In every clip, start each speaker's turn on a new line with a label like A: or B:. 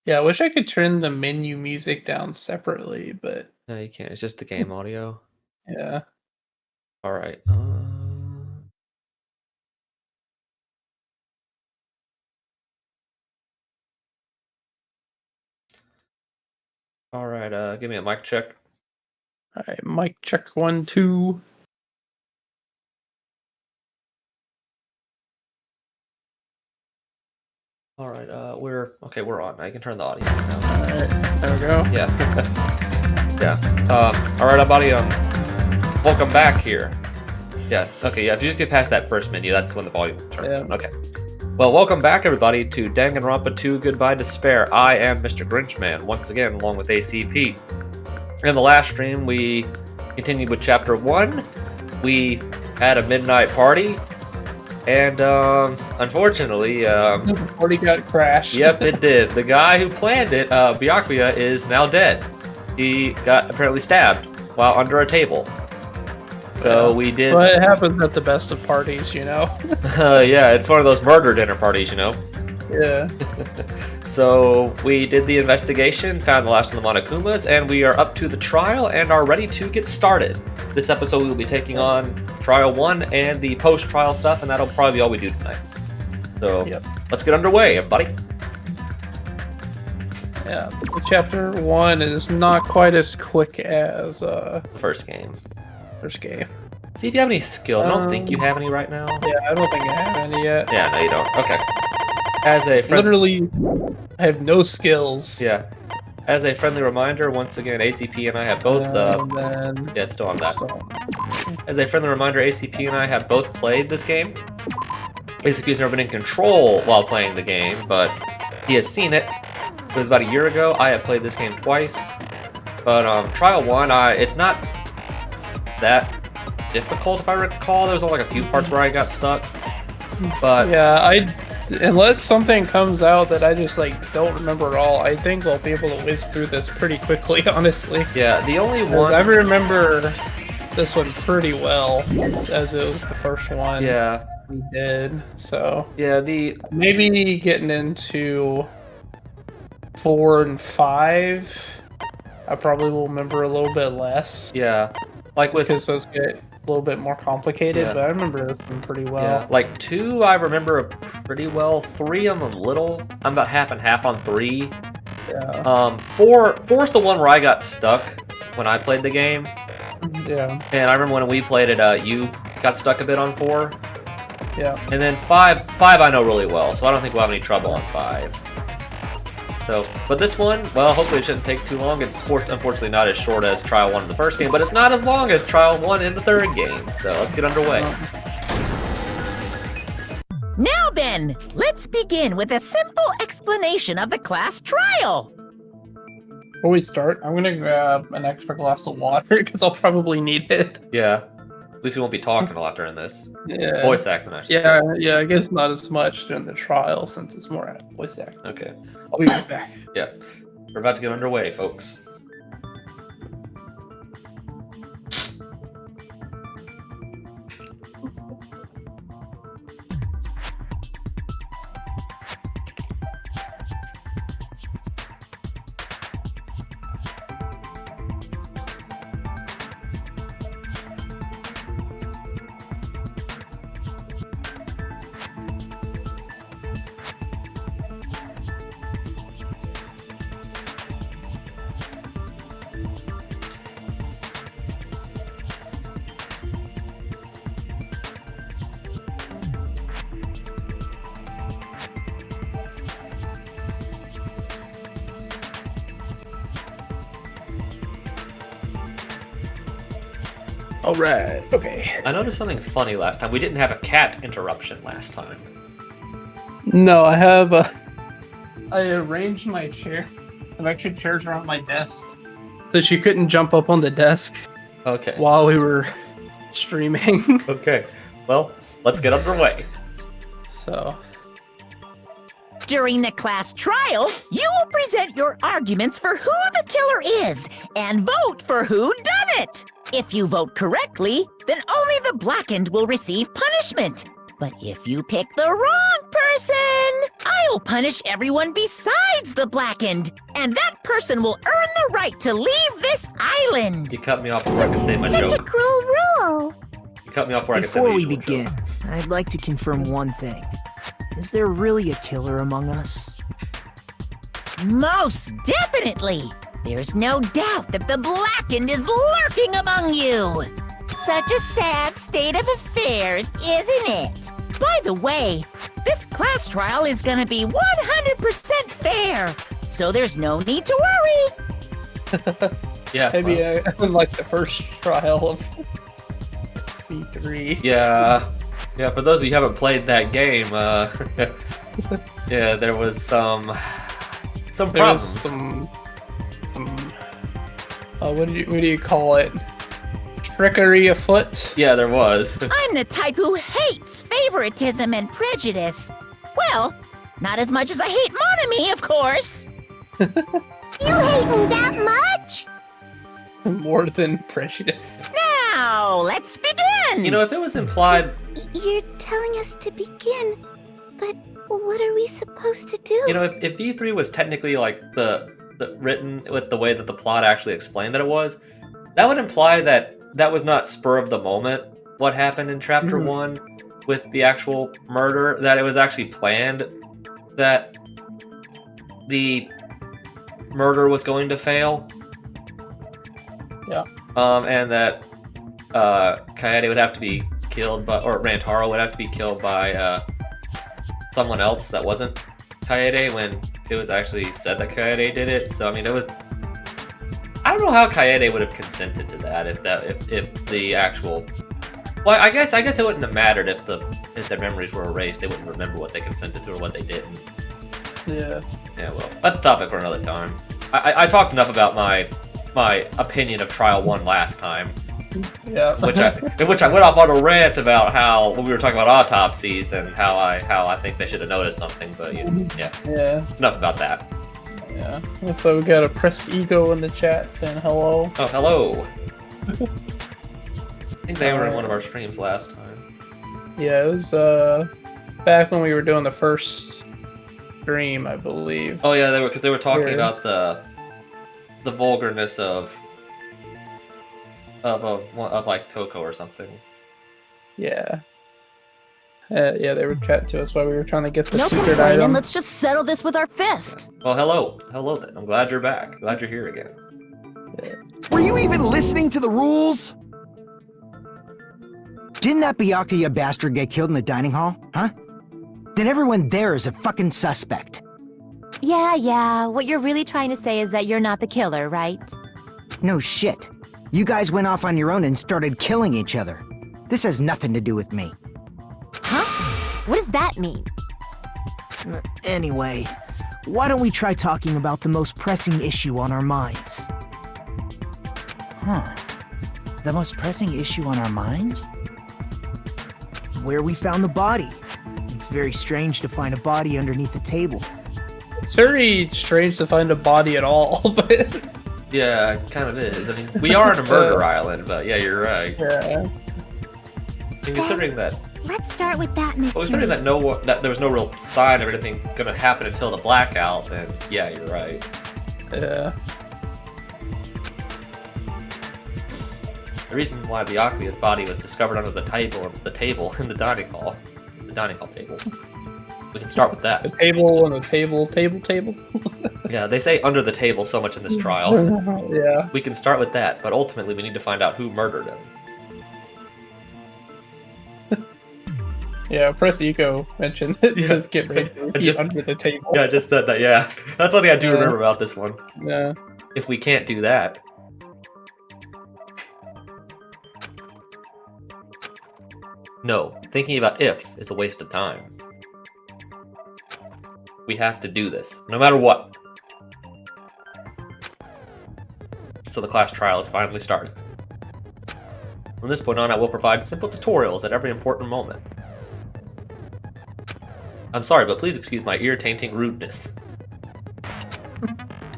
A: Yeah, I wish I could turn the menu music down separately, but
B: No, you can't. It's just the game audio.
A: yeah.
B: All right. All right. Give me a mic check.
A: All right, mic check 1, 2.
B: All right. We're on. I can turn the audio down.
A: All right, there we go.
B: Yeah. yeah. All right, buddy. Welcome back here. Yeah. Okay. Yeah. If you just get past that first menu, that's when the volume turns down. Okay. Well, welcome back, everybody, to Danganronpa 2 Goodbye Despair. I am Mr. Grinchman, once again, along with ACP. In the last stream, we continued with Chapter 1. We had a midnight party, and unfortunately...
A: the party got crashed.
B: Yep, it did. The guy who planned it, Byakuya, is now dead. He got apparently stabbed while under a table. So we did...
A: Well, it happens at the best of parties, you know?
B: yeah, it's one of those murder dinner parties, you know?
A: Yeah.
B: So we did the investigation, found the last of the Monokumas, and we are up to the trial and are ready to get started. This episode we will be taking on Trial 1 and the post-trial stuff, and that'll probably be all we do tonight. So let's get underway, everybody.
A: Yeah, Chapter 1 is not quite as quick as
B: the first game. See if you have any skills. I don't think you have any right now.
A: Yeah, I don't think I have any yet.
B: Yeah, no, you don't. Okay. As a
A: Literally, I have no skills.
B: Yeah. As a friendly reminder, once again, ACP and I have both... yeah, it's still on that. As a friendly reminder, ACP and I have both played this game. ACP's never been in control while playing the game, but he has seen it. It was about a year ago. I have played this game twice. But Trial 1, it's not that difficult, if I recall. There's only like a few parts where I got stuck. But
A: yeah, unless something comes out that I just don't remember at all, I think I'll be able to whiz through this pretty quickly, honestly.
B: Yeah, the only one
A: I remember this one pretty well, as it was the first one.
B: Yeah,
A: we did. So
B: yeah,
A: maybe getting into 4 and 5, I probably will remember a little bit less.
B: Yeah, like
A: because those get a little bit more complicated, but I remember this one pretty well.
B: Yeah, like 2 I remember pretty well. 3 I'm a little... I'm about half and half on 3.
A: Yeah.
B: 4's the one where I got stuck when I played the game.
A: Yeah.
B: And I remember when we played it, you got stuck a bit on 4.
A: Yeah.
B: And then 5 I know really well, so I don't think we'll have any trouble on 5. So, but this one, well, hopefully it shouldn't take too long. It's unfortunately not as short as Trial 1 in the first game, but it's not as long as Trial 1 in the third game. So let's get underway.
C: Now then, let's begin with a simple explanation of the class trial.
A: Before we start, I'm gonna grab an extra glass of water because I'll probably need it.
B: Yeah. At least we won't be talking a lot during this.
A: Yeah.
B: Voice acting, I should say.
A: Yeah, I guess not as much during the trial since it's more voice acting.
B: Okay.
A: I'll be right back.
B: Yeah. We're about to get underway, folks.
A: Alright, okay.
B: I noticed something funny last time. We didn't have a cat interruption last time.
A: No, I have I arranged my chair. I've actually chairs around my desk. So she couldn't jump up on the desk.
B: Okay.
A: While we were streaming.
B: Okay. Well, let's get underway.
A: So...
C: During the class trial, you will present your arguments for who the killer is and vote for who done it. If you vote correctly, then only the blackened will receive punishment. But if you pick the wrong person, I'll punish everyone besides the blackened, and that person will earn the right to leave this island.
B: You cut me off before I could say my joke.
D: Such a cruel rule.
B: You cut me off before I could say my
E: Before we
B: usual
E: begin,
B: joke.
E: I'd like to confirm one thing. Is there really a killer among us?
C: Most definitely. There's no doubt that the blackened is lurking among you. Such a sad state of affairs, isn't it? By the way, this class trial is gonna be 100% fair, so there's no need to worry.
B: Yeah.
A: Maybe
B: well,
A: like the first trial of V3.
B: yeah. Yeah, for those of you who haven't played that game, yeah, there was some
A: There
B: problems.
A: was some what do you call it? Trickery afoot.
B: Yeah, there was.
C: I'm the type who hates favoritism and prejudice. Well, not as much as I hate Monami, of course.
D: You hate me that much?
A: More than prejudice.
C: Now, let's begin.
B: You know, if it was implied,
D: You're telling us to begin, but what are we supposed to do?
B: you know, if V3 was technically like the written with the way that the plot actually explained that it was, that would imply that that was not spur of the moment what happened in chapter 1 with the actual murder, that it was actually planned that the murder was going to fail.
A: Yeah.
B: And that Kaede would have to be killed by, or Rantaro would have to be killed by someone else that wasn't Kaede when it was actually said that Kaede did it. So I mean, it was. I don't know how Kaede would have consented to that if the actual. Well, I guess it wouldn't have mattered if their memories were erased. They wouldn't remember what they consented to or what they didn't.
A: Yeah.
B: Yeah, well, that's a topic for another time. I talked enough about my opinion of Trial 1 last time,
A: Yeah.
B: in which I went off on a rant about how when we were talking about autopsies and how I think they should have noticed something, but yeah,
A: Yeah.
B: it's enough about that.
A: Yeah. So we got a pressed ego in the chat saying hello.
B: Oh, hello. I think they were in one of our streams last time.
A: Yeah, it was back when we were doing the first stream, I believe.
B: Oh yeah, they were talking
A: Here.
B: about the vulgarness of like Toko or something.
A: Yeah. Yeah, they were chatting to us while we were trying to get the
F: No
A: secret
F: complaining,
A: item.
F: let's just settle this with our fists.
B: Well, hello then. I'm glad you're back. Glad you're here again.
E: Were you even listening to the rules? Didn't that Byakuya bastard get killed in the dining hall, huh? Then everyone there is a fucking suspect.
G: Yeah, what you're really trying to say is that you're not the killer, right?
E: No shit. You guys went off on your own and started killing each other. This has nothing to do with me.
G: Huh? What does that mean?
E: Anyway, why don't we try talking about the most pressing issue on our minds? Huh. The most pressing issue on our minds? Where we found the body. It's very strange to find a body underneath a table.
A: It's very strange to find a body at all, but
B: Yeah, it kind of is. I mean, we are on a murder island, but yeah, you're right.
A: yeah.
B: And considering that,
D: Let's start with that mystery.
B: considering that there was no real sign of anything gonna happen until the blackout, then yeah, you're right.
A: Yeah.
B: The reason why Byakuya's body was discovered under the table in the dining hall table. We can start with
A: The
B: that.
A: table and the table.
B: Yeah, they say under the table so much in this trial.
A: Yeah.
B: We can start with that, but ultimately we need to find out who murdered him.
A: Yeah, press ego mentioned it
B: Yeah.
A: says get ready to
B: I
A: repeat
B: just-
A: under the table.
B: Yeah, I just said that, yeah. That's one thing I do
A: Yeah.
B: remember about this one.
A: Yeah.
B: If we can't do that. No, thinking about if is a waste of time. We have to do this, no matter what. So the class trial has finally started. From this point on, I will provide simple tutorials at every important moment. I'm sorry, but please excuse my ear-tainting rudeness.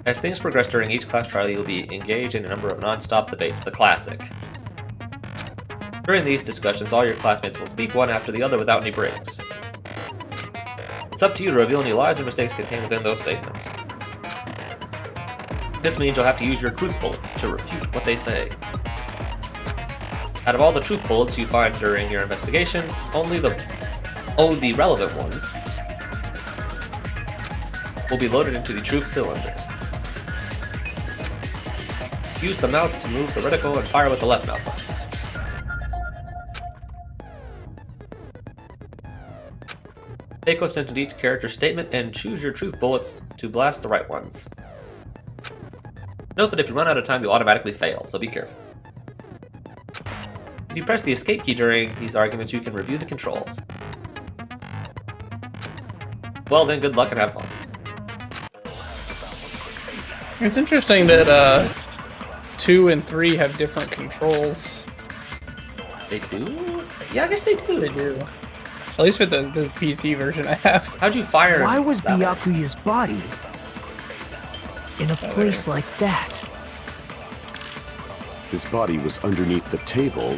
B: As things progress during each class trial, you will be engaged in a number of non-stop debates, the classic. During these discussions, all your classmates will speak one after the other without any breaks. It's up to you to reveal any lies or mistakes contained within those statements. This means you'll have to use your truth bullets to refute what they say. Out of all the truth bullets you find during your investigation, only the relevant ones will be loaded into the truth cylinder. Use the mouse to move the reticle and fire with the left mouse button. Take listen to each character's statement and choose your truth bullets to blast the right ones. Note that if you run out of time, you'll automatically fail, so be careful. If you press the escape key during these arguments, you can review the controls. Well then, good luck and have fun.
A: It's interesting that 2 and 3 have different controls.
B: They do? Yeah, I guess they do.
A: They do. At least with the PC version I have.
B: How'd you fire?
E: Why was
B: that way?
E: Byakuya's body in a place like that?
H: His body was underneath the table.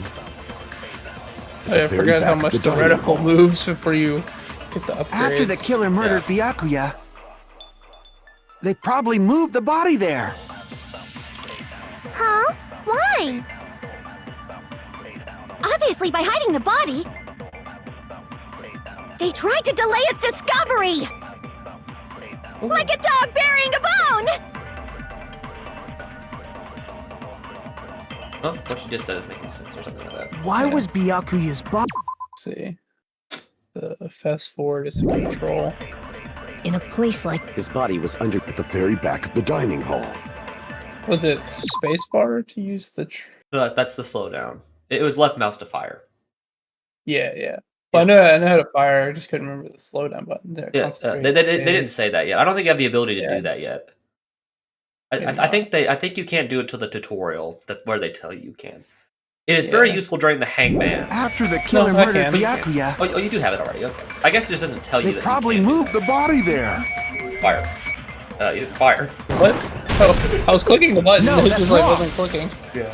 A: Oh, yeah, I forgot how much the reticle moves before you get the upgrades.
I: After the killer murdered Byakuya, they probably moved the body there.
D: Huh? Why? Obviously by hiding the body. They tried to delay its discovery!
B: Ooh.
D: Like a dog burying a bone!
B: Oh, what you just said is making sense or something like that.
E: Why was Byakuya's body
A: Let's see. The fast forward is the control.
E: in a place like...
H: His body was under at the very back of the dining hall.
A: Was it spacebar to use the...
B: No, that's the slowdown. It was left mouse to fire.
A: Yeah. Well, I know how to fire. I just couldn't remember the slowdown button. There.
B: Yeah, they didn't say that yet. I don't think you have the ability to do that yet. I think you can't do it till the tutorial where they tell you can. It is very useful during the hangman.
I: After the killer murdered Byakuya,
B: Oh, you do have it already. Okay. I guess it just doesn't tell you
I: they
B: that.
I: probably moved the body there.
B: Fire. You didn't fire.
A: What? Oh, I was clicking the button.
I: No,
A: it
I: that's
A: just
I: wrong.
A: wasn't clicking.
B: Yeah.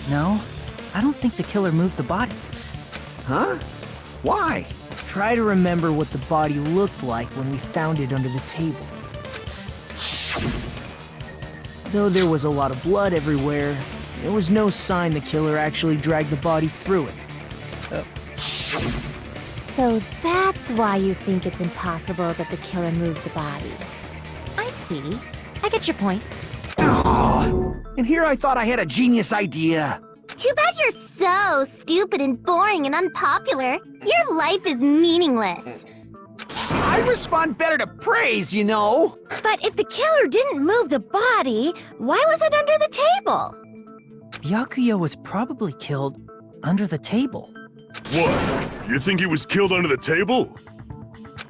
E: No, I don't think the killer moved the body.
I: Huh? Why?
E: Try to remember what the body looked like when we found it under the table. Though there was a lot of blood everywhere, there was no sign the killer actually dragged the body through it.
G: So that's why you think it's impossible that the killer moved the body. I see. I get your point.
I: Aw, and here I thought I had a genius idea.
D: Too bad you're so stupid and boring and unpopular. Your life is meaningless.
I: I respond better to praise, you know.
F: But if the killer didn't move the body, why was it under the table?
E: Byakuya was probably killed under the table.
J: What? You think he was killed under the table?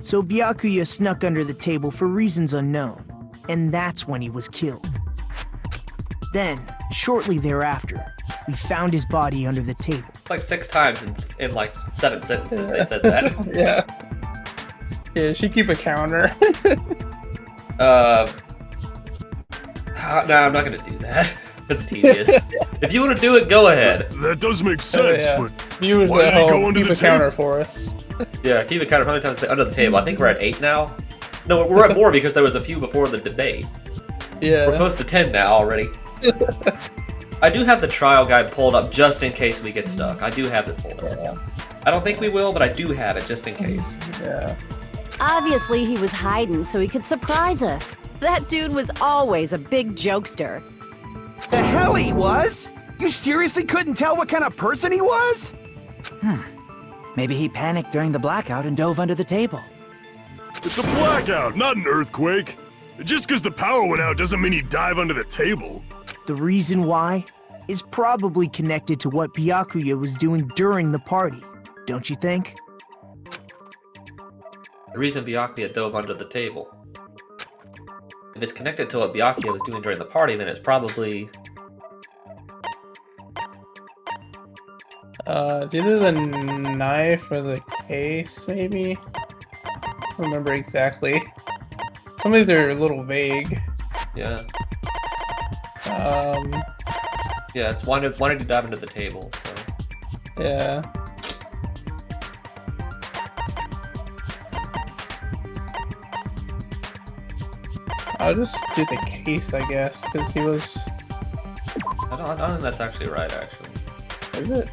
E: So Byakuya snuck under the table for reasons unknown, and that's when he was killed. Then, shortly thereafter, we found his body under the table.
B: It's like 6 times in like 7 sentences they said that.
A: Yeah, she keep a counter.
B: No, I'm not gonna do that. That's tedious. If you want to do it, go ahead.
J: That does make sense, but
A: Viewers
J: why
A: at
J: did he go
A: home,
J: under
A: keep
J: the
A: a counter
J: table?
A: for us.
B: Yeah, keep it counter. How many times they say under the table? I think we're at 8 now. No, we're at more because there was a few before the debate.
A: Yeah.
B: We're close to 10 now already. I do have the trial guide pulled up just in case we get stuck. I do have it pulled up.
A: Yeah.
B: I don't think we will, but I do have it just in case.
A: Yeah.
F: Obviously, he was hiding so he could surprise us. That dude was always a big jokester.
I: The hell he was? You seriously couldn't tell what kind of person he was?
E: Maybe he panicked during the blackout and dove under the table.
J: It's a blackout, not an earthquake. Just because the power went out doesn't mean you dive under the table.
E: The reason why is probably connected to what Byakuya was doing during the party, don't you think?
B: The reason Byakuya dove under the table. If it's connected to what Byakuya was doing during the party, then it's probably...
A: It's either the knife or the case, maybe? I don't remember exactly. Some of these are a little vague.
B: Yeah.
A: Um,
B: Yeah, it's wanted to dive into the table, so...
A: Yeah. I'll just do the case, I guess, because he was.
B: I don't think that's actually right, actually.
A: Is it?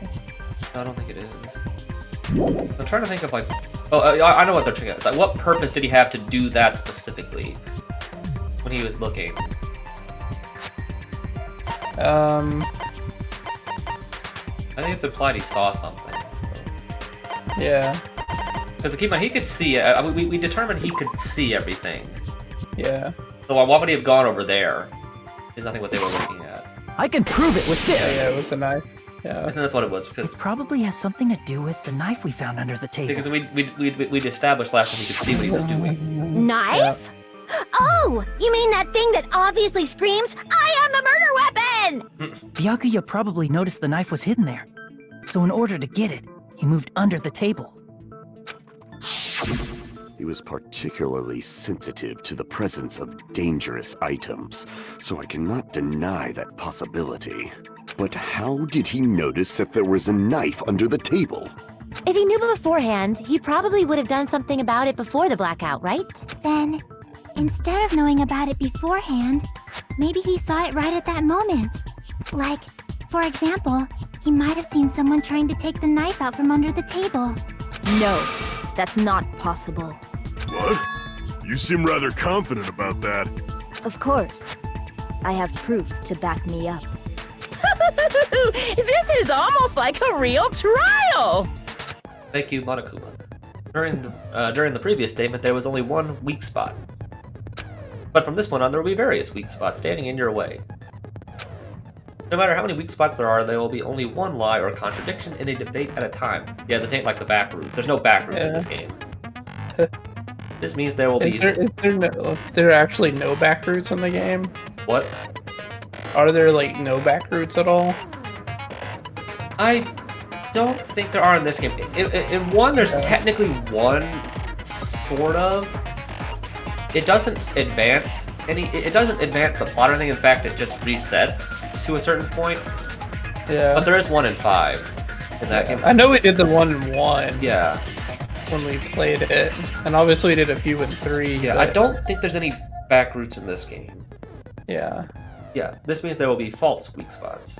B: No, I don't think it is. I'm trying to think of like. Oh, I know what they're checking out. It's like, what purpose did he have to do that specifically when he was looking? I think it's implied he saw something. So.
A: Yeah.
B: Because keep in mind, he could see. We determined he could see everything.
A: Yeah.
B: So why would he have gone over there? Is I think what they were looking at.
E: I can prove it with this.
A: Yeah, it was a knife.
B: I
A: Yeah.
B: think that's what it was because.
E: It probably has something to do with the knife we found under the table.
B: Because we'd established last time he could see what he was doing.
D: Knife? Oh, you mean that thing that obviously screams, I am the murder weapon!
E: Byakuya probably noticed the knife was hidden there. So in order to get it, he moved under the table.
H: He was particularly sensitive to the presence of dangerous items, so I cannot deny that possibility. But how did he notice that there was a knife under the table?
G: If he knew beforehand, he probably would have done something about it before the blackout, right?
D: Then, instead of knowing about it beforehand, maybe he saw it right at that moment. Like, for example, he might have seen someone trying to take the knife out from under the table.
G: No, that's not possible.
J: What? You seem rather confident about that.
G: Of course. I have proof to back me up.
C: This is almost like a real trial!
B: Thank you, Monokuma. During the previous statement, there was only one weak spot. But from this point on, there will be various weak spots standing in your way. No matter how many weak spots there will be only one lie or contradiction in a debate at a time. Yeah, this ain't like the back routes. There's no back routes in this game. This means there will be...
A: Is there actually no back routes in the game?
B: What?
A: Are there, like, no back routes at all?
B: I don't think there are in this game. In one, there's technically one, sort of. It doesn't advance it doesn't advance the plot or anything. In fact, it just resets to a certain point.
A: Yeah.
B: But there is 1 in 5 in that game.
A: I know we did the 1 in 1.
B: Yeah.
A: When we played it, and obviously we did a few in 3.
B: Yeah,
A: but...
B: I don't think there's any back routes in this game.
A: Yeah.
B: Yeah, this means there will be false weak spots.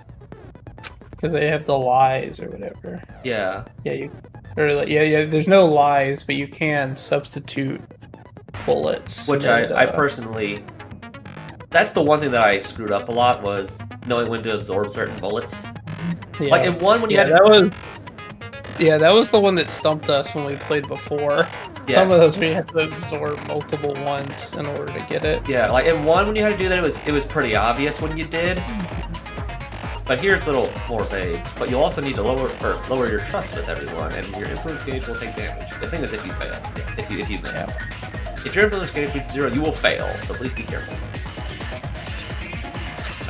A: Because they have the lies or whatever.
B: Yeah.
A: Yeah, there's no lies, but you can substitute bullets.
B: Which I personally... That's the one thing that I screwed up a lot, was knowing when to absorb certain bullets.
A: Yeah.
B: Like in one, when you had...
A: that was the one that stumped us when we played before.
B: Yeah.
A: Some of those we had to absorb multiple ones in order to get it.
B: Yeah, like in one, when you had to do that, it was pretty obvious when you did. But here it's a little more vague. But you also need to lower your trust with everyone, and your influence gauge will take damage. The thing is, if you fail, if you miss, if your influence gauge reaches 0, you will fail. So please be careful.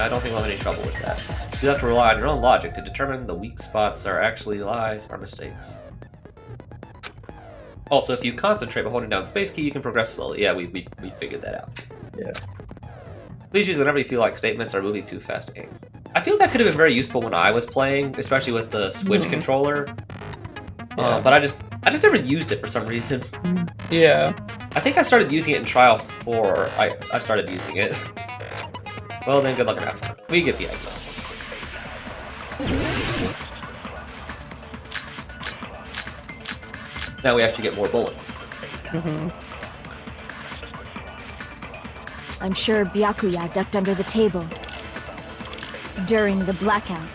B: I don't think we'll have any trouble with that. You have to rely on your own logic to determine the weak spots are actually lies or mistakes. Also, if you concentrate by holding down the space key, you can progress slowly. Yeah, we figured that out.
A: Yeah.
B: Please use whenever you feel like statements are moving too fast to aim. I feel that could have been very useful when I was playing, especially with the Switch controller.
A: Yeah.
B: But I just never used it for some reason.
A: Yeah.
B: I think I started using it in Trial 4. I started using it. Well then, good luck and have fun. We get the idea. Now we actually get more bullets.
G: I'm sure Byakuya ducked under the table during the blackout.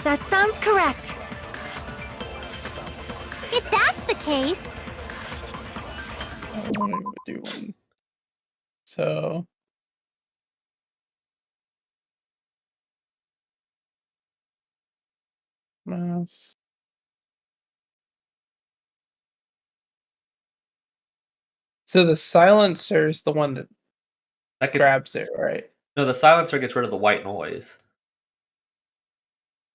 D: That sounds correct. If that's the case...
A: I want to do one. So... mouse. So the silencer is the one that grabs it, right?
B: No, the silencer gets rid of the white noise.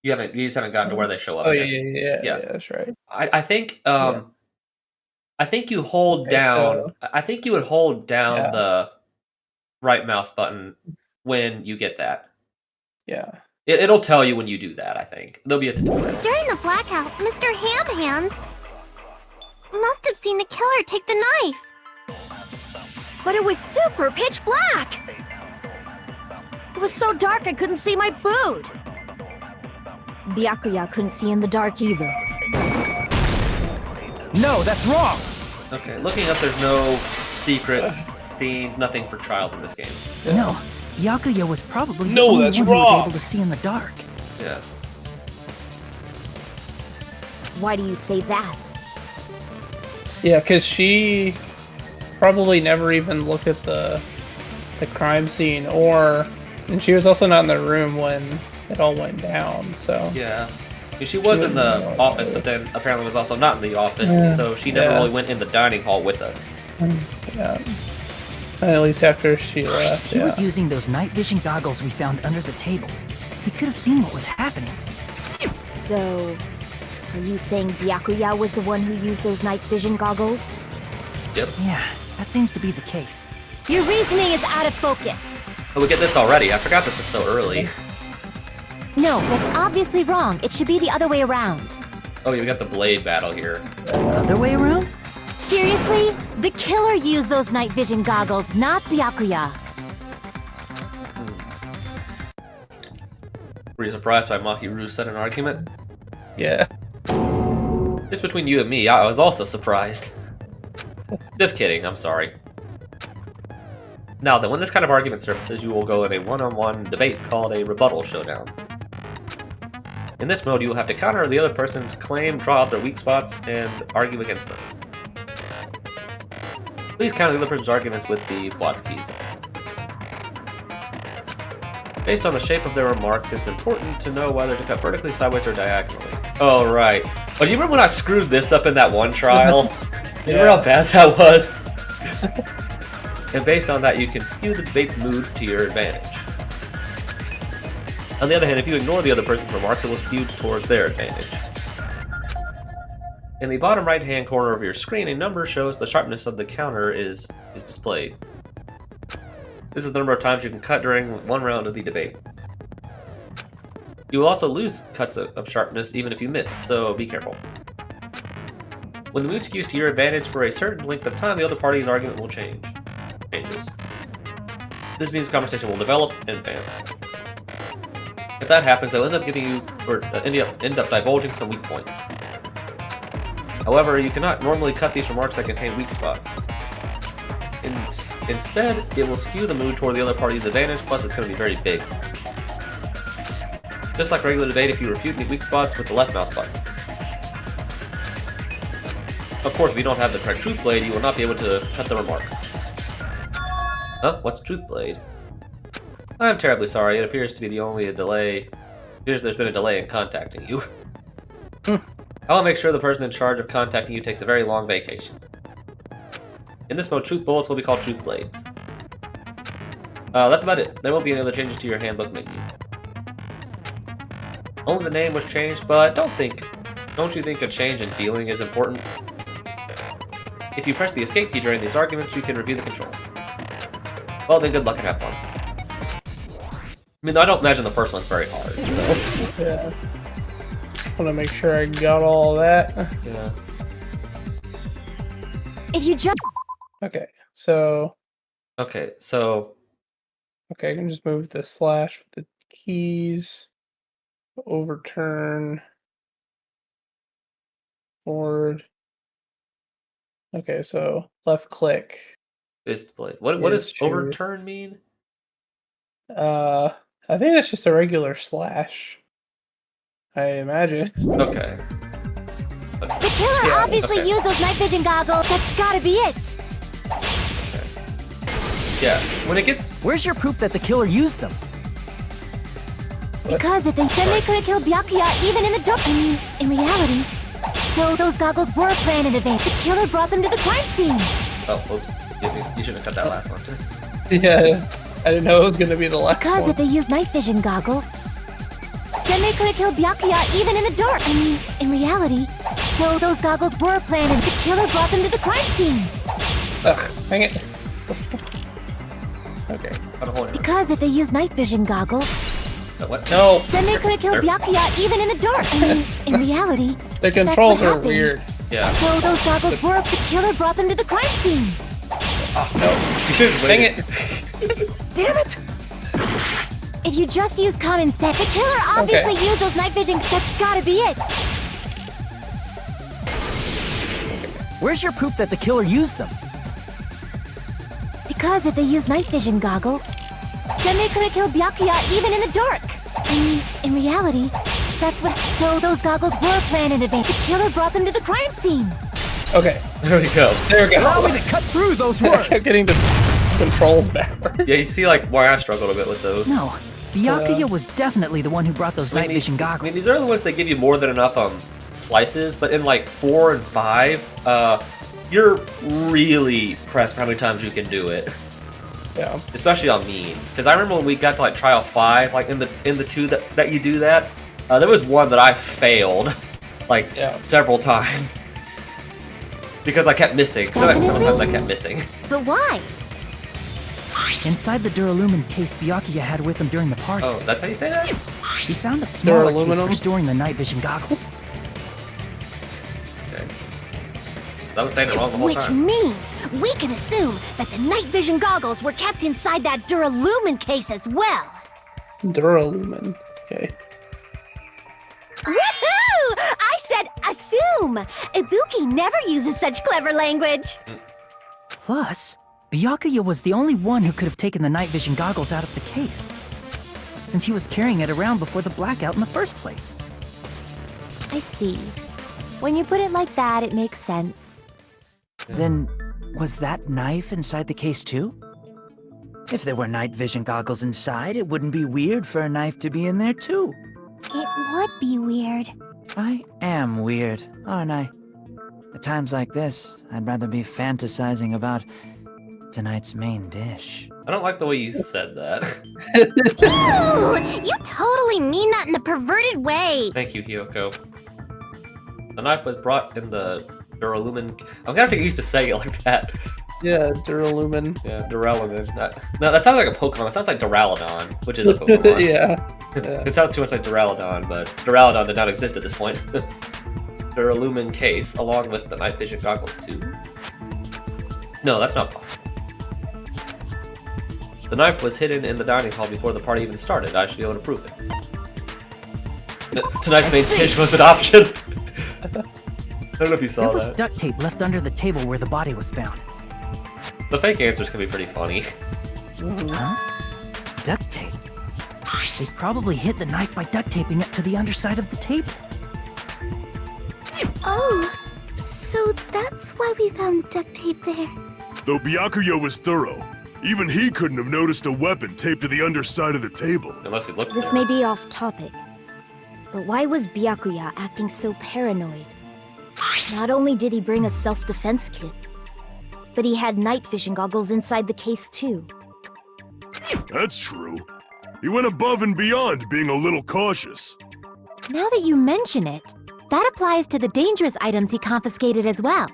B: You just haven't gotten to where they show up yet.
A: Yeah, that's right.
B: I think I think you hold down. I think you would hold down the right mouse button when you get that.
A: Yeah.
B: It'll tell you when you do that, I think. There'll be a tutorial.
D: During the blackout, Mr. Ham Hands must have seen the killer take the knife.
F: But it was super pitch black! It was so dark I couldn't see my food. Byakuya couldn't see in the dark either.
E: No, that's wrong!
B: Okay, looking up, there's no secret scenes, nothing for trials in this game.
E: No, Byakuya was probably the
A: No,
E: only
A: that's
E: one who was
A: wrong.
E: able to see in the dark.
B: Yeah.
G: Why do you say that?
A: Yeah, because she probably never even looked at the crime scene, and she was also not in the room when it all went down. So
B: Yeah. She was in the office, but then apparently was also not in the office, so she never really went in the dining hall with us.
A: Yeah. And at least after she left.
E: He
A: Yeah.
E: was using those night vision goggles we found under the table. He could have seen what was happening.
G: So, are you saying Byakuya was the one who used those night vision goggles?
B: Yep.
E: Yeah, that seems to be the case.
G: Your reasoning is out of focus.
B: Oh, we get this already. I forgot this was so early.
G: No, that's obviously wrong. It should be the other way around.
B: Oh, yeah, we got the blade battle here.
E: Other way around?
G: Seriously? The killer used those night vision goggles, not Byakuya.
B: Were you surprised by Mahiru's sudden argument?
A: Yeah.
B: Just between you and me, I was also surprised. Just kidding, I'm sorry. Now then, when this kind of argument surfaces, you will go in a one-on-one debate called a rebuttal showdown. In this mode, you will have to counter the other person's claim, draw out their weak spots, and argue against them. Please counter the other person's arguments with the Blotz keys. Based on the shape of their remarks, it's important to know whether to cut vertically, sideways, or diagonally. Oh, right. Oh, do you remember when I screwed this up in that one trial? You remember how bad that was? And based on that, you can skew the debate's mood to your advantage. On the other hand, if you ignore the other person's remarks, it will skew towards their advantage. In the bottom right-hand corner of your screen, a number shows the sharpness of the counter is displayed. This is the number of times you can cut during one round of the debate. You will also lose cuts of sharpness even if you miss, so be careful. When the mood skews to your advantage for a certain length of time, the other party's argument will changes. This means conversation will develop and advance. If that happens, they'll end up giving you, or end up divulging some weak points. However, you cannot normally cut these remarks that contain weak spots. Instead, it will skew the mood toward the other party's advantage, plus it's going to be very big. Just like regular debate, if you refute any weak spots with the left mouse button. Of course, if you don't have the correct truth blade, you will not be able to cut the remark. Huh? What's truth blade? I'm terribly sorry, it appears to be the only delay. It appears there's been a delay in contacting you. I will make sure the person in charge of contacting you takes a very long vacation. In this mode, truth bullets will be called truth blades. That's about it. There won't be any other changes to your handbook menu. Only the name was changed, but don't you think a change in feeling is important? If you press the escape key during these arguments, you can review the controls. Well then, good luck and have fun. I mean, I don't imagine the first one's very hard, so...
A: Yeah. Want to make sure I got all that.
B: Yeah.
G: If you just
A: Okay, so...
B: Okay, so...
A: Okay, I can just move the slash with the keys. Overturn. Forward. Okay, so left click.
B: Is the blade. What does overturn mean?
A: I think that's just a regular slash. I imagine.
B: Okay.
G: The killer obviously used those night vision goggles. That's gotta be it.
B: Yeah, when it gets...
E: Where's your proof that the killer used them?
G: Because if they said they couldn't kill Byakuya even in the dark, I mean, in reality. So those goggles were planned in advance. The killer brought them to the crime scene.
B: Oh, oops. You should have cut that last one, too.
A: Yeah, I didn't know it was gonna be the last
G: Because
A: one.
G: if they used night vision goggles, then they couldn't kill Byakuya even in the dark. I mean, in reality. So those goggles were planned and the killer brought them to the crime scene.
A: Hang it. Okay.
G: Because if they used night vision goggles,
B: What? No!
G: Then they could have killed Byakuya even in the dark. I mean, in reality,
A: The
G: that's
A: controls
G: what
A: are
G: happened.
A: weird.
B: Yeah.
G: So those goggles worked. The killer brought them to the crime scene.
B: Oh, no. You should have
A: Dang
B: waited.
A: it!
E: Damn it!
G: If you just use common sense, the killer obviously used those night vision. That's gotta be it.
E: Where's your proof that the killer used them?
G: Because if they used night vision goggles, then they could have killed Byakuya even in the dark. I mean, in reality, that's what. So those goggles were planned in advance. The killer brought them to the crime scene.
A: Okay,
B: There we go.
A: there we go.
E: Allow me to cut through those
A: I
E: words.
A: kept getting the controls backwards.
B: Yeah, you see, like, why I struggled a bit with those.
E: No, Byakuya was definitely the one who brought those night vision
B: I
E: goggles.
B: mean, these early ones, they give you more than enough slices, but in like 4 and 5, you're really pressed for how many times you can do it.
A: Yeah.
B: Especially on mean, because I remember when we got to like trial 5, like in the 2 that you do that, there was one that I failed, like several times, because I kept missing. Sometimes I kept missing.
G: But why?
E: Inside the Duralumin case Byakuya had with him during the party,
B: Oh, that's how you say that?
E: he found a smaller case
A: Duraluminum?
E: for storing the night vision goggles.
B: Okay. I was saying it wrong the whole
G: Which
B: time.
G: means we can assume that the night vision goggles were kept inside that Duralumin case as well.
A: Duralumin. Okay.
G: Woohoo! I said assume! Ibuki never uses such clever language.
E: Plus, Byakuya was the only one who could have taken the night vision goggles out of the case, since he was carrying it around before the blackout in the first place.
G: I see. When you put it like that, it makes sense.
E: Then, was that knife inside the case too? If there were night vision goggles inside, it wouldn't be weird for a knife to be in there too.
D: It would be weird.
E: I am weird, aren't I? At times like this, I'd rather be fantasizing about tonight's main dish.
B: I don't like the way you said that.
D: Ooh, you totally mean that in a perverted way.
B: Thank you, Hiyoko. The knife was brought in the Duralumin. I'm gonna have to get used to saying it like that.
A: Yeah, Duralumin.
B: Yeah, Duralumin. No, that sounds like a Pokemon. That sounds like Duraludon, which is a Pokemon.
A: Yeah.
B: It sounds too much like Duraludon, but Duraludon did not exist at this point. Duralumin case, along with the night vision goggles too. No, that's not possible. The knife was hidden in the dining hall before the party even started. I should be able to prove it. Tonight's main dish was an option. I don't know if you saw
E: There was
B: that.
E: duct tape left under the table where the body was found.
B: The fake answers can be pretty funny.
E: Huh? Duct tape? They probably hid the knife by duct taping it to the underside of the table.
D: Oh, so that's why we found duct tape there.
J: Though Byakuya was thorough, even he couldn't have noticed a weapon taped to the underside of the table.
B: Unless he looked
G: This
B: for it.
G: may be off topic, but why was Byakuya acting so paranoid? Not only did he bring a self-defense kit, but he had night vision goggles inside the case too.
J: That's true. He went above and beyond being a little cautious.
G: Now that you mention it, that applies to the dangerous items he confiscated as well.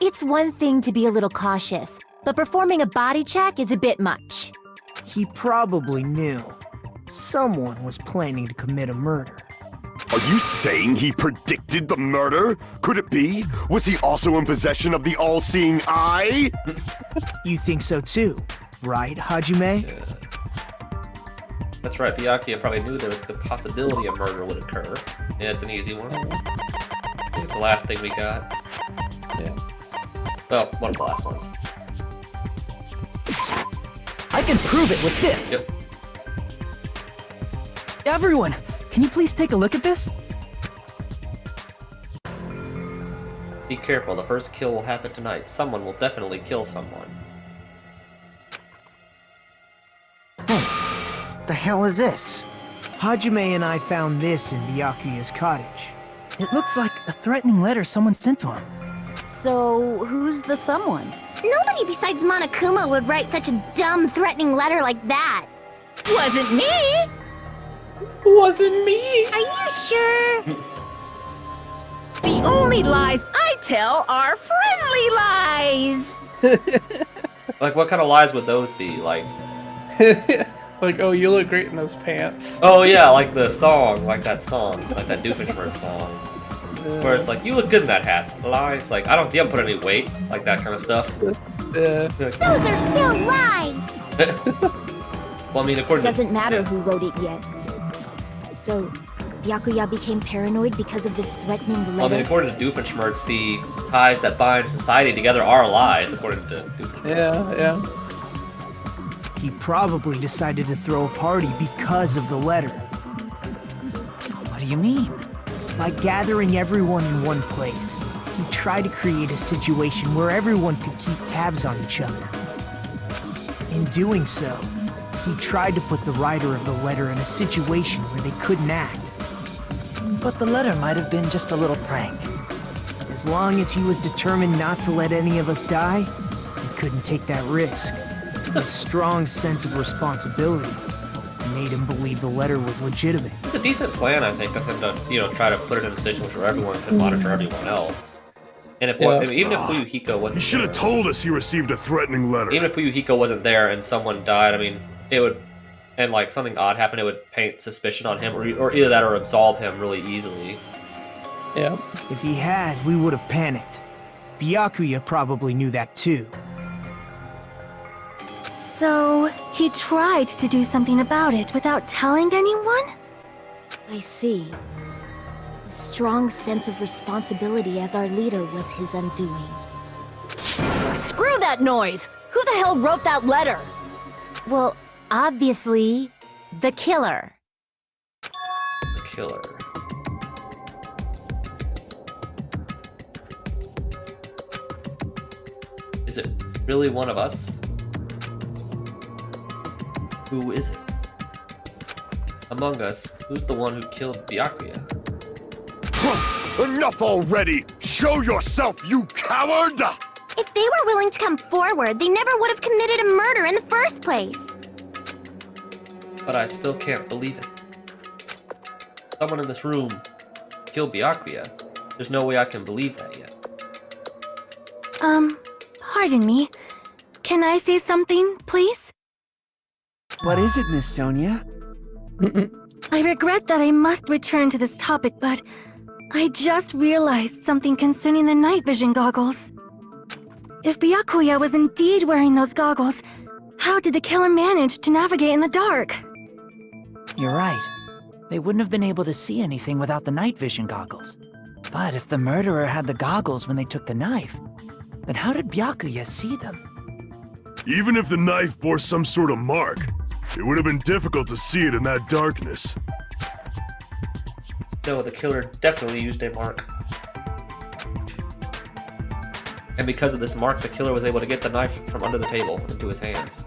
G: It's one thing to be a little cautious, but performing a body check is a bit much.
E: He probably knew. Someone was planning to commit a murder.
H: Are you saying he predicted the murder? Could it be? Was he also in possession of the all-seeing eye?
E: You think so too, right, Hajime?
B: Yeah. That's right, Byakuya probably knew there was the possibility a murder would occur. Yeah, it's an easy one. I think it's the last thing we got. Yeah. Well, one of the last ones.
E: I can prove it with this!
B: Yep.
E: Everyone, can you please take a look at this?
B: Be careful, the first kill will happen tonight. Someone will definitely kill someone.
E: The hell is this? Hajime and I found this in Byakuya's cottage. It looks like a threatening letter someone sent to him.
F: So, who's the someone?
D: Nobody besides Monokuma would write such a dumb, threatening letter like that.
C: Wasn't me!
A: Wasn't me!
D: Are you sure?
C: The only lies I tell are friendly lies!
B: Like, what kind of lies would those be? Like,
A: Like, oh, you look great in those pants.
B: Oh yeah, like the song, like that Doofenshmirtz song. Where it's like, you look good in that hat. Lies, like, you haven't put any weight, like that kind of stuff.
A: Yeah.
D: Those are still lies!
B: Well, I mean, according
G: Doesn't
B: to...
G: matter who wrote it yet. So, Byakuya became paranoid because of this threatening letter?
B: Well, I mean, according to Doofenshmirtz, the ties that bind society together are lies, according to Doofenshmirtz.
A: Yeah.
E: He probably decided to throw a party because of the letter. What do you mean? By gathering everyone in one place, he tried to create a situation where everyone could keep tabs on each other. In doing so, he tried to put the writer of the letter in a situation where they couldn't act.
K: But the letter might have been just a little prank.
E: As long as he was determined not to let any of us die, he couldn't take that risk. His strong sense of responsibility made him believe the letter was legitimate.
B: It's a decent plan, I think, of him to, try to put it in a situation where everyone can monitor everyone else. And if even if Fuyuhiko wasn't,
J: He should have told us he received a threatening letter.
B: even if Fuyuhiko wasn't there and someone died, I mean, it would, and like something odd happened, it would paint suspicion on him, or either that or absolve him really easily.
A: Yeah.
E: If he had, we would have panicked. Byakuya probably knew that too.
D: So, he tried to do something about it without telling anyone?
G: I see. A strong sense of responsibility as our leader was his undoing.
F: Screw that noise! Who the hell wrote that letter?
D: Well, obviously, the killer.
B: Killer. Is it really one of us? Who is it? Among us, who's the one who killed Byakuya?
H: Enough already! Show yourself, you coward!
D: If they were willing to come forward, they never would have committed a murder in the first place.
B: But I still can't believe it. Someone in this room killed Byakuya. There's no way I can believe that yet.
D: Pardon me. Can I say something, please?
I: What is it, Miss Sonia?
D: I regret that I must return to this topic, but I just realized something concerning the night vision goggles. If Byakuya was indeed wearing those goggles, how did the killer manage to navigate in the dark?
K: You're right. They wouldn't have been able to see anything without the night vision goggles. But if the murderer had the goggles when they took the knife, then how did Byakuya see them?
J: Even if the knife bore some sort of mark, it would have been difficult to see it in that darkness.
B: No, the killer definitely used a mark. And because of this mark, the killer was able to get the knife from under the table into his hands.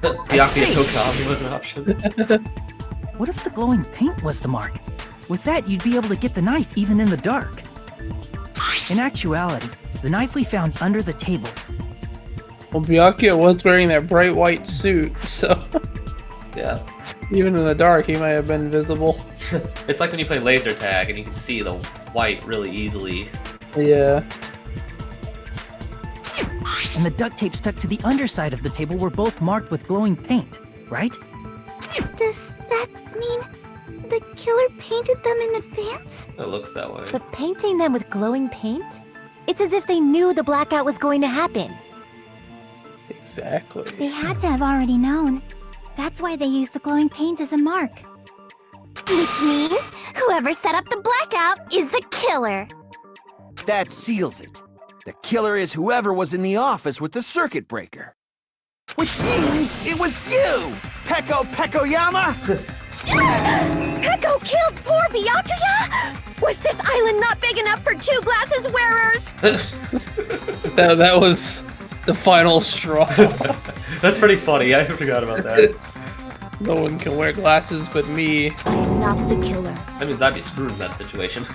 B: Byakuya Tokami was an option.
K: What if the glowing paint was the mark? With that, you'd be able to get the knife even in the dark. In actuality, the knife we found under the table...
A: Well, Byakuya was wearing that bright white suit, so...
B: Yeah.
A: Even in the dark, he might have been visible.
B: It's like when you play laser tag and you can see the white really easily.
A: Yeah.
K: And the duct tape stuck to the underside of the table were both marked with glowing paint, right?
D: Does that mean the killer painted them in advance?
B: It looks that way.
D: But painting them with glowing paint? It's as if they knew the blackout was going to happen.
A: Exactly.
D: They had to have already known. That's why they used the glowing paint as a mark. Which means whoever set up the blackout is the killer.
I: That seals it. The killer is whoever was in the office with the circuit breaker. Which means it was you, Peko Pekoyama!
F: Peko killed poor Byakuya? Was this island not big enough for 2 glasses wearers?
A: that was the final straw.
B: That's pretty funny, I forgot about that.
A: No one can wear glasses but me.
G: I am not the killer.
B: That means I'd be screwed in that situation.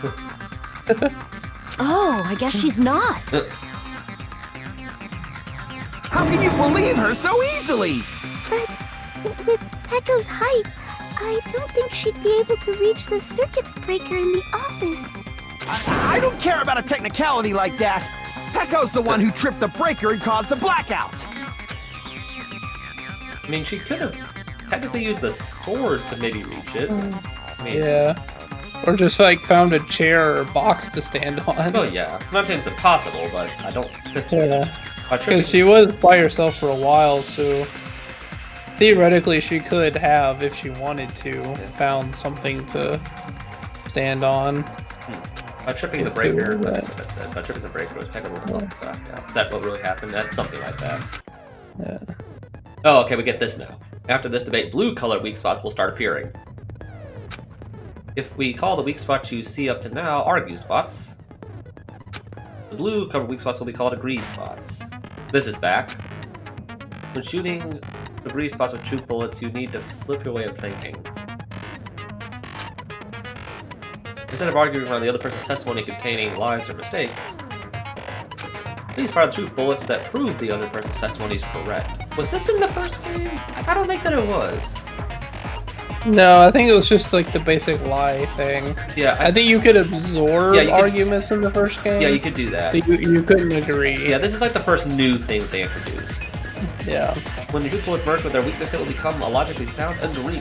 F: Oh, I guess she's not.
I: How can you believe her so easily?
D: But with Peko's height, I don't think she'd be able to reach the circuit breaker in the office.
I: I don't care about a technicality like that. Peko's the one who tripped the breaker and caused the blackout.
B: I mean, she could have technically used the sword to maybe reach it. I mean,
A: Yeah. Or just like found a chair or box to stand on.
B: Oh yeah. I'm not saying it's impossible, but I don't.
A: Yeah.
B: By tripping-
A: Because she was by herself for a while, so theoretically she could have, if she wanted to, found something to stand on.
B: By tripping the breaker, that's what that said. By tripping the breaker, it was technically back out. Is that what really happened? That's something like that.
A: Yeah.
B: Oh, okay, we get this now. After this debate, blue-colored weak spots will start appearing. If we call the weak spots you see up to now argue spots, the blue-covered weak spots will be called agree spots. This is back. When shooting agree spots with truth bullets, you need to flip your way of thinking. Instead of arguing around the other person's testimony containing lies or mistakes, please fire the truth bullets that prove the other person's testimony is correct. Was this in the first game? I don't think that it was.
A: No, I think it was just like the basic lie thing.
B: Yeah,
A: I think you could absorb
B: Yeah, you could-
A: arguments in the first game.
B: Yeah, you could do that.
A: So you couldn't agree.
B: Yeah, this is like the first new thing that they introduced.
A: Yeah.
B: When the truth bullets merge with their weakness, it will become a logically sound agree.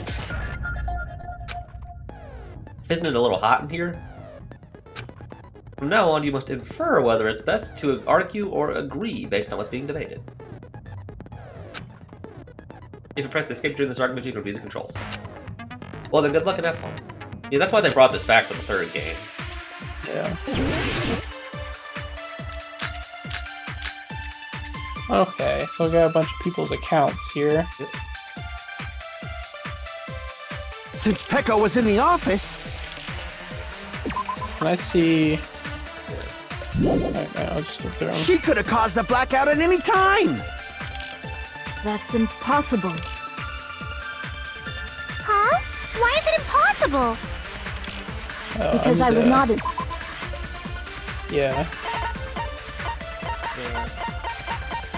B: Isn't it a little hot in here? From now on, you must infer whether it's best to argue or agree based on what's being debated. If you press escape during this argument, you can read the controls. Well, then good luck and have fun. Yeah, that's why they brought this back for the third game.
A: Yeah. Okay, so I got a bunch of people's accounts here.
B: Yep.
I: Since Pekka was in the office,
A: Can I see? Alright, I'll just go through them.
I: she could have caused the blackout at any time.
G: That's impossible.
D: Huh? Why is it impossible?
G: Because I was not in.
A: Yeah.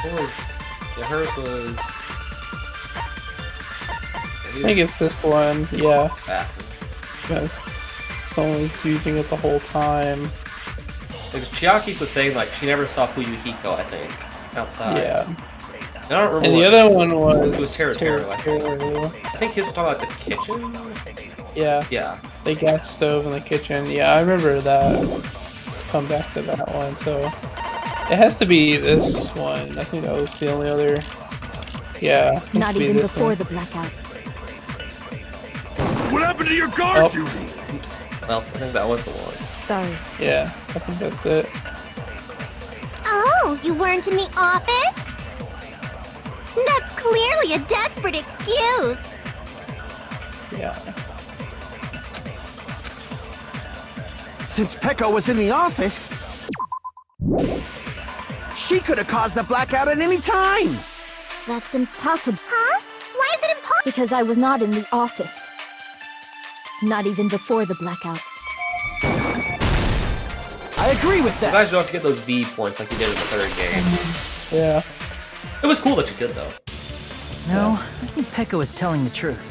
B: What was... Yeah, hers was...
A: I think it's this one. Yeah.
B: Bathroom.
A: Yes. Someone's using it the whole time.
B: Because Chiaki's was saying, like, she never saw Fuyuhiko, I think, outside.
A: Yeah.
B: I don't remember
A: And the
B: what-
A: other one was...
B: It was Territorial, I think.
A: Territorial.
B: I think he was talking about the kitchen?
A: Yeah.
B: Yeah.
A: The gas stove in the kitchen. Yeah, I remember that. Come back to that one. So it has to be this one. I think that was the only other. Yeah. it
G: Not
A: must be
G: even
A: this
G: before
A: one.
G: the blackout.
J: What happened to your guard
A: Oh.
J: duty?
B: Oops. Well, I think that was the one.
G: Sorry.
A: Yeah, I think that's it.
D: Oh, you weren't in the office? That's clearly a desperate excuse.
A: Yeah.
I: Since Pekka was in the office, she could have caused the blackout at any time.
G: That's impossible.
D: Huh? Why is it impossible?
G: Because I was not in the office. Not even before the blackout.
I: I agree with
B: You
I: that.
B: guys don't have to get those V points like you did in the third game.
A: Yeah.
B: It was cool that you did, though.
K: No, I think Pekka was telling the truth.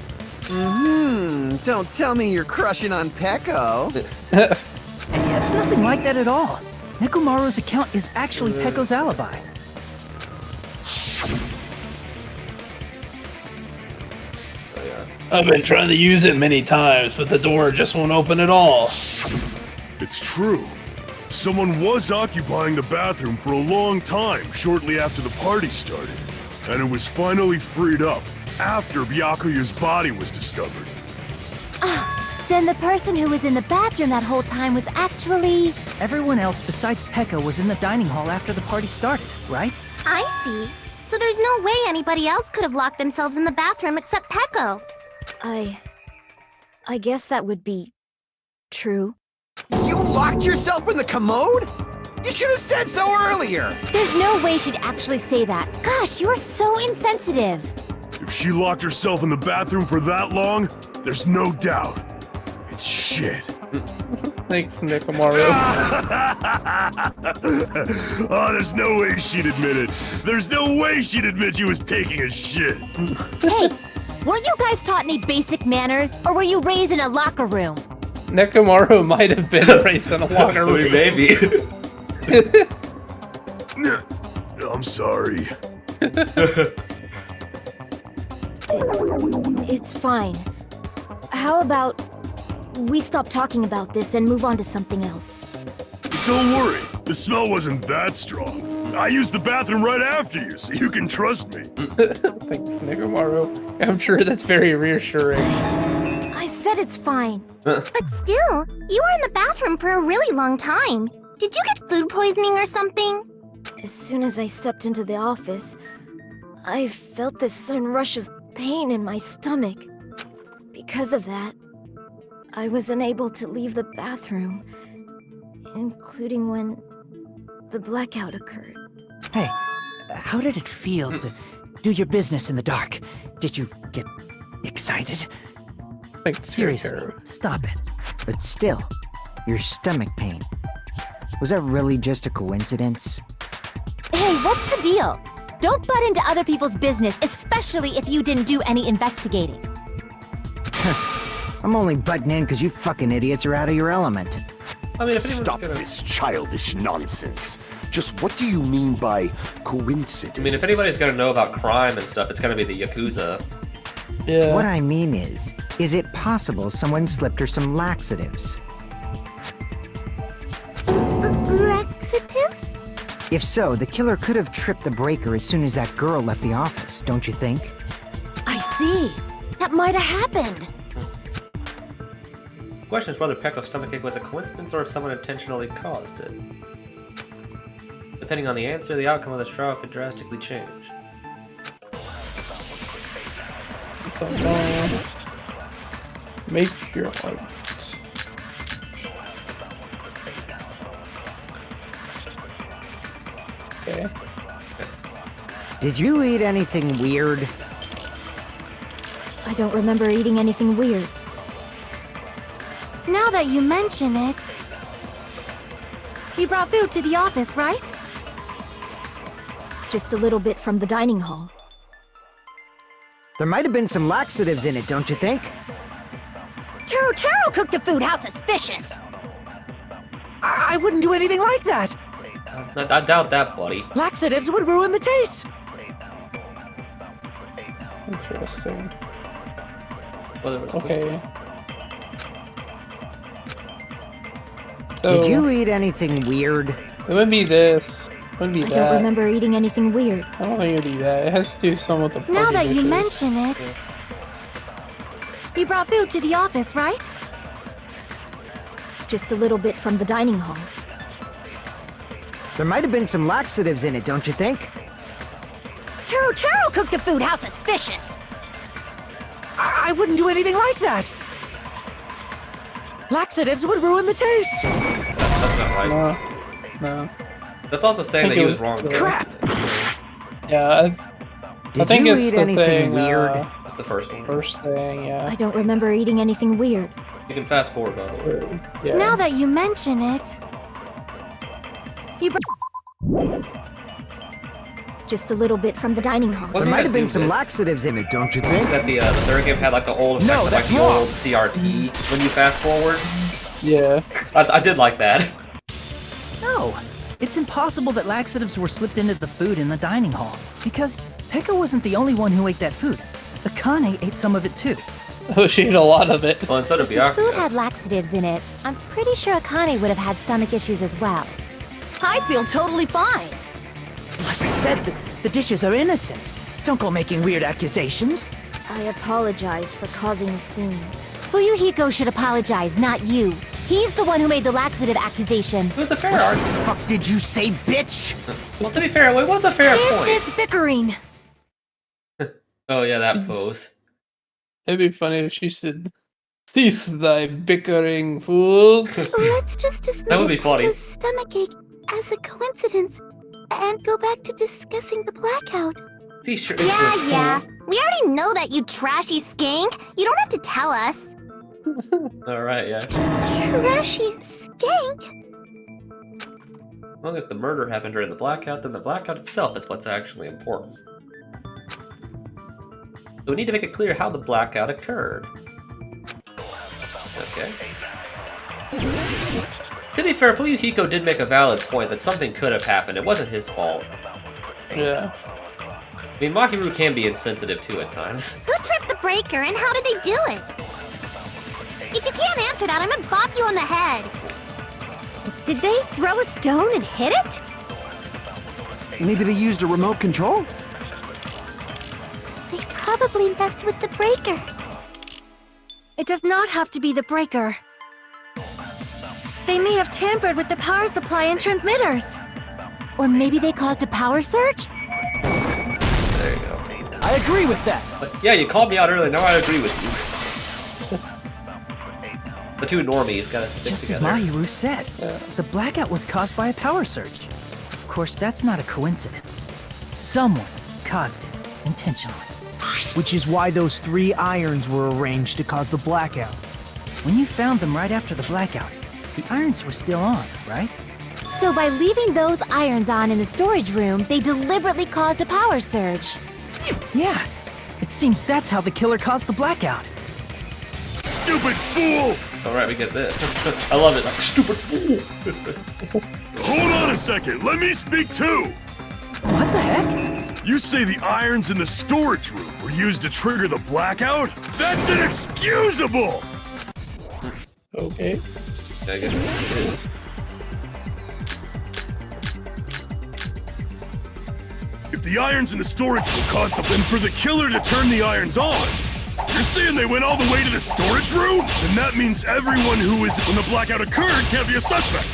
I: Don't tell me you're crushing on Pekko.
K: It's nothing like that at all. Nekomaru's account is actually Pekko's alibi.
B: Oh, yeah.
A: I've been trying to use it many times, but the door just won't open at all.
J: It's true. Someone was occupying the bathroom for a long time shortly after the party started, and it was finally freed up after Byakuya's body was discovered.
D: Then the person who was in the bathroom that whole time was actually...
K: Everyone else besides Pekka was in the dining hall after the party started, right?
D: I see. So there's no way anybody else could have locked themselves in the bathroom except Pekko.
G: I guess that would be true.
I: You locked yourself in the commode? You should have said so earlier.
D: There's no way she'd actually say that. Gosh, you're so insensitive.
J: If she locked herself in the bathroom for that long, there's no doubt. It's shit.
A: Thanks, Nekomaru.
J: Oh, there's no way she'd admit it. There's no way she'd admit she was taking a shit.
D: Hey, weren't you guys taught any basic manners, or were you raised in a locker room?
A: Nekomaru might have been raised in a locker
B: I mean,
A: room.
B: maybe.
J: I'm sorry.
G: It's fine. How about we stop talking about this and move on to something else?
J: Don't worry, the smell wasn't that strong. I used the bathroom right after you, so you can trust me.
A: Thanks, Nigamaru. I'm sure that's very reassuring.
G: I said it's fine.
D: But still, you were in the bathroom for a really long time. Did you get food poisoning or something?
G: As soon as I stepped into the office, I felt this sudden rush of pain in my stomach. Because of that, I was unable to leave the bathroom, including when the blackout occurred.
E: Hey, how did it feel to do your business in the dark? Did you get excited?
A: Like,
E: Seriously, stop it.
L: But still, your stomach pain. Was that really just a coincidence?
D: Hey, what's the deal? Don't butt into other people's business, especially if you didn't do any investigating.
L: I'm only butting in because you fucking idiots are out of your element.
B: I mean, if anyone's
H: Stop
B: gonna...
H: this childish nonsense. Just what do you mean by coincidence?
B: I mean, if anybody's gonna know about crime and stuff, it's gonna be the Yakuza.
A: Yeah.
L: What I mean is it possible someone slipped her some laxatives?
D: Laxatives?
L: If so, the killer could have tripped the breaker as soon as that girl left the office, don't you think?
F: I see. That might have happened.
B: The question is whether Pecco's stomachache was a coincidence or if someone intentionally caused it. Depending on the answer, the outcome of this trial could drastically change.
A: Make your art. Okay.
L: Did you eat anything weird?
G: I don't remember eating anything weird.
D: Now that you mention it... You brought food to the office, right?
G: Just a little bit from the dining hall.
L: There might have been some laxatives in it, don't you think?
C: Taro cooked the food. How suspicious!
E: I wouldn't do anything like that.
B: I doubt that, buddy.
E: Laxatives would ruin the taste.
A: Interesting.
B: Whether it was
A: Okay.
L: Did
A: So,
L: you eat anything weird?
A: it would be this. It wouldn't be
G: I
A: that.
G: don't remember eating anything weird.
A: I don't think it would be that. It has to do some with the
D: Now
A: party
D: that you
A: dishes.
D: mention it... You brought food to the office, right?
G: Just a little bit from the dining hall.
L: There might have been some laxatives in it, don't you think?
C: Taro cooked the food. How suspicious!
E: I wouldn't do anything like that. Laxatives would ruin the taste.
B: That's not right.
A: No.
B: That's also saying that
A: think
B: he
A: it
B: was wrong.
E: Crap.
A: Yeah, I
L: Did
A: think
L: you
A: it's
L: eat
A: the
L: anything
A: thing,
L: weird?
B: That's the first one.
A: First thing, yeah.
G: I don't remember eating anything weird.
B: You can fast forward, by the way.
A: Yeah.
D: Now that you mention it... You
G: Just a little bit from the dining hall.
B: What
L: There
B: do
L: might
B: you
L: have been
B: do
L: some
B: this?
L: laxatives in it, don't you
B: Is
L: think?
B: that the third game had like the old effect
L: No,
B: of
L: that's
B: like the
L: wrong.
B: old CRT when you fast forward?
A: Yeah.
B: I did like that.
K: No, it's impossible that laxatives were slipped into the food in the dining hall, because Pekka wasn't the only one who ate that food. Akane ate some of it too.
A: Oh, she ate a lot of it.
B: Well, instead of
D: Food
B: Byakuya.
D: had laxatives in it. I'm pretty sure Akane would have had stomach issues as well.
F: I feel totally fine.
K: Like I said, the dishes are innocent. Don't go making weird accusations.
G: I apologize for causing a scene.
D: Fuyuhiko should apologize, not you. He's the one who made the laxative accusation.
B: It was a fair argument.
L: Fuck did you say, bitch?
B: Well, to be fair, it was a fair point.
D: Business bickering.
B: Oh yeah, that pose.
A: It'd be funny if she said, "Cease thy bickering, fools."
D: Let's just dismiss
B: That would be funny.
D: Pekka's stomachache as a coincidence and go back to discussing the blackout.
B: See, sure, it's fool.
D: We already know that, you trashy skank. You don't have to tell us.
B: All right, yeah.
D: Trashy skank?
B: As long as the murder happened during the blackout, then the blackout itself is what's actually important. So we need to make it clear how the blackout occurred. Okay. To be fair, Fuyuhiko did make a valid point that something could have happened. It wasn't his fault.
A: Yeah.
B: I mean, Mahiru can be insensitive too at times.
M: Who tripped the breaker and how did they do it? If you can't answer that, I'm gonna bop you on the head.
F: Did they throw a stone and hit it?
I: Maybe they used a remote control?
D: They probably messed with the breaker.
N: It does not have to be the breaker. They may have tampered with the power supply and transmitters.
D: Or maybe they caused a power surge?
B: There you go.
E: I agree with that.
B: But yeah, you called me out earlier, now I agree with you. The two normies gotta stick
K: Just
B: together.
K: as Mahiru said, the blackout was caused by a power surge. Of course, that's not a coincidence. Someone caused it intentionally.
E: Which is why those 3 irons were arranged to cause the blackout.
K: When you found them right after the blackout, the irons were still on, right?
D: So by leaving those irons on in the storage room, they deliberately caused a power surge.
K: Yeah, it seems that's how the killer caused the blackout.
J: Stupid fool!
B: Alright, we get this. I love it, like, stupid fool!
J: Hold on a second, let me speak too!
K: What the heck?
J: You say the irons in the storage room were used to trigger the blackout? That's inexcusable!
A: Okay.
B: I guess it is.
J: If the irons in the storage room caused then for the killer to turn the irons on, you're saying they went all the way to the storage room? Then that means everyone who was when the blackout occurred can't be a suspect.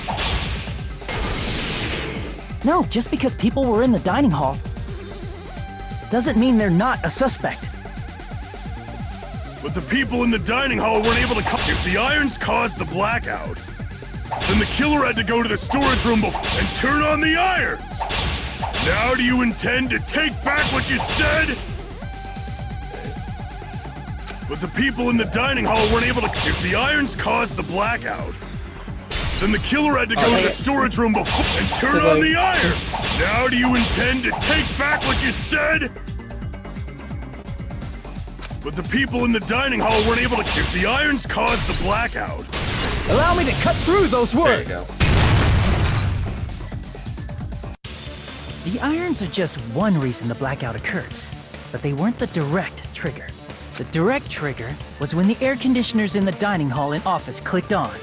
K: No, just because people were in the dining hall doesn't mean they're not a suspect.
J: But the people in the dining hall weren't able to if the irons caused the blackout, then the killer had to go to the storage room and turn on the irons. Now do you intend to take back what you said? But the people in the dining hall weren't able to if the irons caused the blackout, then the killer had to go to the storage room and turn on the irons. Now do you intend to take back what you said? But the people in the dining hall weren't able to if the irons caused the blackout.
E: Allow me to cut through those words.
B: There you go.
K: The irons are just one reason the blackout occurred, but they weren't the direct trigger. The direct trigger was when the air conditioners in the dining hall and office clicked on.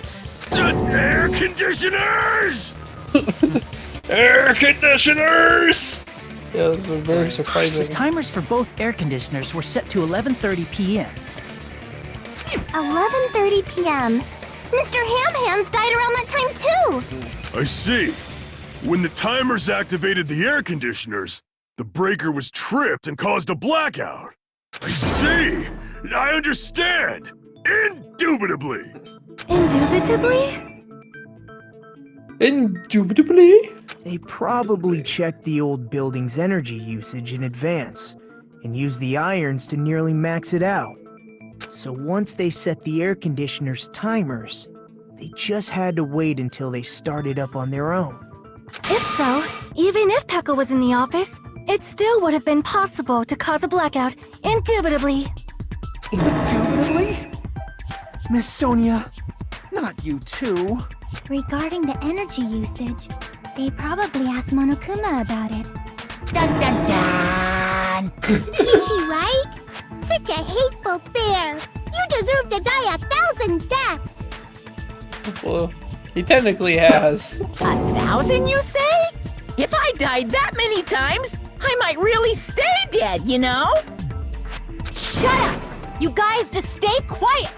J: Air conditioners!
A: Air conditioners! Yeah, this is very
K: The
A: surprising.
K: timers for both air conditioners were set to 11:30 p.m.
M: 11:30 p.m. Mr. Ham Hands died around that time too!
J: I see. When the timers activated the air conditioners, the breaker was tripped and caused a blackout. I see. I understand. Indubitably.
N: Indubitably?
A: Indubitably?
E: They probably checked the old building's energy usage in advance and used the irons to nearly max it out. So once they set the air conditioner's timers, they just had to wait until they started up on their own.
N: If so, even if Pekka was in the office, it still would have been possible to cause a blackout, indubitably.
I: Indubitably? Miss Sonia, not you too.
D: Regarding the energy usage, they probably asked Monokuma about it.
C: Dun dun dun!
M: Is she right? Such a hateful bear! You deserve to die 1,000 deaths!
A: Well, he technically has.
C: 1,000, you say? If I died that many times, I might really stay dead, you know?
N: Shut up! You guys just stay quiet!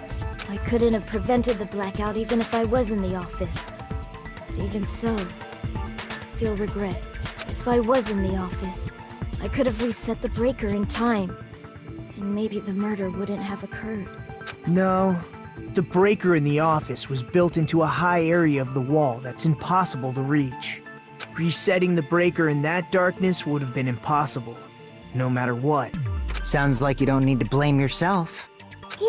G: I couldn't have prevented the blackout even if I was in the office. But even so, I feel regret. If I was in the office, I could have reset the breaker in time. And maybe the murder wouldn't have occurred.
E: No, the breaker in the office was built into a high area of the wall that's impossible to reach. Resetting the breaker in that darkness would have been impossible, no matter what.
L: Sounds like you don't need to blame yourself.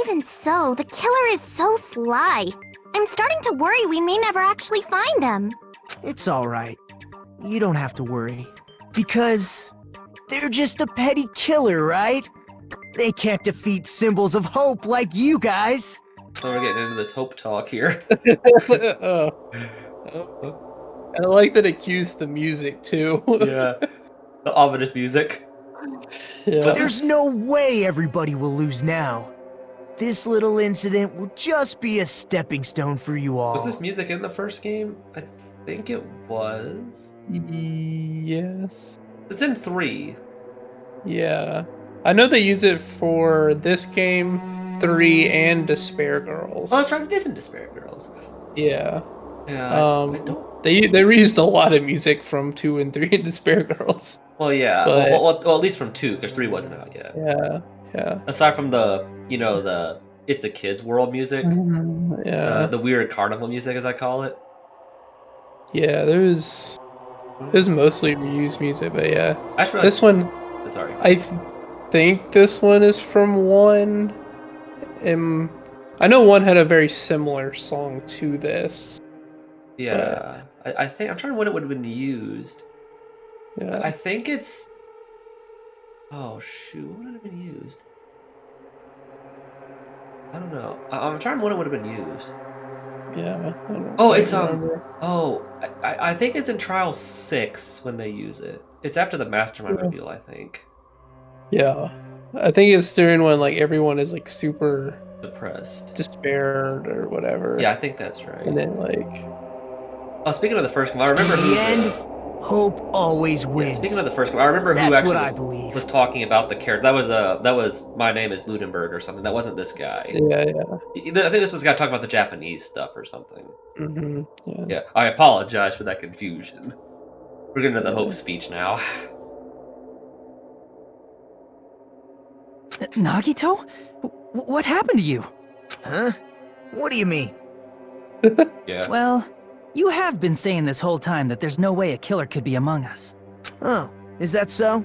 M: Even so, the killer is so sly. I'm starting to worry we may never actually find them.
E: It's alright. You don't have to worry. Because they're just a petty killer, right? They can't defeat symbols of hope like you guys.
B: So we're getting into this hope talk here.
A: I like that it cues the music too.
B: Yeah. The ominous music.
A: Yeah.
E: There's no way everybody will lose now. This little incident will just be a stepping stone for you all.
B: Was this music in the first game? I think it was.
A: Yes.
B: It's in 3.
A: Yeah. I know they use it for this game, 3, and Despair Girls.
B: Oh, that's right. It is in Despair Girls.
A: Yeah.
B: Yeah. I don't.
A: They reused a lot of music from 2 and 3 in Despair Girls.
B: Well, yeah.
A: But,
B: well, at least from 2, because 3 wasn't out yet.
A: Yeah. Yeah.
B: Aside from the It's a Kid's World music.
A: Yeah.
B: The weird carnival music, as I call it.
A: Yeah, there's mostly reused music, but yeah.
B: Actually,
A: this one,
B: sorry.
A: I think this one is from 1. I know 1 had a very similar song to this.
B: Yeah, I think I'm trying to when it would have been used.
A: Yeah.
B: I think it's. Oh shoot! What would it have been used? I don't know. I'm trying to when it would have been used.
A: Yeah.
B: Oh, it's Oh, I think it's in Trial 6 when they use it. It's after the Mastermind reveal, I think.
A: Yeah, I think it's during when like everyone is like super
B: depressed,
A: despaired, or whatever.
B: Yeah, I think that's right.
A: And then like.
B: Oh, speaking of the first game, I remember
E: in the end, hope always wins.
B: Yeah, speaking of the first game, I remember who actually was talking about the character. That was My Name is Ludenberg or something. That wasn't this guy.
A: Yeah.
B: I think this was the guy talking about the Japanese stuff or something.
A: Mm-hmm.
B: Yeah, I apologize for that confusion. We're getting to the hope speech now.
K: Nagito? What happened to you?
E: Huh? What do you mean?
B: Yeah.
K: Well, you have been saying this whole time that there's no way a killer could be among us.
E: Oh, is that so?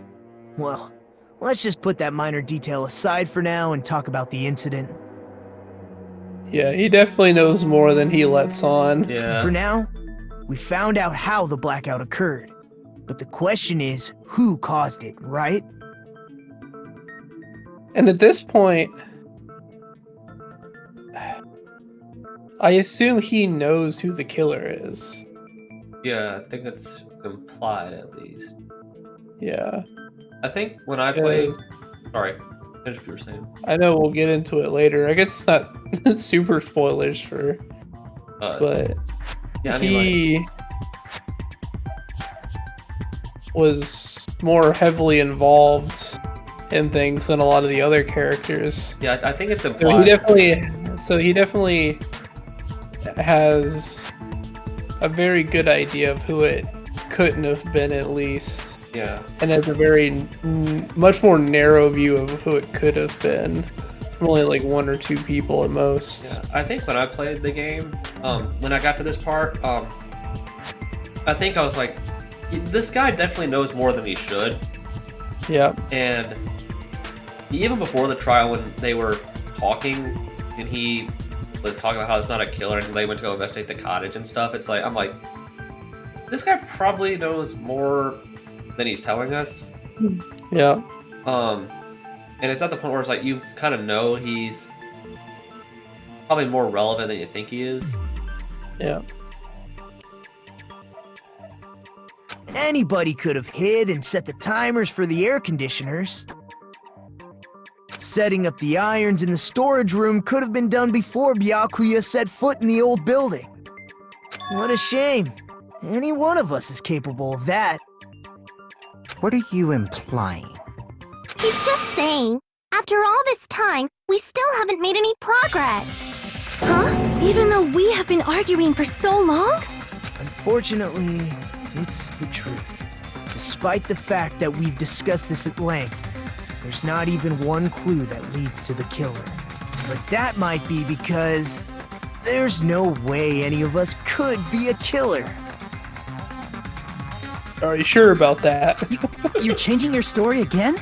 E: Well, let's just put that minor detail aside for now and talk about the incident.
A: Yeah, he definitely knows more than he lets on.
B: Yeah.
E: For now, we found out how the blackout occurred. But the question is, who caused it, right?
A: And at this point, I assume he knows who the killer is.
B: Yeah, I think it's implied at least.
A: Yeah.
B: I think when I played... Sorry, finish what you were saying.
A: I know we'll get into it later. I guess it's not super spoilers for us. But
B: yeah, I mean,
A: he was more heavily involved in things than a lot of the other characters.
B: Yeah, I think it's implied.
A: So he definitely has a very good idea of who it couldn't have been, at least.
B: Yeah.
A: And has a very much more narrow view of who it could have been. Only like 1 or 2 people at most.
B: Yeah, I think when I played the game, when I got to this part, I think I was like, this guy definitely knows more than he should.
A: Yeah.
B: And even before the trial, when they were talking, and he was talking about how it's not a killer, and they went to go investigate the cottage and stuff, it's like, I'm like, this guy probably knows more than he's telling us.
A: Yeah.
B: And it's at the point where it's like, you kind of know he's probably more relevant than you think he is.
A: Yeah.
E: Anybody could have hid and set the timers for the air conditioners. Setting up the irons in the storage room could have been done before Byakuya set foot in the old building. What a shame. Any one of us is capable of that.
L: What are you implying?
M: He's just saying, after all this time, we still haven't made any progress.
N: Huh? Even though we have been arguing for so long?
E: Unfortunately, it's the truth. Despite the fact that we've discussed this at length, there's not even one clue that leads to the killer. But that might be because there's no way any of us could be a killer.
A: Are you sure about that?
K: You're changing your story again?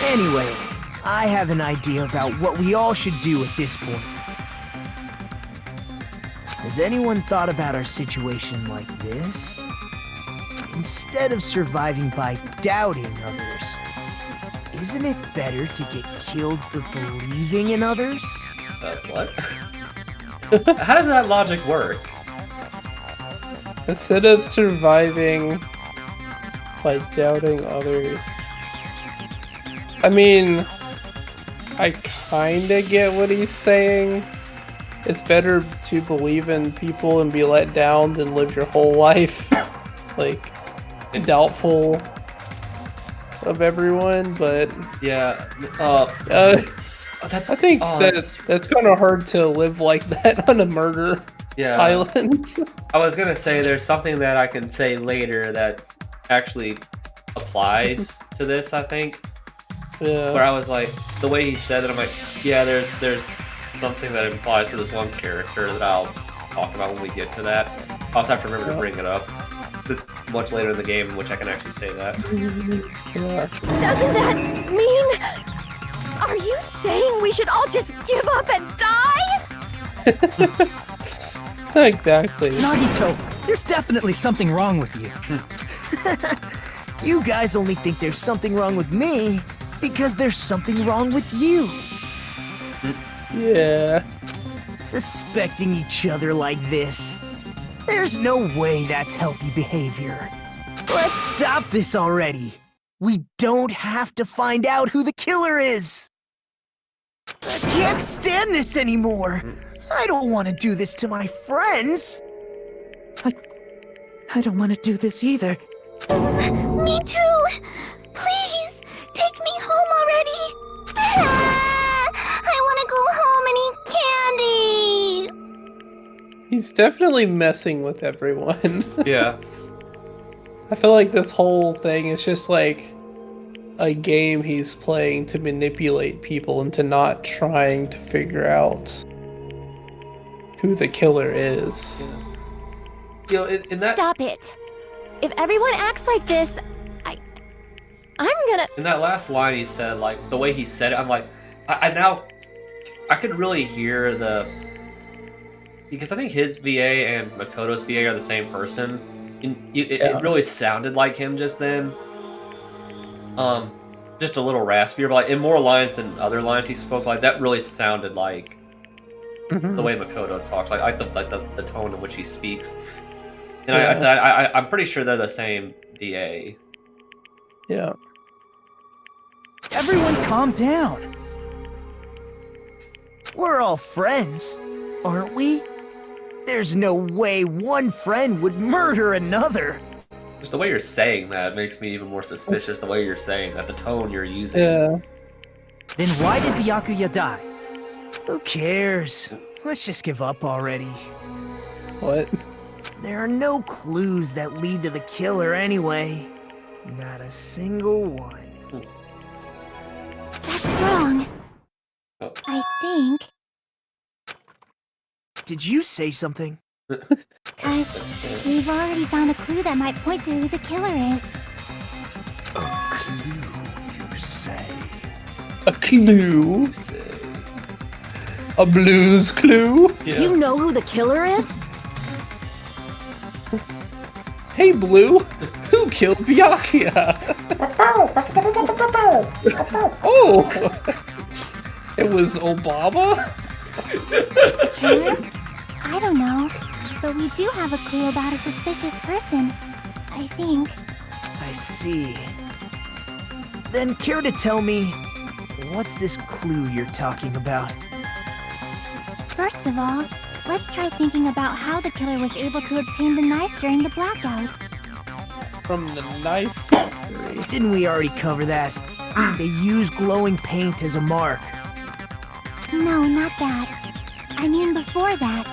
E: Anyway, I have an idea about what we all should do at this point. Has anyone thought about our situation like this? Instead of surviving by doubting others, isn't it better to get killed for believing in others?
B: What? How does that logic work?
A: Instead of surviving by doubting others, I mean, I kinda get what he's saying. It's better to believe in people and be let down than live your whole life like doubtful of everyone, but
B: yeah,
A: I think that's kind of hard to live like that on a murder island.
B: I was gonna say there's something that I can say later that actually applies to this, I think.
A: Yeah.
B: Where I was like, the way he said it, I'm like, yeah, there's something that applies to this one character that I'll talk about when we get to that. I also have to remember to bring it up. It's much later in the game in which I can actually say that.
F: Doesn't that mean... Are you saying we should all just give up and die?
A: Exactly.
E: Nagito, there's definitely something wrong with you.
I: You guys only think there's something wrong with me because there's something wrong with you.
A: Yeah.
I: Suspecting each other like this. There's no way that's healthy behavior. Let's stop this already. We don't have to find out who the killer is. I can't stand this anymore. I don't want to do this to my friends.
E: I don't want to do this either.
M: Me too! Please, take me home already! I want to go home and eat candy!
A: He's definitely messing with everyone.
B: Yeah.
A: I feel like this whole thing is just like a game he's playing to manipulate people into not trying to figure out who the killer is.
B: You know, in that...
N: Stop it. If everyone acts like this, I'm gonna...
B: In that last line he said, like, the way he said it, I'm like, I could really hear the... Because I think his VA and Makoto's VA are the same person. It really sounded like him just then. Just a little raspier, but like in more lines than other lines he spoke, like that really sounded like the way Makoto talks, like the tone in which he speaks. And I said I'm pretty sure they're the same VA.
A: Yeah.
E: Everyone calm down.
I: We're all friends, aren't we? There's no way one friend would murder another.
B: Just the way you're saying that makes me even more suspicious, the way you're saying that, the tone you're using.
A: Yeah.
E: Then why did Byakuya die?
I: Who cares? Let's just give up already.
A: What?
I: There are no clues that lead to the killer anyway. Not a single one.
D: That's wrong.
B: Oh.
D: I think.
I: Did you say something?
D: Cause we've already found a clue that might point to who the killer is.
H: A clue, you say?
A: A clue? A blues clue?
F: Yeah. You know who the killer is?
A: Hey Blue, who killed Byakuya? Oh! It was Obama?
D: Killer? I don't know, but we do have a clue about a suspicious person, I think.
I: I see. Then care to tell me, what's this clue you're talking about?
D: First of all, let's try thinking about how the killer was able to obtain the knife during the blackout.
A: From the knife factory.
I: Didn't we already cover that? They use glowing paint as a mark.
D: No, not that. I mean before that.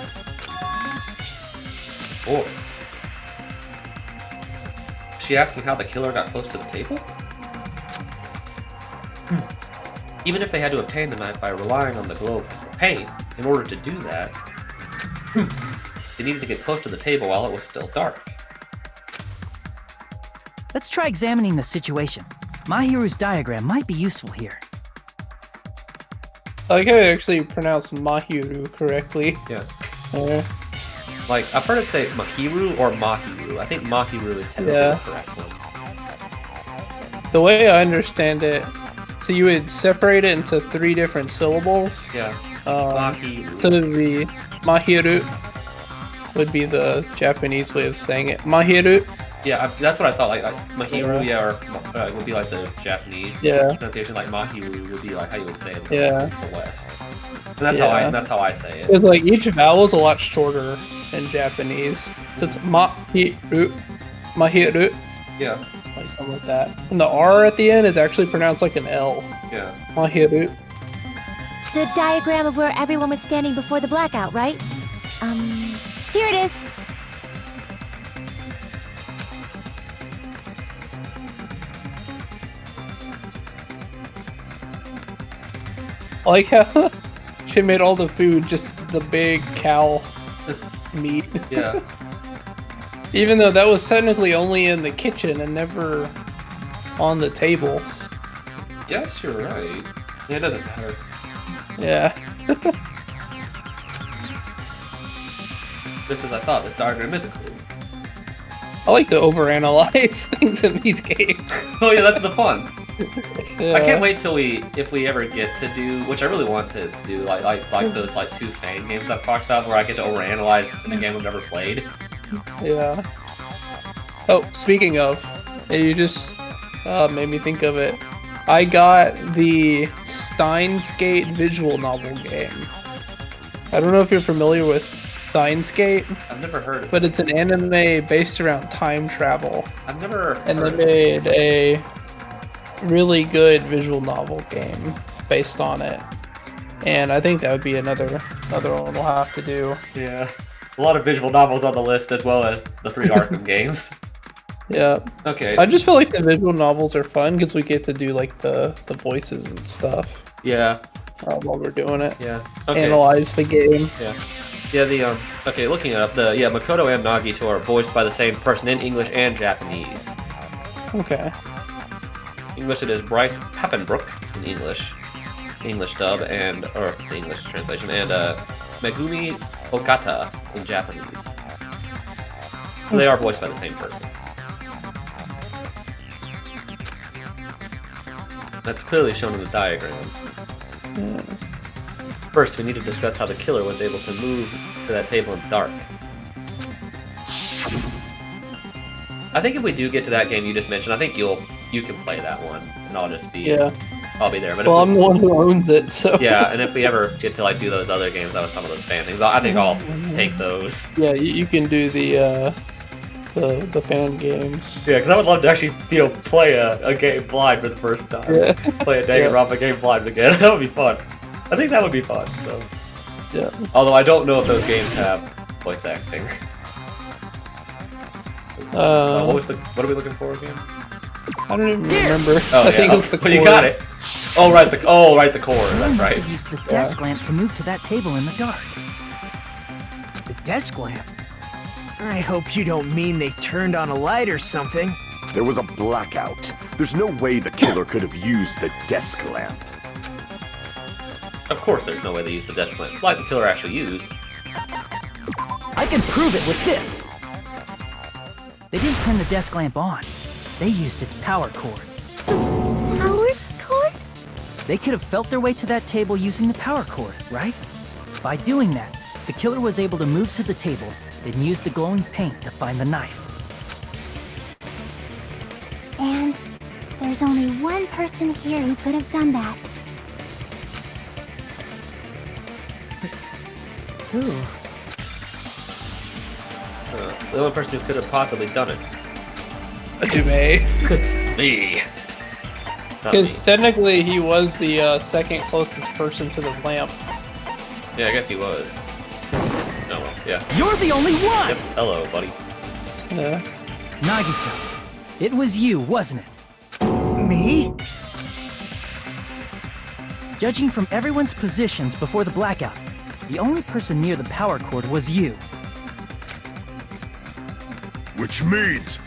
B: Oh. She asking how the killer got close to the table? Even if they had to obtain the knife by relying on the glow of paint, in order to do that, they needed to get close to the table while it was still dark.
K: Let's try examining the situation. Mahiru's diagram might be useful here.
A: I like how I actually pronounced Mahiru correctly.
B: Yeah. Like, I've heard it say Mahiru or Mahiru. I think Mahiru is technically the correct one.
A: The way I understand it, so you would separate it into 3 different syllables.
B: Yeah.
A: Mahiru. So it would be Mahiru would be the Japanese way of saying it. Mahiru.
B: Yeah, that's what I thought. Like Mahiru, or would be like the Japanese pronunciation. Like Mahiru would be like how you would say it in the West. And that's how I say it.
A: It's like each vowel is a lot shorter in Japanese. So it's Mahiru, Mahiru.
B: Yeah.
A: Like something like that. And the R at the end is actually pronounced like an L.
B: Yeah.
A: Mahiru.
N: The diagram of where everyone was standing before the blackout, right? Here it is.
A: I like how she made all the food just the big cow meat.
B: Yeah.
A: Even though that was technically only in the kitchen and never on the tables.
B: Yes, you're right. Yeah, it doesn't matter.
A: Yeah.
B: Just as I thought, this diagram is a clue.
A: I like to overanalyze things in these games.
B: Oh yeah, that's the fun.
A: Yeah.
B: I can't wait till if we ever get to do, which I really want to do, like those like 2 fan games I've talked about, where I get to overanalyze in a game I've never played.
A: Yeah. Oh, speaking of, you just made me think of it. I got the Steins Gate visual novel game. I don't know if you're familiar with Steins Gate.
B: I've never heard of it.
A: But it's an anime based around time travel.
B: I've never
A: And
B: heard
A: they made a really good visual novel game based on it. And I think that would be another one we'll have to do.
B: Yeah. A lot of visual novels on the list, as well as the 3 Arkham games.
A: Yeah.
B: Okay.
A: I just feel like the visual novels are fun because we get to do like the voices and stuff.
B: Yeah.
A: While we're doing it.
B: Yeah. Okay.
A: Analyze the game.
B: Yeah. Yeah, okay, looking it up, Makoto and Nagito are voiced by the same person in English and Japanese.
A: Okay.
B: English it is Bryce Pappenbrook in English dub, or the English translation, and Megumi Okata in Japanese. So they are voiced by the same person. That's clearly shown in the diagram.
A: Yeah.
B: First, we need to discuss how the killer was able to move to that table in the dark. I think if we do get to that game you just mentioned, I think you can play that one, and I'll just be I'll be there. But
A: well, I'm the one who owns it, so
B: yeah. And if we ever get to like do those other games, that was some of those fan things. I think I'll take those.
A: Yeah, you can do the fan games.
B: Yeah, because I would love to actually play a game blind for the first time.
A: Yeah.
B: Play a Danganronpa game blind again. That would be fun. I think that would be fun. So
A: yeah.
B: Although I don't know if those games have voice acting. What are we looking for again?
A: I don't even remember.
B: Oh,
A: I think it was the core.
B: You got it. Oh right, the core. That's right.
E: Must have used the desk lamp to move to that table in the dark.
I: The desk lamp? I hope you don't mean they turned on a light or something.
H: There was a blackout. There's no way the killer could have used the desk lamp.
B: Of course there's no way they used the desk lamp. Like the killer actually used.
E: I can prove it with this. They didn't turn the desk lamp on. They used its power cord.
N: Power cord?
E: They could have felt their way to that table using the power cord, right? By doing that, the killer was able to move to the table, then use the glowing paint to find the knife.
D: And there's only one person here who could have done that.
E: Who?
B: The only person who could have possibly done it. Me.
A: Because technically he was the second closest person to the lamp.
B: Yeah, I guess he was. Oh well, yeah.
E: You're the only one!
B: Yep. Hello, buddy.
A: Yeah.
E: Nagito, it was you, wasn't it?
I: Me?
E: Judging from everyone's positions before the blackout, the only person near the power cord was you.
J: Which means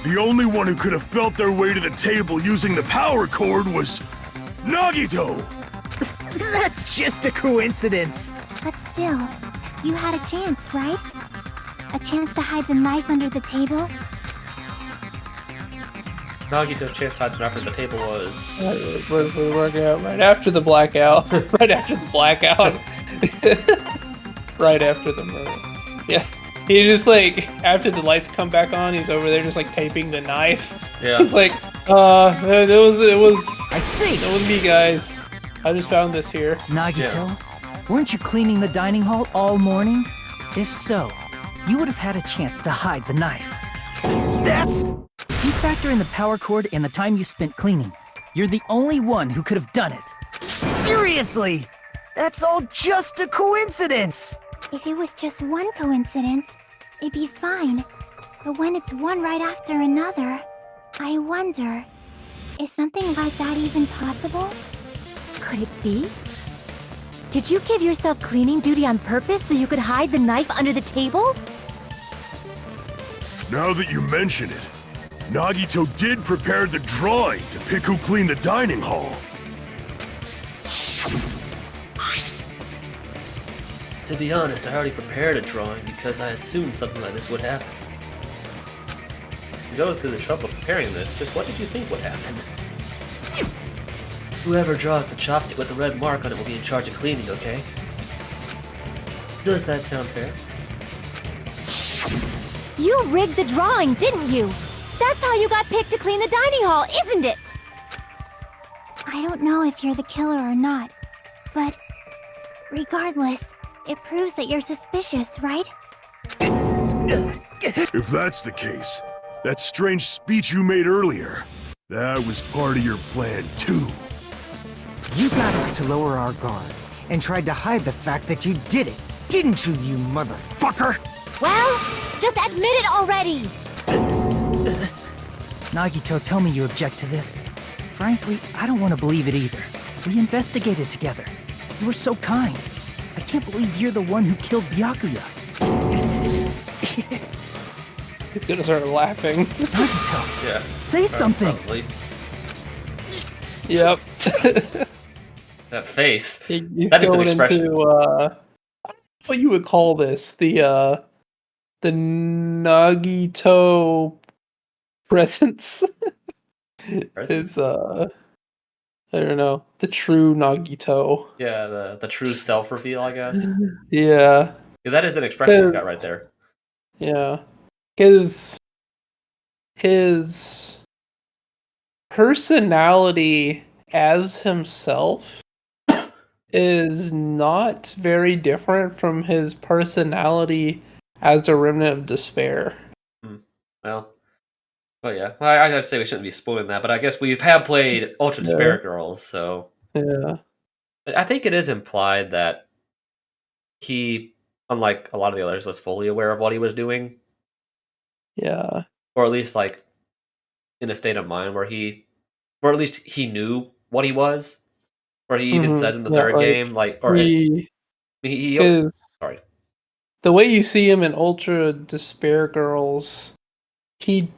J: the only one who could have felt their way to the table using the power cord was Nagito!
I: That's just a coincidence.
D: But still, you had a chance, right? A chance to hide the knife under the table?
B: Nagito's chance to hide the knife under the table was...
A: We're working out right after the blackout. Right after the blackout. Right after the murder. Yeah. he just like after the lights come back on, he's over there just like taping the knife.
B: Yeah.
A: He's like, it was.
E: I see.
A: It was me, guys. I just found this here.
E: Nagito, weren't you cleaning the dining hall all morning? If so, you would have had a chance to hide the knife. That's... You factor in the power cord and the time you spent cleaning. You're the only one who could have done it. Seriously! That's all just a coincidence!
D: If it was just one coincidence, it'd be fine. But when it's one right after another, I wonder, is something like that even possible?
N: Could it be? Did you give yourself cleaning duty on purpose so you could hide the knife under the table?
J: Now that you mention it, Nagito did prepare the drawing to pick who cleaned the dining hall.
B: To be honest, I already prepared a drawing because I assumed something like this would happen. You go through the trouble of preparing this, just what did you think would happen? Whoever draws the chopstick with the red mark on it will be in charge of cleaning, okay? Does that sound fair?
N: You rigged the drawing, didn't you? That's how you got picked to clean the dining hall, isn't it?
D: I don't know if you're the killer or not, but regardless, it proves that you're suspicious, right?
J: If that's the case, that strange speech you made earlier, that was part of your plan too.
I: You got us to lower our guard and tried to hide the fact that you did it, didn't you, you motherfucker?
N: Well, just admit it already!
E: Nagito, tell me you object to this. Frankly, I don't want to believe it either. We investigated together. You were so kind. I can't believe you're the one who killed Byakuya.
A: He's gonna start laughing.
E: Nagito,
B: Yeah.
E: say something.
B: Probably.
A: Yep.
B: That face.
A: He's
B: That is an
A: going
B: expression.
A: into what you would call this, the Nagito presence. It's I don't know, the true Nagito.
B: Yeah, the true self reveal, I guess.
A: Yeah.
B: Yeah, that is an expression he's got right there.
A: Yeah. Because his personality as himself is not very different from his personality as a remnant of despair.
B: Well, yeah. I'd say we shouldn't be spoiling that, but I guess we have played Ultra Despair Girls, so...
A: Yeah.
B: I think it is implied that he, unlike a lot of the others, was fully aware of what he was doing.
A: Yeah.
B: Or at least, like, in a state of mind where or at least he knew what he was. Or he even says in the third game, like, or sorry.
A: The way you see him in Ultra Despair Girls, he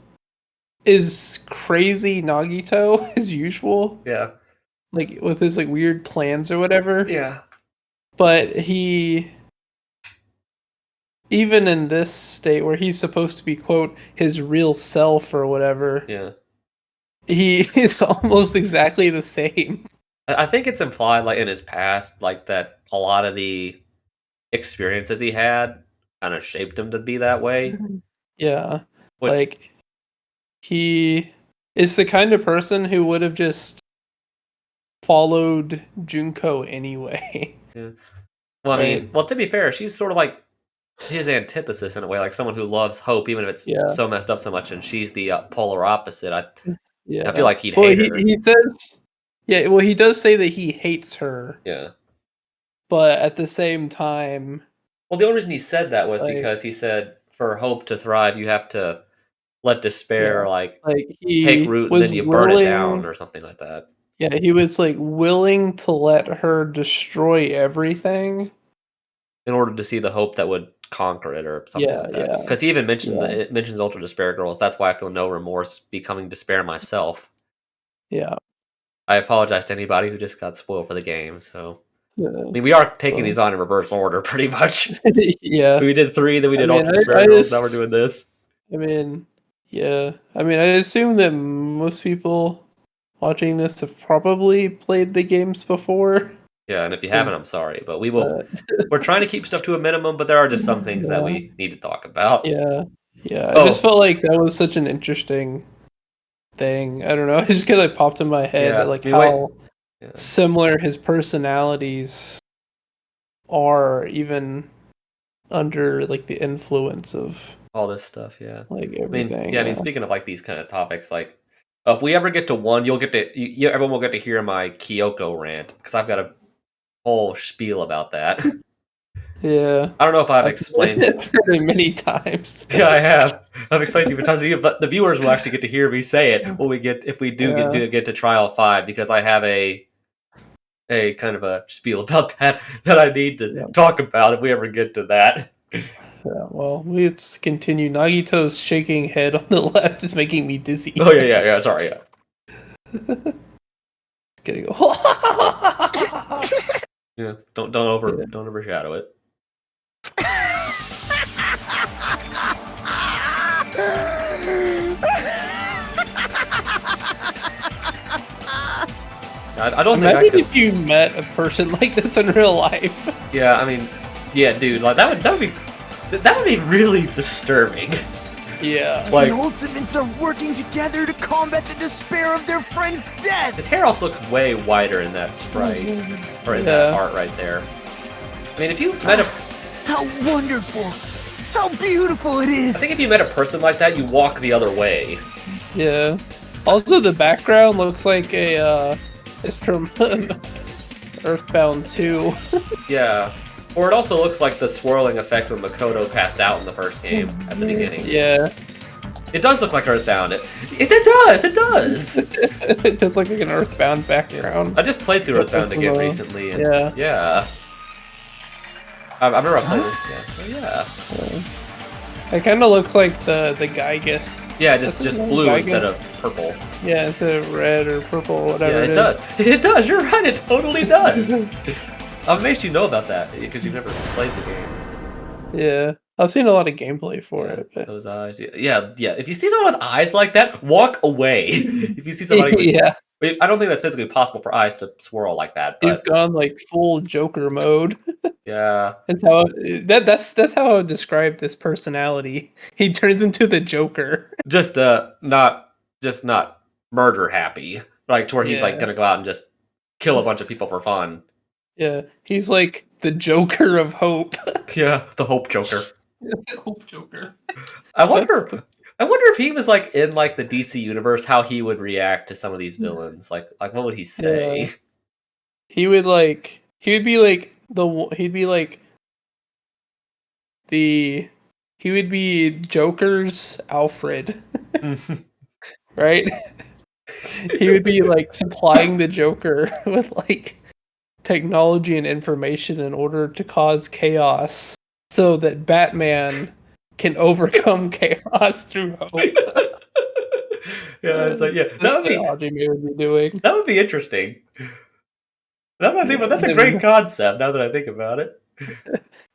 A: is crazy Nagito as usual.
B: Yeah.
A: Like with his like weird plans or whatever.
B: Yeah.
A: But he, even in this state where he's supposed to be, quote, his real self or whatever.
B: Yeah.
A: He is almost exactly the same.
B: I think it's implied, like, in his past, like, that a lot of the experiences he had kind of shaped him to be that way.
A: Yeah. Like, he is the kind of person who would have just followed Junko anyway.
B: Yeah. Well, I mean, to be fair, she's sort of like his antithesis in a way, like someone who loves hope, even if it's so messed up so much, and she's the polar opposite. I feel like he'd hate her.
A: He says, he does say that he hates her.
B: Yeah.
A: But at the same time...
B: Well, the only reason he said that was because he said, for hope to thrive, you have to let despair, take root, and then you burn it down, or something like that.
A: Yeah, he was, like, willing to let her destroy everything
B: in order to see the hope that would conquer it, or something like that. Because he even mentioned it mentions Ultra Despair Girls. That's why I feel no remorse becoming despair myself.
A: Yeah.
B: I apologize to anybody who just got spoiled for the game, so... I mean, we are taking these on in reverse order, pretty much.
A: Yeah.
B: We did 3, then we did Ultra Despair Girls, now we're doing this.
A: I mean, yeah. I mean, I assume that most people watching this have probably played the games before.
B: Yeah, and if you haven't, I'm sorry, but we will. We're trying to keep stuff to a minimum, but there are just some things that we need to talk about.
A: Yeah. I
B: Oh.
A: just felt like that was such an interesting thing. I don't know. It just kind of popped in my head,
B: Yeah,
A: like
B: we
A: how
B: Yeah.
A: similar his personalities are, even under like the influence of
B: all this stuff. Yeah,
A: like
B: I mean,
A: everything.
B: I mean, speaking of like these kind of topics, like if we ever get to one, you'll get to everyone will get to hear my Kyoko rant because I've got a whole spiel about that.
A: Yeah,
B: I don't know if I've explained
A: heard it many times.
B: Yeah, I have. I've explained to you tons of you, but the viewers will actually get to hear me say it when we get if we do get to Trial 5 because I have a kind of a spiel about that I need to talk about if we ever get to that.
A: Yeah, well, let's continue. Nagito's shaking head on the left is making me dizzy.
B: Oh yeah. Sorry, yeah.
A: Getting
B: yeah. Don't overshadow it. I don't think
A: Imagine if you met a person like this in real life.
B: Yeah, I mean, yeah, dude, like that would be really disturbing.
A: Yeah.
I: Like, the Ultimates are working together to combat the despair of their friend's death!
B: His hair also looks way whiter in that sprite. Or in that art right there. I mean, if you met a...
I: How wonderful! How beautiful it is!
B: I think if you met a person like that, you walk the other way.
A: Yeah. Also, the background looks like it's from Earthbound 2.
B: Yeah. Or it also looks like the swirling effect when Makoto passed out in the first game at the beginning.
A: Yeah.
B: It does look like Earthbound. It does! It does!
A: It does look like an Earthbound background.
B: I just played through Earthbound again recently. And yeah. I remember I played it. Yeah.
A: It kind of looks like the Gygus.
B: Yeah, just blue
A: Gygus?
B: instead of purple.
A: Yeah, instead of red or purple, whatever
B: it does. It does. You're right. It totally does. I'm amazed you know about that because you've never played the game.
A: Yeah, I've seen a lot of gameplay for it. But...
B: Those eyes. Yeah. If you see someone with eyes like that, walk away. If you see somebody, with, I don't think that's physically possible for eyes to swirl like that. But...
A: He's gone like full Joker mode.
B: Yeah,
A: that's how that's how I would describe this personality. He turns into the Joker.
B: Just not murder happy, like to where he's like gonna go out and just kill a bunch of people for fun.
A: Yeah, he's like the Joker of hope.
B: Yeah, the Hope Joker.
A: The Hope Joker.
B: I wonder if he was like in like the DC universe, how he would react to some of these villains. Like what would he say?
A: Yeah. He would be Joker's Alfred. Right? He would be like supplying the Joker with like technology and information in order to cause chaos so that Batman can overcome chaos through hope.
B: Yeah, it's like that would be interesting. Now that I think about that's a great concept. Now that I think about it.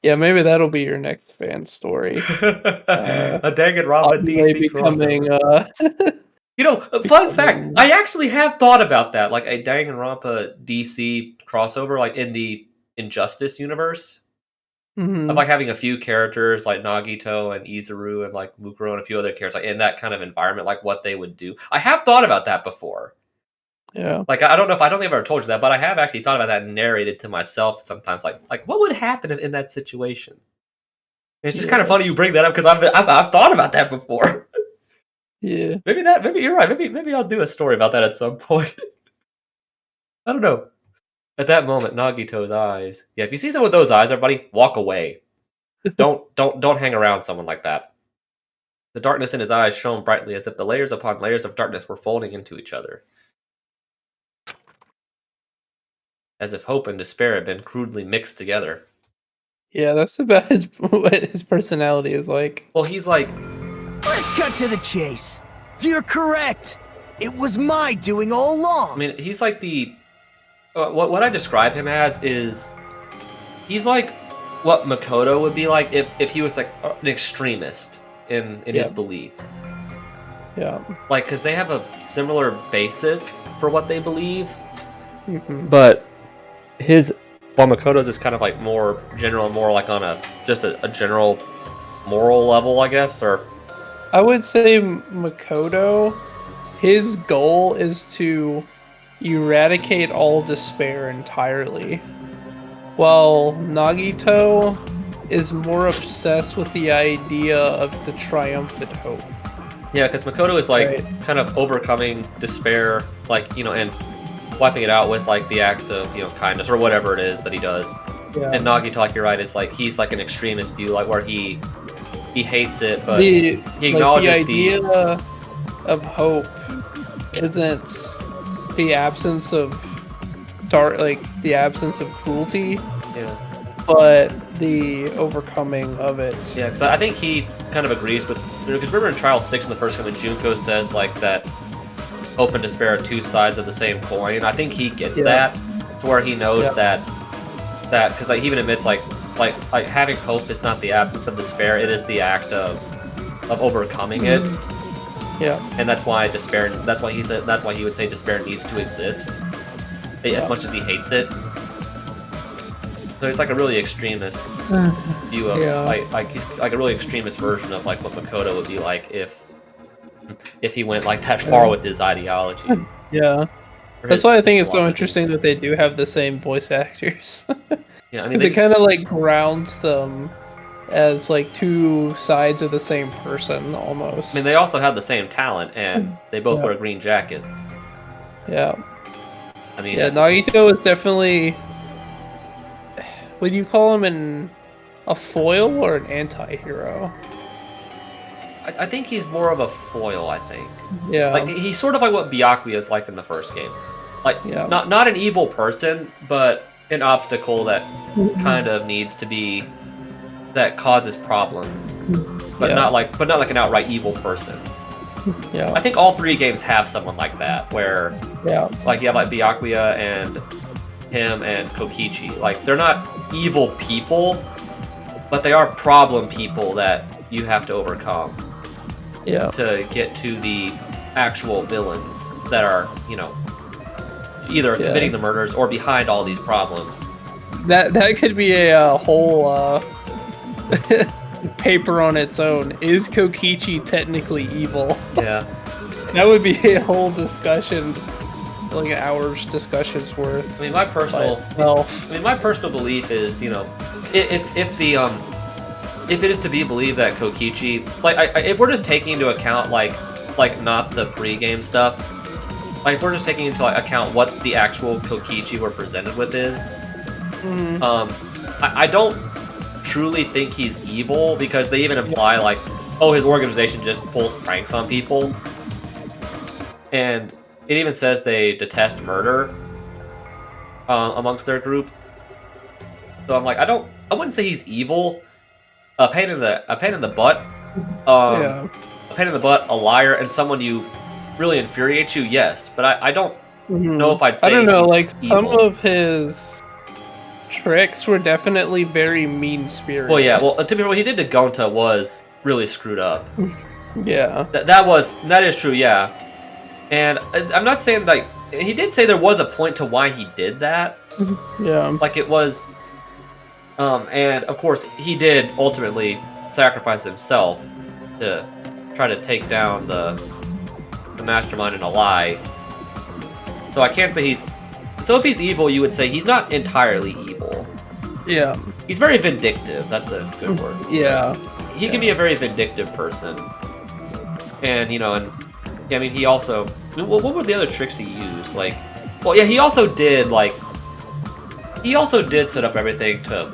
A: Yeah, maybe that'll be your next fan story.
B: A Danganronpa DC
A: becoming
B: You know, fun fact, I actually have thought about that, like a Danganronpa DC crossover, like in the Injustice universe.
A: Mm-hmm.
B: Of like having a few characters like Nagito and Izuru and like Mukuro and a few other characters like in that kind of environment, like what they would do. I have thought about that before.
A: Yeah.
B: Like I don't think I've ever told you that, but I have actually thought about that and narrated to myself sometimes, like what would happen in that situation? And it's just kind of funny you bring that up because I've thought about that before.
A: Yeah.
B: Maybe you're right. Maybe I'll do a story about that at some point. I don't know. At that moment, Nagito's eyes. Yeah, if you see someone with those eyes, everybody, walk away. Don't hang around someone like that. The darkness in his eyes shone brightly as if the layers upon layers of darkness were folding into each other. As if hope and despair had been crudely mixed together.
A: Yeah, that's about what his personality is like.
B: Well, he's like...
I: Let's cut to the chase. You're correct. It was my doing all along.
B: I mean, he's like the... what I describe him as is... He's like what Makoto would be like if he was like an extremist in his beliefs.
A: Yeah.
B: Like, because they have a similar basis for what they believe.
A: Mm-hmm.
B: But his while Makoto's is kind of like more general, more like on a general moral level, I guess. Or
A: I would say Makoto, his goal is to eradicate all despair entirely, while Nagito is more obsessed with the idea of the triumphant hope.
B: Yeah, because Makoto is like kind of overcoming despair, like, and wiping it out with like the acts of kindness or whatever it is that he does.
A: Yeah.
B: And Nagito, like you're right, is like he's like an extremist view, like where he hates it, but
A: he
B: acknowledges
A: the idea of hope isn't the absence of the absence of cruelty.
B: Yeah.
A: But the overcoming of it.
B: Yeah, because I think he kind of agrees with, because remember in Trial 6 in the first game when Junko says like that hope and despair are two sides of the same coin. I think he gets that to where he knows that because like he even admits like having hope is not the absence of despair, it is the act of overcoming it.
A: Yeah.
B: And that's why despair, that's why he would say despair needs to exist as much as he hates it. So it's like a really extremist view of like he's like a really extremist version of like what Makoto would be like if he went like that far with his ideologies.
A: Yeah. That's why I think it's so interesting that they do have the same voice actors.
B: Yeah, I mean
A: they kind of like grounds them as like two sides of the same person almost.
B: I mean they also have the same talent and they both wear green jackets.
A: Yeah.
B: I mean
A: Nagito is definitely, would you call him a foil or an anti-hero?
B: I think he's more of a foil, I think.
A: Yeah.
B: Like he's sort of like what Byakuya is like in the first game. Like not an evil person, but an obstacle that kind of needs to be, that causes problems. But not like an outright evil person.
A: Yeah.
B: I think all three games have someone like that where like you have like Byakuya and him and Kokichi. Like they're not evil people, but they are problem people that you have to overcome to get to the actual villains that are either committing the murders or behind all these problems.
A: That could be a whole paper on its own. Is Kokichi technically evil?
B: Yeah.
A: That would be a whole discussion, like an hour's discussion's worth.
B: I mean, my personal belief is, if it is to be believed that Kokichi, like, if we're just taking into account like not the pre-game stuff, like if we're just taking into account what the actual Kokichi we're presented with is, I don't truly think he's evil because they even imply like, oh, his organization just pulls pranks on people, and it even says they detest murder amongst their group. So I'm like, I wouldn't say he's evil. A pain in the butt. A pain in the butt, a liar, and someone you really infuriates you. Yes, but I don't know if I'd say.
A: I don't know. Like
B: evil.
A: Some of his tricks were definitely very mean-spirited.
B: Well, yeah. Well, to be what he did to Gonta was really screwed up.
A: Yeah.
B: That is true. Yeah. And I'm not saying like he did say there was a point to why he did that.
A: Yeah.
B: Like it was. And of course, he did ultimately sacrifice himself to try to take down the mastermind in a lie. So I can't say he's. So if he's evil, you would say he's not entirely evil.
A: Yeah.
B: He's very vindictive. That's a good word.
A: Yeah.
B: He can be a very vindictive person. And I mean, he also. What were the other tricks he used? Like, well, yeah, he also did set up everything to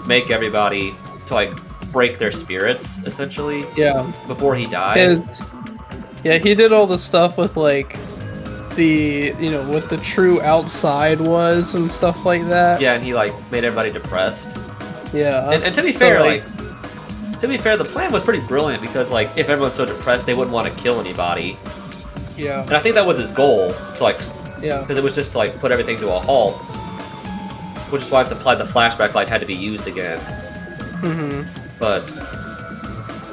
B: make everybody to like break their spirits, essentially.
A: Yeah.
B: Before he died.
A: He did all the stuff with like the what the true outside was and stuff like that.
B: Yeah, and he like made everybody depressed.
A: Yeah.
B: And to be fair, the plan was pretty brilliant because like if everyone's so depressed, they wouldn't want to kill anybody.
A: Yeah.
B: And I think that was his goal to like.
A: Yeah.
B: Because it was just to like put everything to a halt. Which is why it's implied the flashback light had to be used again. But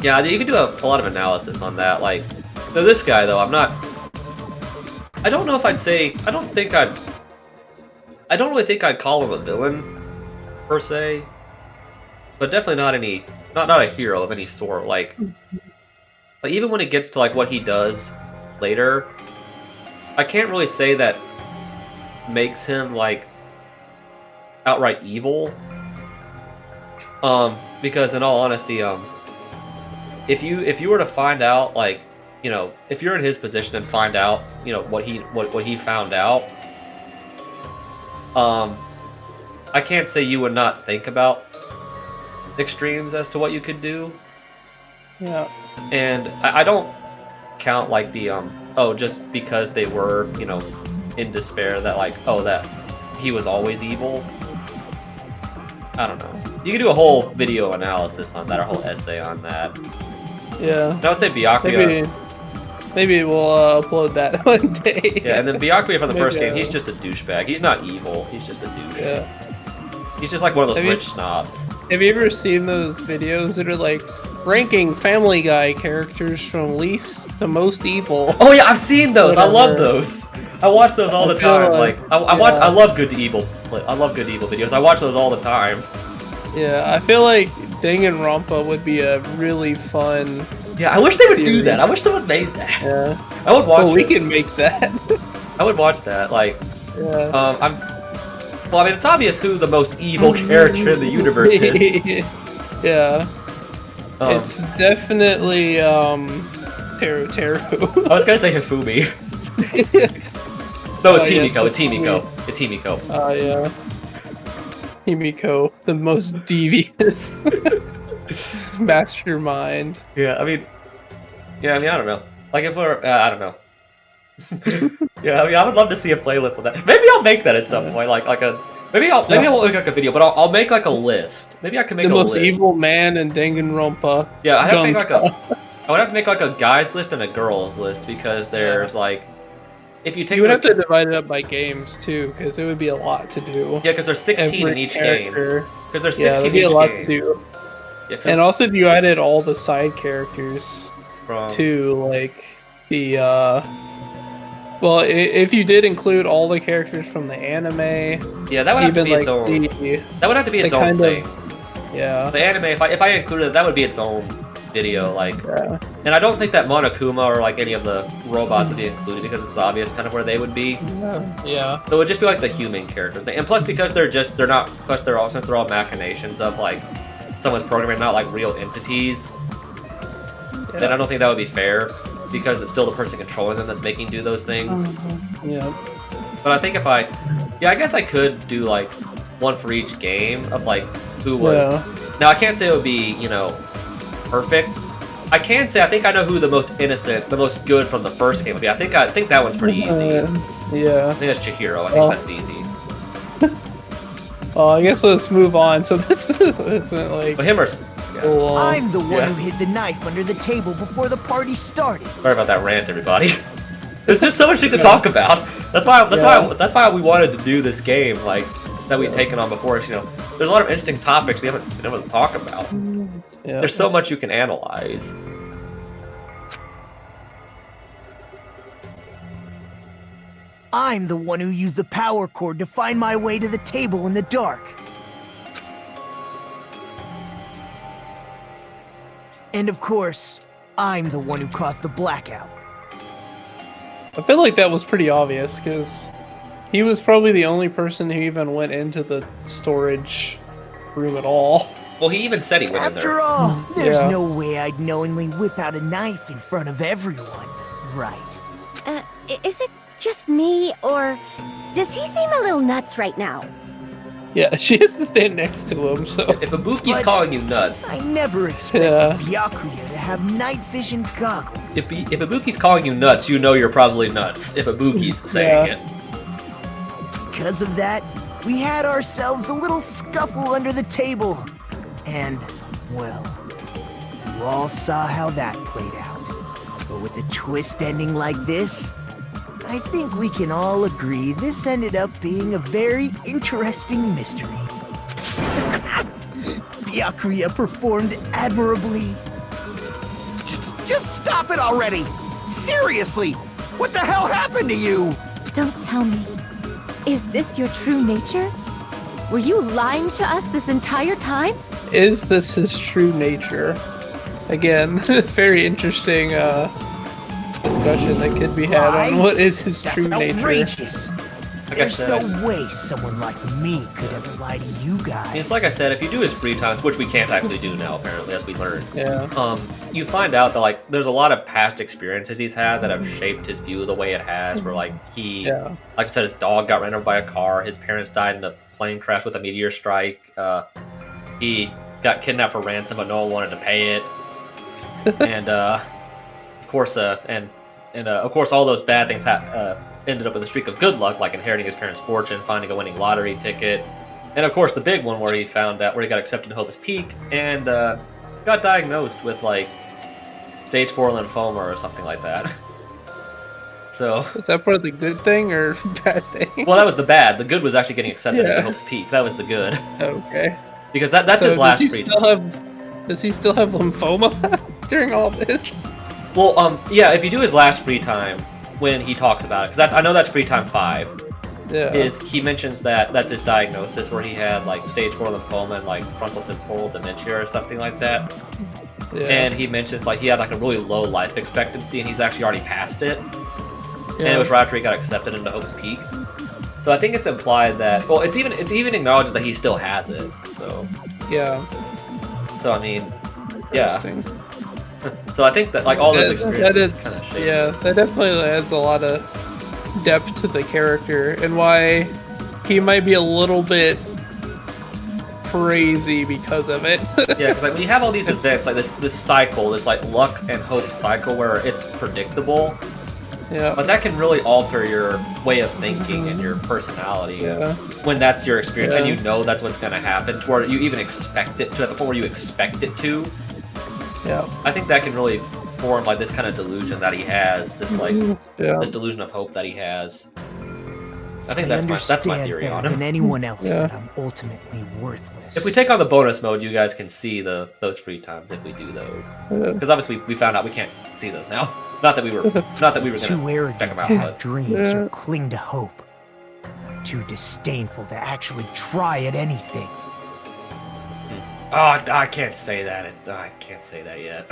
B: yeah, you can do a lot of analysis on that. Like, this guy though, I don't know if I'd say. I don't really think I'd call him a villain. per se, but definitely not a hero of any sort. Like even when it gets to like what he does later, I can't really say that makes him like outright evil. Because in all honesty, if you were to find out, like, you know, if you're in his position and find out, you know, what he found out, I can't say you would not think about extremes as to what you could do.
A: Yeah.
B: And I don't count like the oh, just because they were, you know, in despair that like, oh, that he was always evil. I don't know. You could do a whole video analysis on that, or a whole essay on that.
A: Yeah.
B: I would say Byakuya.
A: Maybe we'll upload that one day.
B: Yeah, and then Byakuya from the first game, he's just a douchebag. He's not evil. He's just a douche.
A: Yeah.
B: He's just like one of those rich snobs.
A: Have you ever seen those videos that are like ranking Family Guy characters from least to most evil?
B: Oh yeah, I've seen those. I love those. I watch those all the time. I love good to evil. I love good evil videos. I watch those all the time.
A: Yeah, I feel like Danganronpa would be a really fun.
B: Yeah, I wish they would do that. I wish someone made that.
A: Yeah.
B: I would watch.
A: We can make that.
B: I would watch that. Like,
A: yeah.
B: Well, I mean, it's obvious who the most evil character in the universe is.
A: Yeah. It's definitely Teru.
B: I was gonna say Hifumi. No, it's Himiko. It's Himiko. It's Himiko.
A: Yeah. Himiko, the most devious mastermind.
B: Yeah, I mean, I don't know. Like, if we're, I don't know. Yeah, I mean, I would love to see a playlist of that. Maybe I'll make that at some point. Maybe I won't make like a video, but I'll make like a list. Maybe I can make
A: the
B: a list.
A: The most evil man in Danganronpa.
B: Yeah, I would have to make like a guys list and a girls list, because there's like, if you take,
A: you would have to divide it up by games too, because it would be a lot to do.
B: Yeah, because there's 16 in each game. Because there's 16
A: in each game. Yeah, a lot to do. Yeah, and also, if you added all the side characters to like the well, if you did include all the characters from the anime,
B: yeah, that would have to be its own. That would have to be its own thing.
A: Yeah,
B: the anime. If I included it, that would be its own video. Like, and I don't think that Monokuma or like any of the robots would be included, because it's obvious kind of where they would be.
A: Yeah.
B: So it would just be like the human characters, and plus because since they're all machinations of like someone's programming, not like real entities. Yeah. Then I don't think that would be fair, because it's still the person controlling them that's making do those things.
A: Yeah.
B: But I think if I guess I could do like one for each game of like who was. Yeah. Now I can't say it would be, you know, perfect. I can say I think I know who the most innocent, the most good from the first game would be. I think that one's pretty easy.
A: Yeah.
B: I think that's Chihiro. I think that's easy.
A: I guess let's move on. So this isn't like.
B: But him or.
E: I'm the one who hid the knife under the table before the party started.
B: Sorry about that rant, everybody. There's just so much shit to talk about. That's why we wanted to do this game, like that we'd taken on before. You know, there's a lot of interesting topics we haven't been able to talk about. Yeah. There's so much you can analyze.
E: I'm the one who used the power cord to find my way to the table in the dark. And of course, I'm the one who caused the blackout.
A: I feel like that was pretty obvious, because he was probably the only person who even went into the storage room at all.
B: Well, he even said he went in there.
E: After all, there's no way I'd knowingly whip out a knife in front of everyone, right?
N: Is it just me, or does he seem a little nuts right now?
A: Yeah, she has to stand next to him, so...
B: If Ibuki's calling you nuts...
E: I never expected Byakuya to have night vision goggles.
B: If Ibuki's calling you nuts, you know you're probably nuts, if Ibuki's saying it.
E: Because of that, we had ourselves a little scuffle under the table. And, well, you all saw how that played out. But with a twist ending like this, I think we can all agree this ended up being a very interesting mystery. Byakuya performed admirably.
I: Just stop it already! Seriously! What the hell happened to you?
N: Don't tell me. Is this your true nature? Were you lying to us this entire time?
A: Is this his true nature? Again, very interesting discussion that could be had on what is his true nature.
I: Outrageous.
B: Like
I: There's
B: I said,
I: no way someone like me could ever lie to you guys.
B: I mean, it's like I said, if you do his free times, which we can't actually do now, apparently, as we learned.
A: Yeah.
B: You find out that like there's a lot of past experiences he's had that have shaped his view the way it has. Where like like I said, his dog got ran over by a car. His parents died in a plane crash with a meteor strike. He got kidnapped for ransom, but no one wanted to pay it. And of course, all those bad things ended up with a streak of good luck, like inheriting his parents' fortune, finding a winning lottery ticket, and of course the big one where he got accepted to Hope's Peak and got diagnosed with like stage 4 lymphoma or something like that. So
A: is that part of the good thing or bad thing?
B: Well, that was the bad. The good was actually getting accepted to Hope's Peak. That was the good.
A: Okay.
B: Because that's his last free time.
A: Does he still have lymphoma during all this?
B: Well, yeah. If you do his last free time, when he talks about it, because I know that's free time 5.
A: Yeah.
B: Is he mentions that's his diagnosis where he had like stage 4 lymphoma and like frontal temporal dementia or something like that.
A: Yeah.
B: And he mentions like he had like a really low life expectancy and he's actually already passed it. And it was right after he got accepted into Hope's Peak. So I think it's implied that it's even acknowledged that he still has it. So
A: yeah.
B: So I mean, yeah. So I think that like all those experiences kind of shape.
A: Yeah, that definitely adds a lot of depth to the character and why he might be a little bit crazy because of it.
B: Yeah, because like when you have all these events, like this cycle, this like luck and hope cycle where it's predictable.
A: Yeah.
B: But that can really alter your way of thinking and your personality when that's your experience and you know that's what's going to happen to where you even expect it to at the point where you expect it to.
A: Yeah.
B: I think that can really form like this kind of delusion that he has, this like this delusion of hope that he has. I think that's my theory on him.
I: Than anyone else that I'm ultimately worthless.
B: If we take on the bonus mode, you guys can see those free times if we do those. Because obviously we found out we can't see those now. Not that we were
I: Too
B: gonna
I: arrogant
B: check them out.
I: to have dreams or cling to hope. Too disdainful to actually try at anything.
B: Oh, I can't say that. I can't say that yet.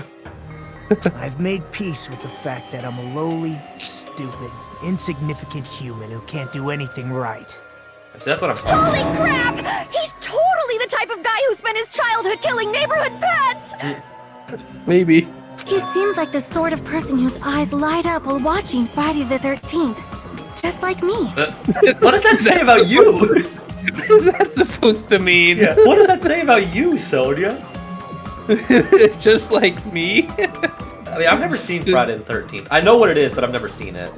I: I've made peace with the fact that I'm a lowly, stupid, insignificant human who can't do anything right.
B: So that's what I'm talking
F: Holy
B: about.
F: crap! He's totally the type of guy who spent his childhood killing neighborhood pets!
A: Maybe.
N: He seems like the sort of person whose eyes light up while watching Friday the 13th. Just like me.
B: What does that say about you?
A: What is that supposed to mean?
B: Yeah. What does that say about you, Sonia?
A: Just like me?
B: I mean, I've never seen Friday the 13th. I know what it is, but I've never seen it.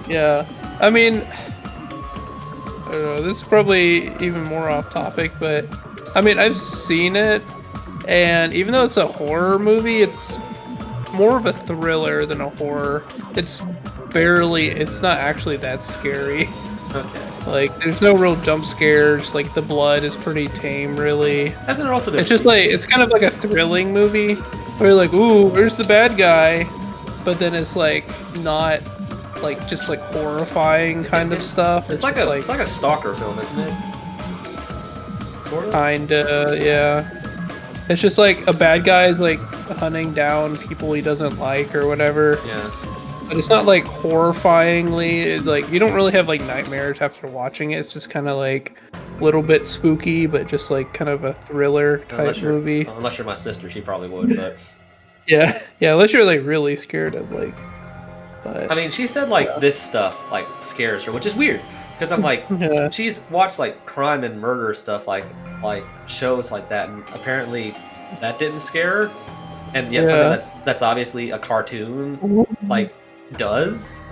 A: Yeah. I mean, I don't know, this is probably even more off topic, but I mean, I've seen it, and even though it's a horror movie, it's more of a thriller than a horror. It's not actually that scary.
B: Okay.
A: Like, there's no real jump scares. Like, the blood is pretty tame, really.
B: Hasn't it also been...
A: It's just like, it's kind of like a thrilling movie where you're like, ooh, where's the bad guy? But then it's like not like just like horrifying kind of stuff.
B: It's like a stalker film, isn't it? Sort of.
A: Kinda, yeah. It's just like a bad guy's like hunting down people he doesn't like or whatever.
B: Yeah.
A: But it's not like horrifyingly. It's like you don't really have like nightmares after watching it. It's just kind of like a little bit spooky, but just like kind of a thriller type movie.
B: Unless you're my sister, she probably would. But
A: yeah, unless you're like really scared of like. But
B: I mean, she said like this stuff like scares her, which is weird because I'm like she's watched like crime and murder stuff like shows like that, and apparently that didn't scare her, and yet something that's obviously a cartoon like does.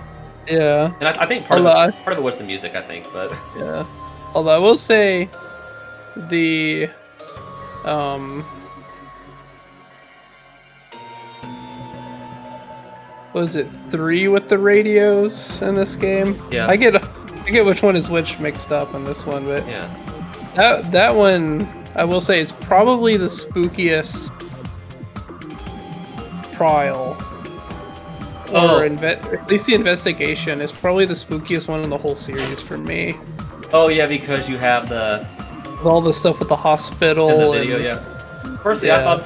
A: Yeah,
B: and I think part of it was the music, I think, but
A: yeah. Although I will say, the was it 3 with the radios in this game?
B: Yeah.
A: I get which one is which mixed up in this one, but
B: yeah.
A: That one I will say is probably the spookiest trial. Or at least the investigation is probably the spookiest one in the whole series for me.
B: Oh yeah, because you have the
A: With all the stuff with the hospital.
B: In the video, yeah. Personally, I thought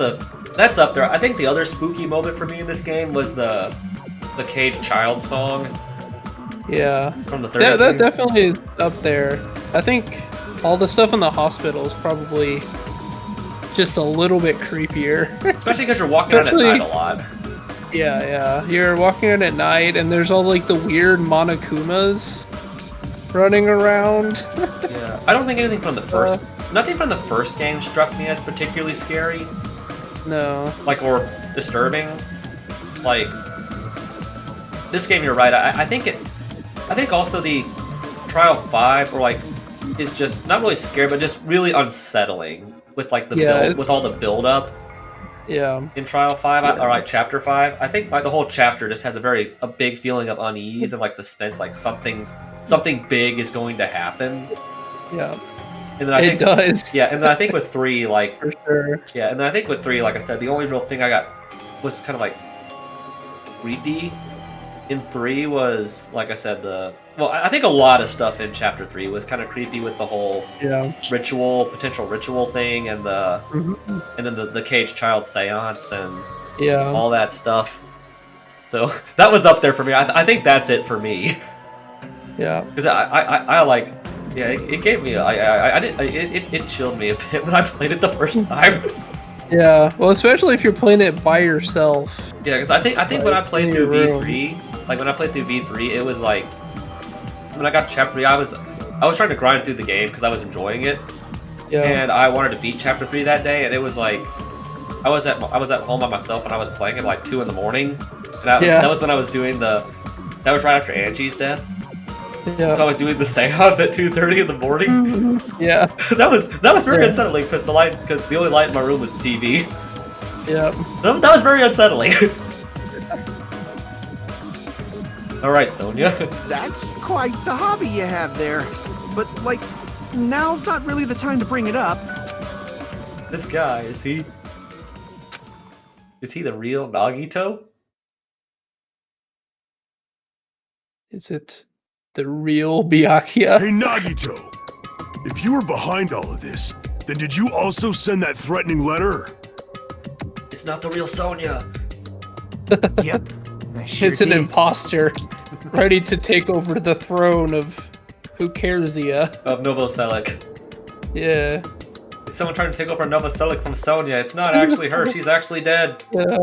B: that's up there. I think the other spooky moment for me in this game was the caged child song.
A: Yeah.
B: From the third.
A: That definitely is up there. I think all the stuff in the hospital is probably just a little bit creepier.
B: Especially because you're walking around at night a lot.
A: Yeah. You're walking around at night, and there's all like the weird Monokumas running around.
B: Yeah. I don't think anything from the first. Nothing from the first game struck me as particularly scary.
A: No.
B: Like, or disturbing. Like, this game, you're right. I think also the Trial 5, or like, is just not really scary, but just really unsettling with like the build, with all the build up.
A: Yeah.
B: In Trial 5, or like Chapter 5, I think like the whole chapter just has a big feeling of unease and like suspense, like something big is going to happen.
A: Yeah.
B: And then
A: it does.
B: Yeah, and then I think with 3, like
A: for sure.
B: Yeah, and then I think with 3, like I said, the only real thing I got was kind of like creepy in 3 was, like I said, I think a lot of stuff in Chapter 3 was kind of creepy with the whole potential ritual thing, and and then the caged child seance and all that stuff. So that was up there for me. I think that's it for me.
A: Yeah,
B: because I like. Yeah, it gave me. It chilled me a bit when I played it the first time.
A: Yeah, well, especially if you're playing it by yourself.
B: Yeah, because I think when I played through V3, like when I played through V3, it was like when I got to Chapter 3, I was trying to grind through the game because I was enjoying it. Yeah. And I wanted to beat Chapter 3 that day, and it was like I was at home by myself and I was playing at like 2 in the morning. And that was when I was doing that was right after Angie's death.
A: Yeah.
B: So I was doing the seance at 2:30 in the morning.
A: Yeah.
B: that was very unsettling because the only light in my room was the TV.
A: Yeah.
B: That was very unsettling. All right, Sonia.
I: That's quite the hobby you have there. But like, now's not really the time to bring it up.
B: This guy, is he the real Nagito?
A: Is it the real Byakuya?
J: Hey, Nagito! If you were behind all of this, then did you also send that threatening letter?
B: It's not the real Sonia.
I: Yep.
A: It's an imposter, ready to take over the throne of who cares ya?
B: Of Novoselic.
A: Yeah.
B: It's someone trying to take over Novoselic from Sonia. It's not actually her. She's actually dead.
A: Yeah.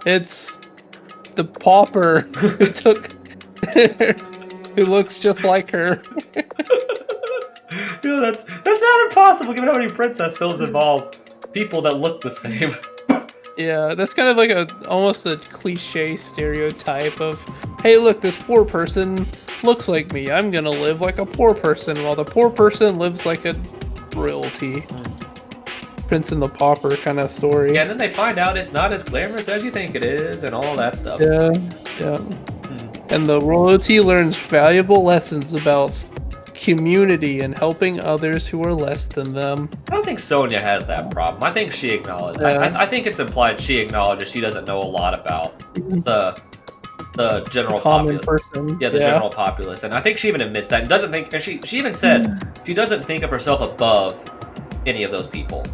A: It's the pauper who took... who looks just like her.
B: Yeah, that's not impossible given how many princess films involve people that look the same.
A: Yeah, that's kind of like almost a cliche stereotype of, hey, look, this poor person looks like me. I'm gonna live like a poor person, while the poor person lives like a royalty. Prince and the Pauper kind of story.
B: Yeah, and then they find out it's not as glamorous as you think it is, and all that stuff.
A: Yeah. And the royalty learns valuable lessons about community and helping others who are less than them.
B: I don't think Sonia has that problem. I think she acknowledged. I think it's implied she acknowledges she doesn't know a lot about the general populace. Yeah, the general populace, and I think she even admits that and doesn't think. And she even said she doesn't think of herself above any of those people.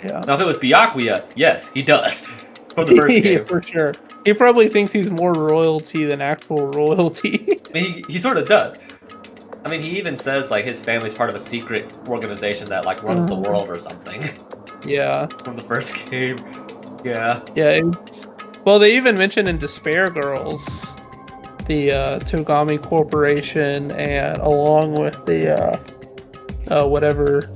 A: Yeah.
B: Now, if it was Byakuya, yes, he does. From the first game,
A: for sure. He probably thinks he's more royalty than actual royalty.
B: I mean, he sort of does. I mean, he even says like his family's part of a secret organization that like runs the world or something.
A: Yeah.
B: From the first game. Yeah.
A: Yeah. Well, they even mentioned in Despair Girls the Togami Corporation, and along with the whatever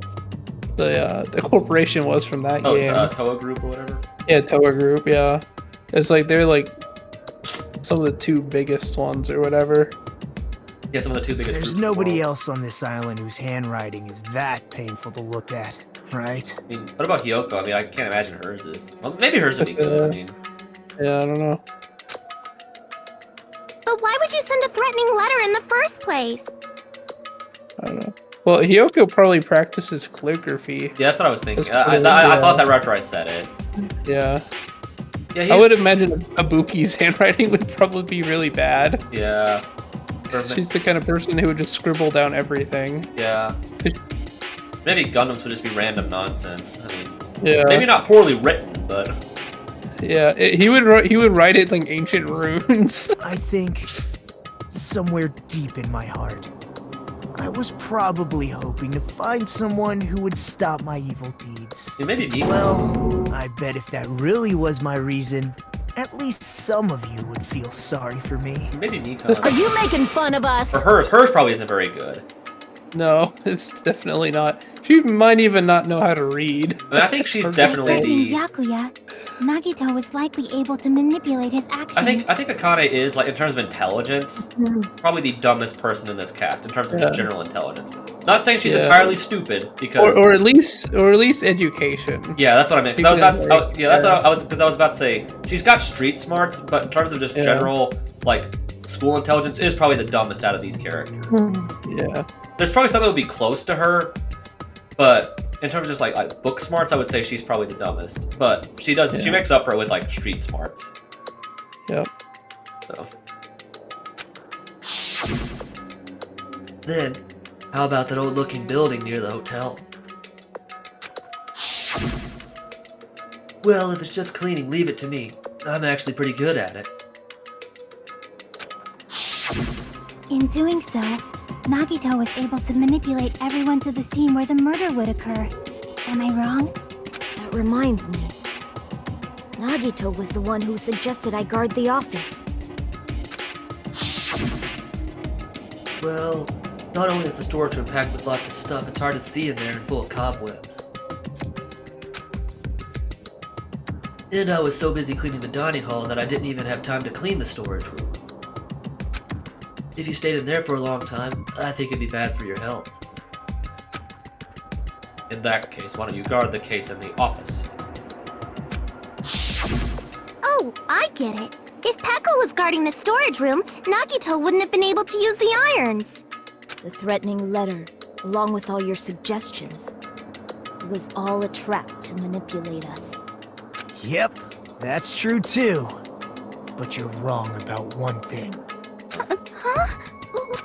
A: the corporation was from that game.
B: Toa Group or whatever.
A: Yeah, Toa Group. Yeah. It's like they're like some of the 2 biggest ones or whatever.
B: Yeah, some of the 2 biggest.
I: There's nobody else on this island whose handwriting is that painful to look at, right?
B: I mean, what about Hyoko? I mean, I can't imagine hers is. Well, maybe hers would be good. I mean,
A: yeah, I don't know.
M: But why would you send a threatening letter in the first place?
A: I don't know. Well, Hyoko probably practices calligraphy.
B: Yeah, that's what I was thinking. I thought that right after I said it.
A: Yeah.
B: Yeah,
A: I would imagine Ibuki's handwriting would probably be really bad.
B: Yeah.
A: She's the kind of person who would just scribble down everything.
B: Yeah. Maybe Gundams would just be random nonsense. I mean,
A: Yeah.
B: maybe not poorly written, but
A: Yeah, he would write it like ancient runes.
I: I think somewhere deep in my heart, I was probably hoping to find someone who would stop my evil deeds.
B: maybe me.
I: Well, I bet if that really was my reason, at least some of you would feel sorry for me.
B: Maybe me.
F: Are you making fun of us?
B: Or hers probably isn't very good.
A: No, it's definitely not. She might even not know how to read.
B: I mean, I think she's definitely
D: In
B: the.
D: Byakuya, Nagito was likely able to manipulate his actions.
B: I think Akane is, like, in terms of intelligence, probably the dumbest person in this cast in terms of just general intelligence. Not saying she's entirely stupid, because
A: or at least education.
B: yeah, that's what I meant. Because I was about to, that's what I was about to say. She's got street smarts, but in terms of just general like school intelligence, is probably the dumbest out of these characters.
A: Yeah.
B: There's probably some that would be close to her, but in terms of just like book smarts, I would say she's probably the dumbest. But she makes up for it with like street smarts.
A: Yep.
B: So. Then, how about that old-looking building near the hotel? Well, if it's just cleaning, leave it to me. I'm actually pretty good at it.
D: In doing so, Nagito was able to manipulate everyone to the scene where the murder would occur. Am I wrong?
G: That reminds me. Nagito was the one who suggested I guard the office.
B: Well, not only is the storage room packed with lots of stuff, it's hard to see in there and full of cobwebs. And I was so busy cleaning the dining hall that I didn't even have time to clean the storage room. If you stayed in there for a long time, I think it'd be bad for your health. In that case, why don't you guard the case in the office?
M: Oh, I get it. If Peko was guarding the storage room, Nagito wouldn't have been able to use the irons.
G: The threatening letter, along with all your suggestions, it was all a trap to manipulate us.
I: Yep, that's true too. But you're wrong about one thing.
M: Huh?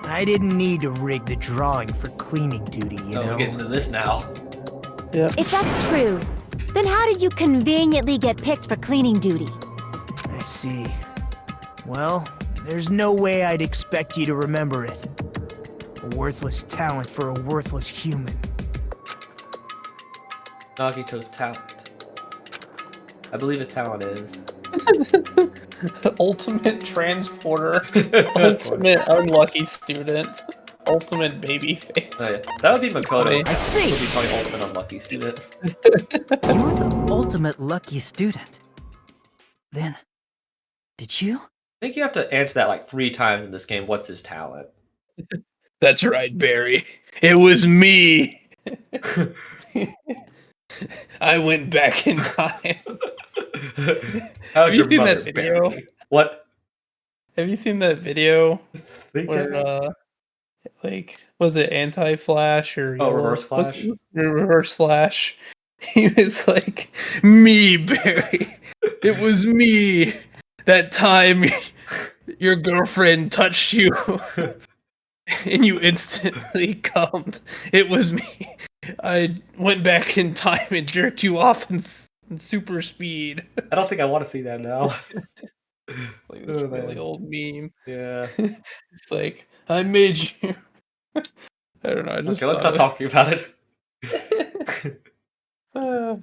I: I didn't need to rig the drawing for cleaning duty, you know?
B: We're getting into this now.
A: Yeah.
N: If that's true, then how did you conveniently get picked for cleaning duty?
I: I see. Well, there's no way I'd expect you to remember it. A worthless talent for a worthless human.
B: Nagito's talent. I believe his talent is...
A: Ultimate transporter. Ultimate unlucky student. Ultimate baby face.
B: Oh, yeah. That would be Makoto's.
K: I see.
B: Would be probably ultimate unlucky student.
K: You're the ultimate lucky student. Then, did you?
B: I think you have to answer that like 3 times in this game. What's his talent?
A: That's right, Barry. It was me. I went back in time.
B: How's
A: Have you
B: your
A: seen
B: mother,
A: that video?
B: Barry? What?
A: Have you seen that video
B: Think
A: where, like, was it Anti-Flash or
B: Oh,
A: Yellow?
B: Reverse Flash?
A: Reverse Flash. He was like, me, Barry. It was me. That time your girlfriend touched you and you instantly cummed. It was me. I went back in time and jerked you off in super speed.
B: I don't think I want to see that now.
A: Like this really old meme.
B: Yeah.
A: It's like, I made you. I don't know. I just
B: Okay, let's not talk about it.
A: Uh,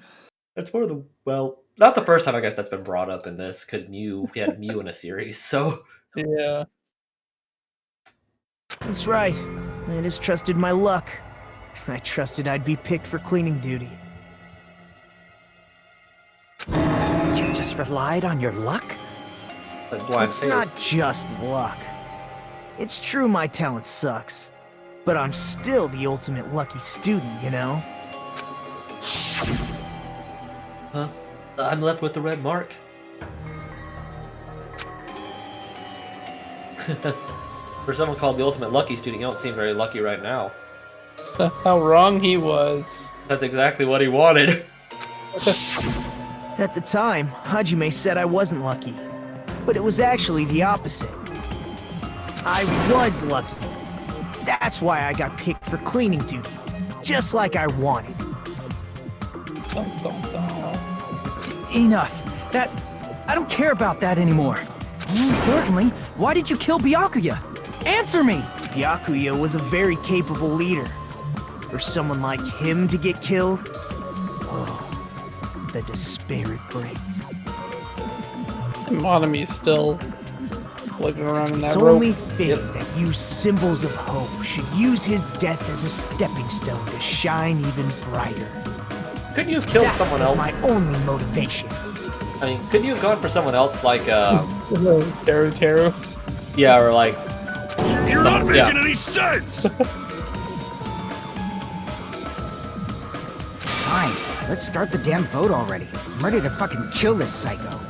B: That's one of the, well, not the first time I guess that's been brought up in this, because we had Mew in a series, so.
A: yeah.
I: That's right. I just trusted my luck. I trusted I'd be picked for cleaning duty.
K: You just relied on your luck?
I: It's not just luck. It's true my talent sucks, but I'm still the ultimate lucky student, you know?
B: Huh? I'm left with the red mark. For someone called the ultimate lucky student, you don't seem very lucky right now.
A: How wrong he was.
B: That's exactly what he wanted.
I: At the time, Hajime said I wasn't lucky, but it was actually the opposite. I was lucky. That's why I got picked for cleaning duty. just like I wanted.
E: Enough. I don't care about that anymore. More importantly, why did you kill Byakuya? Answer me!
I: Byakuya was a very capable leader. For someone like him to get killed, oh, the despair it brings.
A: Monami's still looking around in that
I: It's
A: rope.
I: only fitting that you symbols of hope should use his death as a stepping stone to shine even brighter.
B: Couldn't you have killed someone else?
I: That was my only motivation.
B: I mean, couldn't you have gone for someone else like,
A: Teru?
B: Yeah, or like...
J: You're not making any sense!
L: Fine, let's start the damn vote already. I'm ready to fucking kill this psycho.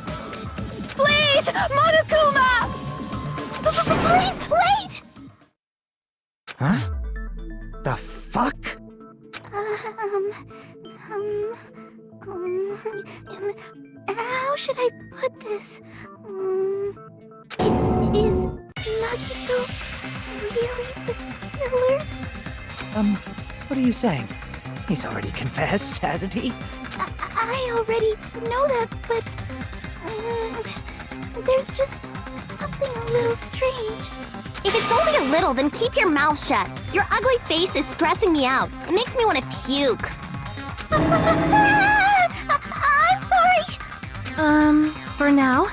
N: Please! Monokuma!
M: Please, wait!
L: Huh? The fuck?
M: How should I put this? Is Nagito really the killer?
E: What are you saying? He's already confessed, hasn't he?
M: I already know that, but there's just something a little strange.
G: If it's only a little, then keep your mouth shut. Your ugly face is stressing me out. It makes me want to puke.
M: I'm sorry.
N: For now,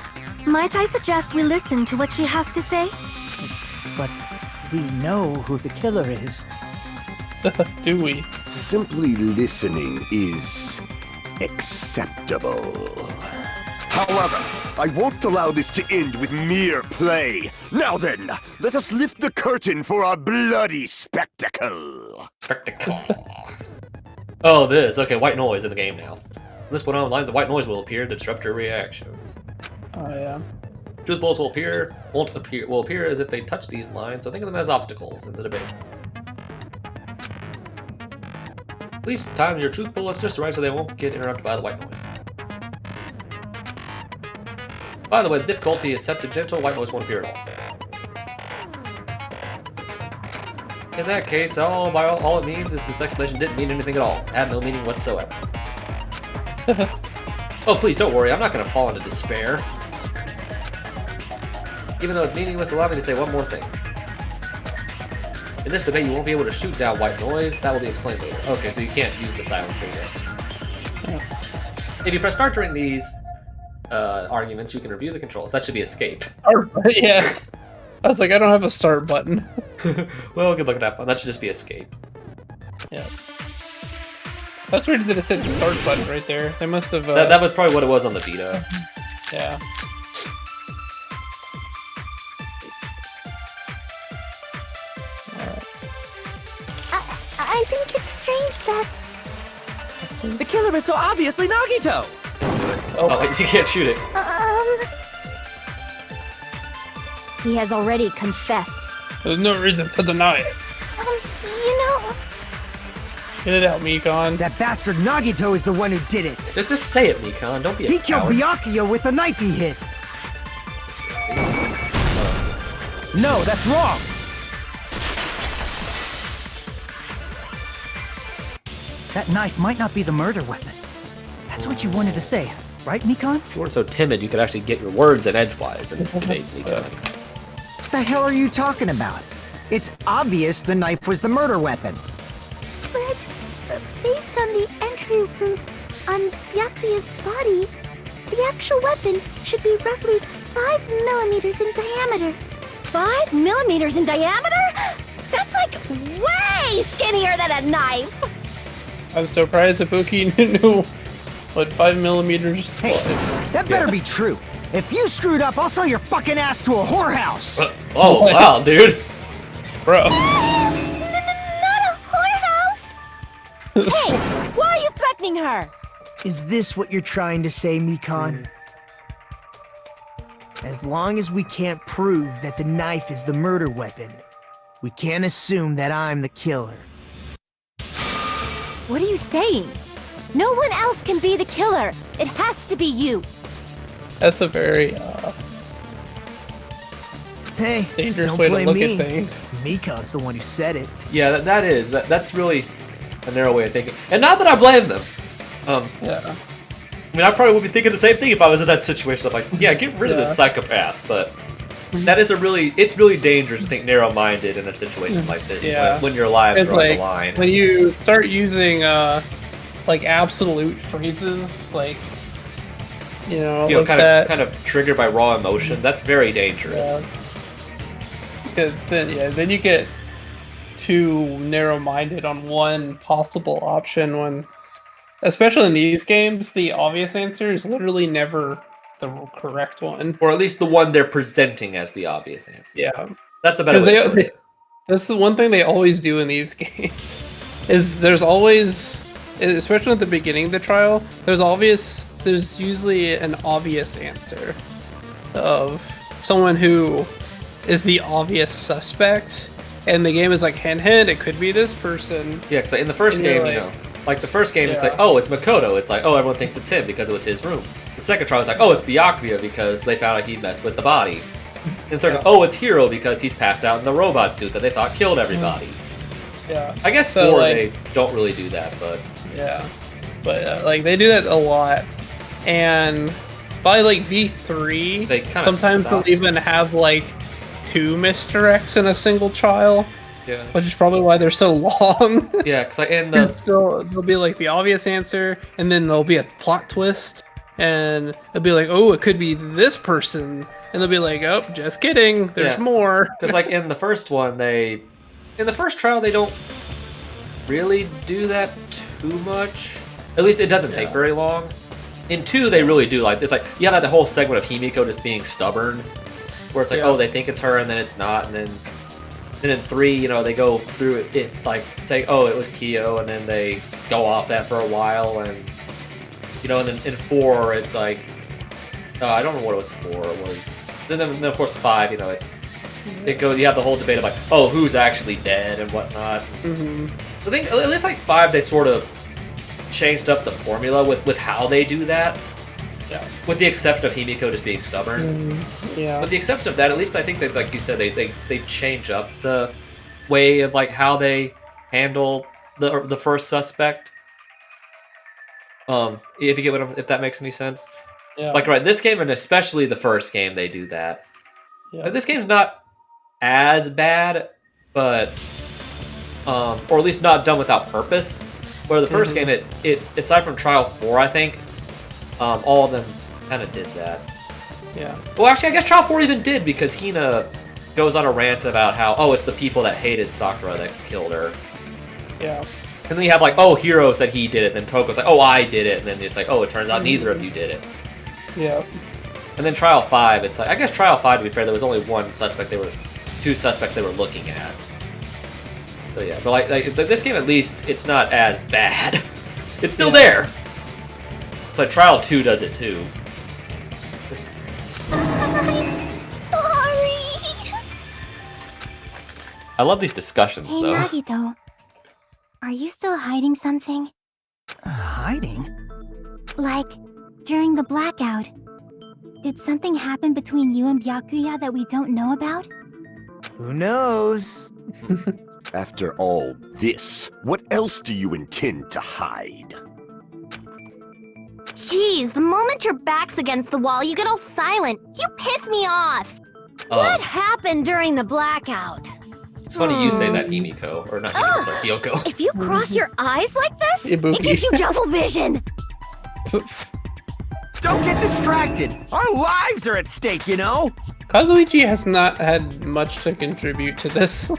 N: might I suggest we listen to what she has to say?
E: But we know who the killer is.
A: Do we?
H: Simply listening is acceptable. However, I won't allow this to end with mere play. Now then, let us lift the curtain for our bloody spectacle.
B: Oh, this. Okay, white noise in the game now. From this point on, lines of white noise will appear to disrupt your reactions.
A: Oh yeah.
B: Truth bullets will appear as if they touch these lines, so think of them as obstacles in the debate. Please time your truth bullets just right so they won't get interrupted by the white noise. By the way, the difficulty is set to gentle, white noise won't appear at all. In that case, all it means is this explanation didn't mean anything at all. It had no meaning whatsoever. Oh, please don't worry, I'm not going to fall into despair. Even though it's meaningless, allow me to say one more thing. In this debate, you won't be able to shoot down white noise. That will be explained later. Okay, so you can't use the silencer yet. If you press start during these arguments, you can review the controls. That should be escape.
A: Yeah. I was like, I don't have a start button.
B: Well, good luck at that one. That should just be escape.
A: Yeah. That's weird that it said start button right there. They must have...
B: That was probably what it was on the Vita.
A: Yeah.
M: I think it's strange that...
E: The killer is so obviously Nagito!
B: Oh, you can't shoot it.
G: He has already confessed.
A: There's no reason to deny it.
M: You know...
A: Get it out, Mikon.
I: That bastard Nagito is the one who did it.
B: Just say it, Mikon. Don't be a
I: He killed
B: coward.
I: Byakuya with the knife he hid. No, that's wrong.
E: That knife might not be the murder weapon. That's what you wanted to say, right, Mikon?
B: If you weren't so timid, you could actually get your words in edgewise in these debates, Mikon.
L: What the hell are you talking about? It's obvious the knife was the murder weapon.
M: But based on the entry wounds on Byakuya's body, the actual weapon should be roughly 5 millimeters in diameter.
G: 5 millimeters in diameter? That's like way skinnier than a knife!
A: I'm surprised Ibuki knew what 5 millimeters was.
I: That better be true. If you screwed up, I'll sell your fucking ass to a whorehouse.
B: Oh, wow, dude.
A: Bro.
M: Not a whorehouse!
G: Hey, why are you threatening her?
I: Is this what you're trying to say, Mikon? As long as we can't prove that the knife is the murder weapon, we can't assume that I'm the killer.
G: What are you saying? No one else can be the killer. It has to be you.
A: That's a very
I: Hey,
A: dangerous
I: don't
A: way to
I: blame
A: look
I: me.
A: at things.
I: Mikon's the one who said it.
B: Yeah, that's really... a narrow way of thinking. And not that I blame them.
A: Yeah.
B: I mean, I probably would be thinking the same thing if I was in that situation. I'm like, yeah, get rid of this psychopath. But that is it's really dangerous to think narrow-minded in a situation like this when your lives are on the line.
A: When you start using like absolute phrases, like like
B: kind of triggered by raw emotion, that's very dangerous.
A: Because then you get too narrow-minded on one possible option when. Especially in these games, the obvious answer is literally never the correct one.
B: Or at least the one they're presenting as the obvious answer.
A: Yeah.
B: That's a better way to put it.
A: That's the one thing they always do in these games. Is there's always, especially at the beginning of the trial, there's usually an obvious answer of someone who is the obvious suspect. And the game is like, hint, hint, it could be this person.
B: Yeah, because in the first game, like the first game, it's like, oh, it's Makoto. It's like, oh, everyone thinks it's him because it was his room. The second trial, it's like, oh, it's Byakuya because they found out he messed with the body. And the third, oh, it's Hiro because he's passed out in the robot suit that they thought killed everybody.
A: Yeah.
B: I guess so, 4, they don't really do that, but...
A: Yeah. But, like, they do that a lot. And by, like, V3, sometimes they'll even have, like, 2 misdirects in a single trial.
B: Yeah.
A: Which is probably why they're so long.
B: Yeah, because
A: there'll be like the obvious answer, and then there'll be a plot twist, and it'll be like, oh, it could be this person, and they'll be like, oh, just kidding, there's more.
B: Because like in the first one, in the first trial, they don't really do that too much. At least it doesn't take very long. In 2, they really do. Like it's like you have that whole segment of Himiko just being stubborn, where it's like, oh, they think it's her, and then it's not, and then in 3, they go through it like say, oh, it was Kyo, and then they go off that for a while, and and then in 4, it's like, I don't know what it was 4. It was then of course 5. It goes. You have the whole debate of like, oh, who's actually dead and whatnot.
A: Mm-hmm.
B: I think at least like 5, they sort of changed up the formula with how they do that. Yeah. With the exception of Himiko just being stubborn.
A: Yeah.
B: With the exception of that, at least I think that, like you said, they change up the way of like how they handle the first suspect. If you get if that makes any sense.
A: Yeah.
B: Like this game, and especially the first game, they do that. Yeah. Like, this game's not as bad, but or at least not done without purpose. Where the first game, it aside from Trial 4, I think. All of them kind of did that.
A: Yeah.
B: Well, actually, I guess Trial 4 even did, because Hina goes on a rant about how, oh, it's the people that hated Sakura that killed her.
A: Yeah.
B: And then you have like, oh, Hiro said he did it, and then Toko's like, oh, I did it, and then it's like, oh, it turns out neither of you did it.
A: Yeah.
B: And then Trial 5, it's like, I guess Trial 5, to be fair, there was only 2 suspects they were looking at. So yeah, but like this game, at least, it's not as bad. It's still there. It's like Trial 2 does it too.
M: I'm sorry.
B: I love these discussions,
D: Hey,
B: though.
D: Nagito. Are you still hiding something?
E: Hiding?
D: Like, during the blackout, did something happen between you and Byakuya that we don't know about?
I: Who knows?
H: After all this, what else do you intend to hide?
M: Jeez, the moment your back's against the wall, you get all silent. You piss me off.
F: What happened during the blackout?
B: It's funny you say that, Himiko. Or not Himiko, sorry, Kyoko.
F: If you cross your eyes like this,
A: Ibuki.
F: it gives you double vision.
I: Don't get distracted! Our lives are at stake,
A: Kazuichi has not had much to contribute to this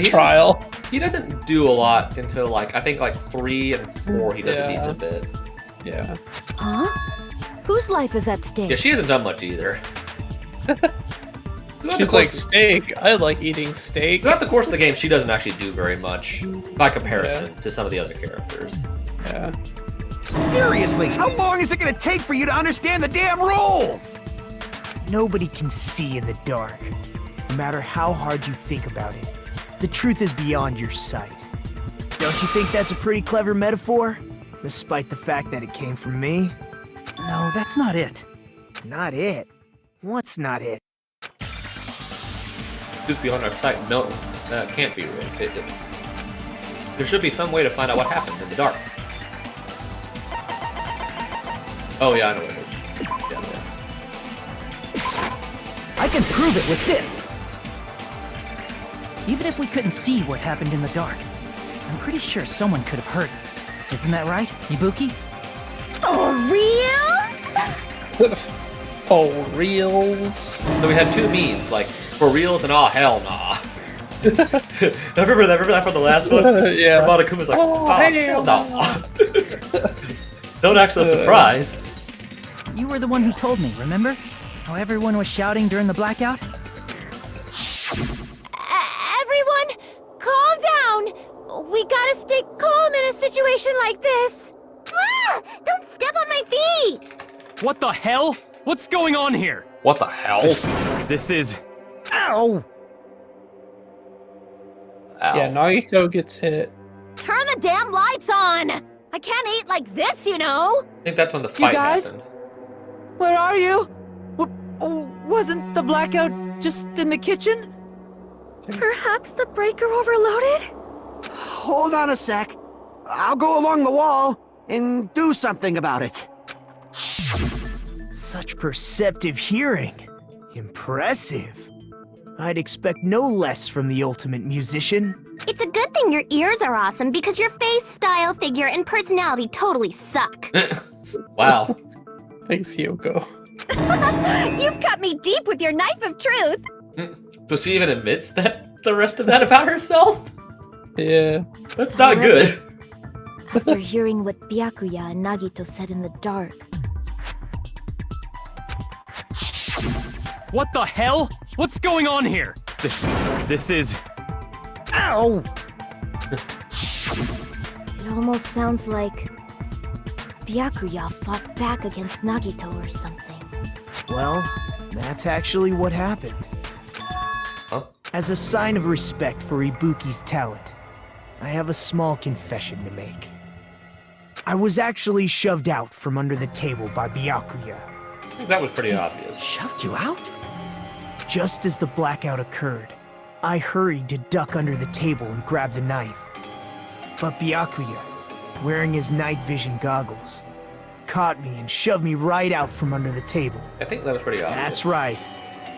A: trial.
B: He doesn't do a lot until, like, I think, like, 3 and 4 he does a decent bit.
A: Yeah.
F: Huh? Whose life is at stake?
B: Yeah, she hasn't done much either.
A: She's like, steak. I like eating steak.
B: Throughout the course of the game, she doesn't actually do very much by comparison to some of the other characters.
A: Yeah.
I: Seriously, how long is it gonna take for you to understand the damn rules? Nobody can see in the dark, no matter how hard you think about it. The truth is beyond your sight. Don't you think that's a pretty clever metaphor? Despite the fact that it came from me?
E: No, that's not it.
I: Not it? What's not it?
B: Truth beyond our sight, no, that can't be real. There should be some way to find out what happened in the dark. Oh yeah, I know what it is. Yeah,
E: I can prove it with this. Even if we couldn't see what happened in the dark, I'm pretty sure someone could have heard it. Isn't that right, Ibuki?
C: Oh, reals?
A: Oh, reals.
B: So we had two memes, like, for reals and hell nah. remember that from the last one?
A: Yeah.
B: Where Monokuma's like,
A: oh hell
B: nah. Don't act so surprised.
E: You were the one who told me, remember? How everyone was shouting during the blackout?
N: Everyone, calm down! We gotta stay calm in a situation like this!
M: Ah! Don't step on my feet!
O: What the hell? What's going on here?
B: What the hell?
O: This is...
I: Ow!
B: Ow.
A: Yeah, Nagito gets hit.
F: Turn the damn lights on! I can't eat like this, you know!
B: I think that's when the fight
E: guys?
B: happened.
E: Where are you? Wasn't the blackout just in the kitchen?
N: Perhaps the breaker overloaded?
I: Hold on a sec. I'll go along the wall and do something about it.
E: Such perceptive hearing. Impressive. I'd expect no less from the ultimate musician.
M: It's a good thing your ears are awesome because your face, style, figure, and personality totally suck.
B: Wow.
A: Thanks, Yoko.
F: You've cut me deep with your knife of truth!
B: So she even admits that the rest of that about herself?
A: Yeah.
B: That's not good.
G: After hearing what Byakuya and Nagito said in the dark.
O: What the hell? What's going on here? This is...
I: Ow!
G: It almost sounds like Byakuya fought back against Nagito or something.
E: Well, that's actually what happened.
B: Huh?
E: As a sign of respect for Ibuki's talent, I have a small confession to make. I was actually shoved out from under the table by Byakuya.
B: I think that was pretty obvious.
E: Shoved you out? Just as the blackout occurred, I hurried to duck under the table and grab the knife. But Byakuya, wearing his night vision goggles, caught me and shoved me right out from under the table.
B: I think that was pretty obvious.
E: That's right.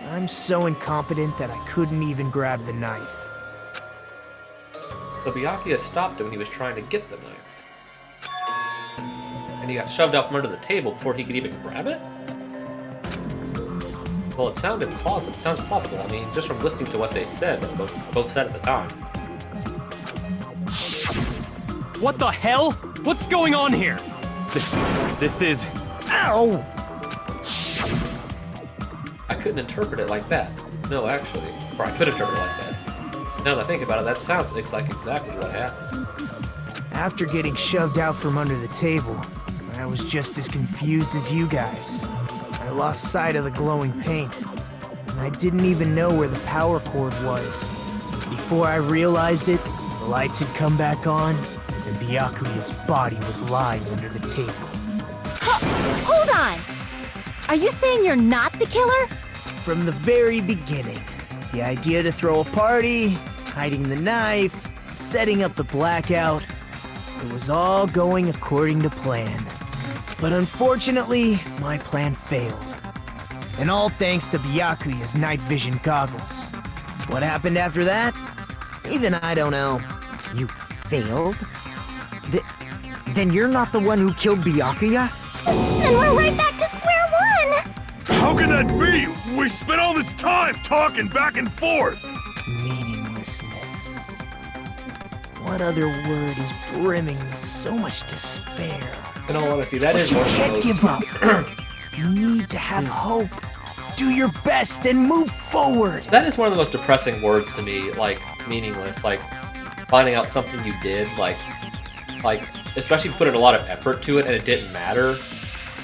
E: I'm so incompetent that I couldn't even grab the knife.
B: So Byakuya stopped him when he was trying to get the knife. And he got shoved out from under the table before he could even grab it? Well, it sounded plausible. It sounds plausible. I mean, just from listening to what they said, both said at the time.
O: What the hell? What's going on here? This is...
I: Ow!
B: I couldn't interpret it like that. No, actually. Or I could interpret it like that. Now that I think about it, that sounds like exactly what happened.
E: After getting shoved out from under the table, I was just as confused as you guys. I lost sight of the glowing paint, and I didn't even know where the power cord was. Before I realized it, the lights had come back on, and Byakuya's body was lying under the table.
F: Hold on! Are you saying you're not the killer?
E: From the very beginning, the idea to throw a party, hiding the knife, setting up the blackout, it was all going according to plan. But unfortunately, my plan failed. And all thanks to Byakuya's night vision goggles. What happened after that? Even I don't know.
L: You failed? Then you're not the one who killed Byakuya?
M: Then we're right back to square one!
J: How can that be? We spent all this time talking back and forth!
E: Meaninglessness. What other word is brimming with so much despair?
B: In all honesty, that is
E: You
B: one of the
E: can't
B: most...
E: give up. You need to have hope. Do your best and move forward.
B: That is one of the most depressing words to me, like, meaningless, like, finding out something you did, like, especially if you put in a lot of effort to it and it didn't matter.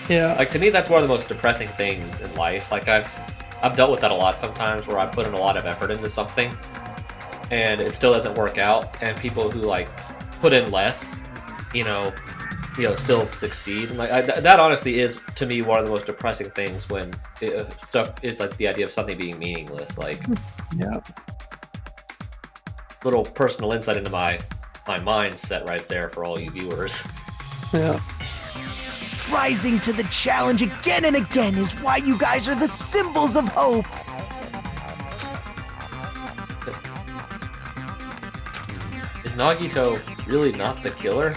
A: Yeah.
B: Like, to me, that's one of the most depressing things in life. Like, I've dealt with that a lot sometimes, where I put in a lot of effort into something, and it still doesn't work out, and people who, like, put in less, still succeed. And, like, that honestly is, to me, one of the most depressing things when stuff is, like, the idea of something being meaningless. Like,
A: yeah.
B: Little personal insight into my my mindset right there for all you viewers.
A: Yeah.
I: Rising to the challenge again and again is why you guys are the symbols of hope.
B: Is Nagito really not the killer?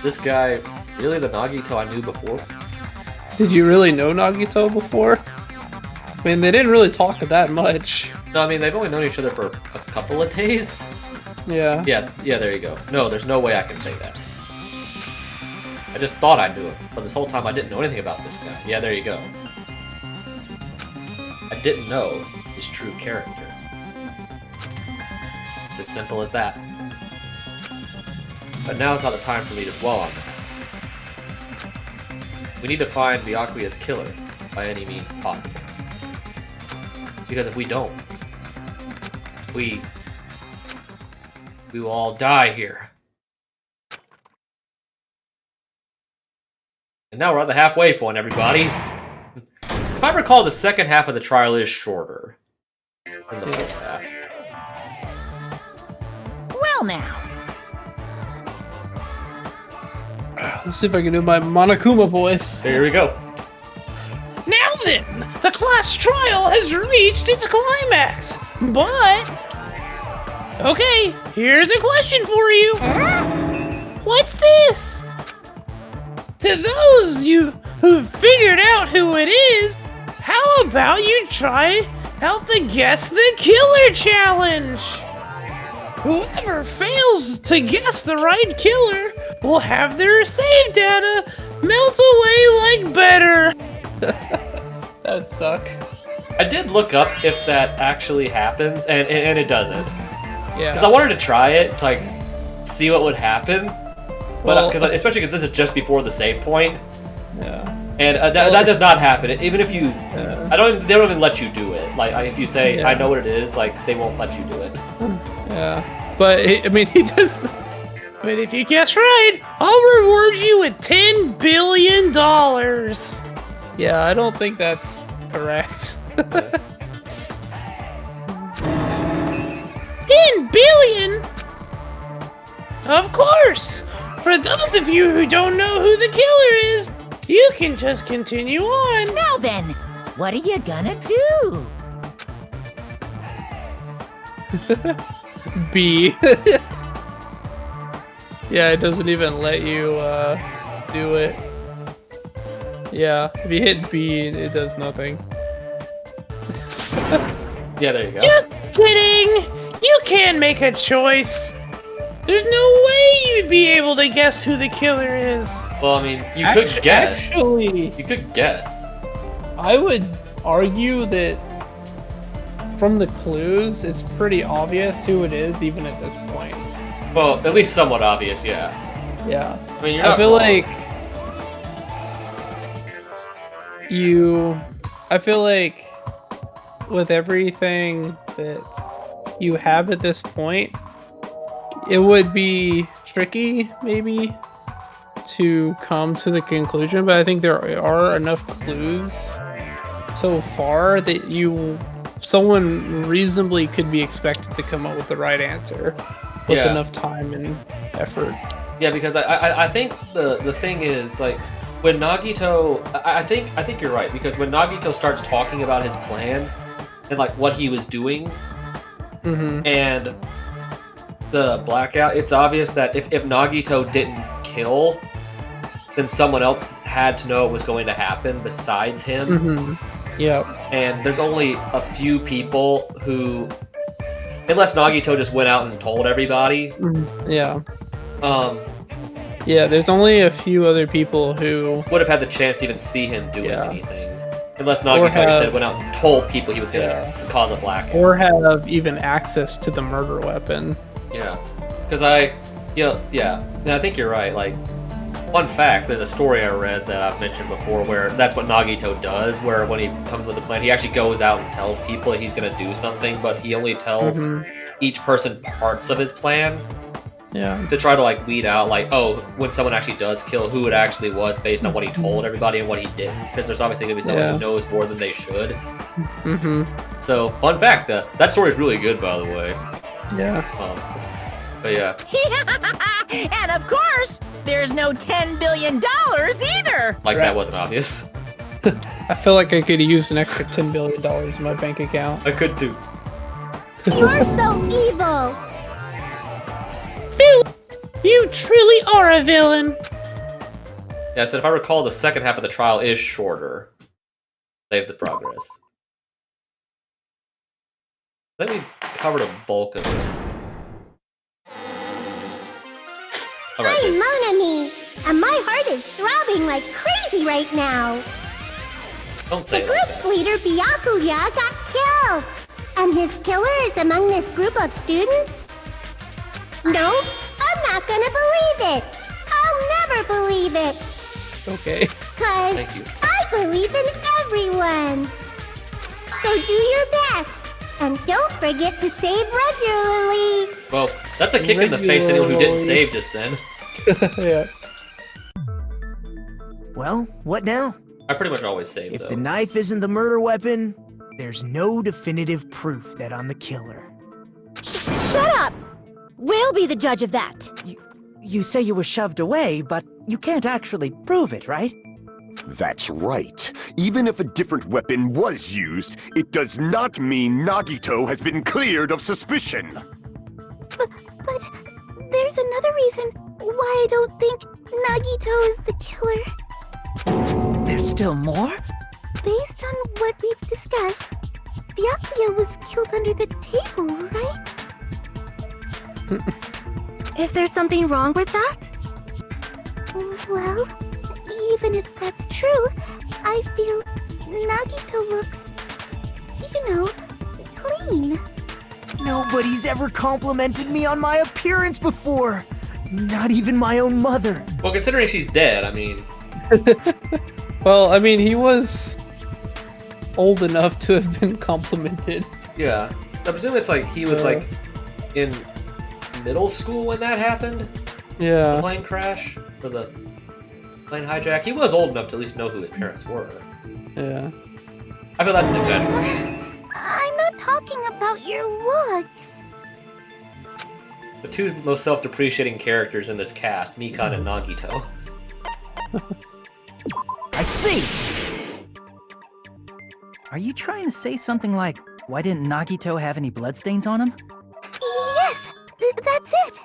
B: This guy really the Nagito I knew before?
A: Did you really know Nagito before? I mean, they didn't really talk that much.
B: No, I mean, they've only known each other for a couple of days.
A: Yeah.
B: Yeah, there you go. No, there's no way I can say that. I just thought I knew him, but this whole time I didn't know anything about this guy. Yeah, there you go. I didn't know his true character. It's as simple as that. But now is not the time for me to dwell on that. We need to find Byakuya's killer by any means possible. Because if we don't, we will all die here. And now we're at the halfway point, everybody. If I recall, the second half of the trial is shorter than the first half.
C: Well now.
A: Let's see if I can do my Monokuma voice.
B: Here we go.
P: Now then, the class trial has reached its climax, but... Okay, here's a question for you. What's this? To those you who've figured out who it is, how about you try out the Guess the Killer challenge? Whoever fails to guess the right killer will have their save data melt away like butter.
A: That'd suck.
B: I did look up if that actually happens, and it doesn't.
A: Yeah.
B: Because I wanted to try it to like see what would happen, but especially because this is just before the save point.
A: Yeah.
B: And that does not happen. Even if you, they don't even let you do it. Like if you say I know what it is, like they won't let you do it.
A: Yeah. But I mean, he does.
P: But if you guess right, I'll reward you with $10 billion.
A: Yeah, I don't think that's correct.
P: 10 billion? Of course! For those of you who don't know who the killer is, you can just continue on.
C: Now then, what are you gonna do?
A: B. Yeah, it doesn't even let you do it. Yeah, if you hit B, it does nothing.
B: Yeah, there you go.
P: Just kidding! You can make a choice. There's no way you'd be able to guess who the killer is.
B: Well, I mean, you could guess.
A: Actually,
B: you could guess.
A: I would argue that from the clues, it's pretty obvious who it is, even at this point.
B: Well, at least somewhat obvious, yeah.
A: Yeah.
B: I mean, you're not
A: I feel
B: wrong.
A: like with everything that you have at this point, it would be tricky, maybe, to come to the conclusion, but I think there are enough clues so far that someone reasonably could be expected to come up with the right answer with enough time and effort.
B: Yeah, because I think the thing is, like, when Nagito, I think you're right, because when Nagito starts talking about his plan and like what he was doing and the blackout, it's obvious that if Nagito didn't kill, then someone else had to know it was going to happen besides him.
A: Yeah. And
B: there's only a few people who, unless Nagito just went out and told everybody.
A: Yeah. Yeah, there's only a few other people who
B: would have had the chance to even see him doing anything. Unless Nagito said went out and told people he was going to cause a blackout.
A: Or have even access to the murder weapon.
B: Yeah. Because I think you're right. Like, fun fact, there's a story I read that I've mentioned before where that's what Nagito does, where when he comes with a plan, he actually goes out and tells people he's going to do something, but he only tells each person parts of his plan.
A: Yeah.
B: To try to like weed out like, oh, when someone actually does kill, who it actually was based on what he told everybody and what he didn't. Because there's obviously going to be someone who knows more than they should. So, fun fact, that story is really good, by the way.
A: Yeah.
B: But yeah.
C: And of course, there's no $10 billion either.
B: Like that wasn't obvious.
A: I feel like I could use an extra $10 billion in my bank account.
B: I could too.
M: You're so evil.
P: Phil, you truly are a villain.
B: Yeah, so if I recall, the second half of the trial is shorter. Save the progress. I think we've covered a bulk of it. Alright,
M: I'm Mon Ami, and my heart is throbbing like crazy right now.
B: don't say
M: The
B: it like
M: group's
B: that.
M: leader, Byakuya, got killed. And his killer is among this group of students? No, I'm not gonna believe it. I'll never believe it.
A: Okay.
M: Cause
B: Thank you.
M: I believe in everyone. So do your best. And don't forget to save regularly.
B: Well, that's a kick in the face to anyone who didn't save just then.
A: Yeah.
I: Well, what now?
B: I pretty much always save,
I: If
B: though.
I: the knife isn't the murder weapon, there's no definitive proof that I'm the killer.
G: Shut up! We'll be the judge of that.
K: You say you were shoved away, but you can't actually prove it, right?
H: That's right. Even if a different weapon was used, it does not mean Nagito has been cleared of suspicion.
M: But there's another reason why I don't think Nagito is the killer.
K: There's still more?
M: Based on what we've discussed, Byakuya was killed under the table, right?
N: Is there something wrong with that?
M: Well, even if that's true, I feel Nagito looks, clean.
I: Nobody's ever complimented me on my appearance before. Not even my own mother.
B: Well, considering she's dead, I mean...
A: Well, I mean, he was old enough to have been complimented.
B: Yeah. I presume it's like he was like in middle school when that happened?
A: Yeah.
B: The plane crash? Or the plane hijack? He was old enough to at least know who his parents were.
A: Yeah.
B: I feel that's an exaggeration.
M: I'm not talking about your looks.
B: The two most self-depreciating characters in this cast, Mikan and Nagito.
I: I see!
K: Are you trying to say something like, why didn't Nagito have any bloodstains on him?
M: Yes, that's it.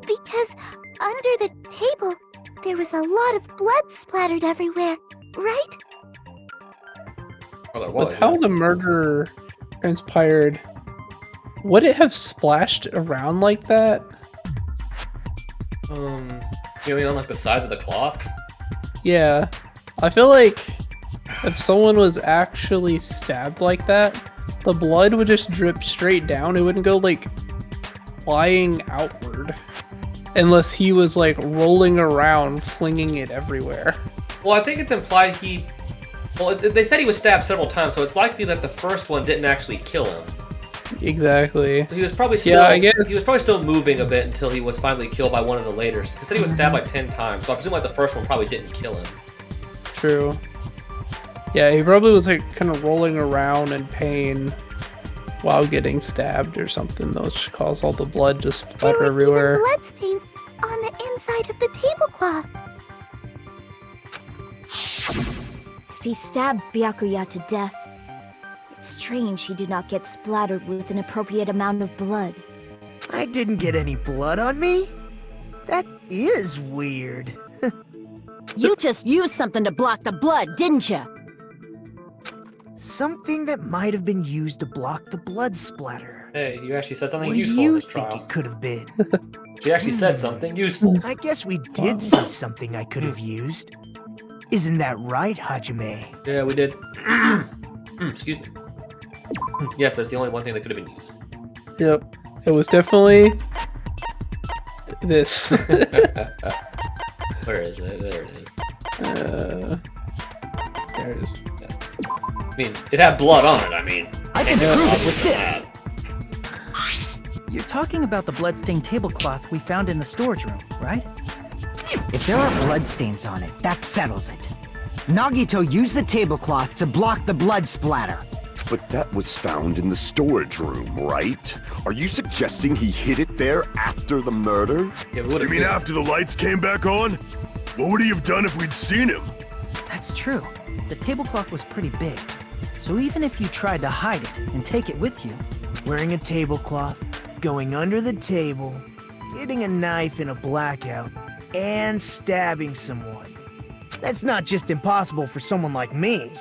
M: Because under the table, there was a lot of blood splattered everywhere, right?
B: Oh, there was.
A: With how the murder transpired, would it have splashed around like that?
B: You mean on like the sides of the cloth?
A: Yeah. I feel like if someone was actually stabbed like that, the blood would just drip straight down. It wouldn't go like flying outward. Unless he was like rolling around, flinging it everywhere.
B: Well, I think it's implied he... Well, they said he was stabbed several times, so it's likely that the first one didn't actually kill him.
A: Exactly.
B: So he was probably still...
A: Yeah, I guess.
B: He was probably still moving a bit until he was finally killed by one of the later. He said he was stabbed like 10 times, so I presume like the first one probably didn't kill him.
A: True. Yeah, he probably was like kind of rolling around in pain while getting stabbed or something, which caused all the blood to splatter everywhere.
M: Bloodstains on the inside of the tablecloth.
G: If he stabbed Byakuya to death, it's strange he did not get splattered with an appropriate amount of blood.
I: I didn't get any blood on me? That is weird.
F: You just used something to block the blood, didn't you?
I: Something that might have been used to block the blood splatter.
B: Hey, you actually said something
I: What do
B: useful in
I: you
B: this
I: think
B: trial.
I: it could have been?
B: She actually said something useful.
I: I guess we did see something I could have used. Isn't that right, Hajime?
B: Yeah, we did. Excuse me. Yes, that's the only one thing that could have been used.
A: Yep. It was definitely this.
B: Where is it? There it is.
A: There it is.
B: I mean, it had blood on it, I mean.
I: I can prove it with this.
K: You're talking about the bloodstained tablecloth we found in the storage room, right?
L: If there are bloodstains on it, that settles it. Nagito used the tablecloth to block the blood splatter.
H: But that was found in the storage room, right? Are you suggesting he hid it there after the murder?
B: Yeah,
J: you mean after the lights came back on? What would he have done if we'd seen him?
E: That's true. The tablecloth was pretty big. So even if you tried to hide it and take it with you,
I: wearing a tablecloth, going under the table, getting a knife in a blackout, and stabbing someone. That's not just impossible for someone like me.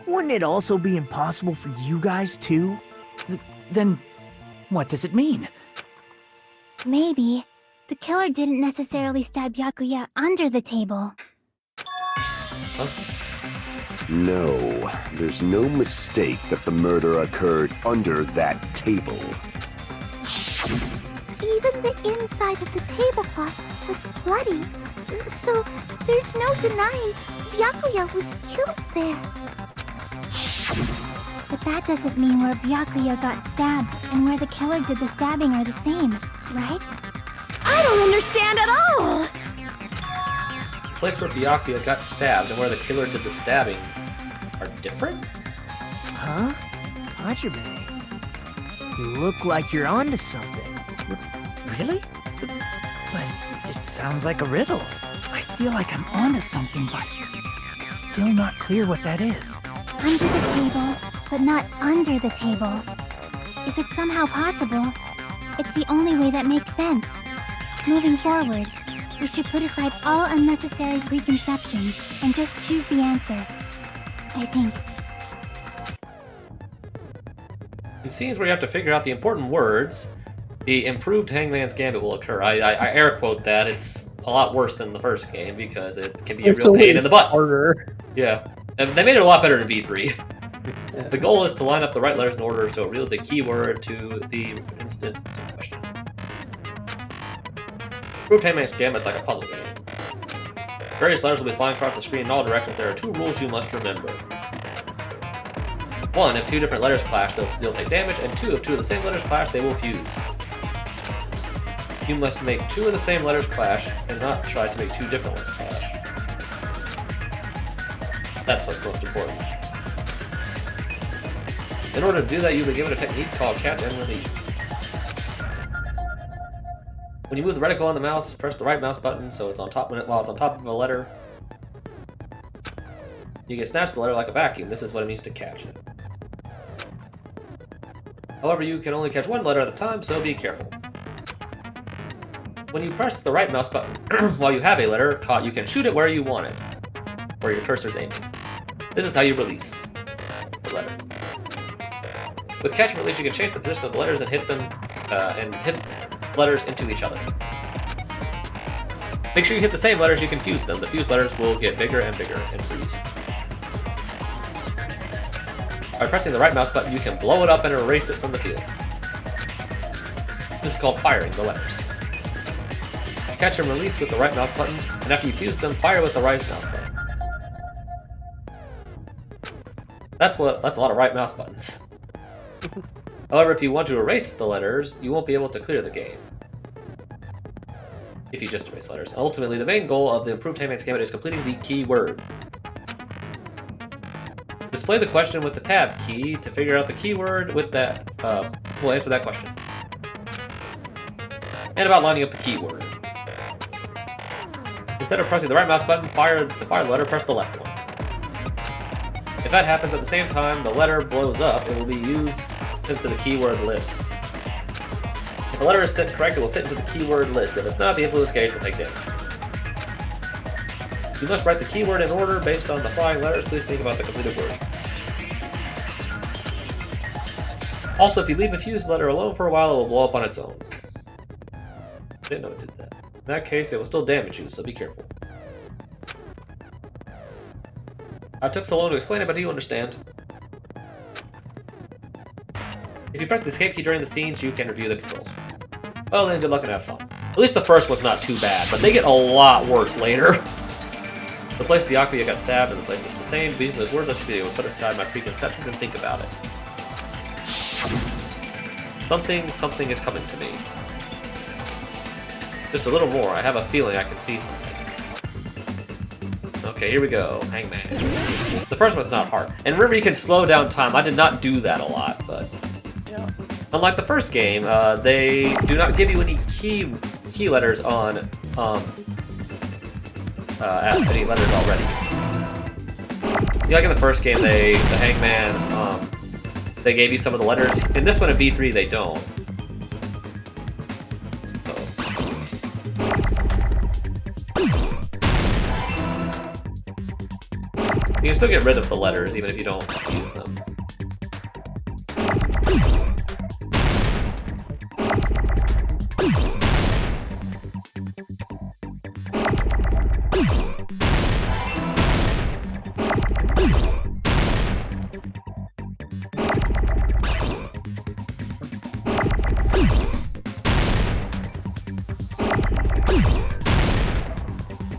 I: Wouldn't it also be impossible for you guys too?
K: Then, what does it mean?
D: Maybe the killer didn't necessarily stab Byakuya under the table.
B: Huh?
H: No, there's no mistake that the murder occurred under that table.
M: Even the inside of the tablecloth was bloody, so there's no denying Byakuya was killed there.
D: But that doesn't mean where Byakuya got stabbed and where the killer did the stabbing are the same, right?
N: I don't understand at all!
B: The place where Byakuya got stabbed and where the killer did the stabbing are different?
I: Huh? Hajime, you look like you're onto something.
K: Really? But it sounds like a riddle. I feel like I'm onto something, but it's still not clear what that is.
D: Under the table, but not under the table. If it's somehow possible, it's the only way that makes sense. Moving forward, we should put aside all unnecessary preconceptions and just choose the answer. I think.
B: In scenes where you have to figure out the important words, the improved Hangman's Gambit will occur. I air quote that. It's a lot worse than the first game because it can be a real pain in the butt.
A: Harder.
B: Yeah. And they made it a lot better in V3. Yeah. The goal is to line up the right letters in order so it reveals a keyword to the instant in question. Improved Hangman's Gambit's like a puzzle game. Various letters will be flying across the screen in all directions. There are 2 rules you must remember. 1, if 2 different letters clash, they'll take damage, and 2, if 2 of the same letters clash, they will fuse. You must make 2 of the same letters clash, and not try to make 2 different ones clash. That's what's most important. In order to do that, you'll be given a technique called catch and release. When you move the reticle on the mouse, press the right mouse button so it's on top while it's on top of a letter. You can snatch the letter like a vacuum. This is what it means to catch it. However, you can only catch 1 letter at a time, so be careful. When you press the right mouse button while you have a letter caught, you can shoot it where you want it, where your cursor's aiming. This is how you release the letter. With catch and release, you can change the position of the letters and hit them, letters into each other. Make sure you hit the same letters, you can fuse them. The fused letters will get bigger and bigger and freeze. By pressing the right mouse button, you can blow it up and erase it from the field. This is called firing the letters. Catch and release with the right mouse button, and after you fuse them, fire with the right mouse button. That's a lot of right mouse buttons. However, if you want to erase the letters, you won't be able to clear the game. If you just erase letters. Ultimately, the main goal of the improved Hangman's Gambit is completing the keyword. Display the question with the tab key to figure out the keyword with that. We'll answer that question. And about lining up the keyword. Instead of pressing the right mouse button to fire the letter, press the left one. If that happens at the same time the letter blows up, it will be used into the keyword list. If the letter is set correct, it will fit into the keyword list, and if not, the influence gauge will take damage. You must write the keyword in order based on the flying letters. Please think about the completed word. Also, if you leave a fused letter alone for a while, it will blow up on its own. I didn't know it did that. In that case, it will still damage you, so be careful. I took so long to explain it, but do you understand? If you press the escape key during the scenes, you can review the controls. Well then, good luck and have fun. At least the first was not too bad, but they get a lot worse later. The place Byakuya got stabbed and the place that's the same. These are those words I should be able to put aside my preconceptions and think about it. Something is coming to me. Just a little more. I have a feeling I can see something. Okay, here we go. Hangman. The first one's not hard. And remember, you can slow down time. I did not do that a lot, but...
A: Yeah.
B: Unlike the first game, they do not give you any key letters on any letters already. Like in the first game, the Hangman, they gave you some of the letters. In this one in V3, they don't. You can still get rid of the letters, even if you don't use them.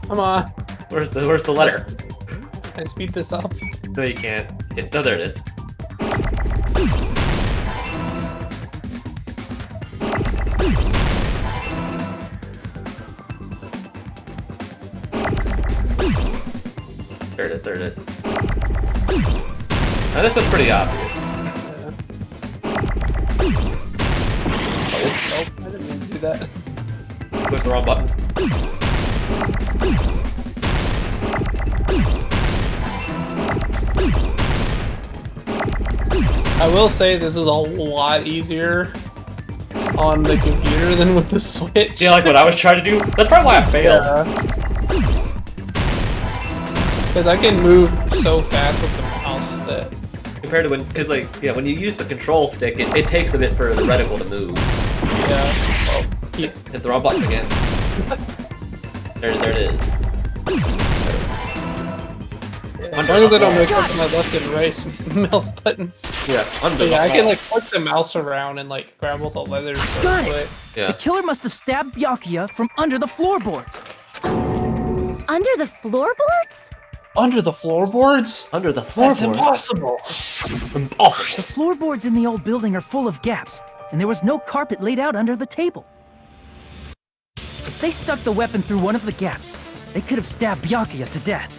A: Come on.
B: Where's the letter?
A: Can I speed this up?
B: No, you can't. Oh, there it is. There it is, there it is. Now this one's pretty obvious.
A: Oh, I didn't mean to do that.
B: Push the wrong button.
A: I will say this is a lot easier on the computer than with the Switch.
B: Yeah, like what I was trying to do? That's probably why I failed.
A: Because I can move so fast with the mouse that...
B: Compared to when, because like, yeah, when you use the control stick, it takes a bit for the reticle to move.
A: Yeah. Oh,
B: hit the wrong button again. There it is.
A: As long as I don't mix up my left and right mouse buttons.
B: Yeah,
A: yeah, I can like flip the mouse around and like grab all the leathers.
E: Got it!
B: Yeah.
E: The killer must have stabbed Byakuya from under the floorboards.
N: Under the floorboards?
A: Under the floorboards?
B: Under the floorboards?
A: That's impossible!
B: Impossible!
E: The floorboards in the old building are full of gaps, and there was no carpet laid out under the table. If they stuck the weapon through one of the gaps, they could have stabbed Byakuya to death.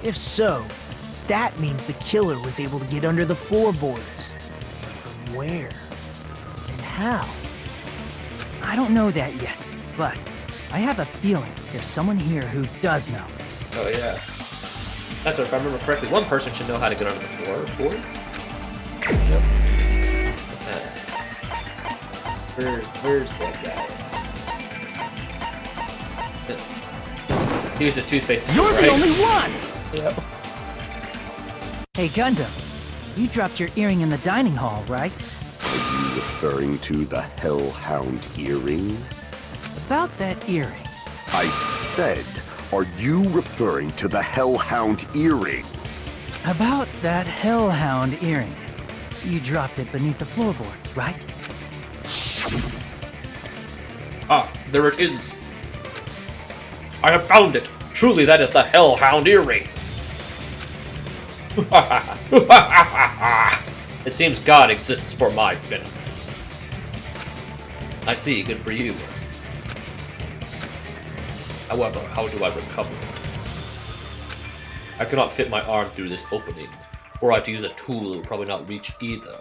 I: If so, that means the killer was able to get under the floorboards. From where? And how?
E: I don't know that yet, but I have a feeling there's someone here who does know.
B: Oh yeah. That's what, if I remember correctly, one person should know how to get under the floorboards. Yep. Where's that guy? He was just two spaces.
E: You're
B: right?
E: the only one!
A: Yep.
E: Hey, Gundam. You dropped your earring in the dining hall, right?
H: Are you referring to the Hellhound earring?
E: About that earring.
H: I said, are you referring to the Hellhound earring?
E: About that Hellhound earring. You dropped it beneath the floorboards, right?
B: Ah, there it is. I have found it. Truly, that is the Hellhound earring. It seems God exists for my benefit. I see, good for you. However, how do I recover it? I cannot fit my arm through this opening. Were I to use a tool, it would probably not reach either.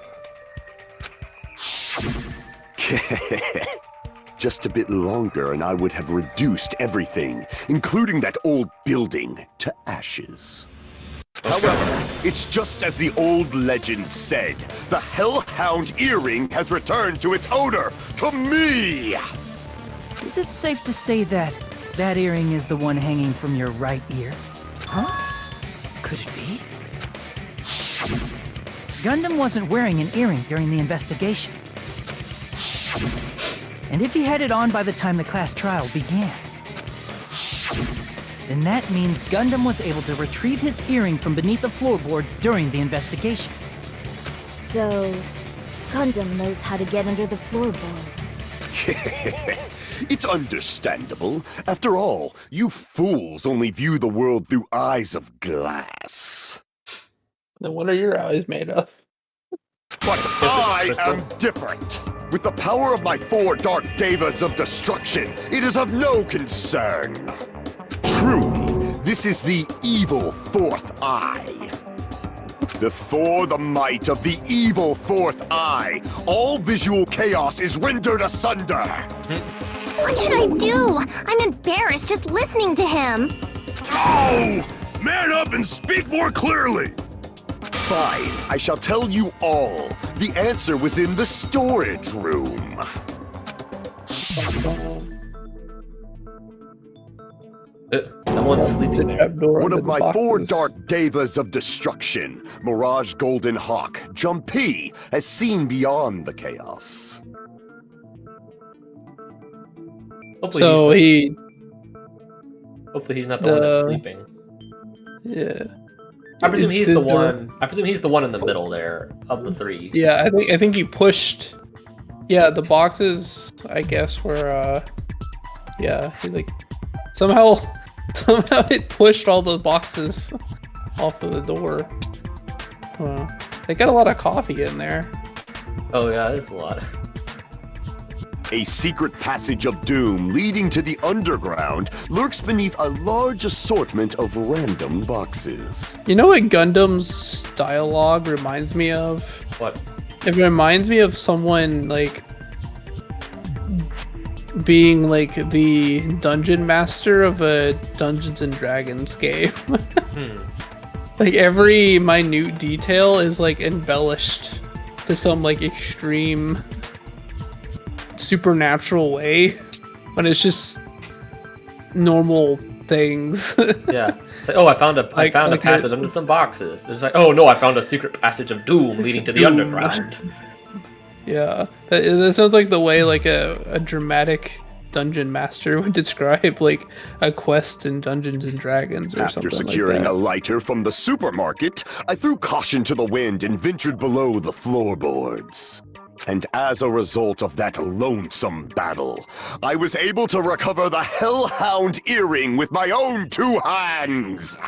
H: Just a bit longer and I would have reduced everything, including that old building, to ashes. However, it's just as the old legend said. The Hellhound earring has returned to its owner, to me!
E: Is it safe to say that that earring is the one hanging from your right ear? Huh? Could it be? Gundam wasn't wearing an earring during the investigation. And if he had it on by the time the class trial began, then that means Gundam was able to retrieve his earring from beneath the floorboards during the investigation.
G: So, Gundam knows how to get under the floorboards.
H: It's understandable. After all, you fools only view the world through eyes of glass.
A: Then what are your eyes made of?
H: But I am different. With the power of my 4 dark devas of destruction, it is of no concern. This is the evil fourth eye. Before the might of the evil fourth eye, all visual chaos is rendered asunder.
M: What should I do? I'm embarrassed just listening to him.
J: Oh! Man up and speak more clearly!
H: Fine, I shall tell you all. The answer was in the storage room.
B: No one's sleeping there.
H: One of my 4 dark devas of destruction, Mirage Golden Hawk, Jumpy, has seen beyond the chaos.
B: Hopefully he's not the one that's sleeping.
A: Yeah.
B: I presume he's the one. I presume he's the one in the middle there of the 3.
A: Yeah, I think he pushed. Yeah, the boxes. I guess were. Yeah, he like somehow it pushed all the boxes off of the door. Well, they got a lot of coffee in there.
B: Oh yeah, there's a lot.
H: A secret passage of doom leading to the underground lurks beneath a large assortment of random boxes.
A: You know what Gundam's dialogue reminds me of?
B: What?
A: It reminds me of someone like being like the dungeon master of a Dungeons and Dragons game. Like every minute detail is like embellished to some like extreme supernatural way when it's just normal things.
B: Yeah. It's like, oh, I found a passage under some boxes. It's like, oh no, I found a secret passage of doom leading to the underground.
A: Yeah, that sounds like the way like a dramatic dungeon master would describe like a quest in Dungeons and Dragons or something like that.
H: After securing a lighter from the supermarket, I threw caution to the wind and ventured below the floorboards. And as a result of that lonesome battle, I was able to recover the Hellhound earring with my own 2 hands.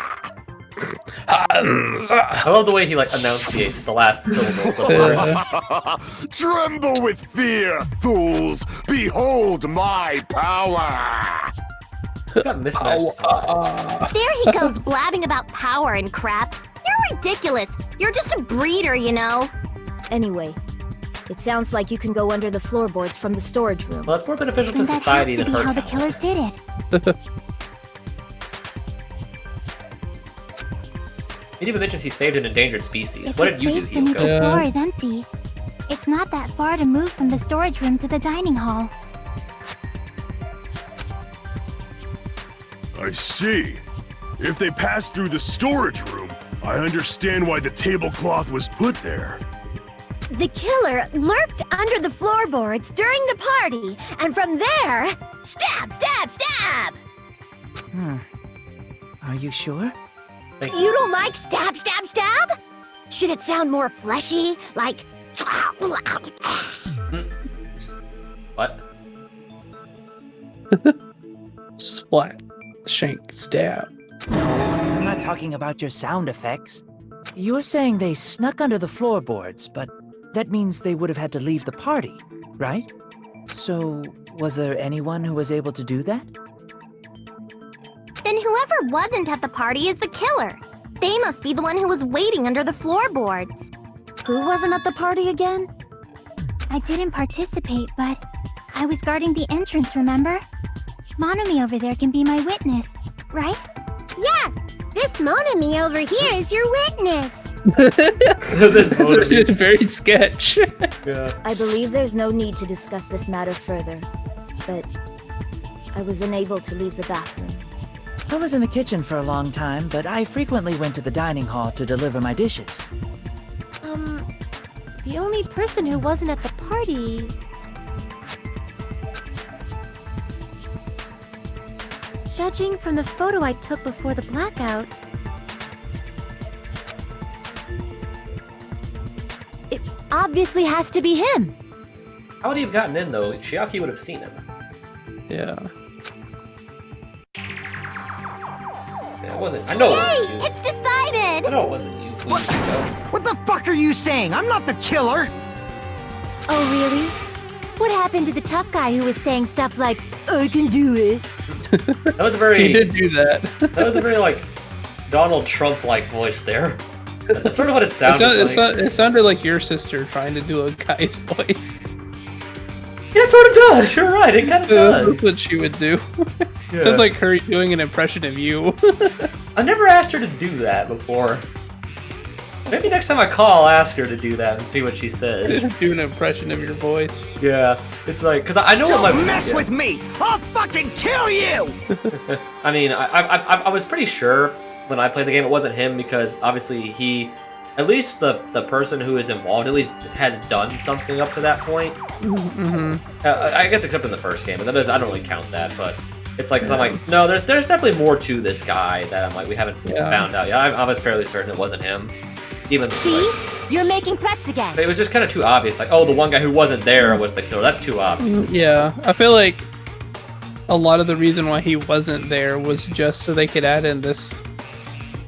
B: I love the way he like enunciates the last syllables of words.
H: Tremble with fear, fools! Behold my power!
M: There he goes blabbing about power and crap. You're ridiculous. You're just a breeder, you know.
G: Anyway, it sounds like you can go under the floorboards from the storage room.
B: Well, that's more beneficial to
D: Then
B: society
D: that
B: than
D: has to
B: her
D: be how the
B: power.
D: killer did it.
B: It even mentions he saved an endangered species.
D: If
B: What
D: the
B: did you do,
D: space beneath the
B: Yoko?
D: floor is empty, it's not that far to move from the storage room to the dining hall.
J: I see. If they passed through the storage room, I understand why the tablecloth was put there.
G: The killer lurked under the floorboards during the party, and from there, stab, stab, stab!
K: Are you sure?
G: You don't like stab, stab, stab? Should it sound more fleshy, like...
B: What?
A: Splat, shank, stab.
K: No, I'm not talking about your sound effects. You're saying they snuck under the floorboards, but that means they would have had to leave the party, right? So, was there anyone who was able to do that?
M: Then whoever wasn't at the party is the killer. They must be the one who was waiting under the floorboards.
G: Who wasn't at the party again?
D: I didn't participate, but I was guarding the entrance, remember? Monami over there can be my witness, right?
M: Yes, this Monami over here is your witness.
A: It's very sketch.
B: Yeah.
G: I believe there's no need to discuss this matter further, but I was unable to leave the bathroom.
K: I was in the kitchen for a long time, but I frequently went to the dining hall to deliver my dishes.
N: The only person who wasn't at the party... Judging from the photo I took before the blackout...
G: It obviously has to be him.
B: How would he have gotten in though? Chiaki would have seen him.
A: Yeah.
B: Yeah, it wasn't. I know it wasn't you.
M: It's decided.
B: I know it wasn't you. Please,
I: What the fuck are you saying? I'm not the killer!
G: Oh, really?
N: What happened to the tough guy who was saying stuff like, I can do it?
B: That was a very...
A: He did do that.
B: That was a very, like, Donald Trump-like voice there. That's sort of what it sounded like.
A: It sounded like your sister trying to do a guy's voice.
B: Yeah, it sort of does. You're right. It kind of does.
A: That's what she would do.
B: Yeah.
A: Sounds like her doing an impression of you.
B: I never asked her to do that before. Maybe next time I call, I'll ask her to do that and see what she says.
A: Do an impression of your voice.
B: Yeah, it's like, because I know what my...
I: mess with me! I'll fucking kill you!
B: I mean, I was pretty sure when I played the game it wasn't him, because obviously he, at least the person who is involved, at least has done something up to that point. I guess except in the first game, but that is, I don't really count that, but it's like, 'cause I'm like, no, there's definitely more to this guy that I'm like, we haven't found out yet. I was fairly certain it wasn't him. Even
N: See?
B: like,
N: You're making threats again.
B: it was just kind of too obvious. Like, oh, the one guy who wasn't there was the killer. That's too obvious.
A: Yeah, I feel like a lot of the reason why he wasn't there was just so they could add in this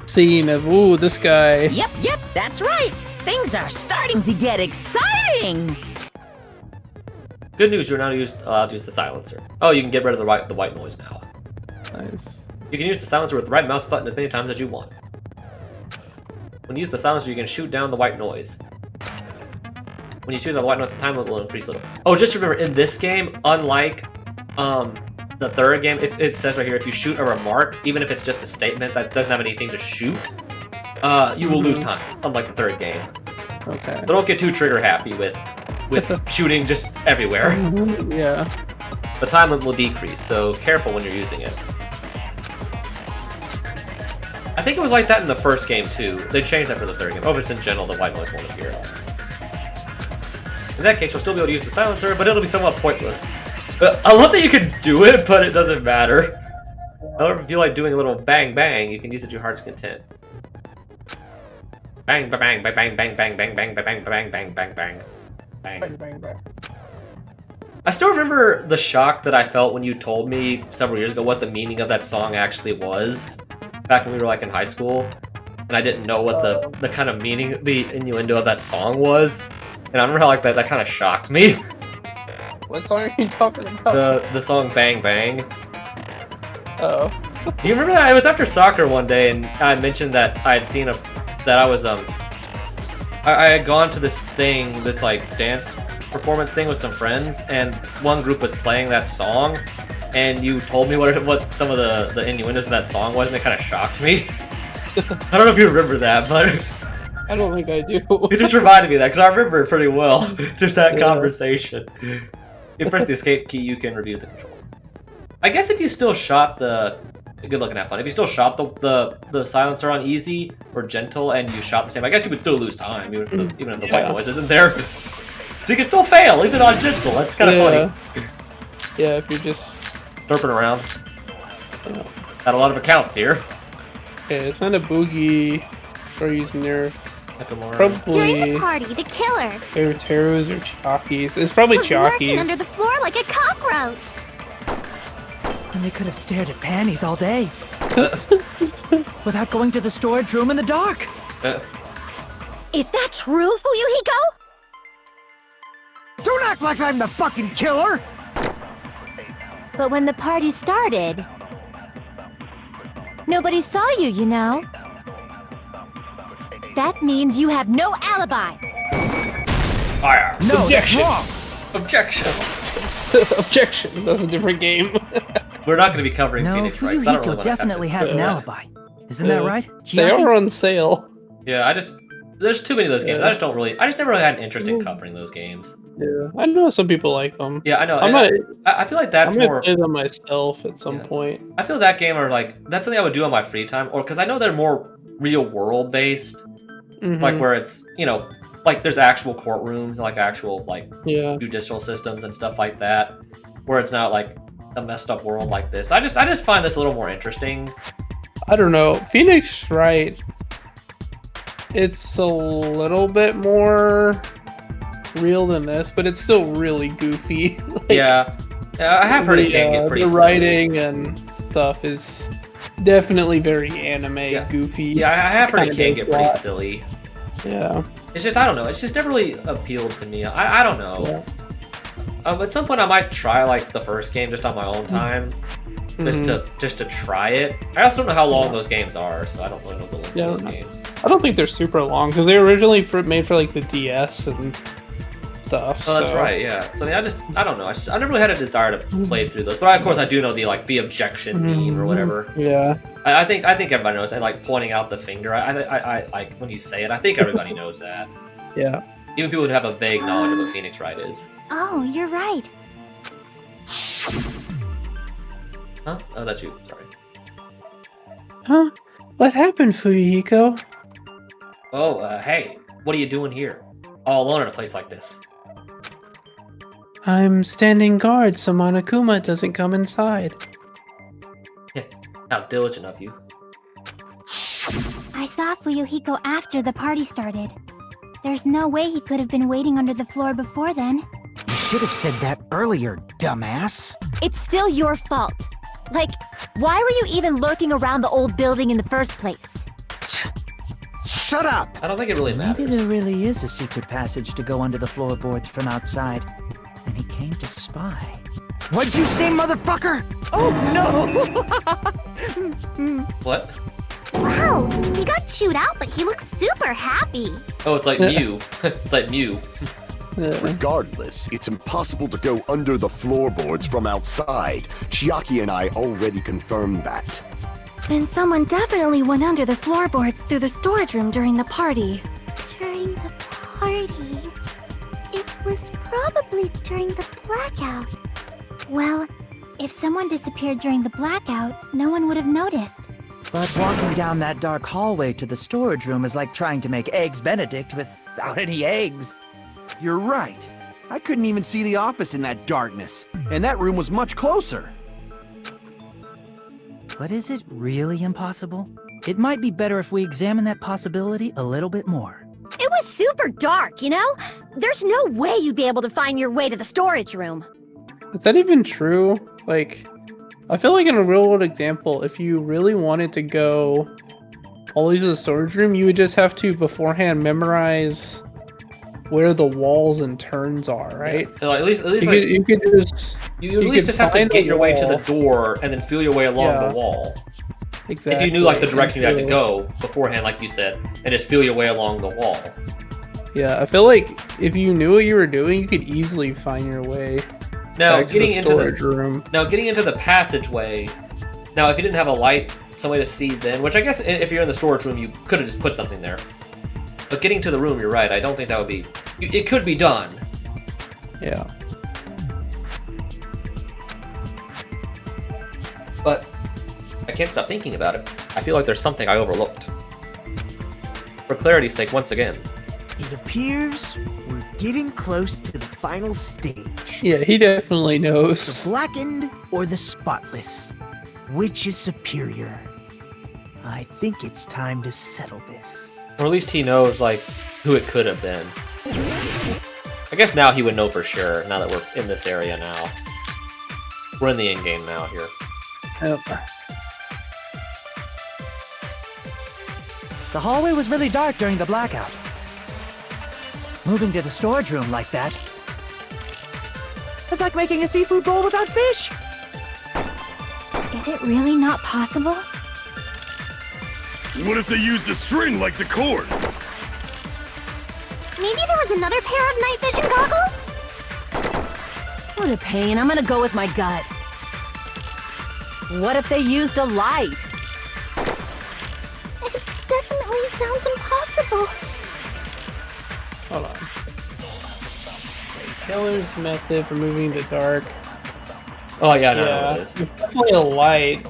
A: scene of, ooh, this guy.
C: Yep, that's right. Things are starting to get exciting.
B: Good news, you're now allowed to use the silencer. Oh, you can get rid of the white noise now.
A: Nice.
B: You can use the silencer with the right mouse button as many times as you want. When you use the silencer, you can shoot down the white noise. When you shoot down the white noise, the time limit will increase a little. Oh, just remember, in this game, unlike the third game, it says right here, if you shoot a remark, even if it's just a statement that doesn't have anything to shoot, you will lose time, unlike the third game.
A: Okay.
B: So don't get too trigger happy with shooting just everywhere.
A: Yeah.
B: The time limit will decrease, so careful when you're using it. I think it was like that in the first game too. They changed that for the third game. Oh, just in general, the white noise won't appear. In that case, you'll still be able to use the silencer, but it'll be somewhat pointless. I love that you can do it, but it doesn't matter. However, if you like doing a little bang bang, you can use it to your heart's content. Bang bang bang bang bang bang bang bang bang bang bang bang bang bang bang. I still remember the shock that I felt when you told me several years ago what the meaning of that song actually was. Back when we were like in high school, and I didn't know what the kind of meaning, the innuendo of that song was, and I remember how like that kind of shocked me.
A: What song are you talking about?
B: The song Bang Bang.
A: Oh.
B: Do you remember that? It was after soccer one day, and I mentioned that I had seen I had gone to this thing, this like dance performance thing with some friends, and one group was playing that song. And you told me what some of the innuendos in that song was, and it kind of shocked me. I don't know if you remember that, but
A: I don't think I do.
B: It just reminded me of that, because I remember it pretty well. Just that conversation. If you press the escape key, you can review the controls. I guess if you still shot the... Good looking, have fun. If you still shot the silencer on easy or gentle, and you shot the same, I guess you would still lose time, even if the white noise isn't there. So you can still fail, even on gentle. That's kind of funny.
A: Yeah, if you're just...
B: derping around. Got a lot of accounts here.
A: Okay, it's not a boogie or using their probably
M: During the party, the killer
A: their Teros or Chalkies. It's probably
M: was lurking
A: Chalkies.
M: under the floor like a cockroach.
E: And they could have stared at panties all day. Without going to the storage room in the dark.
N: Is that true, Fuyuhiko?
I: Don't act like I'm the fucking killer!
N: But when the party started, nobody saw you, you know? That means you have no alibi.
B: Fire.
I: No, that's wrong!
B: Objection!
A: Objection! That's a different game.
B: We're not going to be covering
E: No,
B: Phoenix Wright, 'cause I don't really
E: Fuyuhiko
B: want to
E: definitely has an alibi. Isn't that right?
A: They
E: Chiaki?
A: are on sale.
B: Yeah, there's too many of those games. I just never really had an interest in covering those games.
A: Yeah, I know some people like them.
B: Yeah, I know. I feel like that's
A: I'm gonna
B: more...
A: play them myself at some point.
B: I feel that game are like... That's something I would do on my free time, or because I know they're more real-world based. Like, where it's, you know, like there's actual courtrooms, like actual, like, judicial systems and stuff like that, where it's not like a messed up world like this. I just find this a little more interesting.
A: I don't know. Phoenix Wright, it's a little bit more real than this, but it's still really goofy.
B: Yeah, I have heard it can get pretty
A: the
B: silly.
A: writing and stuff is definitely very anime goofy.
B: Yeah, I have heard it
A: Kinda
B: can get pretty
A: plot.
B: silly.
A: Yeah.
B: It's just, I don't know. It's just never really appealed to me. I don't know. At some point I might try like the first game just on my own time. Just to try it. I also don't know how long those games are, so I don't really know the length of those games.
A: I don't think they're super long because they were originally made for like the DS and stuff.
B: Oh, that's right, yeah. So I mean, I don't know. I never really had a desire to play through those, but of course I do know the objection meme or whatever.
A: Yeah.
B: I think everybody knows. And like pointing out the finger. I like when you say it. I think everybody knows that.
A: Yeah.
B: Even people who have a vague knowledge of what Phoenix Wright is.
M: Oh, you're right.
B: Huh? Oh, that's you. Sorry.
A: Huh? What happened, Fuyuhiko?
B: Oh, hey. What are you doing here? All alone in a place like this.
A: I'm standing guard so Monokuma doesn't come inside.
B: How diligent of you.
D: I saw Fuyuhiko after the party started. There's no way he could have been waiting under the floor before then.
E: You should have said that earlier, dumbass.
G: It's still your fault. Like, why were you even lurking around the old building in the first place?
E: Shut up!
B: I don't think it really matters.
K: Maybe there really is a secret passage to go under the floorboards from outside, and he came to spy.
E: What'd you say, motherfucker? Oh, no!
B: What?
M: Wow, he got chewed out, but he looks super happy.
B: Oh, it's like Mew. It's like Mew.
H: Regardless, it's impossible to go under the floorboards from outside. Chiaki and I already confirmed that.
N: Then someone definitely went under the floorboards through the storage room during the party.
M: During the party. It was probably during the blackout.
D: Well, if someone disappeared during the blackout, no one would have noticed.
K: But walking down that dark hallway to the storage room is like trying to make Eggs Benedict without any eggs.
Q: You're right. I couldn't even see the office in that darkness, and that room was much closer.
K: But is it really impossible? It might be better if we examine that possibility a little bit more.
G: It was super dark, you know? There's no way you'd be able to find your way to the storage room.
A: Is that even true? Like, I feel like in a real world example, if you really wanted to go all these to the storage room, you would just have to beforehand memorize where the walls and turns are, right?
B: Yeah. At least
A: you could just
B: have to get your way to the door and then feel your way along the wall.
A: Exactly.
B: If you knew like the direction you had to go beforehand, like you said, and just feel your way along the wall.
A: Yeah, I feel like if you knew what you were doing, you could easily find your way.
B: Now
A: back to the storage room.
B: Now getting into the passageway. Now if you didn't have a light, some way to see then, which I guess if you're in the storage room, you could have just put something there. But getting to the room, you're right. I don't think that would be. It could be done.
A: Yeah.
B: But I can't stop thinking about it. I feel like there's something I overlooked. For clarity's sake, once again.
I: It appears we're getting close to the final stage.
A: Yeah, he definitely knows.
I: The blackened or the spotless? Which is superior? I think it's time to settle this.
B: Or at least he knows, like, who it could have been. I guess now he would know for sure, now that we're in this area now. We're in the in-game now here.
A: Yep.
K: The hallway was really dark during the blackout. Moving to the storage room like that is like making a seafood bowl without fish.
D: Is it really not possible?
J: What if they used a string like the cord?
M: Maybe there was another pair of night vision goggles?
F: What a pain. I'm gonna go with my gut. What if they used a light?
M: It definitely sounds impossible.
A: Hold on. Killer's method for moving the dark.
B: Oh yeah, no, no, it is.
A: It's definitely a light.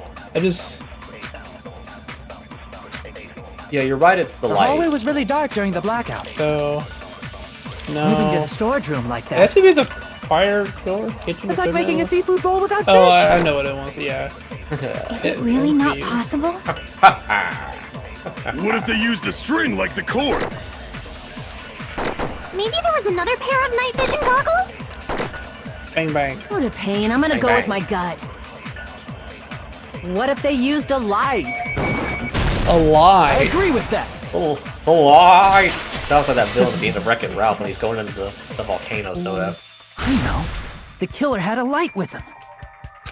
B: Yeah, you're right, it's the light.
K: The hallway was really dark during the blackout.
A: So, no.
K: Moving to the storage room like that.
A: It has to be the fire door, kitchen.
K: It's like making a seafood bowl without fish.
A: Oh, I know what it wants, yeah.
D: Is it really not possible?
J: What if they used a string like the cord?
M: Maybe there was another pair of night vision goggles?
A: Bang, bang.
F: What a pain. I'm gonna go with my gut. What if they used a light?
A: A lie.
K: I agree with that.
B: Oh, a light. Sounds like that villain being the Wreck-It Ralph when he's going into the volcano soda.
K: I know.
E: the killer had a light with him.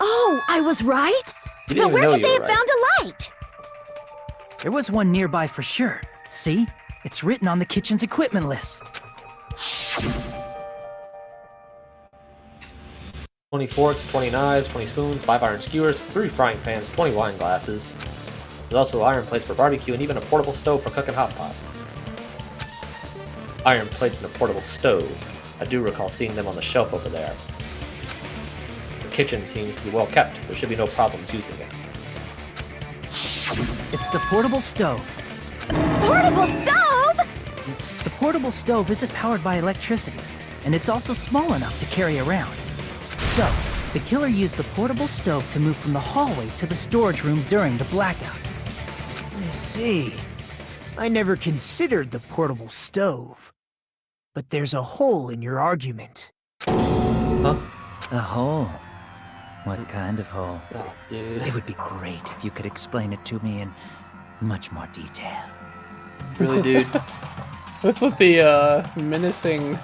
F: Oh, I was right?
B: You didn't
F: But where
B: even know
F: could
B: you
F: they
B: were
F: have
B: right.
F: found a light?
E: There was one nearby for sure. See? It's written on the kitchen's equipment list.
B: 20 forks, 20 knives, 20 spoons, 5 iron skewers, 3 frying pans, 20 wine glasses. There's also iron plates for barbecue and even a portable stove for cooking hot pots. Iron plates and a portable stove. I do recall seeing them on the shelf over there. The kitchen seems to be well kept. There should be no problems using it.
E: It's the portable stove.
F: Portable stove?
E: The portable stove isn't powered by electricity, and it's also small enough to carry around. So, the killer used the portable stove to move from the hallway to the storage room during the blackout.
I: I see. I never considered the portable stove. But there's a hole in your argument.
B: Huh?
K: A hole? What kind of hole?
B: Oh, dude.
K: It would be great if you could explain it to me in much more detail.
B: Really, dude?
A: What's with the menacing?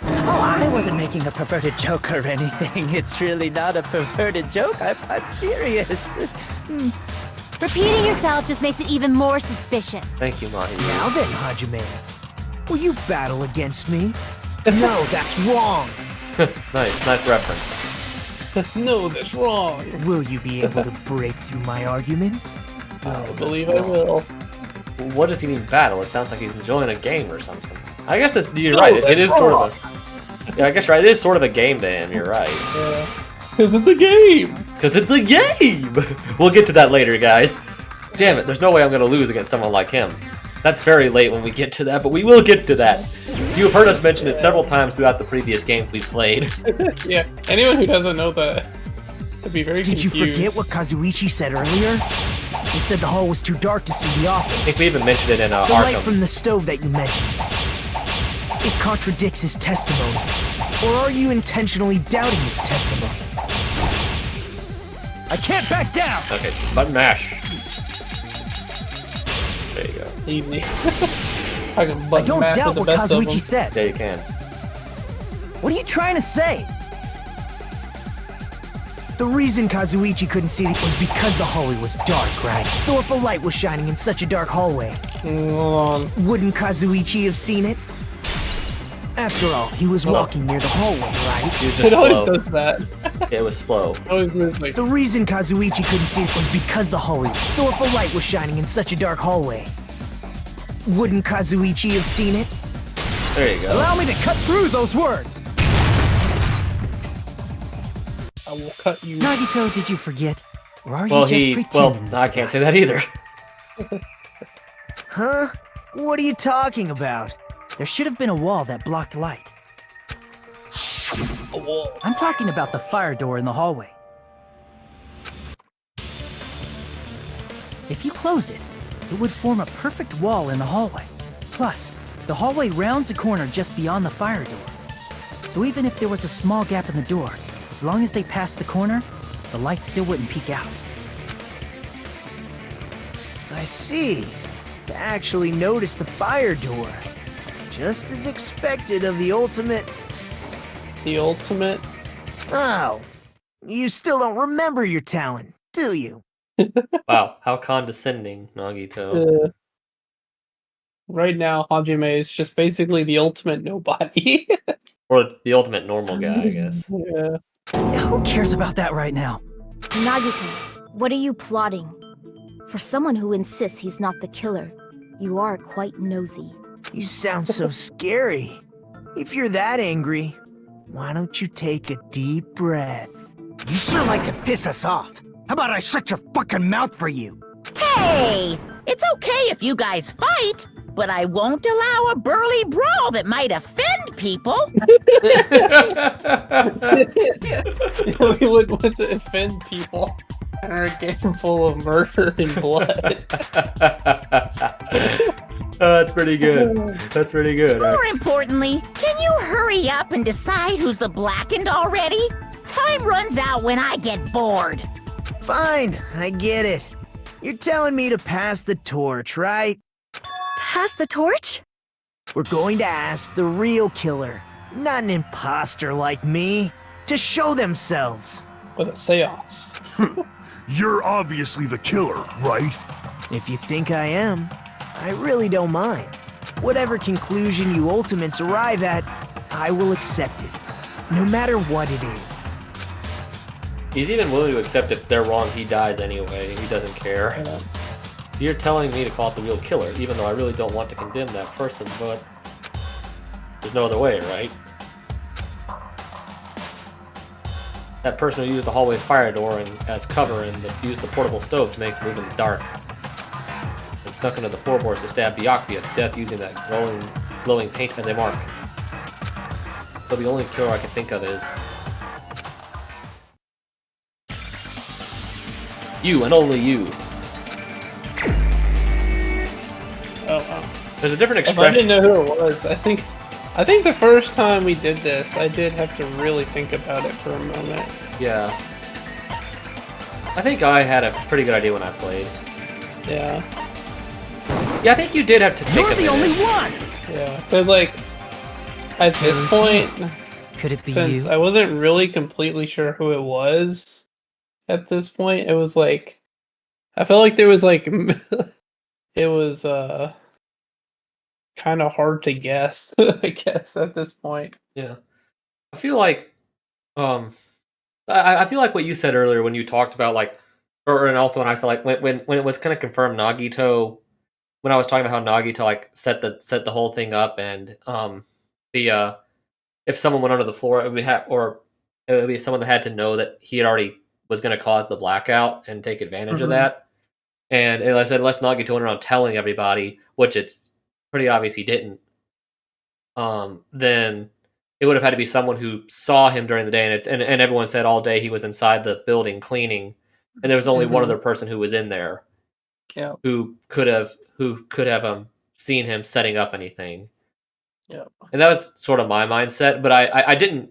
E: Oh, I wasn't making a perverted joke or anything. It's really not a perverted joke. I'm serious.
D: Repeating yourself just makes it even more suspicious.
B: Thank you, Mahi.
I: Now then, Hajime, will you battle against me? No, that's wrong.
B: Nice reference.
A: No, that's wrong.
I: Will you be able to break through my argument?
A: I believe I will.
B: What does he mean battle? It sounds like he's enjoying a game or something. I guess you're right. It is sort of a. Yeah, I guess you're right. It is sort of a game to him. You're right.
A: Yeah. Because it's a game.
B: Because it's a game. We'll get to that later, guys. Damn it! There's no way I'm gonna lose against someone like him. That's very late when we get to that, but we will get to that. You've heard us mention it several times throughout the previous games we've played.
A: Yeah. Anyone who doesn't know that would be very
I: Did
A: confused.
I: you forget what Kazuichi said earlier? He said the hall was too dark to see the office.
B: I think we even mentioned it in
I: The light
B: Arkham.
I: from the stove that you mentioned. It contradicts his testimony. Or are you intentionally doubting his testimony?
E: I can't back down!
B: Okay, button mash. There you go.
A: Easy. I can
E: I
A: button
E: don't
A: mash
E: doubt
A: with
E: what
A: the best of
E: Kazuichi
A: them.
E: said.
B: Yeah, you can.
E: What are you trying to say?
I: The reason Kazuichi couldn't see it was because the hallway was dark, right? So if a light was shining in such a dark hallway, wouldn't Kazuichi have seen it? After all, he was walking near the hallway, right?
B: He was just
A: It always
B: slow.
A: does that.
B: It was slow.
A: Always moves like.
I: The reason Kazuichi couldn't see it was because the hallway. So if a light was shining in such a dark hallway, wouldn't Kazuichi have seen it?
B: There you go.
E: Allow me to cut through those words!
A: I will cut you.
E: Nagito, did you forget? Or are
B: Well,
E: you just
B: well,
E: pretending?
B: I can't say that either.
I: Huh? What are you talking about?
E: There should have been a wall that blocked light.
A: A wall.
E: I'm talking about the fire door in the hallway. If you close it, it would form a perfect wall in the hallway. Plus, the hallway rounds a corner just beyond the fire door. So even if there was a small gap in the door, as long as they passed the corner, the light still wouldn't peek out.
I: I see. To actually notice the fire door. Just as expected of the ultimate...
A: The ultimate.
I: Oh. You still don't remember your talent, do you?
B: Wow, how condescending, Nagito.
A: Right now, Hajime is just basically the ultimate nobody.
B: Or the ultimate normal guy, I guess.
A: Yeah.
E: Who cares about that right now?
G: Nagito, what are you plotting? For someone who insists he's not the killer, you are quite nosy.
I: You sound so scary. If you're that angry, why don't you take a deep breath? You sure like to piss us off. How about I shut your fucking mouth for you?
C: Hey! It's okay if you guys fight, but I won't allow a burly brawl that might offend people.
A: We would want to offend people in our game full of murder and blood.
B: That's pretty good. That's pretty good.
C: More importantly, can you hurry up and decide who's the blackened already? Time runs out when I get bored.
I: Fine, I get it. You're telling me to pass the torch, right?
N: Pass the torch?
I: We're going to ask the real killer, not an imposter like me. to show themselves.
A: With a seance.
J: You're obviously the killer, right?
I: If you think I am, I really don't mind. Whatever conclusion you ultimates arrive at, I will accept it, no matter what it is.
B: He's even willing to accept if they're wrong, he dies anyway. He doesn't care.
A: Yeah.
B: So you're telling me to call it the real killer, even though I really don't want to condemn that person, but there's no other way, right? That person who used the hallway's fire door as cover and used the portable stove to make it move in the dark. And snuck into the floorboards to stab Byakuya to death using that glowing paint as a mark. But the only killer I can think of is you and only you.
A: Oh wow.
B: There's a different
A: If I
B: expression.
A: didn't know who it was, I think the first time we did this, I did have to really think about it for a moment.
B: Yeah. I think I had a pretty good idea when I played.
A: Yeah.
B: Yeah, I think you did have to take
I: You're
B: a
I: the
B: minute.
I: only one!
A: Yeah, because like at this point,
K: Could it be
A: since
K: you?
A: I wasn't really completely sure who it was at this point, it was like I felt like there was like it was kind of hard to guess, I guess at this point.
B: Yeah. I feel like I feel like what you said earlier when you talked about like and also when I said like when it was kind of confirmed Nagito, when I was talking about how Nagito like set the whole thing up, and the if someone went under the floor, it would be someone that had to know that he had already was going to cause the blackout and take advantage of that. And as I said, unless Nagito went around telling everybody, which it's pretty obvious he didn't, then it would have had to be someone who saw him during the day, and everyone said all day he was inside the building cleaning, and there was only one other person who was in there,
A: Yeah.
B: who could have seen him setting up anything.
A: Yeah.
B: And that was sort of my mindset, but I didn't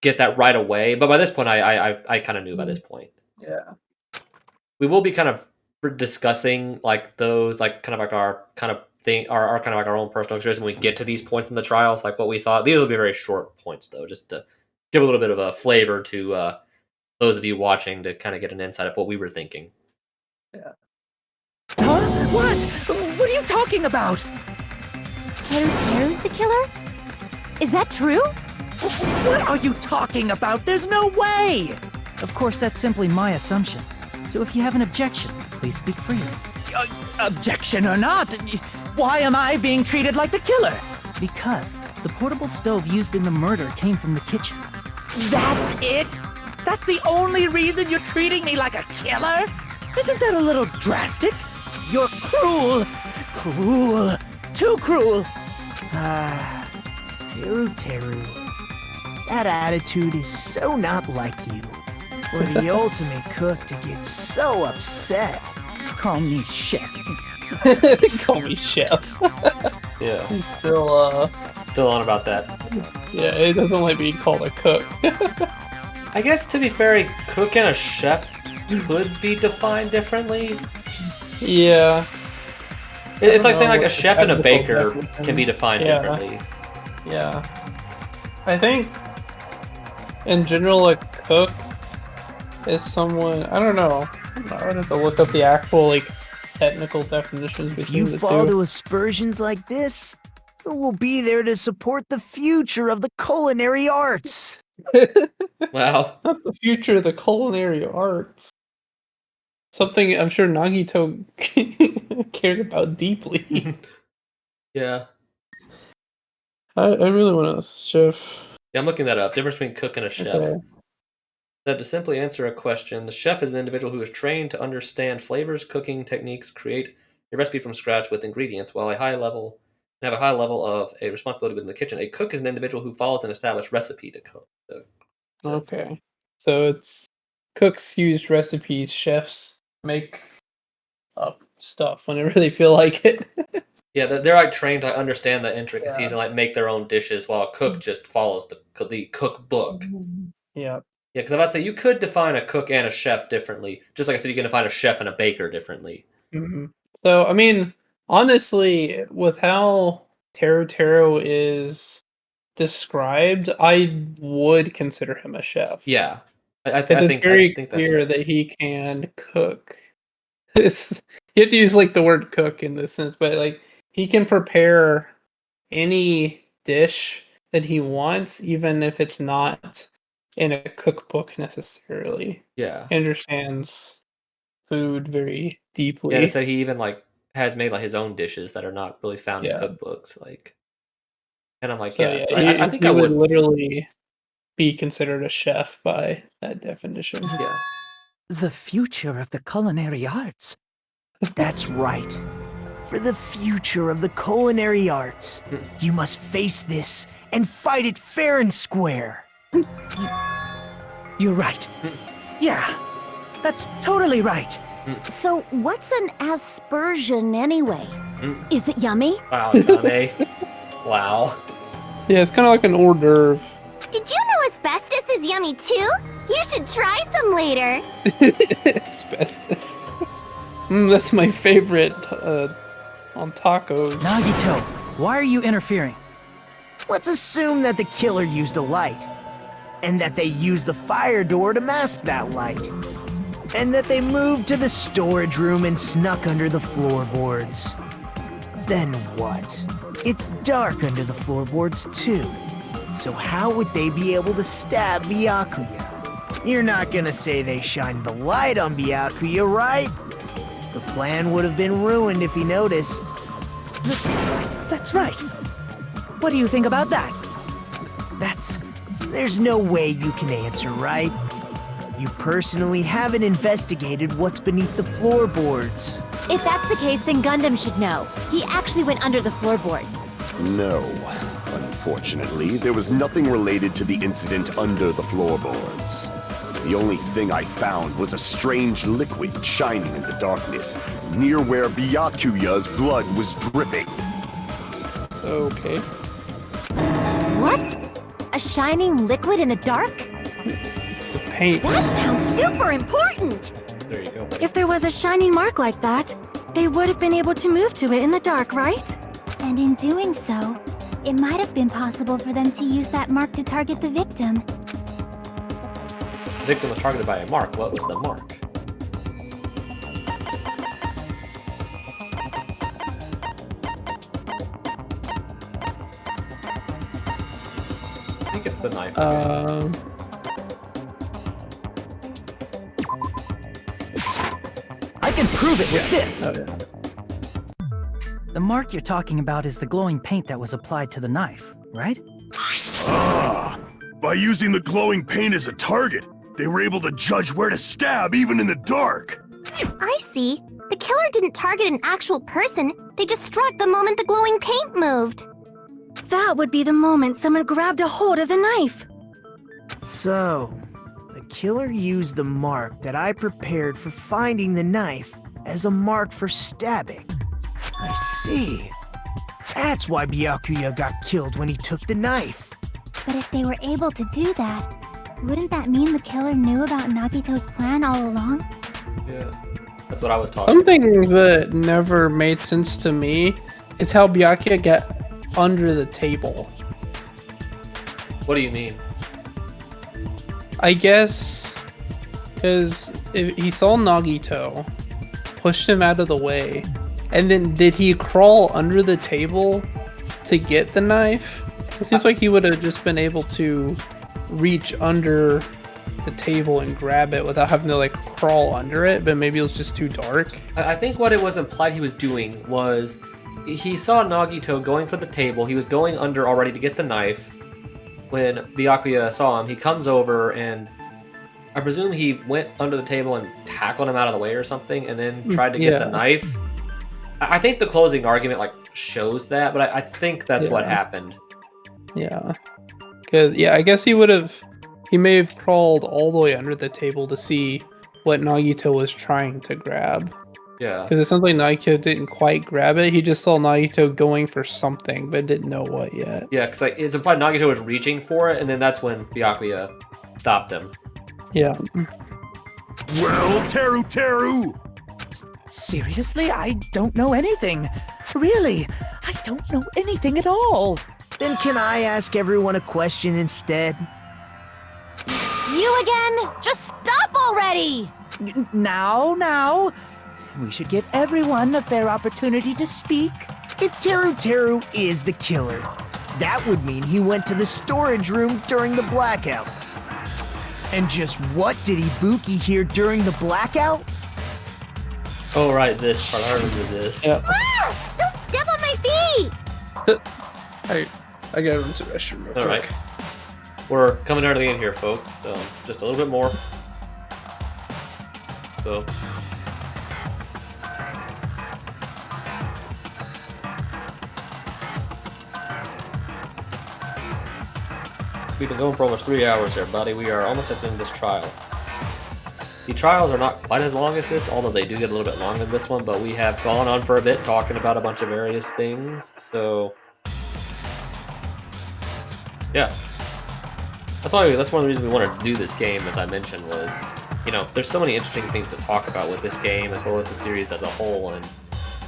B: get that right away. But by this point, I kind of knew by this point.
A: Yeah.
B: We will be kind of discussing like those, like kind of like our kind of thing, our kind of like our own personal experience when we get to these points in the trials, like what we thought. These will be very short points though, just to give a little bit of a flavor to those of you watching to kind of get an insight of what we were thinking.
A: Yeah.
I: Huh? What? What are you talking about?
G: Teru's the killer? Is that true?
I: What are you talking about? There's no way!
K: Of course, that's simply my assumption. So if you have an objection, please speak freely.
I: Objection or not, why am I being treated like the killer?
K: Because the portable stove used in the murder came from the kitchen.
I: That's it? That's the only reason you're treating me like a killer? Isn't that a little drastic? You're cruel. Cruel. Too cruel. Teru. That attitude is so not like you. For the ultimate cook to get so upset. Call me chef.
A: Call me chef.
B: Yeah.
A: He's still
B: on about that.
A: Yeah, he doesn't like being called a cook.
B: I guess to be fair, a cook and a chef could be defined differently.
A: Yeah.
B: It's like saying like a chef and a baker can be defined differently.
A: Yeah. I think in general a cook is someone, I don't know. I would have to look up the actual like technical definitions
I: If
A: between
I: you
A: the
I: fall
A: two.
I: to aspersions like this, who will be there to support the future of the culinary arts?
B: Wow.
A: Not the future of the culinary arts. Something I'm sure Nagito cares about deeply.
B: Yeah.
A: I really want to chef.
B: Yeah, I'm looking that up. Difference between cook and a chef.
A: Okay.
B: That to simply answer a question, the chef is an individual who is trained to understand flavors, cooking techniques, create a recipe from scratch with ingredients, while have a high level of a responsibility within the kitchen. A cook is an individual who follows an established recipe to cook.
A: Okay. So it's cooks use recipes, chefs make up stuff whenever they feel like it.
B: Yeah, they're like trained to understand the intricacies and like make their own dishes, while a cook just follows the cookbook.
A: Yeah.
B: Yeah, because I'm about to say you could define a cook and a chef differently. Just like I said, you can define a chef and a baker differently.
A: Mm-hmm. So I mean, honestly, with how Teru is described, I would consider him a chef.
B: Yeah. I
A: Because it's
B: think
A: very
B: that's
A: clear
B: right.
A: that he can cook. It's you have to use like the word cook in this sense, but like he can prepare any dish that he wants, even if it's not in a cookbook necessarily.
B: Yeah.
A: He understands food very
B: Yeah, they
A: deeply.
B: said he even like has made like his own dishes that are not really found in
A: Yeah.
B: cookbooks, like. And I'm like,
A: So
B: yeah.
A: yeah,
B: So I
A: he
B: think
A: he
B: I
A: would
B: would.
A: literally be considered a chef by that definition.
B: Yeah.
E: The future of the culinary arts. That's right. For the future of the culinary arts, you must face this and fight it fair and square. You're right. Yeah, that's totally right.
F: So, what's an aspersion anyway? Is it yummy?
B: Wow, Johnny. Wow.
A: Yeah, it's kind of like an hors d'oeuvre.
M: Did you know asbestos is yummy too? You should try some later.
A: Asbestos. That's my favorite on tacos.
E: Nagito, why are you interfering? Let's assume that the killer used a light, and that they used the fire door to mask that light, and that they moved to the storage room and snuck under the floorboards. Then what? It's dark under the floorboards too. So how would they be able to stab Byakuya? You're not gonna say they shined the light on Byakuya, right? The plan would have been ruined if he noticed. That's right. What do you think about that? There's no way you can answer, right? You personally haven't investigated what's beneath the floorboards.
D: If that's the case, then Gundam should know. He actually went under the floorboards.
H: No. Unfortunately, there was nothing related to the incident under the floorboards. The only thing I found was a strange liquid shining in the darkness, near where Byakuya's blood was dripping.
A: Okay.
D: What? A shining liquid in the dark?
A: It's the paint.
D: That sounds super important!
B: There you go, buddy.
N: If there was a shining mark like that, they would have been able to move to it in the dark, right?
D: And in doing so, it might have been possible for them to use that mark to target the victim.
B: The victim was targeted by a mark. What was the mark? I think it's the knife.
E: I can prove it with this!
A: Oh, yeah.
K: The mark you're talking about is the glowing paint that was applied to the knife, right?
J: Ah! By using the glowing paint as a target, they were able to judge where to stab even in the dark.
M: I see. The killer didn't target an actual person. They just struck the moment the glowing paint moved.
N: That would be the moment someone grabbed a hold of the knife.
E: So, the killer used the mark that I prepared for finding the knife as a mark for stabbing. I see. That's why Byakuya got killed when he took the knife.
D: But if they were able to do that, wouldn't that mean the killer knew about Nagito's plan all along?
B: Yeah. That's what I was talking
A: Something that never made sense to me is how Byakuya got under the table.
B: What do you mean?
A: I guess because he saw Nagito, pushed him out of the way, and then did he crawl under the table to get the knife? It seems like he would have just been able to reach under the table and grab it without having to like crawl under it, but maybe it was just too dark.
B: I think what it was implied he was doing was he saw Nagito going for the table. He was going under already to get the knife. When Byakuya saw him, he comes over and I presume he went under the table and tackled him out of the way or something and then tried to get the knife. I think the closing argument like shows that, but I think that's what happened.
A: Yeah. Because, I guess he may have crawled all the way under the table to see what Nagito was trying to grab.
B: Yeah.
A: Because it sounds like Nagito didn't quite grab it. He just saw Nagito going for something, but didn't know what yet.
B: Yeah, because like, it's implied Nagito was reaching for it, and then that's when Byakuya stopped him.
A: Yeah.
J: Well, Teru!
K: Seriously? I don't know anything. Really, I don't know anything at all.
I: Then can I ask everyone a question instead?
F: You again? Just stop already!
K: Now. We should give everyone a fair opportunity to speak.
I: If Teru is the killer, that would mean he went to the storage room during the blackout. And just what did Ibuki hear during the blackout?
B: Oh, right, this part. I remember this.
A: Yep.
M: Ah! Don't step on my feet!
A: I gotta run to the restroom real quick.
B: Alright. We're coming down to the end here, folks, so just a little bit more. So. We've been going for almost 3 hours here, buddy. We are almost at the end of this trial. The trials are not quite as long as this, although they do get a little bit longer than this one, but we have gone on for a bit talking about a bunch of various things, so... yeah. That's one of the reasons we wanted to do this game, as I mentioned, was, you know, there's so many interesting things to talk about with this game, as well as the series as a whole, and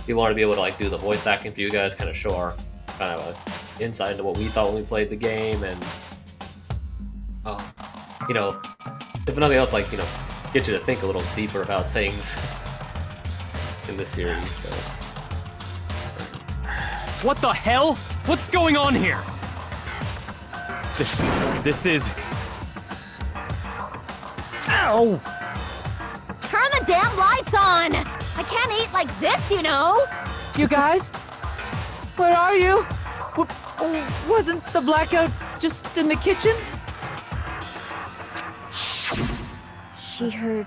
B: we wanted to be able to, like, do the voice acting for you guys, kind of show our kind of insight into what we thought when we played the game, and... you know, if nothing else, like, you know, get you to think a little deeper about things in this series, so...
O: What the hell? What's going on here? This is...
I: Ow!
F: Turn the damn lights on! I can't eat like this, you know!
K: You guys? Where are you? Wasn't the blackout just in the kitchen?
G: She heard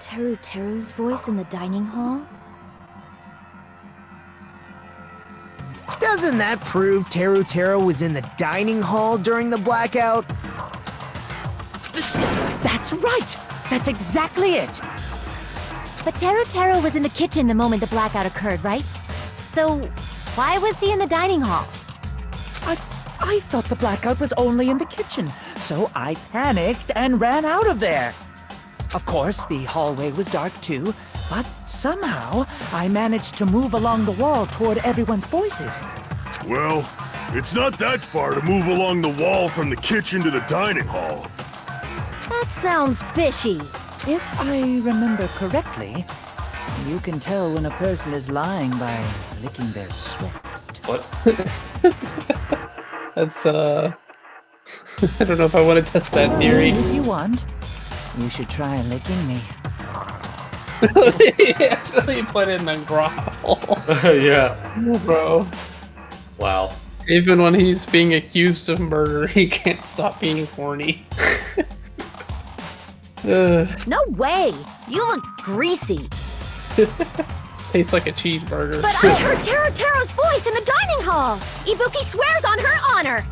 G: Teru's voice in the dining hall?
I: Doesn't that prove Teru was in the dining hall during the blackout?
K: That's right! That's exactly it!
D: But Teru was in the kitchen the moment the blackout occurred, right? So, why was he in the dining hall?
K: I thought the blackout was only in the kitchen, so I panicked and ran out of there. Of course, the hallway was dark too, but somehow I managed to move along the wall toward everyone's voices.
J: Well, it's not that far to move along the wall from the kitchen to the dining hall.
F: That sounds fishy.
K: If I remember correctly, you can tell when a person is lying by licking their sweat.
B: What?
A: That's, I don't know if I want to test that theory.
K: If you want, you should try licking me.
A: He actually put in a growl.
B: Yeah.
A: Bro.
B: Wow.
A: Even when he's being accused of murder, he can't stop being horny.
F: No way! You look greasy.
A: Tastes like a cheeseburger.
F: But I heard Teru's voice in the dining hall! Ibuki swears on her honor!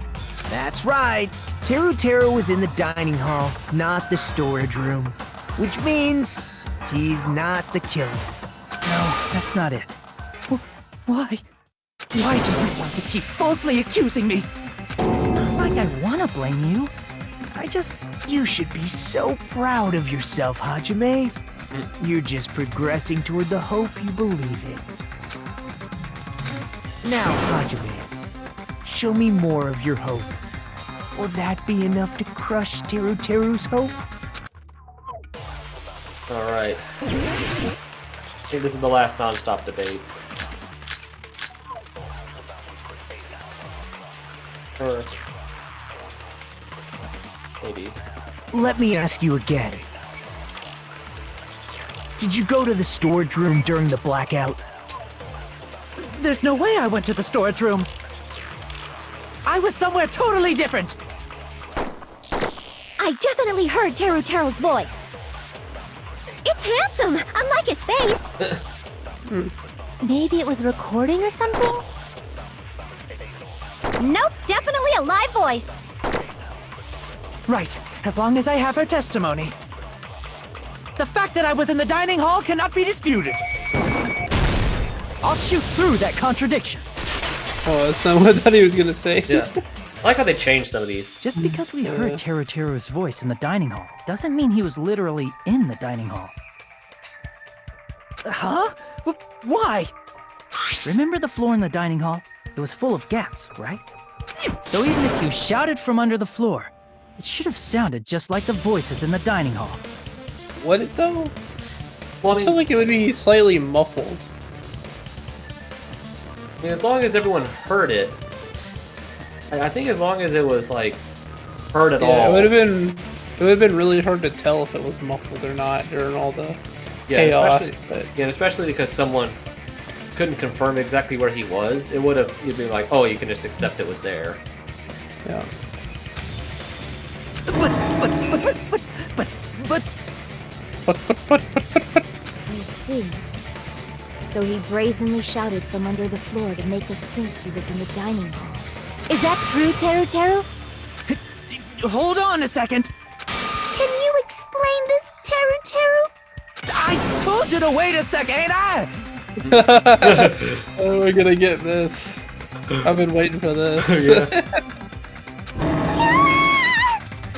I: That's right. Teru was in the dining hall, not the storage room. Which means he's not the killer.
K: No, that's not it. Why? Why do you want to keep falsely accusing me? It's not like I want to blame you.
I: You should be so proud of yourself, Hajime. You're just progressing toward the hope you believe in. Now, Hajime, show me more of your hope. Will that be enough to crush Teru's hope?
B: Alright. I think this is the last non-stop debate. Or... maybe.
I: Let me ask you again. Did you go to the storage room during the blackout?
K: There's no way I went to the storage room. I was somewhere totally different.
M: I definitely heard Teru's voice. It's handsome, unlike his face.
D: Maybe it was recording or something?
M: Nope, definitely a live voice.
K: Right, as long as I have her testimony. The fact that I was in the dining hall cannot be disputed. I'll shoot through that contradiction.
A: Oh, that's not what I thought he was gonna say.
B: Yeah. I like how they changed some of these.
K: Just because we heard Teru's voice in the dining hall doesn't mean he was literally in the dining hall. Huh? Why? Remember the floor in the dining hall? It was full of gaps, right? So even if you shouted from under the floor, it should have sounded just like the voices in the dining hall.
A: Would it though?
B: Well,
A: I feel like it would be slightly muffled.
B: I mean, as long as everyone heard it, I think as long as it was like heard at all.
A: It would have been really hard to tell if it was muffled or not during all the chaos.
B: Especially because someone couldn't confirm exactly where he was. You'd be like, oh, you can just accept it was there.
A: Yeah.
G: But. I see. So he brazenly shouted from under the floor to make us think he was in the dining hall. Is that true, Teru Teru?
K: Hold on a second.
M: Can you explain this, Teru Teru?
K: I told you to wait a second, ain't I?
A: How am I gonna get this? I've been waiting for this.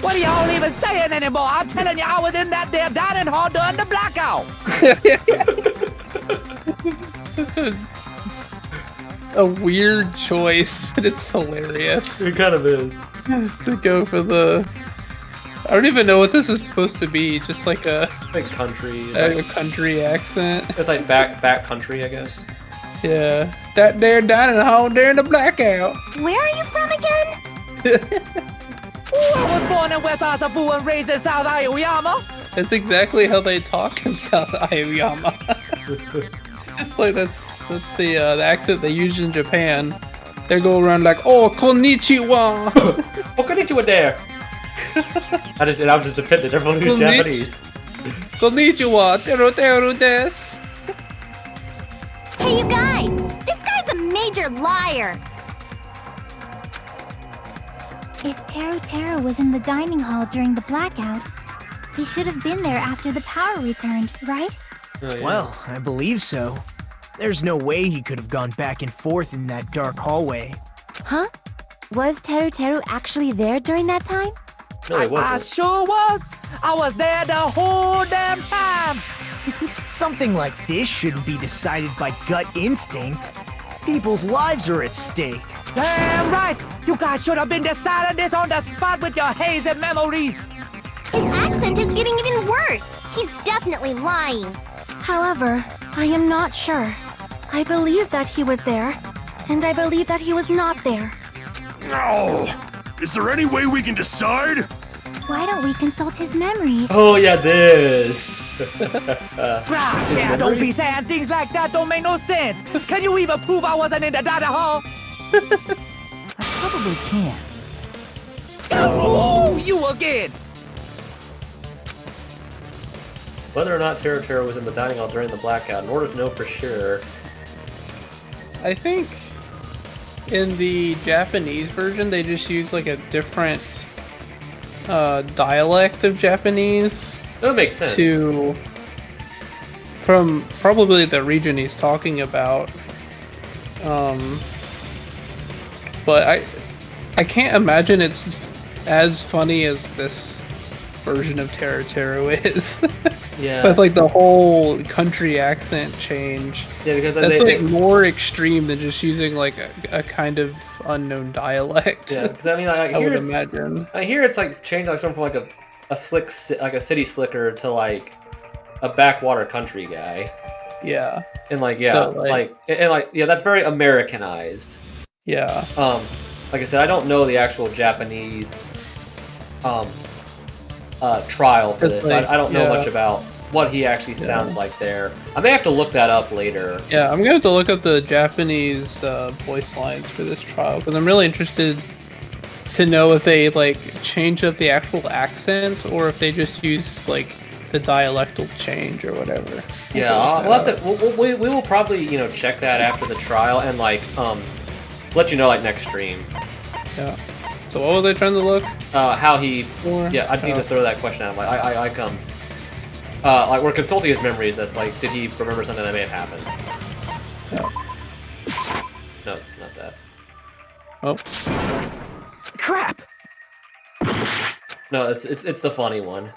K: What are y'all even saying anymore? I'm telling you, I was in that there dining hall during the blackout.
A: It's a weird choice, but it's hilarious.
B: It kind of is.
A: To go for the... I don't even know what this is supposed to be. Just like a...
B: Like country.
A: A country accent.
B: It's like back country, I guess.
A: Yeah. That there dining hall during the blackout.
M: Where are you from again?
K: I was born in West Asabu and raised in South Aoyama.
A: That's exactly how they talk in South Aoyama. Just like that's the accent they use in Japan. They go around like, oh, konnichiwa.
B: Oh, konnichiwa there. I'm just offended. Everyone who's Japanese.
A: Konnichiwa, teru teru desu.
M: Hey, you guys! This guy's a major liar!
D: If Teru Teru was in the dining hall during the blackout, he should have been there after the power returned, right?
B: Oh, yeah.
E: Well, I believe so. There's no way he could have gone back and forth in that dark hallway.
N: Huh? Was Teru Teru actually there during that time?
B: No, he wasn't.
K: I sure was. I was there the whole damn time.
E: Something like this shouldn't be decided by gut instinct. People's lives are at stake.
K: Damn right! You guys should have been deciding this on the spot with your hazy memories!
M: His accent is getting even worse! He's definitely lying!
N: However, I am not sure. I believe that he was there, and I believe that he was not there.
J: No! Is there any way we can decide?
D: Why don't we consult his memories?
B: Oh yeah, this.
K: Gosh, yeah, don't be saying things like that, don't make no sense! Can you even prove I wasn't in the dining hall?
E: I probably can.
K: Oh, you again!
B: Whether or not Teru Teru was in the dining hall during the blackout, in order to know for sure.
A: I think in the Japanese version they just use like a different dialect of Japanese.
B: That would make sense.
A: From probably the region he's talking about. But I can't imagine it's as funny as this version of Teru Teru is.
B: Yeah.
A: With like the whole country accent change.
B: Yeah, because
A: that's like more extreme than just using like a kind of unknown dialect.
B: Yeah, because I mean, like,
A: I would imagine.
B: I hear it's like changed like something from like a city slicker to like a backwater country guy.
A: Yeah.
B: And like yeah, so, that's very Americanized.
A: Yeah.
B: Like I said, I don't know the actual Japanese trial for this.
A: Like,
B: I don't know much about what he actually sounds like there. I may have to look that up later.
A: Yeah, I'm gonna have to look up the Japanese voice lines for this trial because I'm really interested to know if they like change up the actual accent or if they just use like the dialectal change or whatever.
B: Yeah, we'll have to. We will probably check that after the trial and like let you know like next stream.
A: Yeah. So what was I trying to look?
B: How he? Yeah, I need to throw that question out. Like like we're consulting his memories. That's like, did he remember something that may have happened? No, it's not that.
A: Oh.
K: Crap!
B: No, it's the funny one.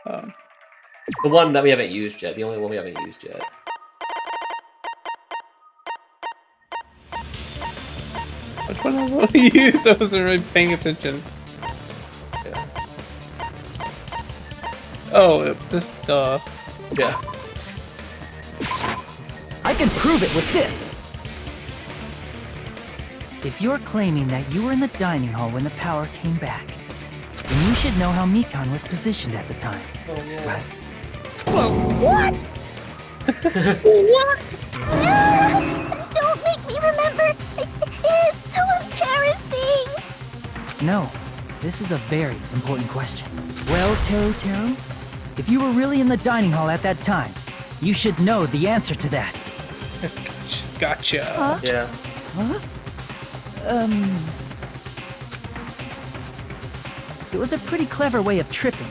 B: The one that we haven't used yet. The only one we haven't used yet.
A: Which one I will use? I wasn't really paying attention.
B: Yeah.
A: Oh, this
B: Yeah.
E: I can prove it with this! If you're claiming that you were in the dining hall when the power came back, then you should know how Mikan was positioned at the time.
B: Oh, yeah.
E: Right?
M: What? What? Don't make me remember. It's so embarrassing.
E: No, this is a very important question. Well, Teru, if you were really in the dining hall at that time, you should know the answer to that.
A: Gotcha.
E: Huh?
B: Yeah.
E: Huh? It was a pretty clever way of tripping.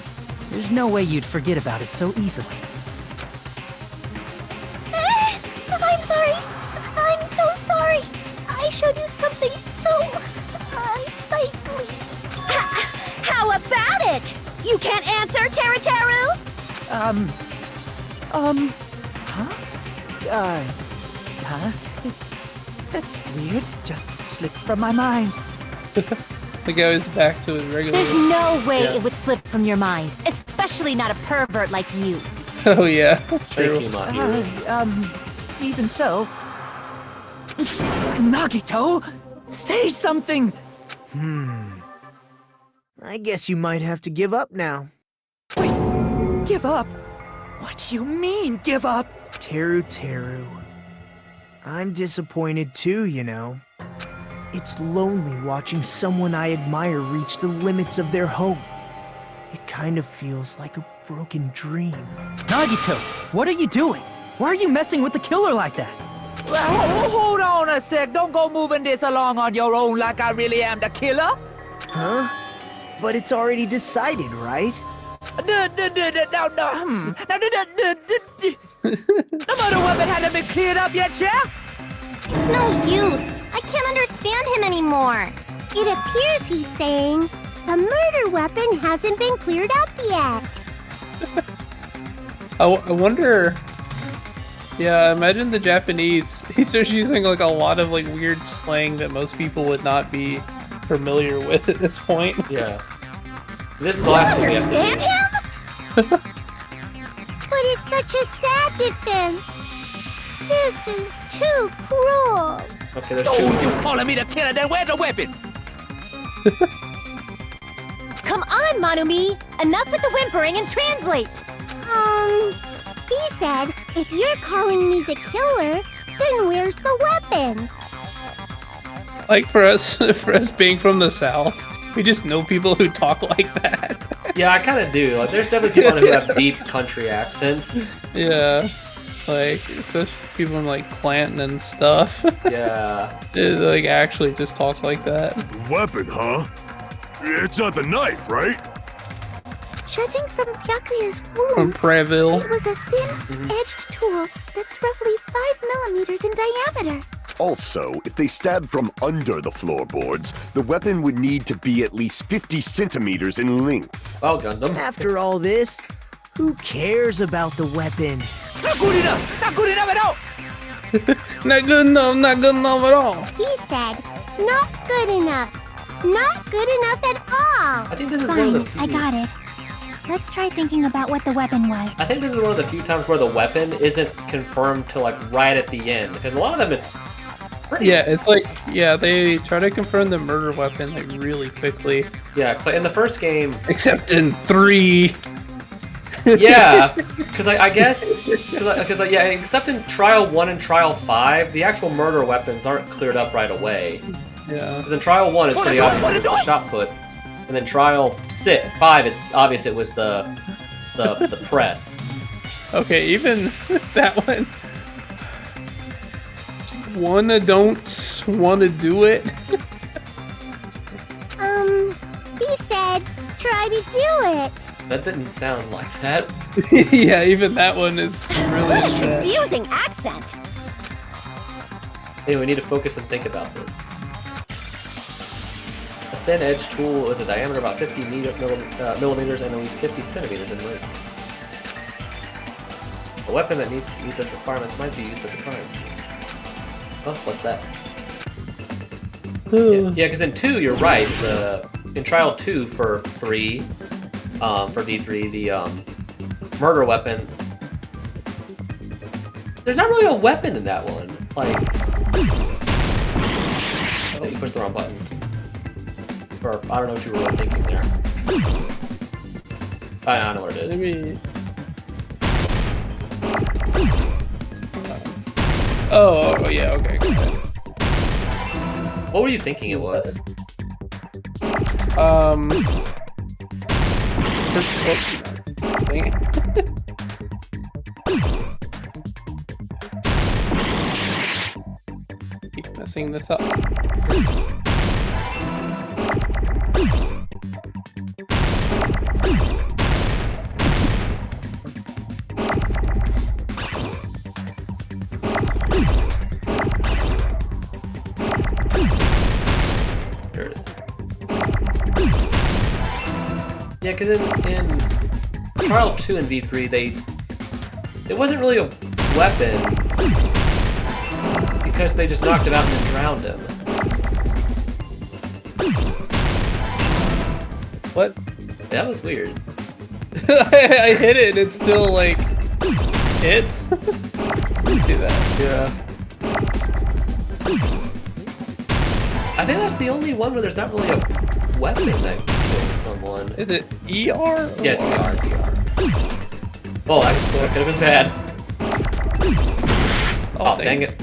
E: There's no way you'd forget about it so easily.
M: I'm sorry. I'm so sorry. I showed you something so unsightly.
F: How about it? You can't answer, Teru?
E: Huh? That's weird. Just slipped from my mind.
A: The guy was back to his regular.
N: There's no way
A: Yeah.
N: it would slip from your mind, especially not a pervert like you.
A: Oh yeah.
B: Thank you, my hero.
E: Even so... Nagito! Say something!
I: I guess you might have to give up now.
E: Wait, give up? What do you mean, give up?
I: Teru. I'm disappointed too, you know. It's lonely watching someone I admire reach the limits of their hope. It kind of feels like a broken dream.
E: Nagito, what are you doing? Why are you messing with the killer like that?
K: Well, hold on a sec. Don't go moving this along on your own like I really am the killer.
I: Huh? But it's already decided, right?
K: The murder weapon hadn't been cleared up yet, Chef?
M: It's no use. I can't understand him anymore. It appears he's saying the murder weapon hasn't been cleared up yet.
A: I wonder. Yeah, imagine the Japanese. He starts using like a lot of like weird slang that most people would not be familiar with at this point.
B: Yeah. This is the last one we have to do.
M: Understand him? But it's such a sad defense. This is too cruel.
B: Okay, there's
K: Oh,
B: two.
K: you calling me the killer? Then where's the weapon?
N: Come on, Manumi! Enough with the whimpering and translate!
M: He said, if you're calling me the killer, then where's the weapon?
A: Like for us being from the South, we just know people who talk like that.
B: Yeah, I kind of do. Like, there's definitely people who have deep country accents.
A: Yeah, like especially people in like Clanton and stuff.
B: Yeah.
A: They, like actually just talk like that.
J: Weapon, huh? It's not the knife, right?
M: Judging from Byakuya's
A: From
M: wound,
A: Preville.
M: it was a thin-edged tool that's roughly 5 millimeters in diameter.
H: Also, if they stabbed from under the floorboards, the weapon would need to be at least 50 centimeters in length.
B: Oh, Gundam.
I: After all this, who cares about the weapon?
K: Not good enough! Not good enough at all!
A: Not good enough at all.
M: He said, not good enough. Not good enough at all.
B: I think this is one
D: Fine,
B: of the few.
D: I got it. Let's try thinking about what the weapon was.
B: I think this is one of the few times where the weapon isn't confirmed till like right at the end, because a lot of them it's pretty.
A: Yeah, it's like they try to confirm the murder weapon like really quickly.
B: Yeah, because like in the first game.
A: Except in 3.
B: Yeah, because I guess because yeah, except in Trial 1 and Trial 5, the actual murder weapons aren't cleared up right away.
A: Yeah.
B: Because in Trial 1, it's pretty obvious it was the shot put, and then Trial 5, it's obvious it was the press.
A: Okay, even that one. Don't wanna do it.
M: He said, try to do it.
B: That didn't sound like that.
A: Yeah, even that one is really
N: What a
A: trash.
N: confusing accent!
B: Hey, we need to focus and think about this. A thin edge tool with a diameter about 50 millimeters and at least 50 centimeters in length. A weapon that needs to meet those requirements might be used at the crime scene. Oh, what's that? Yeah, because in 2, you're right. In Trial 2 for 3, for V3, the murder weapon. There's not really a weapon in that one. Like, oh, you pushed the wrong button. Or I don't know what you were really thinking there. I don't know what it is.
A: Maybe. Oh, yeah, okay.
B: What were you thinking it was?
A: Keep messing this up.
B: There it is. Yeah, because in Trial 2 and V3, it wasn't really a weapon because they just knocked him out and then drowned him.
A: What?
B: That was weird.
A: I hit it and it's still like hit. You see that?
B: Yeah. I think that's the only one where there's not really a weapon that kills someone.
A: Is it ER?
B: Yeah, it's ER. It's ER. Oh, that could have been bad. Oh, dang it.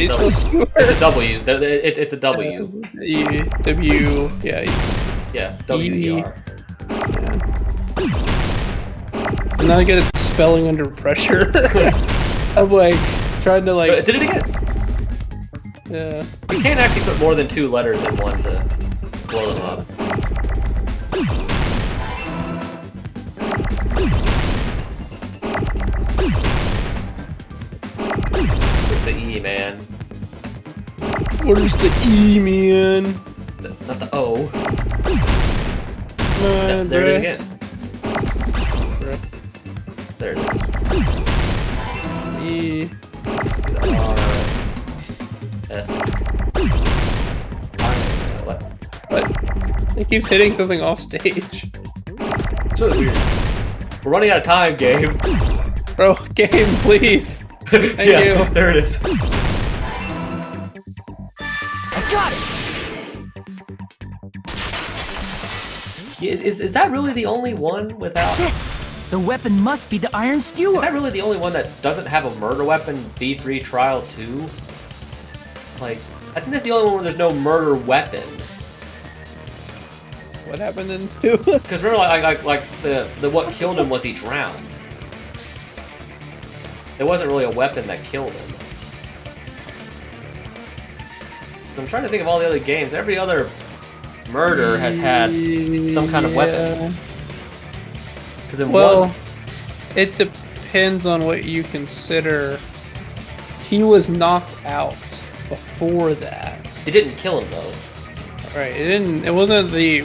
B: It's a W. It's a W.
A: W. Yeah.
B: Yeah. W-E-R.
A: Yeah. I'm not good at spelling under pressure. I'm like trying to like.
B: Did it again.
A: Yeah.
B: You can't actually put more than 2 letters in one to blow them up. Where's the E, man?
A: Where's the E, man?
B: Not the O.
A: No,
B: there it is again. There it is.
A: E.
B: R. S. What?
A: It keeps hitting something off stage.
B: It's really weird. We're running out of time, Gabe.
A: Bro, game, please. Thank
B: you. There it is.
E: I got it!
B: Is that really the only one without...
E: That's it! The weapon must be the iron skewer!
B: Is that really the only one that doesn't have a murder weapon, V3 Trial 2? Like, I think that's the only one where there's no murder weapon.
A: What happened in 2?
B: Because remember, like the what killed him was he drowned. There wasn't really a weapon that killed him. So I'm trying to think of all the other games. Every other murder has had some kind of weapon. Because in one...
A: it depends on what you consider. He was knocked out before that.
B: It didn't kill him though.
A: Right. It wasn't the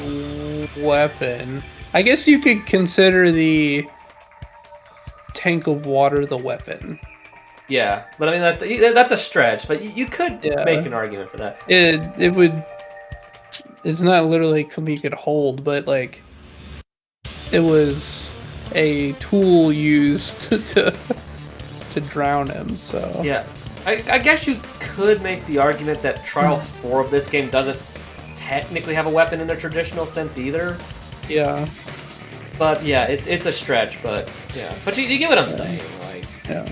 A: weapon. I guess you could consider the tank of water the weapon.
B: Yeah, but I mean that's a stretch. But you could make an argument for that.
A: It would. It's not literally something you could hold, but like it was a tool used to drown him. So
B: yeah, I guess you could make the argument that Trial 4 of this game doesn't technically have a weapon in the traditional sense either.
A: Yeah.
B: But yeah, it's a stretch, but yeah. But you get what I'm saying, like.
A: Yeah.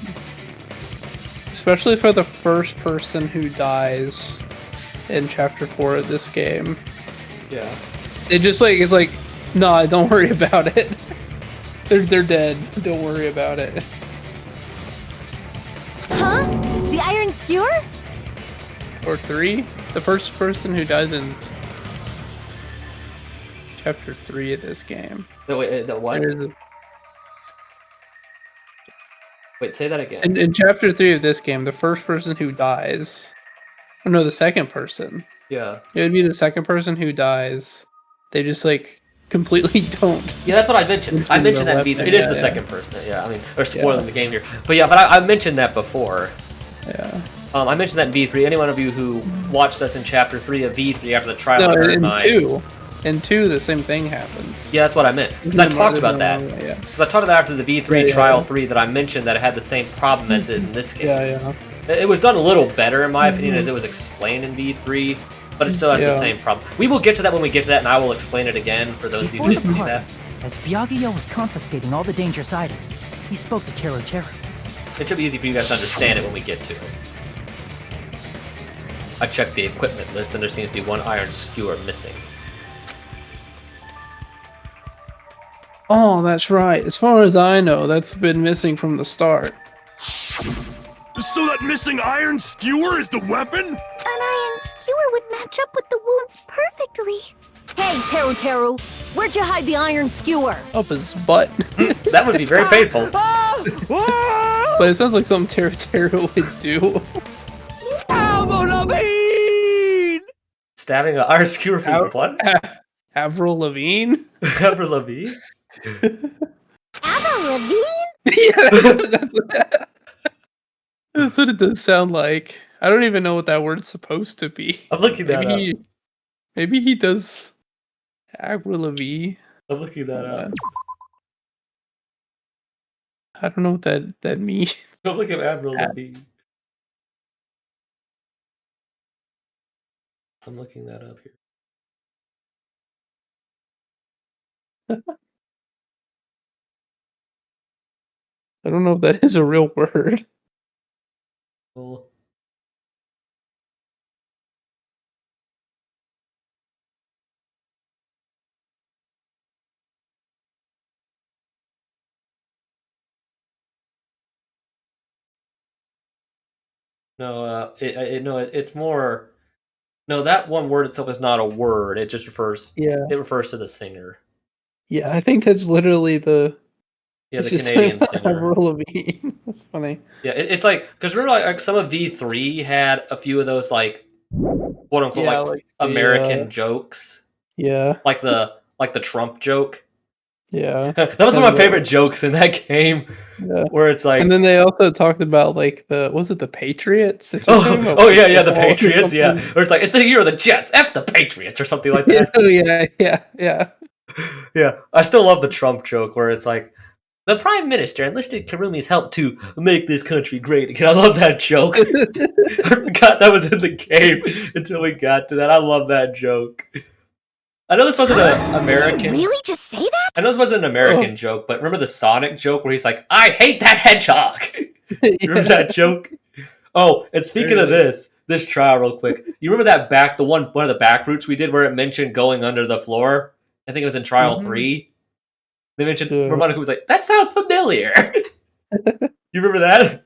A: Especially for the first person who dies in Chapter 4 of this game.
B: Yeah.
A: It's like, nah, don't worry about it. They're dead. Don't worry about it.
N: Huh? The iron skewer?
A: Or 3? The first person who dies in Chapter 3 of this game.
B: The what? Wait, say that again.
A: In chapter 3 of this game, the first person who dies, oh no, the second person.
B: Yeah.
A: It would be the second person who dies. They just like completely don't.
B: Yeah, that's what I mentioned. I mentioned that in V3. It is the second person. Yeah, I mean, they're spoiling the game here. But yeah, but I mentioned that before.
A: Yeah.
B: I mentioned that in V3. Any one of you who watched us in chapter 3 of V3 after the trial of
A: in
B: Nine.
A: 2. In 2, the same thing happens.
B: Yeah, that's what I meant. Because I talked about that. Because I talked about after the V3 trial 3 that I mentioned that it had the same problem as it in this game.
A: Yeah.
B: It was done a little better, in my opinion, as it was explained in V3, but it still has the same problem. We will get to that when we get to that, and I will explain it again for those of you who didn't see that.
K: As Byakuya was confiscating all the dangerous items, he spoke to Teru Teru.
B: It should be easy for you guys to understand it when we get to it. I checked the equipment list, and there seems to be one iron skewer missing.
A: Oh, that's right. As far as I know, that's been missing from the start.
J: So that missing iron skewer is the weapon?
M: An iron skewer would match up with the wounds perfectly.
F: Hey, Teru Teru, where'd you hide the iron skewer?
A: Up his butt.
B: That would be very painful.
A: But it sounds like something Teru Teru would do.
B: Stabbing an iron skewer through the butt?
A: Avril Lavigne?
B: Avril Lavigne?
M: Avril Lavigne?
A: Yeah, that's what it does sound like. I don't even know what that word's supposed to be.
B: I'm looking that up.
A: Maybe he does Avril Lavigne.
B: I'm looking that up.
A: I don't know what that means.
B: I'm looking at Avril Lavigne. I'm looking that up here.
A: I don't know if that is a real word.
B: Cool. No, it's more. No, that one word itself is not a word. It just refers.
A: Yeah.
B: It refers to the singer.
A: Yeah, I think that's literally the.
B: Yeah, the Canadian singer.
A: Avril Lavigne. That's funny.
B: Yeah, it's like because remember like some of V3 had a few of those like quote unquote like American jokes.
A: Yeah.
B: Like the Trump joke.
A: Yeah.
B: That was one of my favorite jokes in that game.
A: Yeah.
B: Where it's like,
A: and then they also talked about like the Patriots?
B: yeah, the Patriots, yeah. Or it's like it's the year of the Jets, F the Patriots, or something like that.
A: Oh yeah.
B: Yeah, I still love the Trump joke where it's like the Prime Minister enlisted Karumi's help to make this country great again. I love that joke. I forgot that was in the game until we got to that. I love that joke. I know this wasn't an American.
M: Did you really just say that?
B: I know this wasn't an American joke, but remember the Sonic joke where he's like, "I hate that hedgehog." You remember that joke? Oh, and speaking of this trial, real quick, you remember that one of the back routes we did where it mentioned going under the floor? I think it was in Trial 3. They mentioned Romano, who was like, "That sounds familiar." You remember that?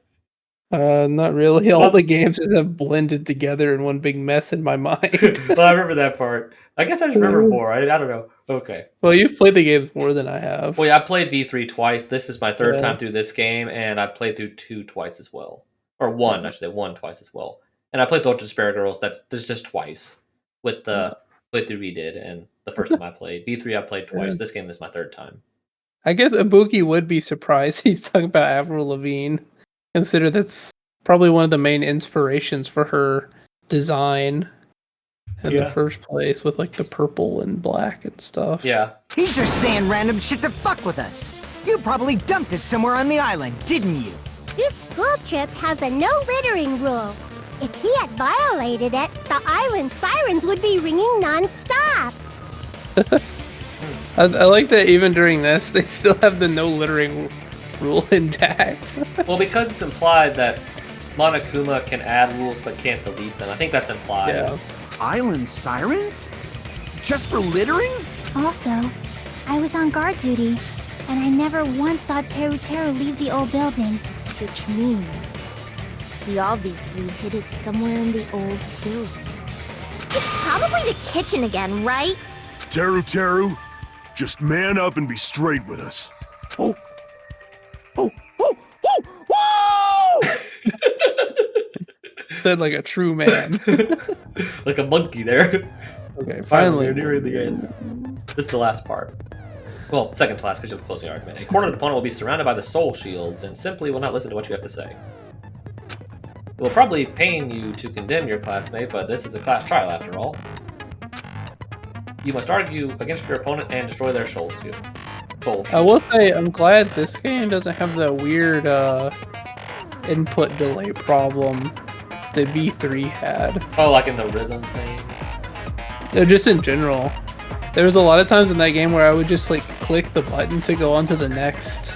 A: Not really. All the games have blended together in one big mess in my mind.
B: Well, I remember that part. I guess I just remember more. I don't know. Okay.
A: Well, you've played the games more than I have.
B: Well, yeah, I played V3 twice. This is my third time through this game, and I played through 2 twice as well. Or 1, I should say 1 twice as well. And I played the Ultra Despair Girls. That's just twice with the playthrough we did, and the first time I played. V3 I played twice. This game is my third time.
A: I guess Ibuki would be surprised he's talking about Avril Lavigne. Consider that's probably one of the main inspirations for her design in the first place, with like the purple and black and stuff.
B: Yeah.
E: He's just saying random shit to fuck with us. You probably dumped it somewhere on the island, didn't you?
M: This school trip has a no littering rule. If he had violated it, the island sirens would be ringing non-stop.
A: I like that even during this, they still have the no littering rule intact.
B: Well, because it's implied that Monokuma can add rules but can't delete them. I think that's implied.
A: Yeah.
Q: Island sirens? Just for littering?
D: Also, I was on guard duty, and I never once saw Teru Teru leave the old building.
G: Which means he obviously hid it somewhere in the old building.
M: It's probably the kitchen again, right?
J: Teru, just man up and be straight with us.
Q: Oh,
A: said like a true man.
B: Like a monkey there.
A: Okay, finally.
B: We're nearing the end. This is the last part. Well, second to last because you have the closing argument. A cornered opponent will be surrounded by the soul shields and simply will not listen to what you have to say. It will probably pain you to condemn your classmate, but this is a class trial after all. You must argue against your opponent and destroy their soul shields.
A: I will say, I'm glad this game doesn't have that weird input delay problem the V3 had.
B: Oh, like in the rhythm thing?
A: Just in general. There was a lot of times in that game where I would just like click the button to go on to the next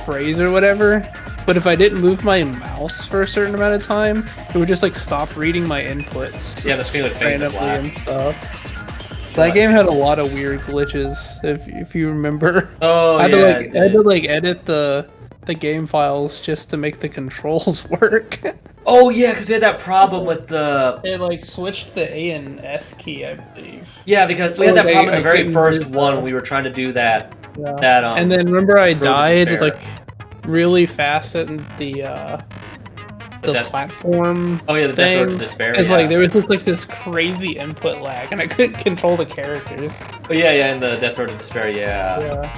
A: phrase or whatever, but if I didn't move my mouse for a certain amount of time, it would just like stop reading my inputs.
B: Yeah, the screen would fade to black
A: and stuff. That game had a lot of weird glitches, if you remember.
B: Oh,
A: I had
B: yeah.
A: I had to like edit the game files just to make the controls work.
B: Oh yeah, because you had that problem with the...
A: It like switched the A and S key, I believe.
B: Yeah, because we had that problem in the very first one. We were trying to do that.
A: Yeah. And then remember I died like really fast at the platform.
B: Oh yeah, the Death Road to Despair.
A: It's like there was just like this crazy input lag, and I couldn't control the characters.
B: Oh yeah, in the Death Road to Despair,
A: Yeah,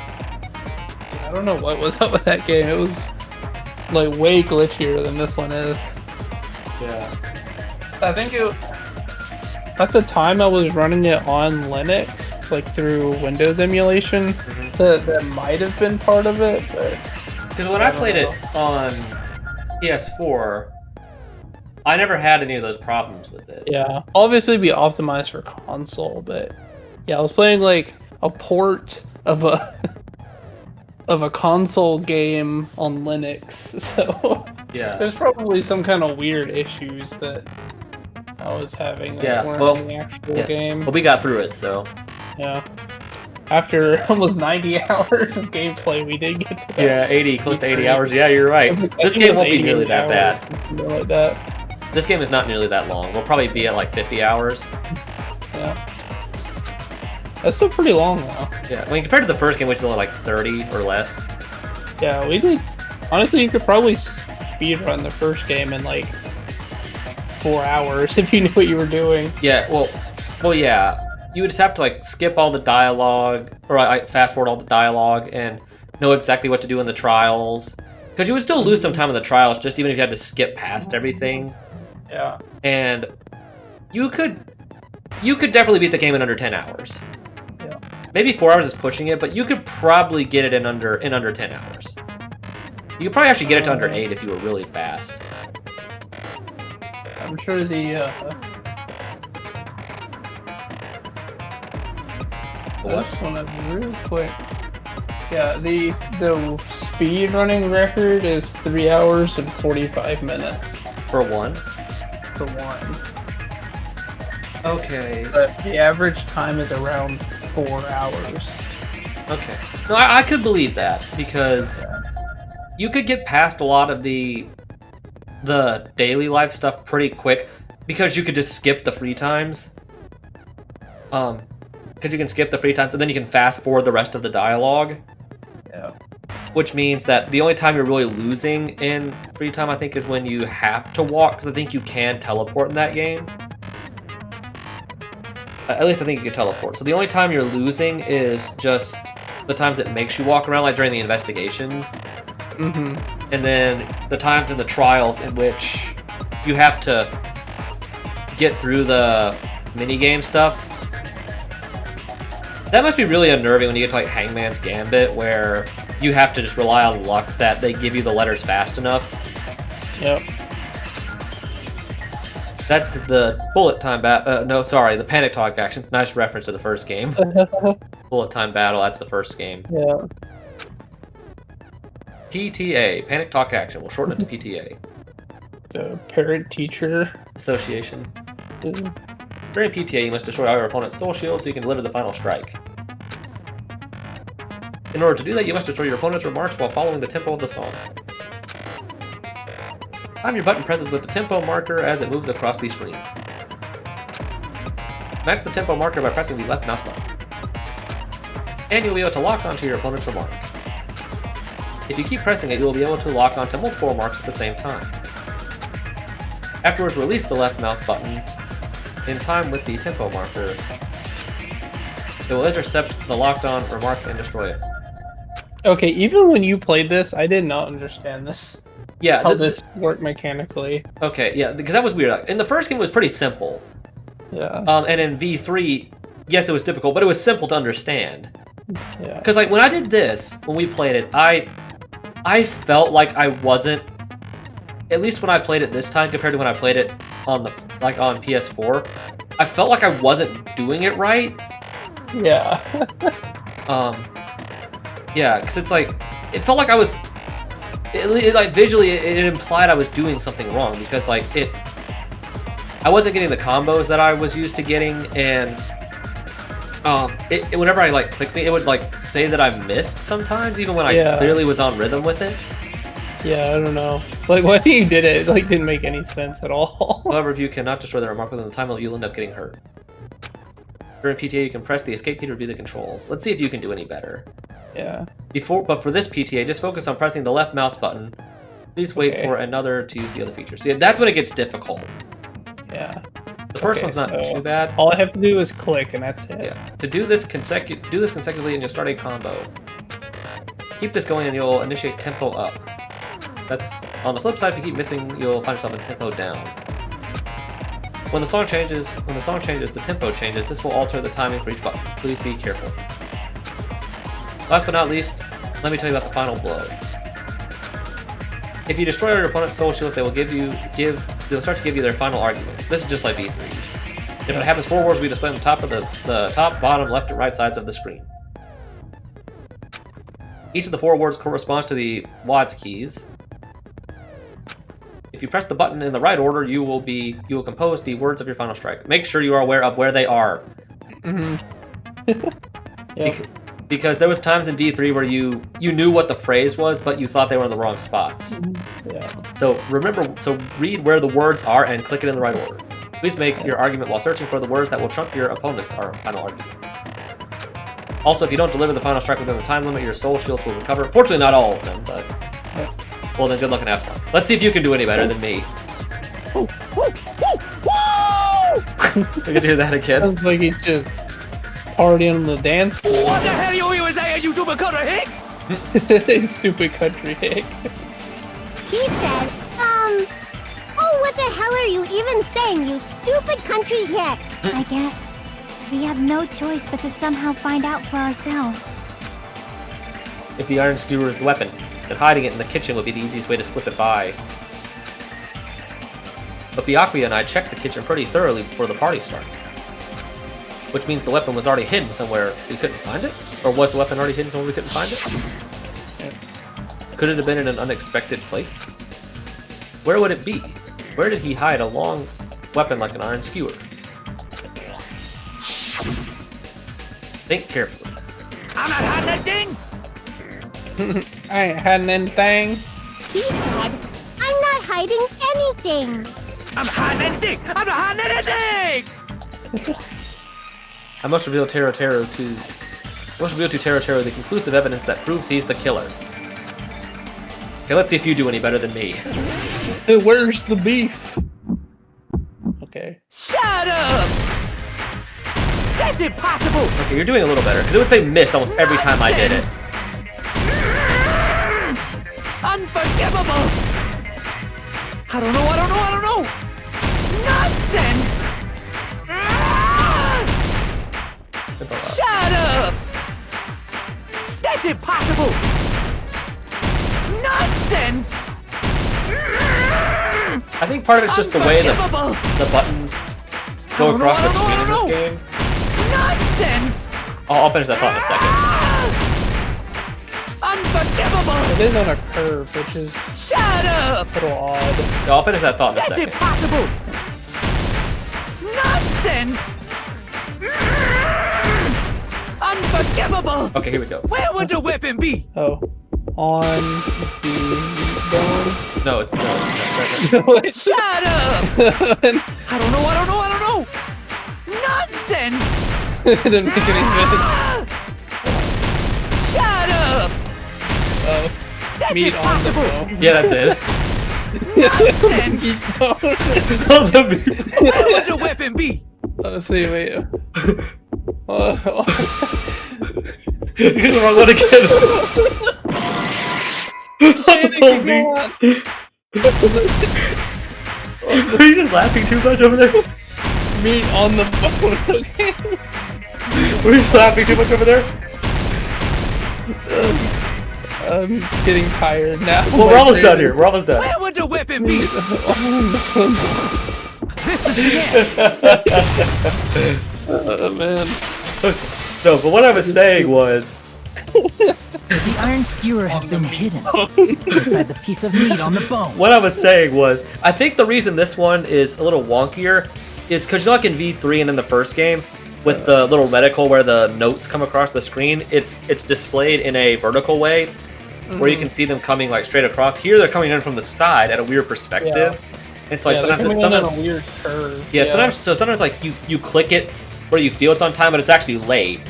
A: I don't know what was up with that game. It was like way glitchier than this one is.
B: Yeah.
A: I think at the time I was running it on Linux, like through Windows emulation. That might have been part of it, but
B: because when I played it on PS4, I never had any of those problems with it.
A: Yeah, obviously be optimized for console, but yeah, I was playing like a port of a console game on Linux, so
B: yeah,
A: there's probably some kind of weird issues that I was having that weren't in the actual game.
B: Well, we got through it, so
A: yeah. After almost 90 hours of gameplay, we did get to that.
B: Yeah, 80, close to 80 hours. Yeah, you're right. This game won't be nearly that bad.
A: Like that.
B: This game is not nearly that long. We'll probably be at like 50 hours.
A: Yeah. That's still pretty long, though.
B: Yeah, I mean, compared to the first game, which is only like 30 or less.
A: Yeah, we did. Honestly, you could probably speedrun the first game in like 4 hours if you knew what you were doing.
B: Yeah, well, yeah. You would just have to like skip all the dialogue, or fast forward all the dialogue, and know exactly what to do in the trials. Because you would still lose some time in the trials, just even if you had to skip past everything.
A: Yeah.
B: And you could definitely beat the game in under 10 hours.
A: Yeah.
B: Maybe 4 hours is pushing it, but you could probably get it in under 10 hours. You could probably actually get it to under 8 if you were really fast.
A: I'm sure the I just want to real quick. Yeah, the speed running record is 3 hours and 45 minutes.
B: For one?
A: For one.
B: Okay.
A: But the average time is around 4 hours.
B: Okay. No, I could believe that, because you could get past a lot of the daily life stuff pretty quick, because you could just skip the free times. Because you can skip the free times, and then you can fast forward the rest of the dialogue.
A: Yeah.
B: Which means that the only time you're really losing in free time, I think, is when you have to walk, because I think you can teleport in that game. At least I think you can teleport. So the only time you're losing is just the times it makes you walk around, like during the investigations.
A: Mm-hmm.
B: And then the times in the trials in which you have to get through the minigame stuff. That must be really unnerving when you get to like Hangman's Gambit, where you have to just rely on luck that they give you the letters fast enough.
A: Yep.
B: That's the bullet time battle. No, sorry, the panic talk action. Nice reference to the first game. Bullet time battle, that's the first game.
A: Yeah.
B: PTA, panic talk action. We'll shorten it to PTA.
A: The parent-teacher
B: association. During PTA, you destroy all your opponent's soul shields so you can deliver the final strike. In order to do that, you must destroy your opponent's remarks while following the tempo of the song. Time your button presses with the tempo marker as it moves across the screen. Match the tempo marker by pressing the left mouse button. And you'll be able to lock onto your opponent's remark. If you keep pressing it, you will be able to lock onto multiple remarks at the same time. Afterwards, release the left mouse button in time with the tempo marker. It will intercept the locked-on remark and destroy it.
A: Okay, even when you played this, I did not understand this.
B: Yeah,
A: how this worked mechanically.
B: Okay, yeah, because that was weird. Like, in the first game, it was pretty simple.
A: Yeah.
B: And in V3, yes, it was difficult, but it was simple to understand.
A: Yeah.
B: Because like when I did this, when we played it, I felt like I wasn't. At least when I played it this time, compared to when I played it on the on PS4, I felt like I wasn't doing it right.
A: Yeah.
B: Yeah, because it's like it felt like I was. It like visually, it implied I was doing something wrong because like I wasn't getting the combos that I was used to getting, and whenever I like clicked it would like say that I missed sometimes, even when I clearly was on rhythm with it.
A: Yeah, I don't know. Like when you did it, it like didn't make any sense at all.
B: However, if you cannot destroy the remark within the time limit, you'll end up getting hurt. During PTA, you can press the escape key to review the controls. Let's see if you can do any better.
A: Yeah.
B: But for this PTA, just focus on pressing the left mouse button. Please wait for another to use the other features. Yeah, that's when it gets difficult.
A: Yeah.
B: The first one's not too bad.
A: All I have to do is click, and that's it.
B: Yeah. To do this consecutively, and you'll start a combo. Keep this going, and you'll initiate tempo up. That's on the flip side. If you keep missing, you'll find yourself in tempo down. When the song changes, the tempo changes. This will alter the timing for each button. Please be careful. Last but not least, let me tell you about the final blow. If you destroy your opponent's soul shields, they'll start to give you their final argument. This is just like V3. If it happens, 4 words will be displayed on the top of the top, bottom, left, and right sides of the screen. Each of the 4 words corresponds to the WASD keys. If you press the button in the right order, you will compose the words of your final strike. Make sure you are aware of where they are. Because there was times in V3 where you knew what the phrase was, but you thought they were in the wrong spots.
A: Yeah.
B: So read where the words are and click it in the right order. Please make your argument while searching for the words that will trump your opponent's final argument. Also, if you don't deliver the final strike within the time limit, your soul shields will recover. Fortunately, not all of them, but well then, good luck and have fun. Let's see if you can do any better than me. You can do that again.
A: Sounds like he's just partying on the dance floor.
I: What the hell you say, you stupid country hick?
A: Stupid country hick.
M: He said, oh, what the hell are you even saying, you stupid country hick?
D: I guess we have no choice but to somehow find out for ourselves.
B: If the iron skewer is the weapon, then hiding it in the kitchen would be the easiest way to slip it by. But Byakuya and I checked the kitchen pretty thoroughly before the party started. Which means the weapon was already hidden somewhere we couldn't find it? Or was the weapon already hidden somewhere we couldn't find it? Could it have been in an unexpected place? Where would it be? Where did he hide a long weapon like an iron skewer? Think carefully.
I: I'm not hiding that thing!
A: I ain't hiding anything.
M: He said, I'm not hiding anything.
I: I'm hiding anything! I'm not hiding anything!
B: I must reveal to Tero the conclusive evidence that proves he's the killer. Okay, let's see if you do any better than me.
A: Hey, where's the beef? Okay.
I: Shut up! That's impossible!
B: Okay, you're doing a little better, because it would say miss almost every time I did it.
I: Unforgivable! I don't know! Nonsense! Shut up! That's impossible! Nonsense!
B: I think part of it's just the way the buttons go across the screen in this game.
I: Nonsense!
B: I'll finish that thought in a second.
I: Unforgivable!
A: It is on a curve, which is
I: Shut up!
A: a little odd.
B: No, I'll finish that thought in a
I: That's
B: second.
I: impossible! Nonsense! Unforgivable!
B: Okay, here we go.
I: Where would the weapon be?
A: Oh. On the bone.
B: No, it's no.
I: Shut up! I don't know! Nonsense!
A: It didn't make any sense.
I: Shut up!
A: Oh.
I: That's
A: Meat on the
I: impossible!
A: bone.
B: Yeah, that's it.
I: Nonsense!
O: On the meat.
I: Where would the weapon be?
A: Let's see, wait.
B: You get the wrong one again. Are you just laughing too much over there?
A: Meat on the bone, okay?
B: Were you laughing too much over there?
A: I'm getting tired now.
B: Well, we're almost done here. We're almost done.
I: Where would the weapon be? This is the end.
A: Oh, man.
B: No, but what I was saying was...
E: The iron skewer had been hidden inside the piece of meat on the bone.
B: What I was saying was, I think the reason this one is a little wonkier is because you know, like in V3 and in the first game, with the little reticle where the notes come across the screen, it's displayed in a vertical way, where you can see them coming like straight across. Here they're coming in from the side at a weird perspective. And so like sometimes
A: a weird curve.
B: Yeah, sometimes like you click it where you feel it's on time, but it's actually late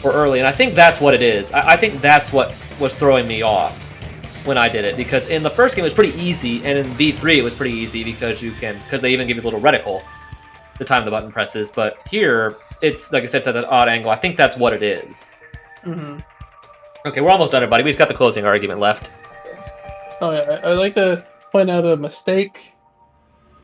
B: or early, and I think that's what it is. I think that's what was throwing me off when I did it, because in the first game it was pretty easy, and in V3 it was pretty easy because they even give you a little reticle the time the button presses. But here it's like I said, it's at an odd angle. I think that's what it is. Okay, we're almost done, everybody. We just got the closing argument left.
A: Oh yeah, I'd like to point out a mistake.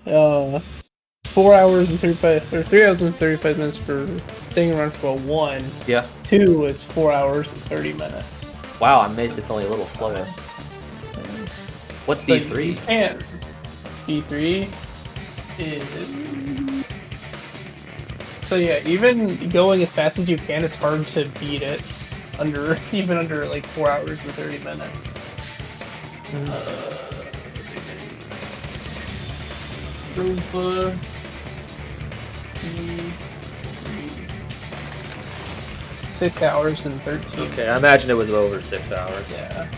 A: 4 hours and 35, or 3 hours and 35 minutes for Danganronpa 1.
B: Yeah.
A: 2, it's 4 hours and 30 minutes.
B: Wow, I'm amazed it's only a little slower. What's
A: So
B: V3?
A: And V3 is... So yeah, even going as fast as you can, it's hard to beat it even under like 4 hours and 30 minutes. Danganronpa 6 hours and 13.
B: Okay, I imagine it was over 6 hours.
A: Yeah.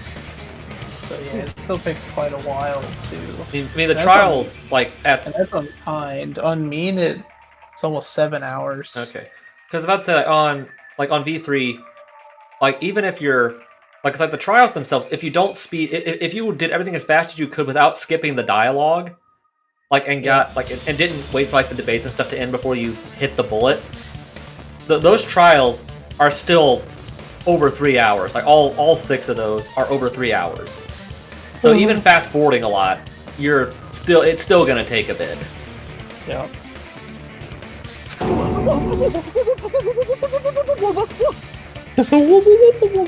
A: So yeah, it still takes quite a while to.
B: I mean the trials
A: and that's Unkind. On Mean it's almost 7 hours.
B: Okay, because about to say on V3, like even if you're like it's like the trials themselves, if you don't speed, if you did everything as fast as you could without skipping the dialogue, and didn't wait for like the debates and stuff to end before you hit the bullet, those trials are still over 3 hours. Like all 6 of those are over 3 hours. So even fast forwarding a lot, it's still gonna take a bit.
A: Yeah.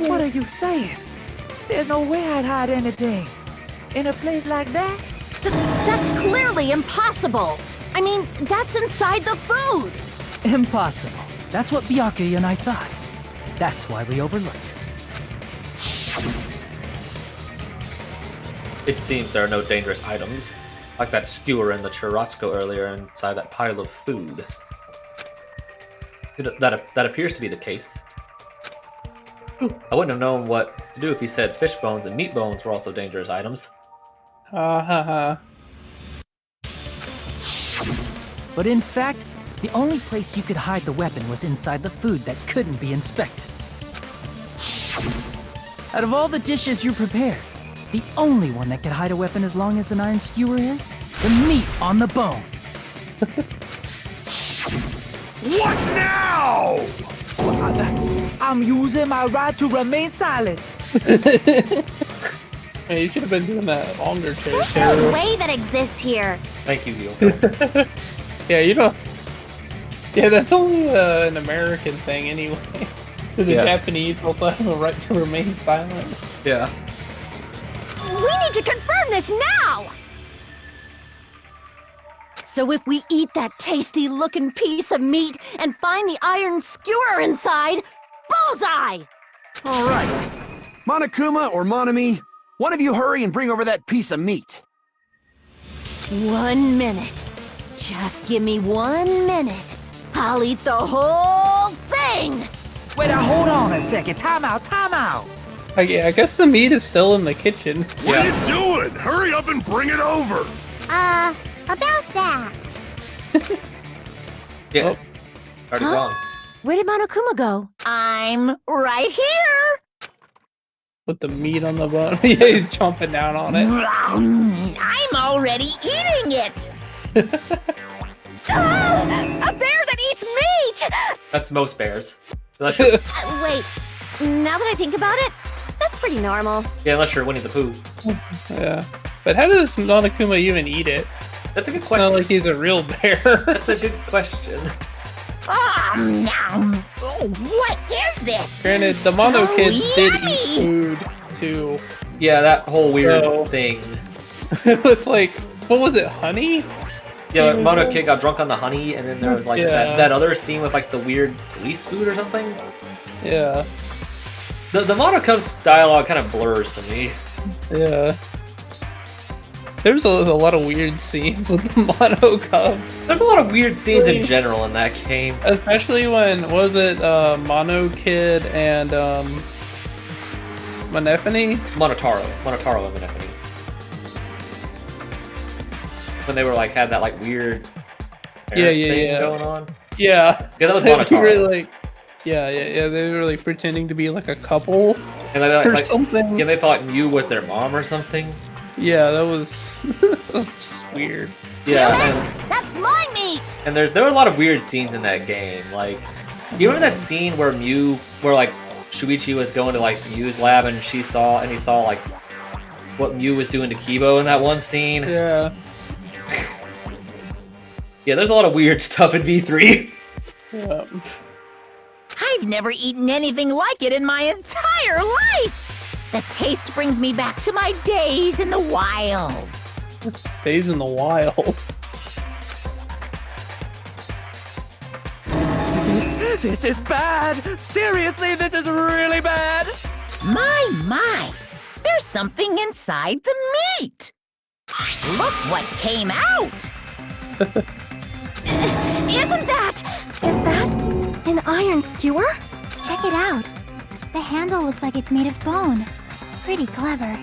E: What are you saying? There's no way I'd hide anything in a place like that.
F: That's clearly impossible. I mean, that's inside the food.
E: Impossible. That's what Byakuya and I thought. That's why we overlooked it.
B: It seems there are no dangerous items, like that skewer and the churrasco earlier inside that pile of food. That appears to be the case. I wouldn't have known what to do if he said fish bones and meat bones were also dangerous items.
A: Ha.
E: But in fact, the only place you could hide the weapon was inside the food that couldn't be inspected. Out of all the dishes you prepared, the only one that could hide a weapon as long as an iron skewer is the meat on the bone.
I: What now?
E: I'm using my right to remain silent.
A: Hey, you should have been doing that longer, Terry.
M: There's no way that exists here.
B: Thank you, Gil.
A: Yeah, you don't. Yeah, that's only an American thing anyway. The Japanese also have a right to remain silent.
B: Yeah.
F: We need to confirm this now! So if we eat that tasty-looking piece of meat and find the iron skewer inside, bullseye!
Q: All right. Monokuma or Monami, one of you hurry and bring over that piece of meat.
F: 1 minute. Just give me 1 minute. I'll eat the whole thing!
E: Wait, hold on a second. Time out.
A: I guess the meat is still in the kitchen.
J: What are you doing? Hurry up and bring it over!
M: About that.
B: Yeah. Already gone.
F: Where did Monokuma go? I'm right here!
A: With the meat on the bone. Yeah, he's chomping down on it.
C: I'm already eating it!
F: A bear that eats meat!
B: That's most bears. Unless you're,
F: Wait, now that I think about it, that's pretty normal.
B: yeah, unless you're Winnie the Pooh.
A: Yeah. But how does Monokuma even eat it?
B: That's a good
A: It's
B: question.
A: not like he's a real bear.
B: That's a good question.
C: What is this?
A: Granted, the Mono kids did eat food too.
B: Yeah, that whole weird
A: So-
B: thing.
A: With like, what was it, honey?
B: Yeah, like Mono Kid got drunk on the honey, and then there was like
A: Yeah.
B: that other scene with like the weird police food or something.
A: Yeah.
B: The Mono Cubs dialogue kind of blurs to me.
A: Yeah. There's a lot of weird scenes with the Mono Cubs.
B: There's a lot of weird scenes in general in that game.
A: Especially when, what was it, Mono Kid and, Monefone?
B: Monotaro and Monefone. When they were like, had that like weird thing going on.
A: Yeah.
B: Yeah, that was
A: They were
B: Monotaro.
A: really, yeah. They were like pretending to be like a couple
B: And they,
A: or
B: like,
A: something.
B: Yeah, they thought Mew was their mom or something.
A: Yeah, that was, that was just weird.
B: Yeah,
F: That's my meat!
B: and there were a lot of weird scenes in that game. Like, you remember that scene where like Shuichi was going to like Mew's lab and he saw like what Mew was doing to Kibo in that one scene?
A: Yeah.
B: Yeah, there's a lot of weird stuff in V3.
A: Yeah.
C: I've never eaten anything like it in my entire life! The taste brings me back to my days in the wild.
A: Days in the wild.
I: This is bad! Seriously, this is really bad!
C: My! There's something inside the meat! Look what came out!
F: Isn't that?
N: Is that an iron skewer?
D: Check it out. The handle looks like it's made of bone. Pretty clever.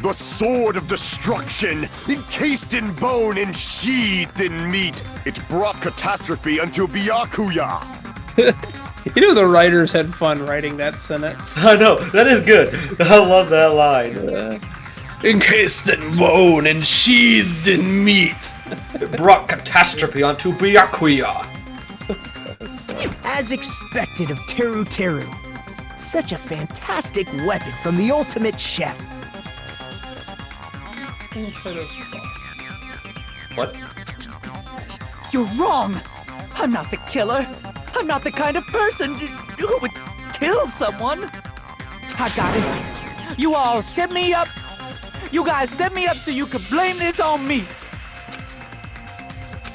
H: The sword of destruction, encased in bone and sheathed in meat. It brought catastrophe unto Byakuya.
A: You know the writers had fun writing that sentence.
B: I know, that is good. I love that line.
A: Encased in bone and sheathed in meat.
B: It brought catastrophe onto Byakuya.
E: As expected of Teru Teru. Such a fantastic weapon from the ultimate chef.
B: What?
I: You're wrong! I'm not the killer. I'm not the kind of person who would kill someone. I got it. You all set me up. You guys set me up so you could blame this on me.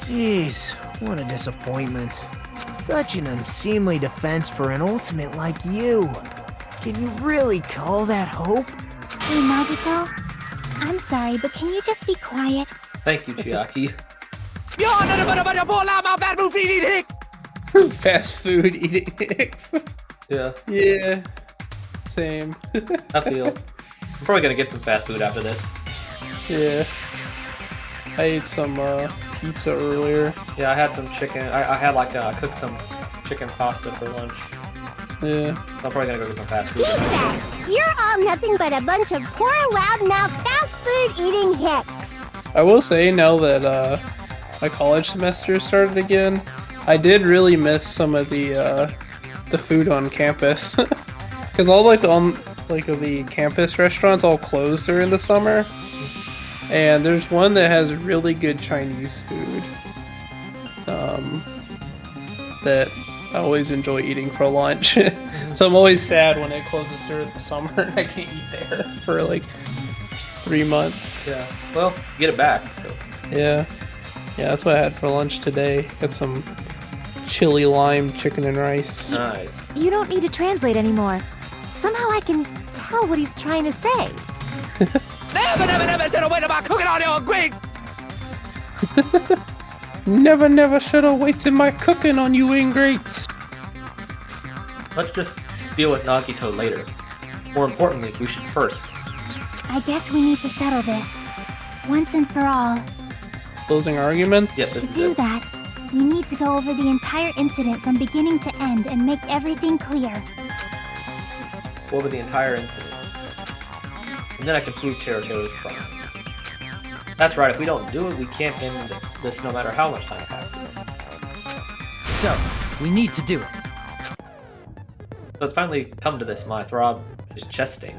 E: Jeez, what a disappointment. Such an unseemly defense for an ultimate like you. Can you really call that hope?
D: Hey, Nagito. I'm sorry, but can you just be quiet?
B: Thank you, Chiaki.
A: Fast food eating hicks.
B: Yeah.
A: Yeah. Same.
B: I feel. I'm probably gonna get some fast food after this.
A: Yeah. I ate some pizza earlier.
B: Yeah, I had some chicken. I had like I cooked some chicken pasta for lunch.
A: Yeah.
B: I'm probably gonna go get some fast food.
M: Lisa, you're all nothing but a bunch of poor, loudmouth, fast food eating hicks.
A: I will say now that my college semester started again, I did really miss some of the food on campus, because all like the campus restaurants all closed during the summer, and there's one that has really good Chinese food that I always enjoy eating for lunch. So I'm always sad when it closes during the summer and I can't eat there for like 3 months.
B: Yeah. Well, get it back. So.
A: Yeah. Yeah, that's what I had for lunch today. Got some chili lime chicken and rice.
B: Nice.
N: You don't need to translate anymore. Somehow I can tell what he's trying to say.
I: Never should have waited about cooking on your quick.
A: Never should have wasted my cooking on you ingrates.
B: Let's just deal with Nagito later. More importantly, we should first.
D: I guess we need to settle this. Once and for all.
A: Closing arguments?
B: Yep, this
D: To
B: is
D: do
B: it.
D: that, we need to go over the entire incident from beginning to end and make everything clear.
B: What was the entire incident? And then I can prove Taylor's crime. That's right, if we don't do it, we can't end this no matter how much time passes.
K: So, we need to do it.
B: So it's finally come to this, my throb is chesting.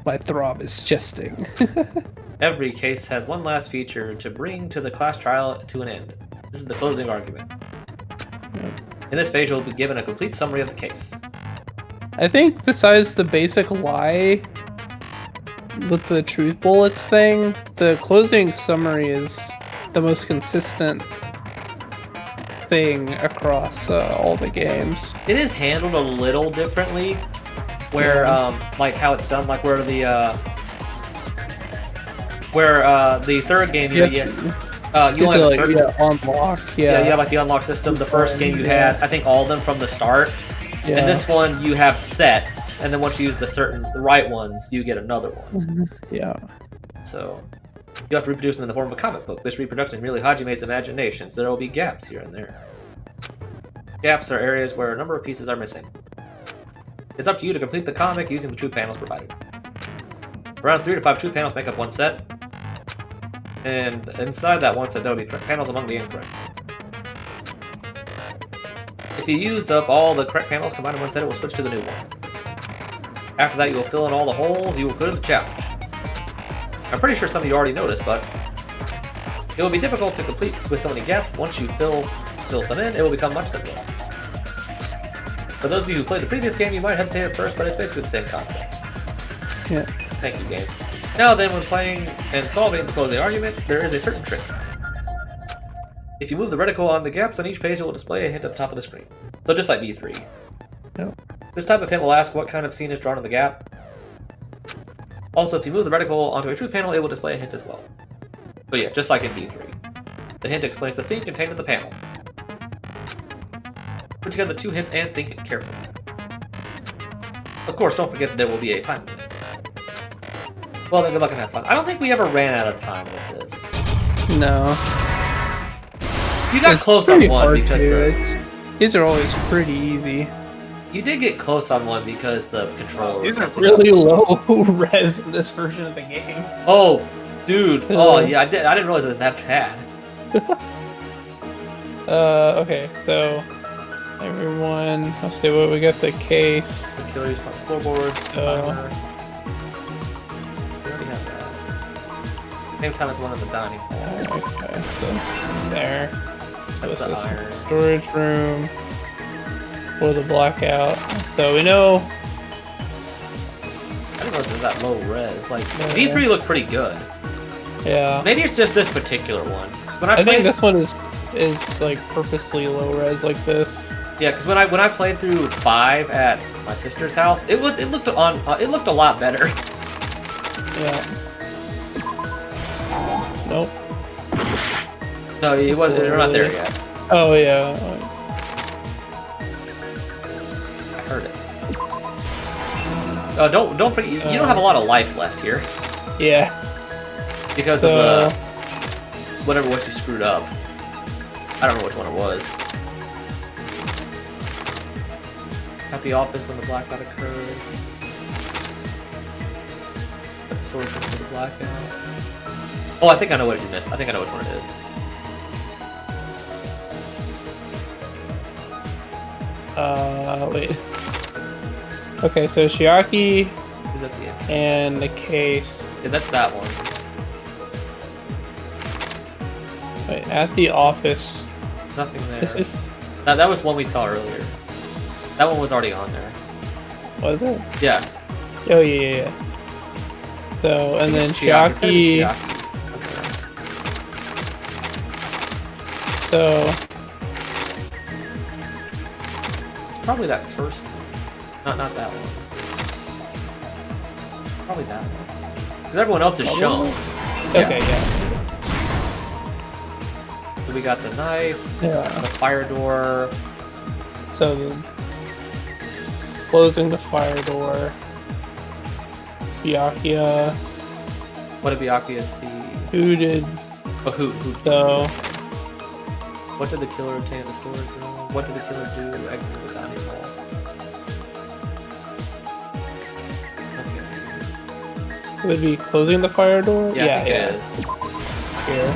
A: My throb is chesting.
B: Every case has one last feature to bring to the class trial to an end. This is the closing argument. In this phase, you'll be given a complete summary of the case.
A: I think besides the basic lie with the truth bullets thing, the closing summary is the most consistent thing across all the games.
B: It is handled a little differently, where like how it's done, like where the third game you only have a certain
A: unlock.
B: Yeah, you have like the unlock system. The first game you had, I think, all of them from the start.
A: Yeah.
B: And this one you have sets, and then once you use the right ones, you get another one.
A: Yeah.
B: So you have to reproduce them in the form of a comic book. This reproduction merely Hajime's imagination, so there will be gaps here and there. Gaps are areas where a number of pieces are missing. It's up to you to complete the comic using the true panels provided. Around 3 to 5 true panels make up one set, and inside that one set there will be correct panels among the incorrect ones. If you use up all the correct panels combined in one set, it will switch to the new one. After that, you will fill in all the holes, you will clear the challenge. I'm pretty sure some of you already noticed, but it will be difficult to complete with so many gaps. Once you fill some in, it will become much simpler. For those of you who played the previous game, you might hesitate at first, but it's basically the same concept.
A: Yeah.
B: Thank you, game. Now then, when playing and solving the closing argument, there is a certain trick. If you move the reticle on the gaps on each page, it will display a hint at the top of the screen. So just like V3.
A: No.
B: This type of hint will ask what kind of scene is drawn on the gap. Also, if you move the reticle onto a truth panel, it will display a hint as well. But yeah, just like in V3. The hint explains the scene contained in the panel. Put together the two hints and think carefully. Of course, don't forget that there will be a time limit. Well, then good luck and have fun. I don't think we ever ran out of time with this.
A: No.
B: You got close on one because
A: these are always pretty easy.
B: You did get close on one because the controller
A: These
B: was
A: are really low res in this version of the game.
B: Oh, dude. Oh, yeah, I didn't realize it was that bad.
A: Okay, so everyone, let's see what we got. The case.
B: The killer used floorboards. Timer. We already have that. Same time as one in the dining hall.
A: Okay, so there. So
B: That's the iron.
A: Storage room for the blackout. So we know.
B: I didn't know it was that low res. Like V3 looked pretty good.
A: Yeah.
B: Maybe it's just this particular one. When
A: I think this one is like purposely low res like this.
B: Yeah, because when I played through 5 at my sister's house, it looked a lot better.
A: Yeah. Nope.
B: No, we're not there yet.
A: Oh yeah.
B: I heard it. Oh, don't forget, you don't have a lot of life left here.
A: Yeah.
B: Because of the whatever what you screwed up. I don't know which one it was. At the office when the blackout occurred. At the storage room for the blackout. Oh, I think I know what you missed. I think I know which one it is.
A: Wait. Okay, so Shiaki
B: is at the end.
A: And the case.
B: Yeah, that's that one.
A: Wait, at the office.
B: Nothing there.
A: This is...
B: That was one we saw earlier. That one was already on there.
A: Was it?
B: Yeah.
A: Oh yeah. So and then Shiaki. So
B: it's probably that first one. Not that one. Probably that one. Because everyone else is shown.
A: Okay, yeah.
B: So we got the knife, the fire door.
A: So closing the fire door. Byakuya.
B: What did Byakuya see?
A: Who did?
B: Oh, who?
A: So.
B: What did the killer obtain in the storage room? What did the killer do exiting the dining hall? Okay.
A: would be closing the fire door.
B: Yeah, I think it is.
A: Here.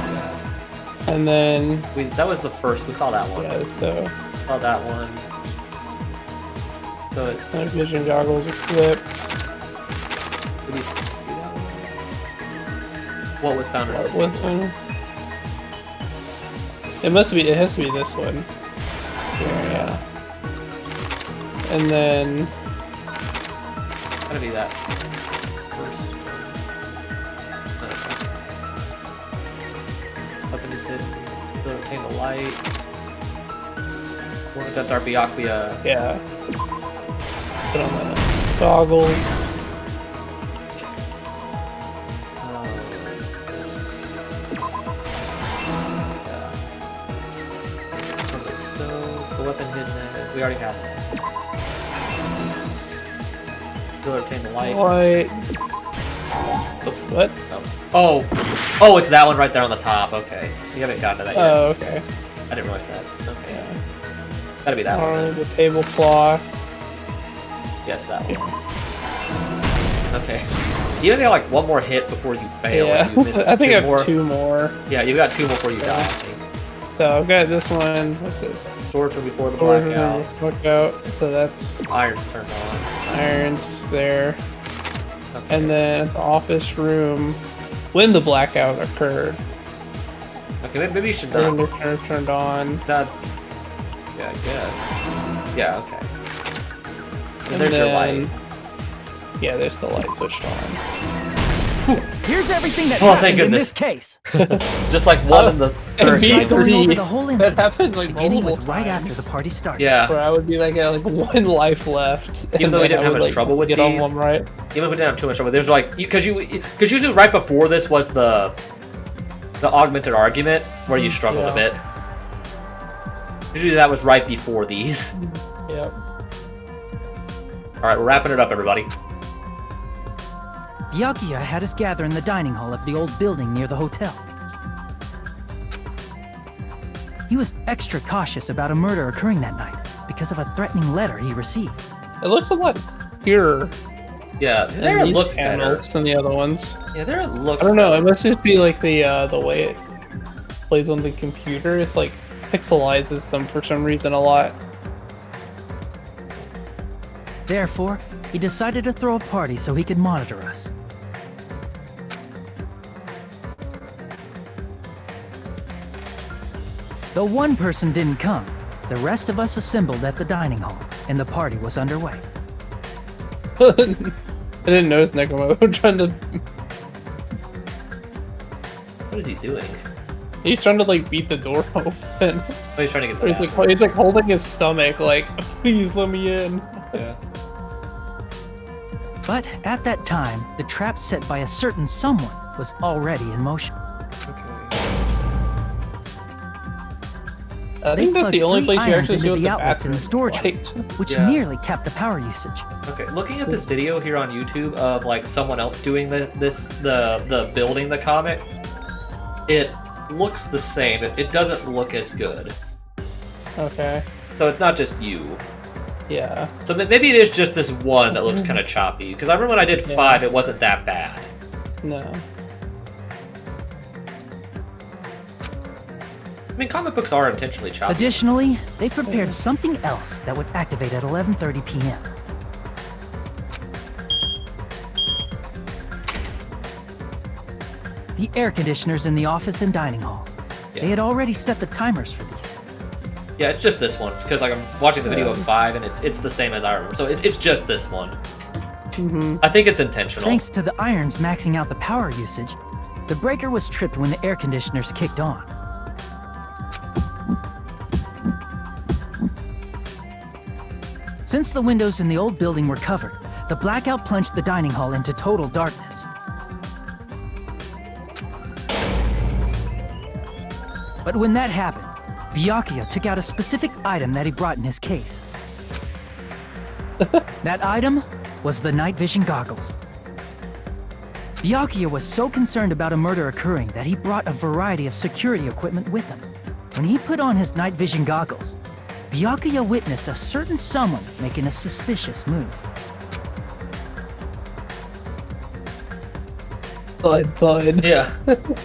A: And then
B: that was the first. We saw that one.
A: Yeah, so
B: saw that one. So it's
A: night vision goggles equipped.
B: Did we see that one? What was found in the table?
A: It must be. It has to be this one. Here, yeah. And then
B: gotta be that first. Weapons hidden. Retain the light. That's our Byakuya.
A: Yeah. Put on the goggles.
B: The weapon hidden. We already have that. Go obtain the light. Oops.
A: What?
B: Oh. Oh, it's that one right there on the top. Okay. You haven't gotten to that yet.
A: Oh, okay.
B: I didn't realize that. Okay. Yeah. Gotta be that one.
A: The tablecloth.
B: Yeah, it's that one. Okay. You only got like one more hit before you fail.
A: Yeah.
B: And you miss
A: I think I have
B: more.
A: 2 more.
B: Yeah, you got 2 more before you die, I think.
A: So I've got this one. What's this?
B: Swords from before the blackout.
A: Blackout. So that's
B: irons turned on.
A: Irons there. Okay. And then the office room when the blackout occurred.
B: Okay, maybe you should
A: turned on.
B: Not, yeah, I guess. Yeah, okay. And there's your light.
A: Yeah, there's the light switched on.
E: Here's everything that
B: thank
E: happened in
B: goodness.
E: this case.
B: Just like one in the third game.
E: Going over the whole incident,
A: that happened like
E: beginning
A: multiple
E: with right
A: times.
E: after the party started.
B: Yeah.
A: Where I would be like, at like 1 life left.
B: Even though we didn't have much trouble with
A: get
B: these.
A: on one right.
B: Even if we didn't have too much trouble, there's like because usually right before this was the augmented argument where you struggled a bit. Usually that was right before these.
A: Yep.
B: All right, we're wrapping it up, everybody.
E: Byakuya had us gather in the dining hall of the old building near the hotel. He was extra cautious about a murder occurring that night because of a threatening letter he received.
A: It looks a lot clearer.
B: Yeah, there it looks better
A: than the other ones.
B: Yeah, there it looks.
A: I don't know. It must just be like the way it plays on the computer. It like pixelizes them for some reason a lot.
E: Therefore, he decided to throw a party so he could monitor us. Though one person didn't come, the rest of us assembled at the dining hall, and the party was underway.
A: I didn't notice Nekomo trying to...
B: What is he doing?
A: He's trying to like beat the door open.
B: Oh, he's trying to get
A: he's like holding his stomach like, please let me in.
B: Yeah.
E: But at that time, the trap set by a certain someone was already in motion.
A: I think that's the only place you actually see
E: the outlets in the storage room, which nearly capped the power usage.
B: Okay, looking at this video here on YouTube of like someone else doing the building the comic, it looks the same. It doesn't look as good.
A: Okay.
B: So it's not just you.
A: Yeah.
B: So maybe it is just this one that looks kind of choppy. Because I remember when I did 5, it wasn't that bad.
A: No.
B: I mean, comic books are intentionally choppy.
E: Additionally, they prepared something else that would activate at 11:30 p.m. The air conditioners in the office and dining hall.
B: Yeah.
E: They had already set the timers for these.
B: Yeah, it's just this one. Because like I'm watching the video of 5 and it's the same as I remember. So it's just this one.
A: Mm-hmm.
B: I think it's intentional.
E: Thanks to the irons maxing out the power usage, the breaker was tripped when the air conditioners kicked on. Since the windows in the old building were covered, the blackout plunged the dining hall into total darkness. But when that happened, Byakuya took out a specific item that he brought in his case. That item was the night vision goggles. Byakuya was so concerned about a murder occurring that he brought a variety of security equipment with him. When he put on his night vision goggles, Byakuya witnessed a certain someone making a suspicious move.
A: Thud, thud.
B: Yeah.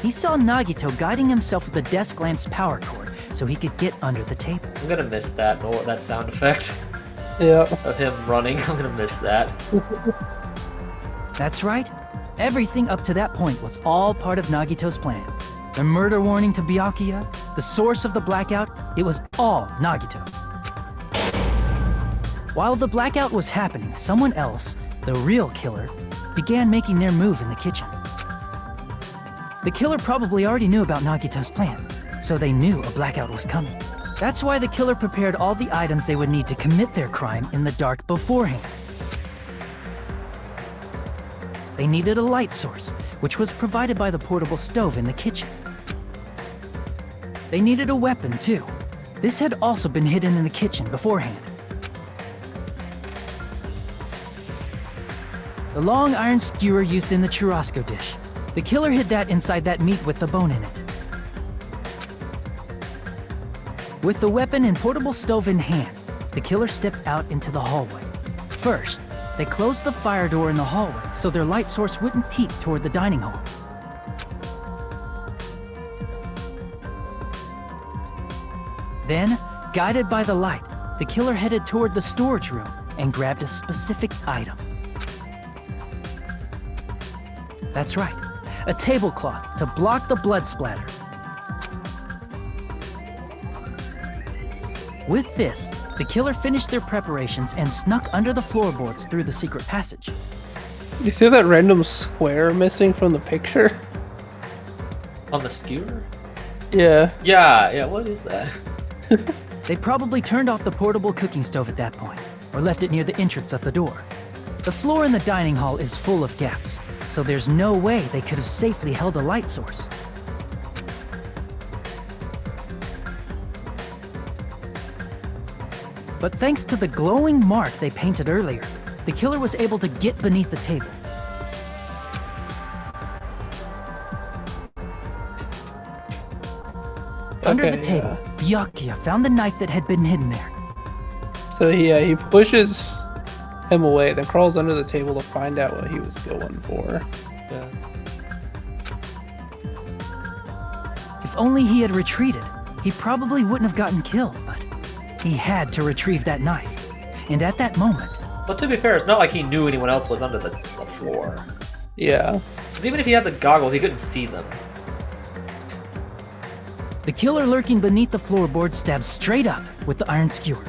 E: He saw Nagito guiding himself with the desk lamp's power cord so he could get under the table.
B: I'm gonna miss that sound effect.
A: Yeah.
B: Of him running. I'm gonna miss that.
E: That's right. Everything up to that point was all part of Nagito's plan. The murder warning to Byakuya, the source of the blackout, it was all Nagito. While the blackout was happening, someone else, the real killer, began making their move in the kitchen. The killer probably already knew about Nagito's plan, so they knew a blackout was coming. That's why the killer prepared all the items they would need to commit their crime in the dark beforehand. They needed a light source, which was provided by the portable stove in the kitchen. They needed a weapon, too. This had also been hidden in the kitchen beforehand. The long iron skewer used in the churrasco dish. The killer hid that inside that meat with the bone in it. With the weapon and portable stove in hand, the killer stepped out into the hallway. First, they closed the fire door in the hallway so their light source wouldn't peek toward the dining hall. Then, guided by the light, the killer headed toward the storage room and grabbed a specific item. That's right, a tablecloth to block the blood splatter. With this, the killer finished their preparations and snuck under the floorboards through the secret passage.
A: You see that random square missing from the picture?
B: On the skewer?
A: Yeah.
B: Yeah, what is that?
E: They probably turned off the portable cooking stove at that point, or left it near the entrance of the door. The floor in the dining hall is full of gaps, so there's no way they could have safely held a light source. But thanks to the glowing mark they painted earlier, the killer was able to get beneath the table. Under the table, Byakuya found the knife that had been hidden there.
A: So yeah, he pushes him away, then crawls under the table to find out what he was going for.
B: Yeah.
E: If only he had retreated, he probably wouldn't have gotten killed, but he had to retrieve that knife. And at that moment...
B: But to be fair, it's not like he knew anyone else was under the floor.
A: Yeah.
B: Because even if he had the goggles, he couldn't see them.
E: The killer lurking beneath the floorboard stabbed straight up with the iron skewer.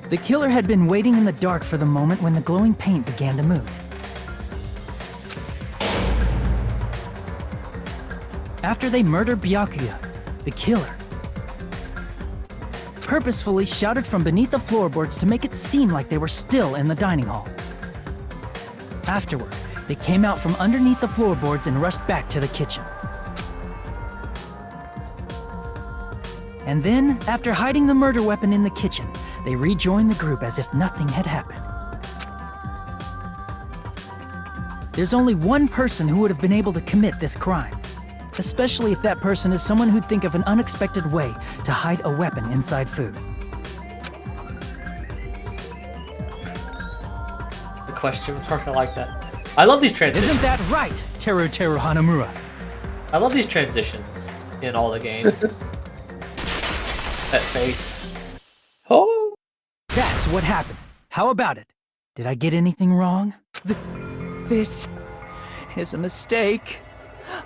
E: The killer had been waiting in the dark for the moment when the glowing paint began to move. After they murdered Byakuya, the killer purposefully shouted from beneath the floorboards to make it seem like they were still in the dining hall. Afterward, they came out from underneath the floorboards and rushed back to the kitchen. And then, after hiding the murder weapon in the kitchen, they rejoined the group as if nothing had happened. There's only one person who would have been able to commit this crime, especially if that person is someone who'd think of an unexpected way to hide a weapon inside food.
B: The question mark, I like that. I love these transitions.
E: Isn't that right, Teru Hanamura?
B: I love these transitions in all the games. That face.
A: Oh!
E: That's what happened. How about it? Did I get anything wrong?
I: This is a mistake.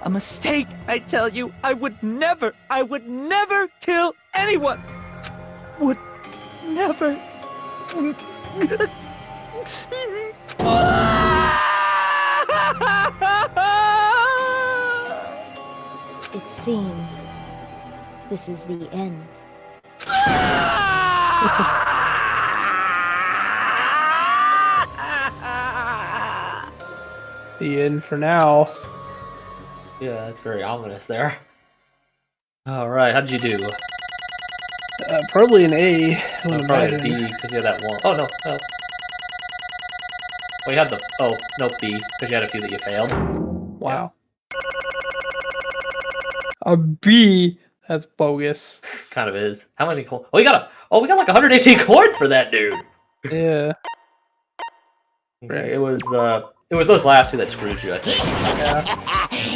I: A mistake, I tell you. I would never kill anyone. Would never.
G: It seems this is the end.
A: The end for now.
B: Yeah, that's very ominous there. Alright, how'd you do?
A: Probably an A.
B: Probably a B, because you had that one. Oh, no. Oh. Well, you had the... Oh, no, B, because you had a few that you failed.
A: Wow. A B? That's bogus.
B: Kind of is. How many coins? Oh, we got like 118 coins for that dude!
A: Yeah.
B: Okay, it was the It was those last two that screwed you, I think.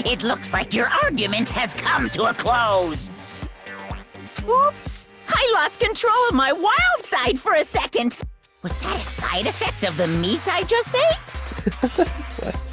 C: It looks like your argument has come to a close. Oops! I lost control of my wild side for a second. Was that a side effect of the meat I just ate?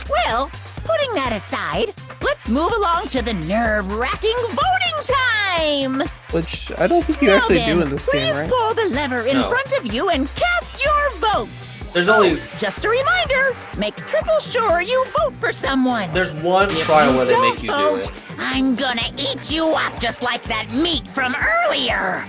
C: Well, putting that aside, let's move along to the nerve-wracking voting time!
A: Which I don't think you actually do in this game, right?
C: Please pull the lever in front of you and cast your vote!
B: There's only...
C: Just a reminder, make triple sure you vote for someone.
B: There's one trial where they make you do it.
C: I'm gonna eat you up just like that meat from earlier!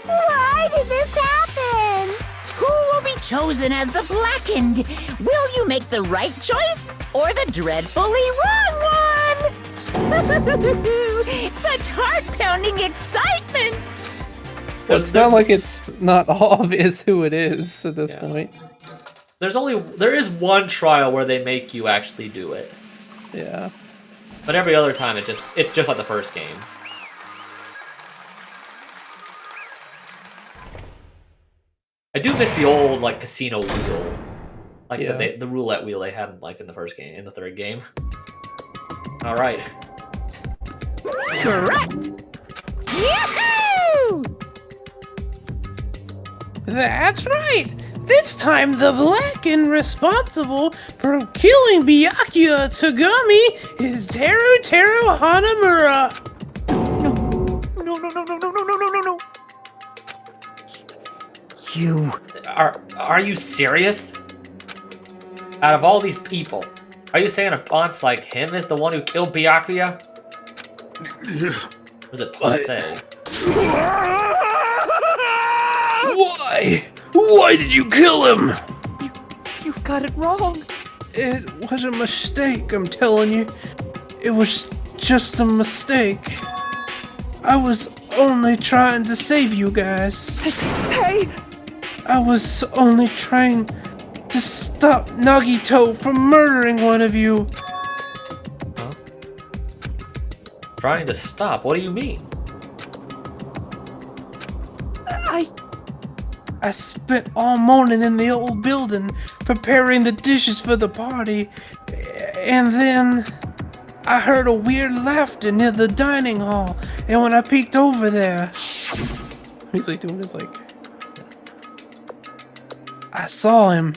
M: Why did this happen?
C: Who will be chosen as the blackened? Will you make the right choice or the dreadfully wrong one? Such heart-pounding excitement!
A: Well, it's not like it's not obvious who it is at this point.
B: There is one trial where they make you actually do it.
A: Yeah.
B: But every other time it's just like the first game. I do miss the old like casino wheel, like the roulette wheel they had like in the first game, in the third game. All right.
C: Correct.
P: Yahoo! That's right. This time, the blackened responsible for killing Byakuya Togami is Teru Hanamura.
I: No. You...
B: Are you serious? Out of all these people, are you saying a Ponce like him is the one who killed Byakuya? Was it Ponce?
P: Why? Why did you kill him?
E: You've got it wrong.
P: It was a mistake, I'm telling you. It was just a mistake. I was only trying to save you guys.
E: Hey!
P: I was only trying to stop Nagito from murdering one of you.
B: Huh? Trying to stop? What do you mean?
P: I spent all morning in the old building preparing the dishes for the party, and then I heard a weird laughter near the dining hall, and when I peeked over there, he's like doing this like, I saw him.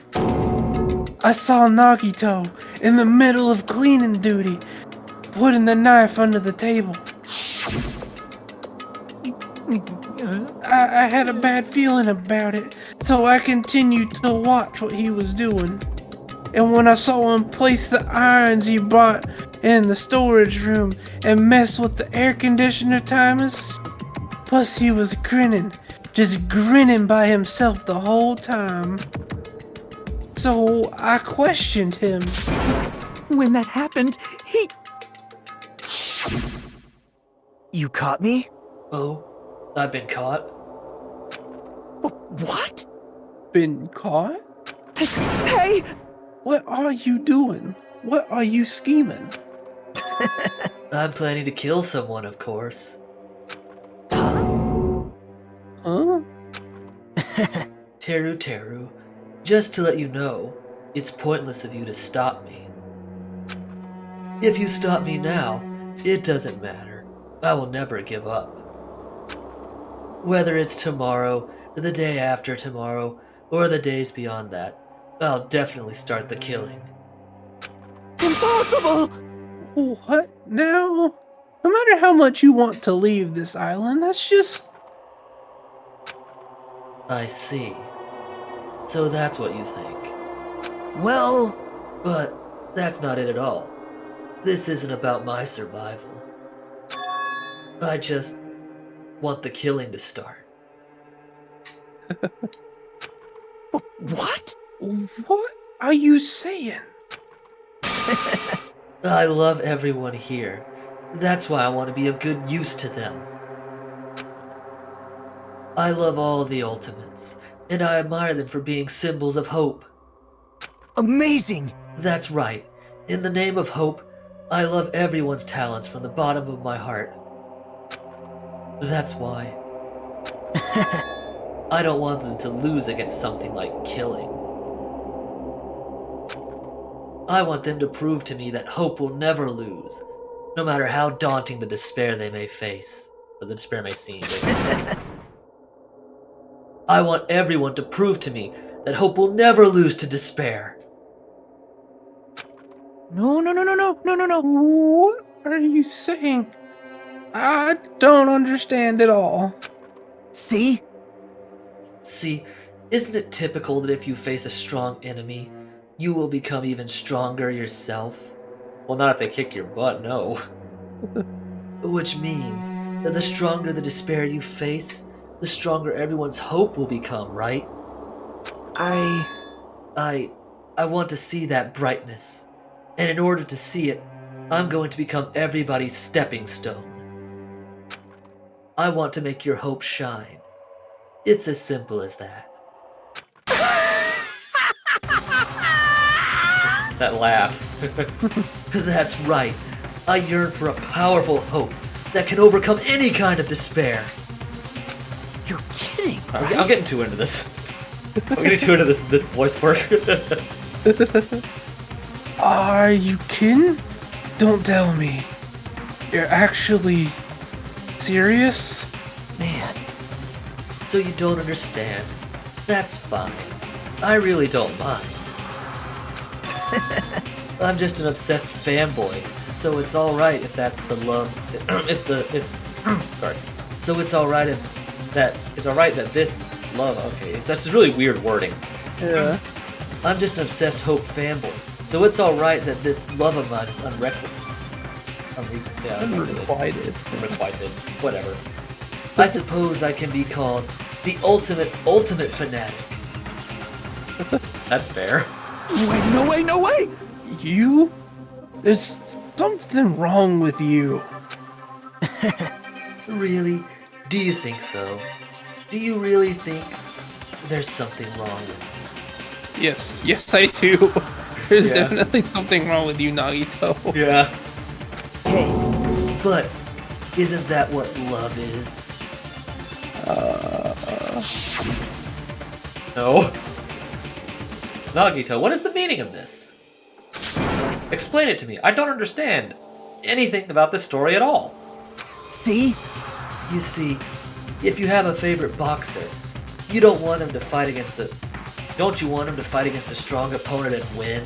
P: I saw Nagito in the middle of cleaning duty, putting the knife under the table. I had a bad feeling about it, so I continued to watch what he was doing. And when I saw him place the irons he brought in the storage room and mess with the air conditioner timers, plus he was grinning, just grinning by himself the whole time. So I questioned him.
E: When that happened, he... You caught me?
B: Oh, I've been caught.
E: What?
A: Been caught?
E: Hey!
P: What are you doing? What are you scheming?
B: I'm planning to kill someone, of course.
P: Huh?
B: Teru, just to let you know, it's pointless of you to stop me. If you stop me now, it doesn't matter. I will never give up. Whether it's tomorrow, the day after tomorrow, or the days beyond that, I'll definitely start the killing.
P: Impossible! What now? No matter how much you want to leave this island, that's just...
B: I see. So that's what you think.
E: Well...
B: But that's not it at all. This isn't about my survival. I just want the killing to start.
P: What? What are you saying?
B: I love everyone here. That's why I want to be of good use to them. I love all the Ultimates, and I admire them for being symbols of hope.
E: Amazing!
B: That's right. In the name of hope, I love everyone's talents from the bottom of my heart. That's why. I don't want them to lose against something like killing. I want them to prove to me that hope will never lose, no matter how daunting the despair they may face, or the despair may seem. I want everyone to prove to me that hope will never lose to despair.
E: No.
A: What are you saying? I don't understand at all.
E: See?
B: See, isn't it typical that if you face a strong enemy, you will become even stronger yourself? Well, not if they kick your butt, no. Which means that the stronger the despair you face, the stronger everyone's hope will become, right? I want to see that brightness. And in order to see it, I'm going to become everybody's stepping stone. I want to make your hope shine. It's as simple as that. That laugh. That's right. I yearn for a powerful hope that can overcome any kind of despair.
E: You're kidding, right?
B: I'm getting too into this. I'm getting too into this voice work.
A: Are you kidding? Don't tell me. You're actually serious?
E: Man.
B: So you don't understand. That's fine. I really don't mind. I'm just an obsessed fanboy, so it's alright if that's the love. Sorry. So it's alright that this love. Okay, that's really weird wording.
A: Yeah.
B: I'm just an obsessed hope fanboy, so it's alright that this love of mine is unrequited. Unrequited. Whatever. I suppose I can be called the ultimate fanatic. That's fair.
A: No way! You? There's something wrong with you.
B: Really? Do you think so? Do you really think there's something wrong with me?
A: Yes I do. There's
B: Yeah.
A: definitely something wrong with you, Nagito.
B: Yeah. Hey, but isn't that what love is? No. Nagito, what is the meaning of this? Explain it to me. I don't understand anything about this story at all.
E: See?
B: You see, if you have a favorite boxer, you don't want him to fight against a... Don't you want him to fight against a strong opponent and win?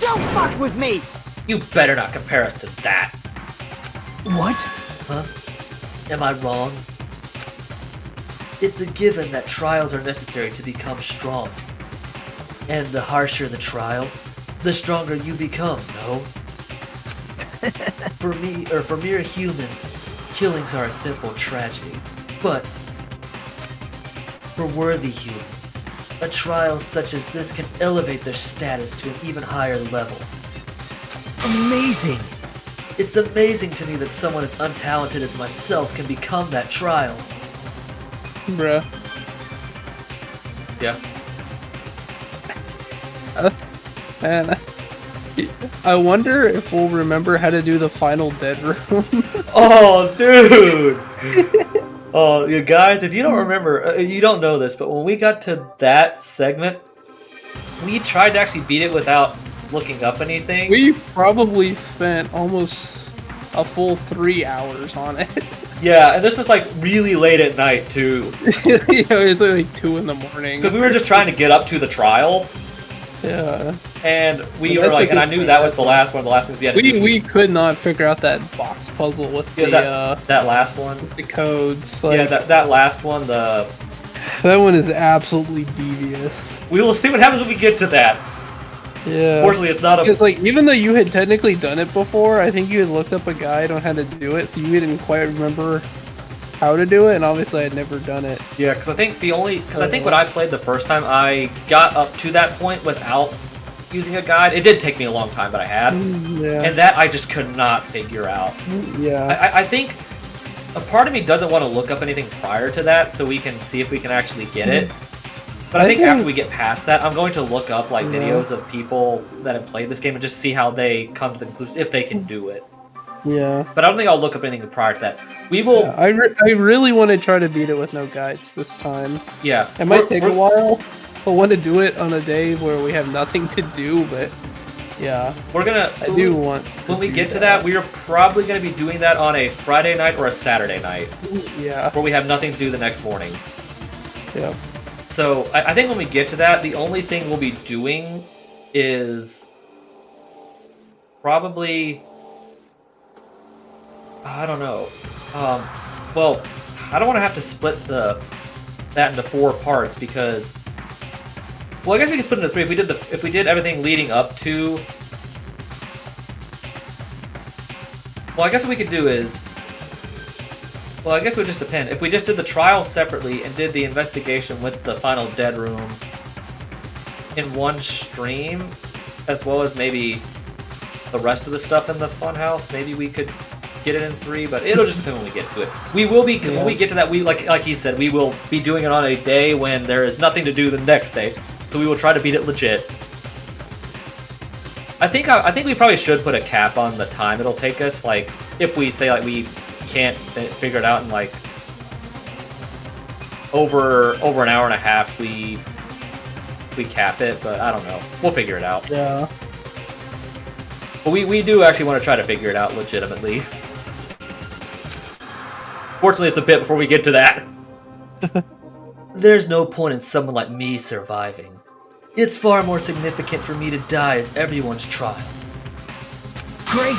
E: Don't fuck with me!
B: You better not compare us to that.
E: What?
B: Huh? Am I wrong? It's a given that trials are necessary to become strong. And the harsher the trial, the stronger you become, no? For mere humans, killings are a simple tragedy. But for worthy humans, a trial such as this can elevate their status to an even higher level.
E: Amazing!
B: It's amazing to me that someone as untalented as myself can become that trial.
A: Bruh.
B: Yeah.
A: Man, I wonder if we'll remember how to do the final dead room.
B: Oh, dude! Oh, you guys, if you don't remember, you don't know this, but when we got to that segment, we tried to actually beat it without looking up anything.
A: We probably spent almost a full 3 hours on it.
B: Yeah, and this was like really late at night too.
A: Yeah, it was like 2 in the morning.
B: Because we were just trying to get up to the trial.
A: Yeah.
B: And we were like, and I knew that was the last one, the last thing we had to do.
A: We could not figure out that box puzzle with
B: that last one.
A: The codes. Like,
B: yeah, that last one,
A: that one is absolutely devious.
B: We will see what happens when we get to that.
A: Yeah.
B: Fortunately, it's not
A: because, like, even though you had technically done it before, I think you had looked up a guide on how to do it, so you didn't quite remember how to do it, and obviously I'd never done it.
B: Yeah, because I think when I played the first time, I got up to that point without using a guide. It did take me a long time, but I had.
A: Yeah.
B: And that I just could not figure out.
A: Yeah.
B: I think a part of me doesn't want to look up anything prior to that so we can see if we can actually get it. But I think after we get past that, I'm going to look up like videos of people that have played this game and just see how they come to the conclusion, if they can do it.
A: Yeah.
B: But I don't think I'll look up anything prior to that. We will...
A: Yeah, I really want to try to beat it with no guides this time.
B: Yeah.
A: It might take a while. I want to do it on a day where we have nothing to do, but Yeah.
B: We're gonna.
A: I do want.
B: When we get to that, we are probably gonna be doing that on a Friday night or a Saturday night.
A: Yeah.
B: Where we have nothing to do the next morning.
A: Yep.
B: So I think when we get to that, the only thing we'll be doing is probably, I don't know. Well, I don't want to have to split that into 4 parts because, well, I guess we can split it into 3 if we did everything leading up to. Well, I guess what we could do is, well, I guess it would just depend. If we just did the trial separately and did the investigation with the final dead room in one stream, as well as maybe the rest of the stuff in the funhouse, maybe we could get it in 3, but it'll just depend when we get to it. We will be, when we get to that, we like he said, we will be doing it on a day when there is nothing to do the next day, so we will try to beat it legit. I think we probably should put a cap on the time it'll take us, like, if we say, like, we can't figure it out in, like, over an hour and a half, we cap it, but I don't know. We'll figure it out.
A: Yeah.
B: But we do actually want to try to figure it out legitimately. Fortunately, it's a bit before we get to that. There's no point in someone like me surviving. It's far more significant for me to die as everyone's trial. Great!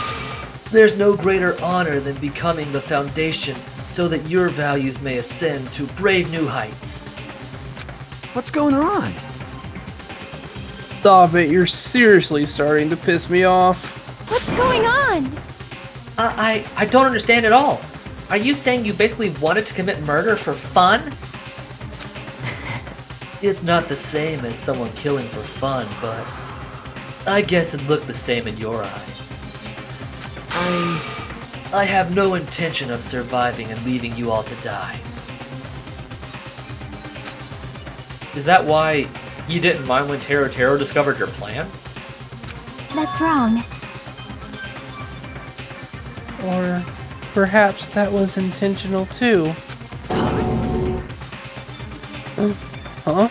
B: There's no greater honor than becoming the foundation so that your values may ascend to brave new heights.
Q: What's going on?
A: Stop it, you're seriously starting to piss me off.
N: What's going on?
B: I don't understand at all. Are you saying you basically wanted to commit murder for fun? It's not the same as someone killing for fun, but I guess it looked the same in your eyes. I have no intention of surviving and leaving you all to die. Is that why you didn't mind when Taro discovered your plan?
D: That's wrong.
A: Or perhaps that was intentional too. Huh?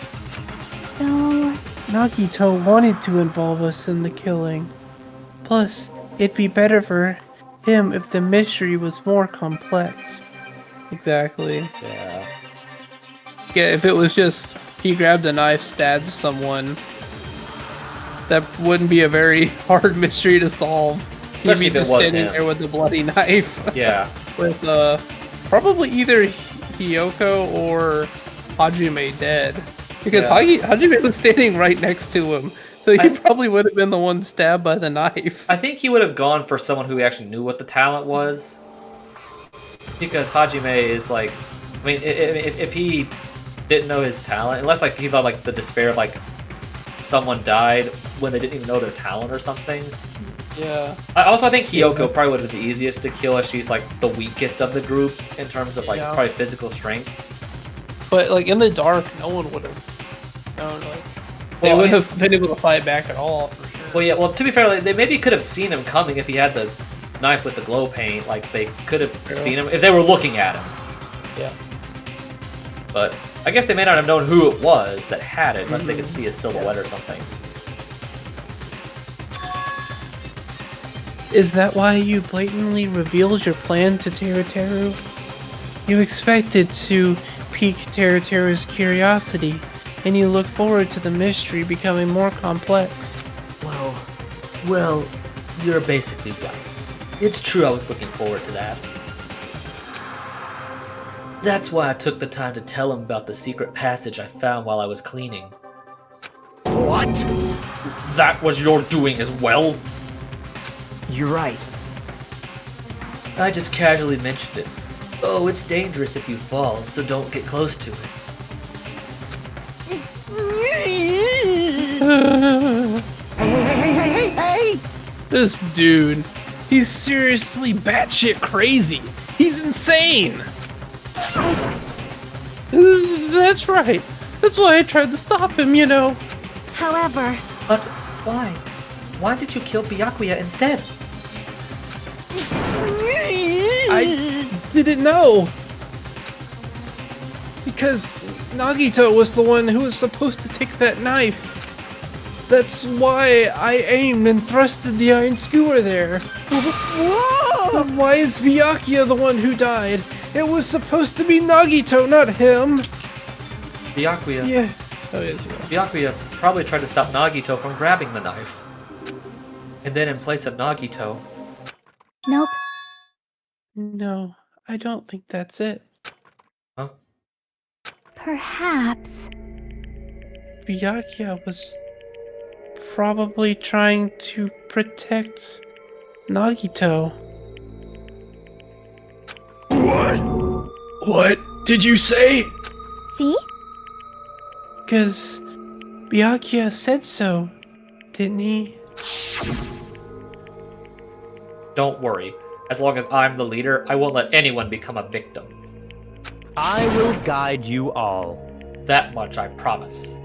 D: So...
A: Nagito wanted to involve us in the killing. Plus, it'd be better for him if the mystery was more complex. Exactly.
B: Yeah.
A: Yeah, if it was just he grabbed a knife, stabbed someone, that wouldn't be a very hard mystery to solve.
B: Especially
A: He'd be just standing there with a bloody knife.
B: Yeah.
A: With probably either Hiyoko or Hajime dead. Because Hajime was standing right next to him. So he probably would have been the one stabbed by the knife.
B: I think he would have gone for someone who actually knew what the talent was. Because Hajime is like, I mean, if he didn't know his talent, unless like he thought like the despair of like someone died when they didn't even know their talent or something.
A: Yeah.
B: I think Hiyoko probably would have been the easiest to kill as she's like the weakest of the group in terms of like probably physical strength.
A: But like in the dark, no one would have known. Like they would have been able to fight back at all for sure.
B: Well, yeah. Well, to be fair, like, they maybe could have seen him coming if he had the knife with the glow paint. Like they could have seen him if they were looking at him.
A: Yeah.
B: But I guess they may not have known who it was that had it, unless they could see a silhouette or something.
A: Is that why you blatantly revealed your plan to Teruteru? You expected to pique Teruteru's curiosity, and you look forward to the mystery becoming more complex.
B: Well, you're basically right. It's true I was looking forward to that. That's why I took the time to tell him about the secret passage I found while I was cleaning. What? That was your doing as well?
E: You're right.
B: I just casually mentioned it. Oh, it's dangerous if you fall, so don't get close to it.
A: Hey! This dude, he's seriously batshit crazy. He's insane. That's right. That's why I tried to stop him, you know.
N: However...
B: But why? Why did you kill Byakuya instead?
A: I didn't know. Because Nagito was the one who was supposed to take that knife.
P: That's why I aimed and thrusted the iron skewer there.
I: Whoa!
P: Why is Byakuya the one who died? It was supposed to be Nagito, not him.
B: Byakuya.
P: Yeah. Oh, yes,
B: Byakuya probably tried to stop Nagito from grabbing the knife. And then in place of Nagito...
D: Nope.
P: No, I don't think that's it.
B: Huh?
D: Perhaps.
P: Byakuya was probably trying to protect Nagito. What did you say?
D: See?
P: Because Byakuya said so, didn't he?
B: Don't worry. As long as I'm the leader, I won't let anyone become a victim.
O: I will guide you all.
B: That much I promise.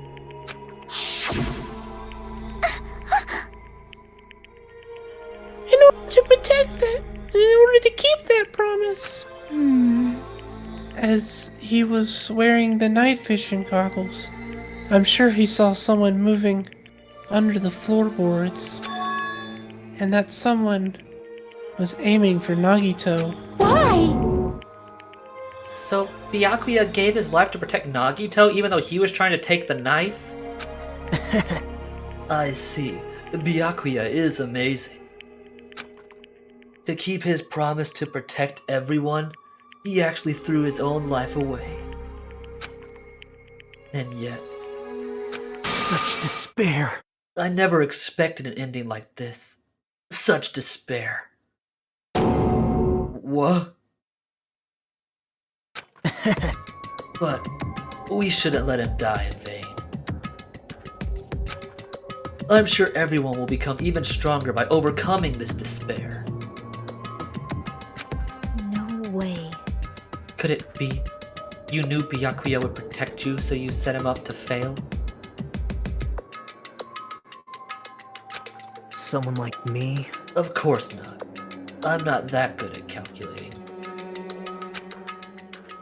P: In order to protect that, in order to keep that promise. As he was wearing the night vision goggles, I'm sure he saw someone moving under the floorboards. And that someone was aiming for Nagito.
F: Why?
B: So, Byakuya gave his life to protect Nagito even though he was trying to take the knife? I see. Byakuya is amazing. To keep his promise to protect everyone, he actually threw his own life away. And yet...
I: Such despair.
B: I never expected an ending like this. Such despair. What? But we shouldn't let him die in vain. I'm sure everyone will become even stronger by overcoming this despair.
G: No way.
B: Could it be you knew Byakuya would protect you, so you set him up to fail?
I: Someone like me?
B: Of course not. I'm not that good at calculating.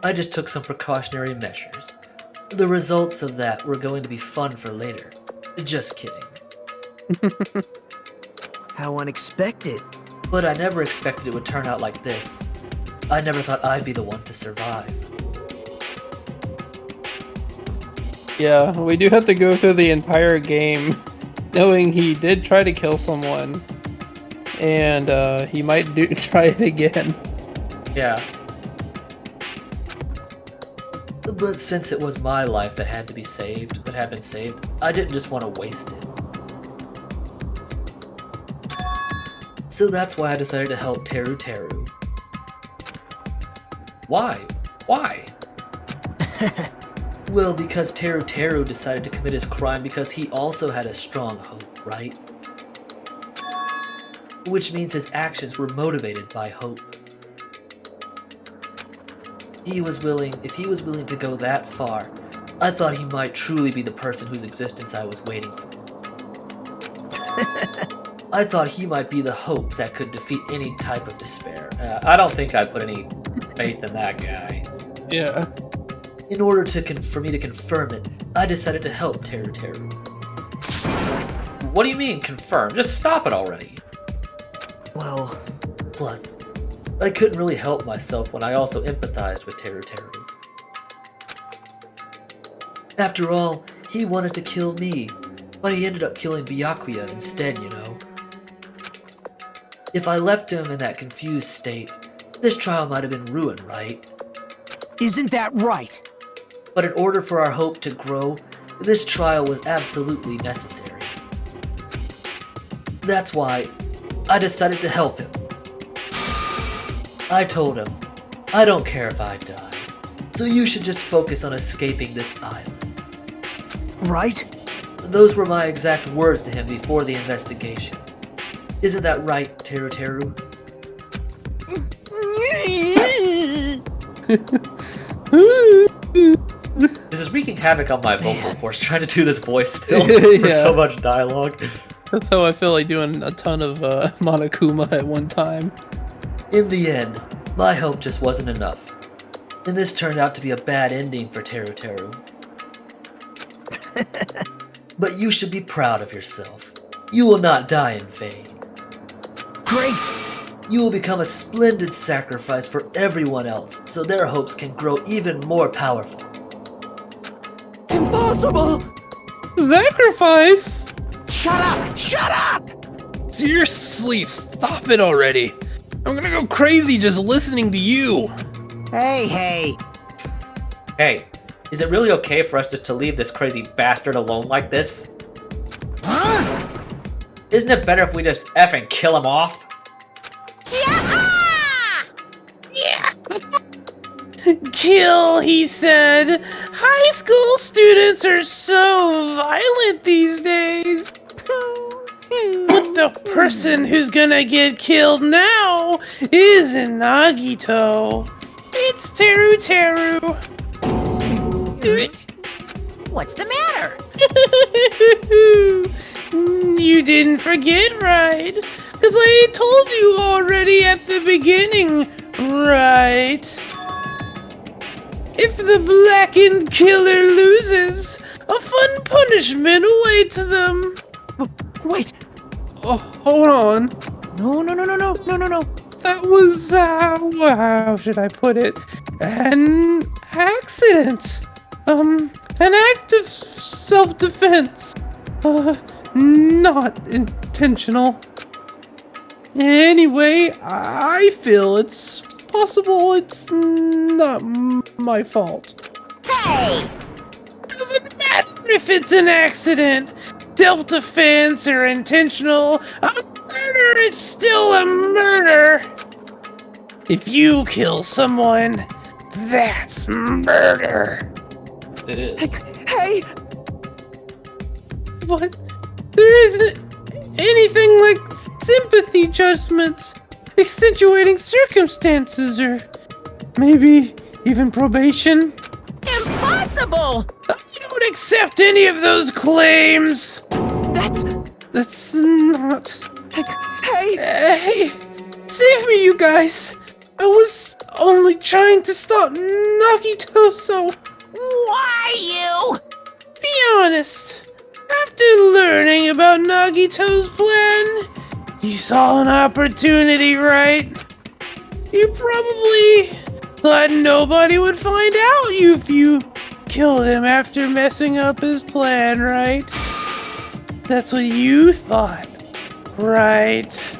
B: I just took some precautionary measures. The results of that were going to be fun for later. Just kidding.
I: How unexpected.
B: But I never expected it would turn out like this. I never thought I'd be the one to survive.
A: Yeah, we do have to go through the entire game knowing he did try to kill someone. And he might try it again.
B: Yeah. But since it was my life that had to be saved, that had been saved, I didn't just want to waste it. So that's why I decided to help Teru Teru. Why? Why? Well, because Teru Teru decided to commit his crime because he also had a strong hope, right? Which means his actions were motivated by hope. If he was willing to go that far, I thought he might truly be the person whose existence I was waiting for. I thought he might be the hope that could defeat any type of despair. I don't think I put any faith in that guy.
A: Yeah.
B: In order for me to confirm it, I decided to help Teru Teru. What do you mean, confirm? Just stop it already.
I: Well...
B: Plus, I couldn't really help myself when I also empathized with Teru Teru. After all, he wanted to kill me, but he ended up killing Byakuya instead, you know. If I left him in that confused state, this trial might have been ruined, right?
I: Isn't that right?
B: But in order for our hope to grow, this trial was absolutely necessary. That's why I decided to help him. I told him, I don't care if I die, so you should just focus on escaping this island.
I: Right?
B: Those were my exact words to him before the investigation. Isn't that right, Teru Teru? This is wreaking havoc on my vocal cords, trying to do this voice still for so much dialogue.
A: That's how I feel like doing a ton of Monokuma at one time.
B: In the end, my help just wasn't enough. And this turned out to be a bad ending for Teru Teru. But you should be proud of yourself. You will not die in vain.
I: Great!
B: You will become a splendid sacrifice for everyone else, so their hopes can grow even more powerful.
I: Impossible!
P: Sacrifice?
I: Shut up! Shut up!
P: Seriously, stop it already. I'm gonna go crazy just listening to you.
L: Hey.
B: Hey, is it really okay for us just to leave this crazy bastard alone like this?
I: Huh?
B: Isn't it better if we just effing kill him off?
P: Yeah. Kill, he said. High school students are so violent these days. But the person who's gonna get killed now isn't Nagito. It's Teru.
C: What's the matter?
P: You didn't forget, right? Because I told you already at the beginning, right? If the blackened killer loses, a fun punishment awaits them.
I: Wait.
P: Oh, hold on.
I: No.
P: That was, how should I put it? An accident. An act of self-defense. Not intentional. Anyway, I feel it's possible it's not my fault.
C: Hey!
P: Doesn't matter if it's an accident, self-defense, or intentional. A murder is still a murder. If you kill someone, that's murder.
B: It is.
I: Hey!
P: But there isn't anything like sympathy judgments, accentuating circumstances, or maybe even probation.
C: Impossible!
P: I don't accept any of those claims. That's not. Hey, save me, you guys. I was only trying to stop Nagito, so...
C: Why you?
P: Be honest. After learning about Nagito's plan, you saw an opportunity, right? You probably thought nobody would find out if you killed him after messing up his plan, right? That's what you thought, right?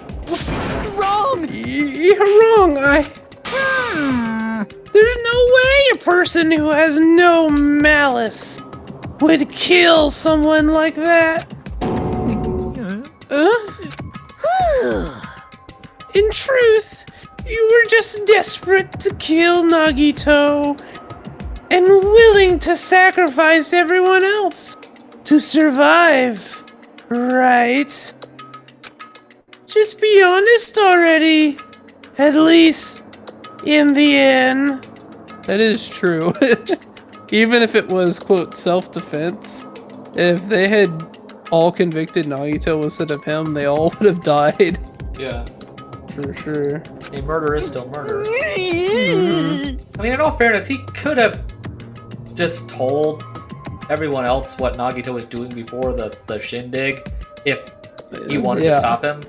I: Wrong!
P: You're wrong, There's no way a person who has no malice would kill someone like that. In truth, you were just desperate to kill Nagito and willing to sacrifice everyone else to survive, right? Just be honest already, at least in the end. That is true. Even if it was, quote, self-defense, if they had all convicted Nagito instead of him, they all would have died.
B: Yeah.
P: For sure.
B: A murder is still murder. I mean, in all fairness, he could have just told everyone else what Nagito was doing before the shindig if he wanted to stop him.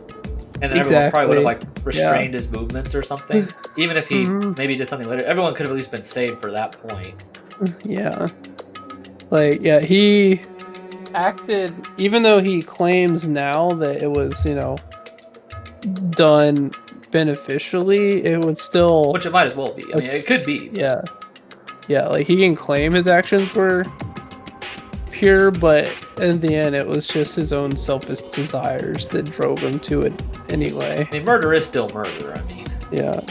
B: And then everyone probably would have like restrained his movements or something. Even if he maybe did something later, everyone could have at least been saved for that point.
A: Yeah. Like, yeah, he acted, even though he claims now that it was, done beneficially, it would still...
B: Which it might as well be. I mean, it could be.
A: Yeah. Yeah, like, he can claim his actions were pure, but in the end, it was just his own selfish desires that drove him to it anyway.
B: I mean, murder is still murder, I mean.
A: Yeah.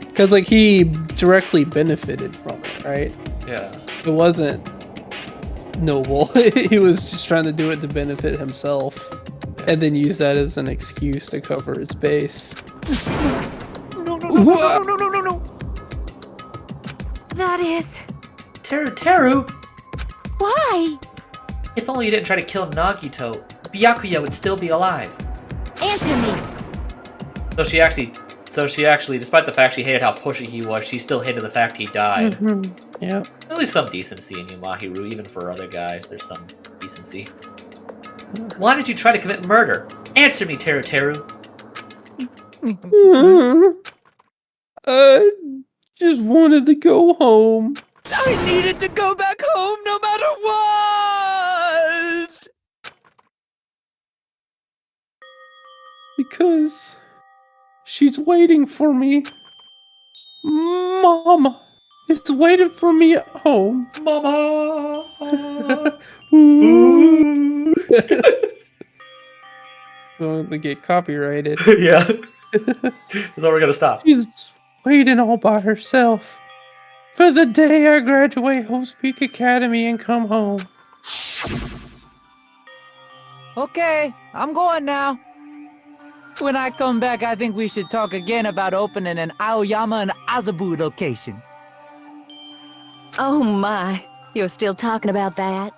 A: Because, like, he directly benefited from it, right?
B: Yeah.
A: It wasn't noble. He was just trying to do it to benefit himself. And then use that as an excuse to cover his base.
I: No.
N: That is...
B: Teru!
N: Why?
B: If only you didn't try to kill Nagito, Byakuya would still be alive.
N: Answer me.
B: So she actually, despite the fact she hated how pushy he was, she still hated the fact he died.
A: Yeah.
B: At least some decency in you, Mahiru, even for other guys, there's some decency. Why did you try to commit murder? Answer me, Teru Teru.
A: I just wanted to go home.
I: I needed to go back home no matter what!
A: Because she's waiting for me. Mama is waiting for me at home.
B: Mama!
A: Ooh. Going to get copyrighted.
B: Yeah. That's how we're gonna stop.
A: She's waiting all by herself for the day I graduate Hope's Peak Academy and come home.
K: Okay, I'm going now. When I come back, I think we should talk again about opening an Aoyama and Azabu location.
F: Oh my, you're still talking about that?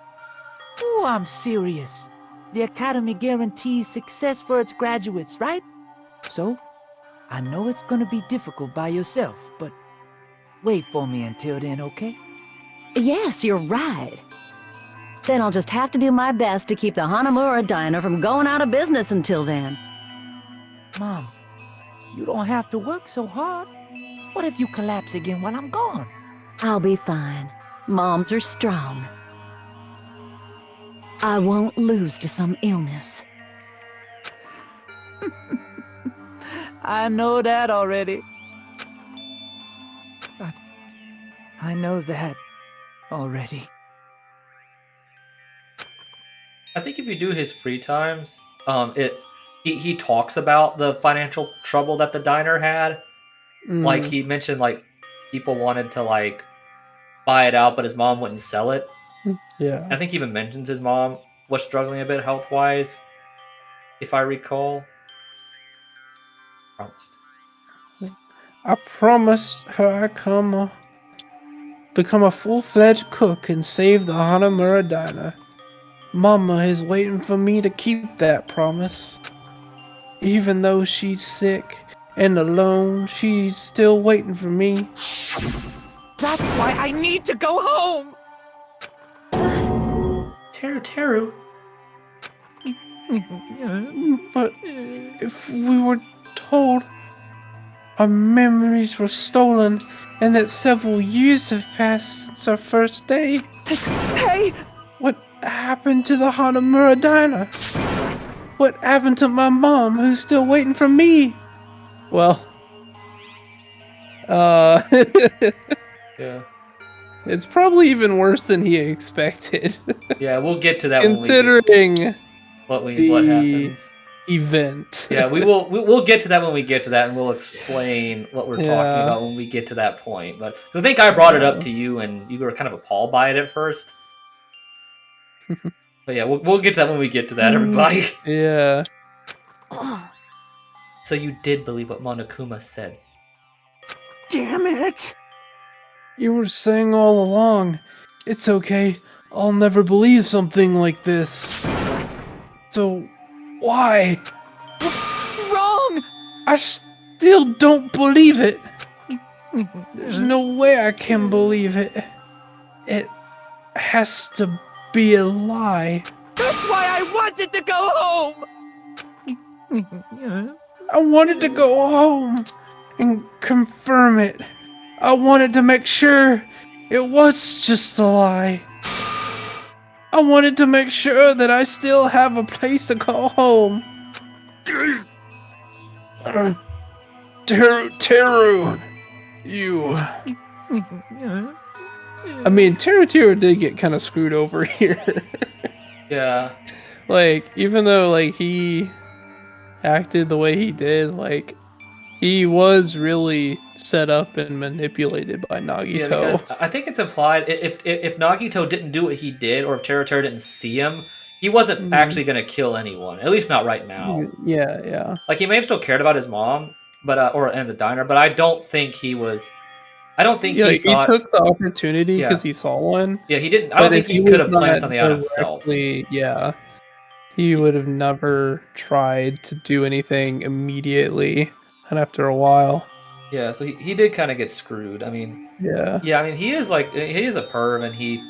K: Oh, I'm serious. The Academy guarantees success for its graduates, right? So, I know it's gonna be difficult by yourself, but wait for me until then, okay?
F: Yes, you're right. Then I'll just have to do my best to keep the Hanamura Diner from going out of business until then.
K: Mom, you don't have to work so hard. What if you collapse again while I'm gone?
F: I'll be fine. Moms are strong. I won't lose to some illness.
K: I know that already. I know that already.
B: I think if you do his free times, he talks about the financial trouble that the diner had. Like he mentioned, like people wanted to like buy it out, but his mom wouldn't sell it.
A: Yeah.
B: I think he even mentions his mom was struggling a bit health wise, if I recall. Promised.
A: I promised her I'd become a full-fledged cook and save the Hanamura Diner. Mama is waiting for me to keep that promise. Even though she's sick and alone, she's still waiting for me.
I: That's why I need to go home!
B: Teru.
A: But if we were told our memories were stolen and that several years have passed since our first day.
I: Hey!
A: What happened to the Hanamura Diner? What happened to my mom who's still waiting for me? Well,
B: yeah.
A: It's probably even worse than he expected.
B: Yeah, we'll get to that
A: considering
B: what happens.
A: Event.
B: Yeah, we'll get to that when we get to that, and we'll explain what we're talking about when we get to that point. But I think I brought it up to you, and you were kind of appalled by it at first. But yeah, we'll get to that when we get to that, everybody.
A: Yeah.
B: So you did believe what Monokuma said?
Q: Damn it!
A: You were saying all along, it's okay, I'll never believe something like this. So, why?
I: Wrong!
A: I still don't believe it. There's no way I can believe it. It has to be a lie.
I: That's why I wanted to go home!
A: I wanted to go home and confirm it. I wanted to make sure it was just a lie. I wanted to make sure that I still have a place to call home. Teru, you. I mean, Teru did get kind of screwed over here.
B: Yeah.
A: Like, even though, like, he acted the way he did, like, he was really set up and manipulated by Nagito.
B: Yeah, because I think it's implied if Nagito didn't do what he did, or if Teru didn't see him, he wasn't actually going to kill anyone. At least not right now.
A: Yeah.
B: Like, he may have still cared about his mom, but and the diner, but I don't think he was. I don't think he thought
A: he took the opportunity because he saw one.
B: Yeah, he didn't. I don't think he could have planned something out himself.
A: Yeah, he would have never tried to do anything immediately, and after a while.
B: Yeah, so he did kind of get screwed. I mean,
A: yeah.
B: I mean, he is a perv, and he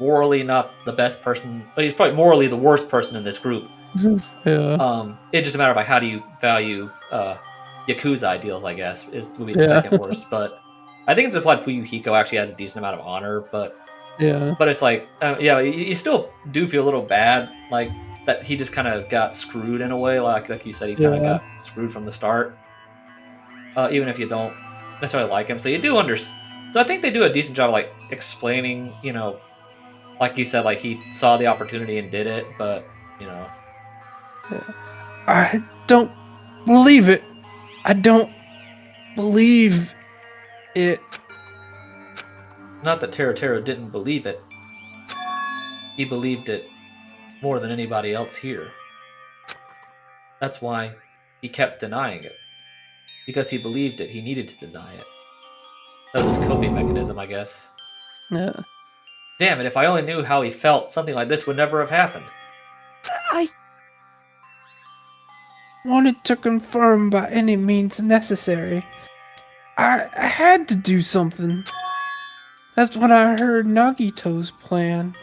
B: morally not the best person. He's probably morally the worst person in this group.
A: Yeah.
B: It's just a matter of like how do you value Yakuza ideals, I guess, would be the second worst. But I think it's implied Fuyuhiko actually has a decent amount of honor, but it's like, you still do feel a little bad, like that he just kind of got screwed in a way, like you said, he kind of got screwed from the start, even if you don't necessarily like him. So you do understand. So I think they do a decent job of like explaining, like you said, like he saw the opportunity and did it, but
P: I don't believe it. I don't believe it.
B: Not that Teruteru didn't believe it. He believed it more than anybody else here. That's why he kept denying it. Because he believed it, he needed to deny it. That was his coping mechanism, I guess.
A: Yeah.
B: Damn it, if I only knew how he felt, something like this would never have happened.
P: I wanted to confirm by any means necessary. I had to do something. That's when I heard Nagito's plan.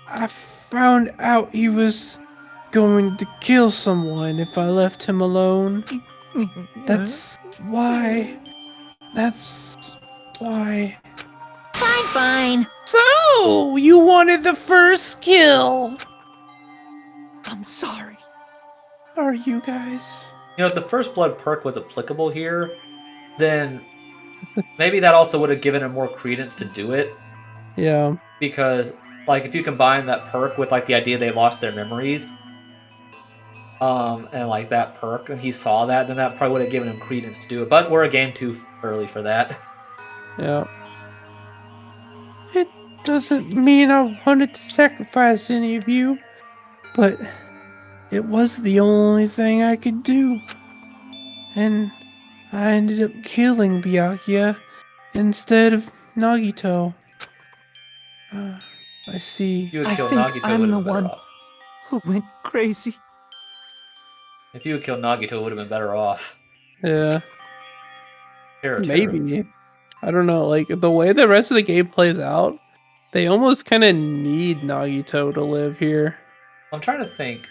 P: I found out he was going to kill someone if I left him alone. That's why.
C: Fine.
P: So, you wanted the first kill.
I: I'm sorry.
P: Are you guys?
B: If the First Blood perk was applicable here, then maybe that also would have given him more credence to do it.
A: Yeah.
B: Because, like, if you combine that perk with, like, the idea they lost their memories, and, like, that perk, and he saw that, then that probably would have given him credence to do it. But we're a game too early for that.
A: Yeah.
P: It doesn't mean I wanted to sacrifice any of you, but it was the only thing I could do. And I ended up killing Byakuya instead of Nagito. I see.
B: You would
I: I
B: kill
I: think
B: Nagito,
I: I'm
B: would
I: the
B: have been better
I: one
B: off.
I: who went crazy.
B: If you would kill Nagito, it would have been better off.
A: Yeah.
B: Teruteru.
A: Maybe. I don't know. Like, the way the rest of the game plays out, they almost kind of need Nagito to live here.
B: I'm trying to think.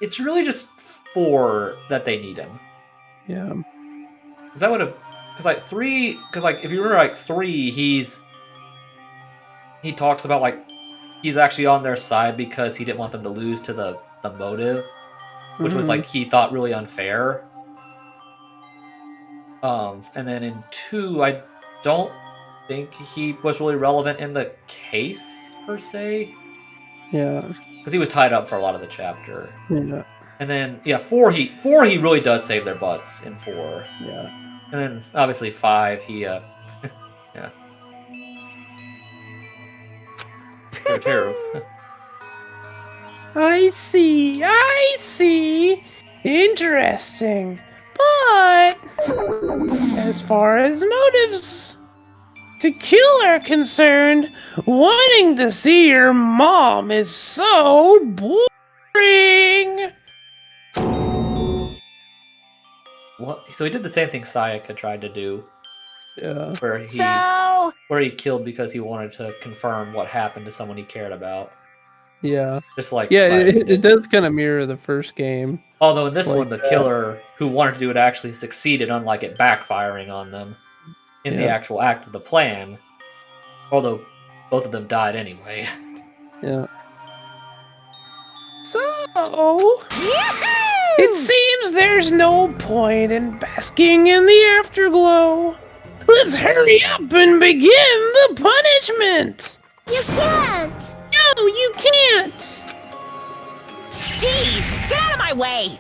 B: It's really just 4 that they need him.
A: Yeah.
B: Because that would have... Because, like, 3... Because, like, if you remember, like, 3, he talks about, like, he's actually on their side because he didn't want them to lose to the motive, which was, like, he thought really unfair. And then in 2, I don't think he was really relevant in the case, per se.
A: Yeah.
B: Because he was tied up for a lot of the chapter.
A: Yeah.
B: And then, 4 he really does save their butts in 4.
A: Yeah.
B: And then, obviously, 5, he, yeah. Teruteru.
P: I see. Interesting. But as far as motives to kill are concerned, wanting to see your mom is so boring.
B: What? So he did the same thing Sayaka tried to do.
A: Yeah.
B: Where he killed because he wanted to confirm what happened to someone he cared about.
A: Yeah.
B: Just like
A: it does kind of mirror the first game.
B: Although in this one, the killer who wanted to do it actually succeeded, unlike it backfiring on them in the actual act of the plan. Although both of them died anyway.
A: Yeah.
P: So, it seems there's no point in basking in the afterglow. Let's hurry up and begin the punishment!
M: You can't!
P: No, you can't!
C: Jeez, get out of my way!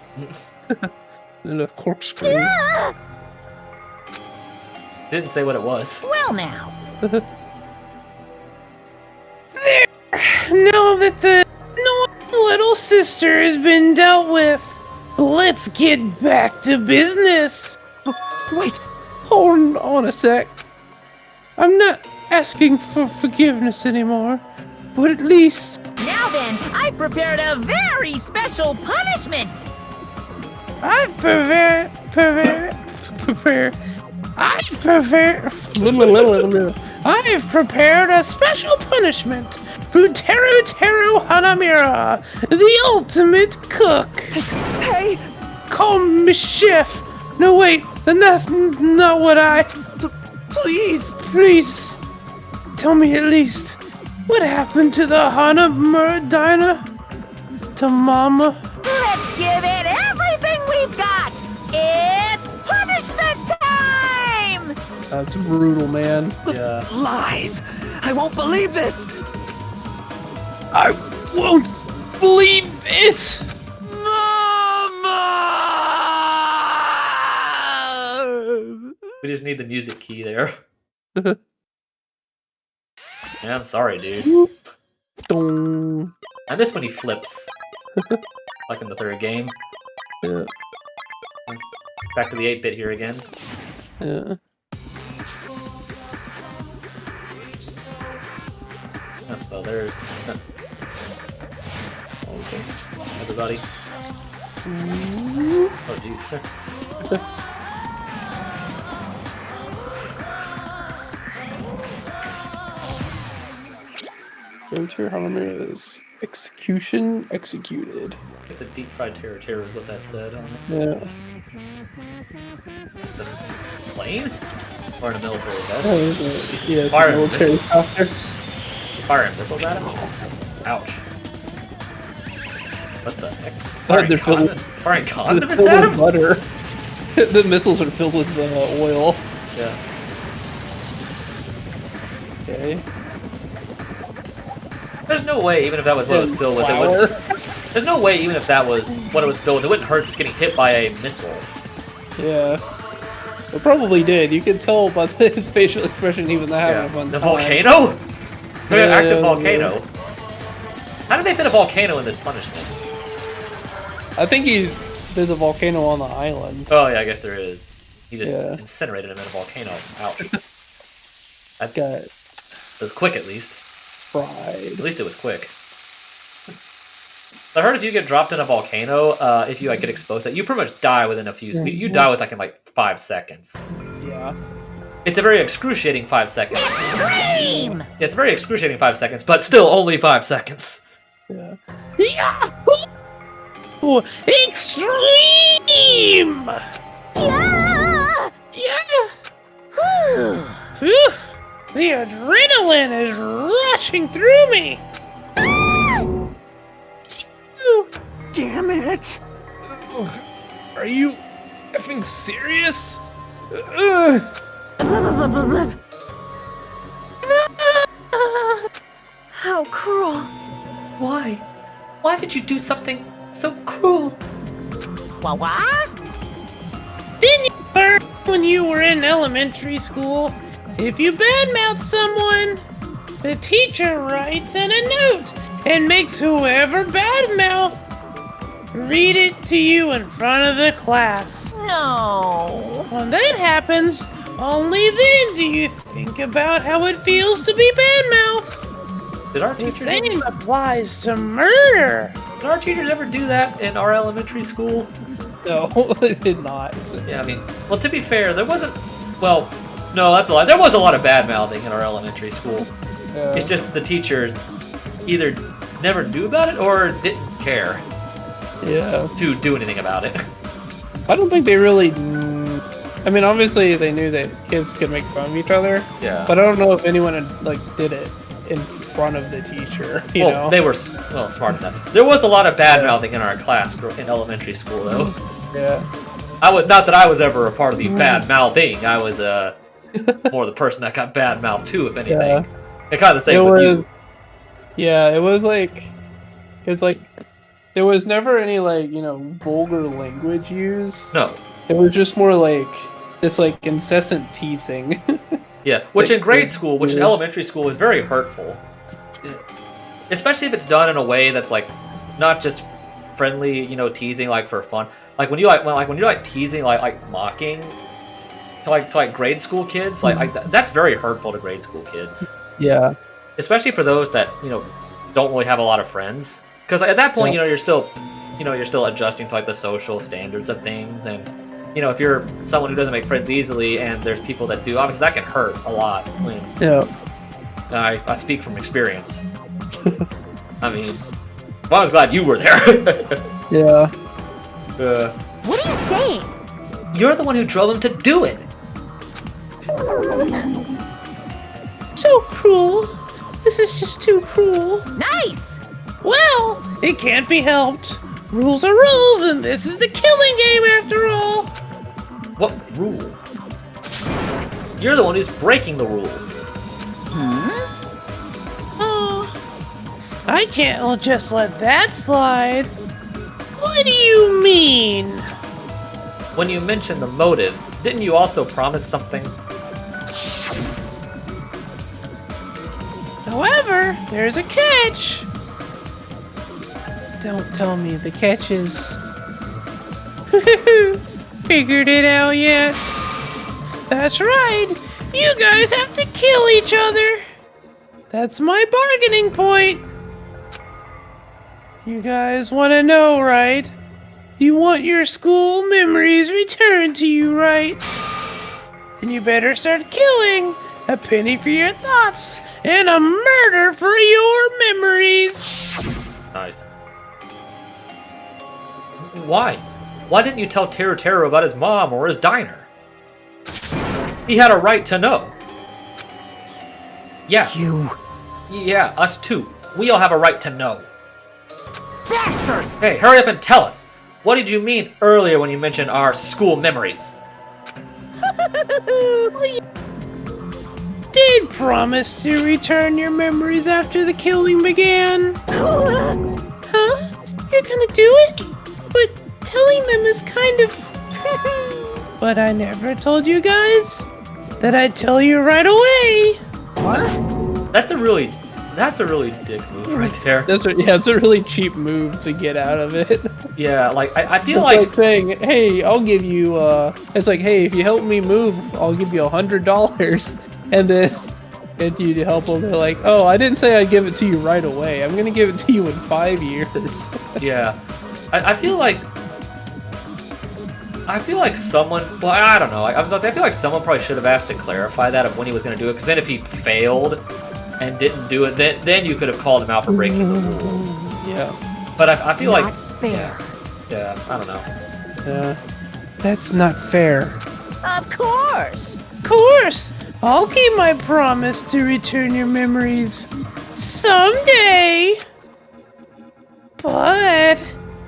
A: And a corkscrew.
B: Didn't say what it was.
C: Well now.
P: There! Now that the little sister has been dealt with, let's get back to business! Wait! Hold on a sec. I'm not asking for forgiveness anymore, but at least...
C: Now then, I've prepared a very special punishment!
P: I've prepared I've prepared a special punishment for Teru Teru Hanamura, the ultimate cook.
I: Hey!
P: Call me chef. No, wait, then that's not what I...
I: Please!
P: Please, tell me at least, what happened to the Hanamura diner? To Mama?
C: Let's give it everything we've got! It's punishment time!
A: That's brutal, man.
B: Yeah.
I: Lies! I won't believe this!
P: I won't believe it!
B: We just need the music key there. Yeah, I'm sorry, dude. I miss when he flips. Like in the third game.
A: Yeah.
B: Back to the 8-bit here again.
A: Yeah.
B: Oh, well, there's... Okay. Everybody. Oh, jeez.
A: Go-to Hanamura is execution executed.
B: It's a deep fried terror is what that said on it.
A: Yeah.
B: The plane? Or in a military vest?
A: Yeah,
B: He's
A: it's a
B: firing
A: military
B: missiles.
A: copter.
B: He's firing missiles at him? Ouch. What the heck?
A: They're filled with
B: Firing condiments at him?
A: butter. The missiles are filled with oil.
B: Yeah.
A: Okay.
B: There's no way, even if that was what it was filled with, it wouldn't... There's no way, even if that was what it was filled with, it wouldn't hurt just getting hit by a missile.
A: Yeah. It probably did. You could tell by his facial expression even that happened one
B: The
A: time.
B: volcano?
A: Yeah,
B: Active volcano. How did they fit a volcano in this punishment?
A: I think there's a volcano on the island.
B: Oh yeah, I guess there is. He just
A: Yeah.
B: incinerated him in a volcano. Ouch. That's
A: Got
B: it was quick at least.
A: fried.
B: At least it was quick. I heard if you get dropped in a volcano, if you like get exposed, that you pretty much die within a few. You die within like 5 seconds.
A: Yeah.
B: It's a very excruciating 5 seconds.
C: Extreme!
B: Yeah, it's a very excruciating 5 seconds, but still only 5 seconds.
A: Yeah.
P: Yahoo! Extreme!
C: Yeah!
P: Yeah! Whew. The adrenaline is rushing through me!
I: Damn it!
A: Are you effing serious?
N: How cruel.
B: Why? Why did you do something so cruel?
C: What?
P: Didn't you learn when you were in elementary school? If you badmouth someone, the teacher writes in a note and makes whoever badmouth read it to you in front of the class.
C: No.
P: When that happens, only then do you think about how it feels to be badmouthed.
B: Did our
P: The
B: teachers
P: same applies to murder.
B: Did our teachers ever do that in our elementary school?
A: No, they did not.
B: Yeah, I mean, well, to be fair, there wasn't. Well, no, that's a lie. There was a lot of bad mouthing in our elementary school.
A: Yeah.
B: It's just the teachers either never knew about it or didn't care
A: Yeah.
B: to do anything about it.
A: I don't think they really. I mean, obviously they knew that kids could make fun of each other.
B: Yeah.
A: But I don't know if anyone had, did it in front of the teacher. You know?
B: They were smart enough. There was a lot of bad mouthing in our class in elementary school, though.
A: Yeah.
B: Not that I was ever a part of the bad mouthing. I was more the person that got bad mouthed too, if anything.
A: Yeah.
B: It's kind of the same with you.
A: Yeah, it was there was never any vulgar language used.
B: No.
A: It was just more this incessant teasing.
B: Yeah, which in grade school, which in elementary school is very hurtful. Especially if it's done in a way that's not just friendly, teasing for fun. Like when you're teasing mocking to grade school kids, that's very hurtful to grade school kids.
A: Yeah.
B: Especially for those that, don't really have a lot of friends. Because at that point, you're still adjusting to the social standards of things, and you know, if you're someone who doesn't make friends easily and there's people that do, obviously that can hurt a lot.
A: Yeah.
B: I speak from experience. I mean, well, I was glad you were there.
A: Yeah.
F: What are you saying?
B: You're the one who drove him to do it.
P: So cruel. This is just too cruel.
F: Nice!
P: Well, it can't be helped. Rules are rules, and this is a killing game after all.
B: What rule? You're the one who's breaking the rules.
P: Oh, I can't just let that slide. What do you mean?
B: When you mentioned the motive, didn't you also promise something?
P: However, there's a catch. Don't tell me the catch is... Figured it out yet? That's right. You guys have to kill each other. That's my bargaining point. You guys want to know, right? You want your school memories returned to you, right? Then you better start killing. A penny for your thoughts and a murder for your memories.
B: Nice. Why? Why didn't you tell Teru Teru about his mom or his diner? He had a right to know. Yeah.
I: You.
B: Yeah, us too. We all have a right to know.
I: Bastard!
B: Hey, hurry up and tell us. What did you mean earlier when you mentioned our school memories?
P: Did promise to return your memories after the killing began. Huh? You're gonna do it? But telling them is kind of... But I never told you guys that I'd tell you right away.
I: What?
B: That's a really dick move right there.
A: It's a really cheap move to get out of it.
B: Yeah, like I feel
A: It's like saying, "Hey, I'll give you." It's like, "Hey, if you help me move, I'll give you $100." And then, and you help them. They're like, "Oh, I didn't say I'd give it to you right away. I'm gonna give it to you in 5 years."
B: Yeah, I feel like someone. Well, I don't know. I feel like someone probably should have asked to clarify that of when he was going to do it. Because then, if he failed and didn't do it, then you could have called him out for breaking the rules.
A: Yeah.
B: But I feel
F: Not
B: like
F: fair.
B: Yeah, I don't know.
A: Yeah. That's not fair.
F: Of course!
P: Of course! I'll keep my promise to return your memories someday. But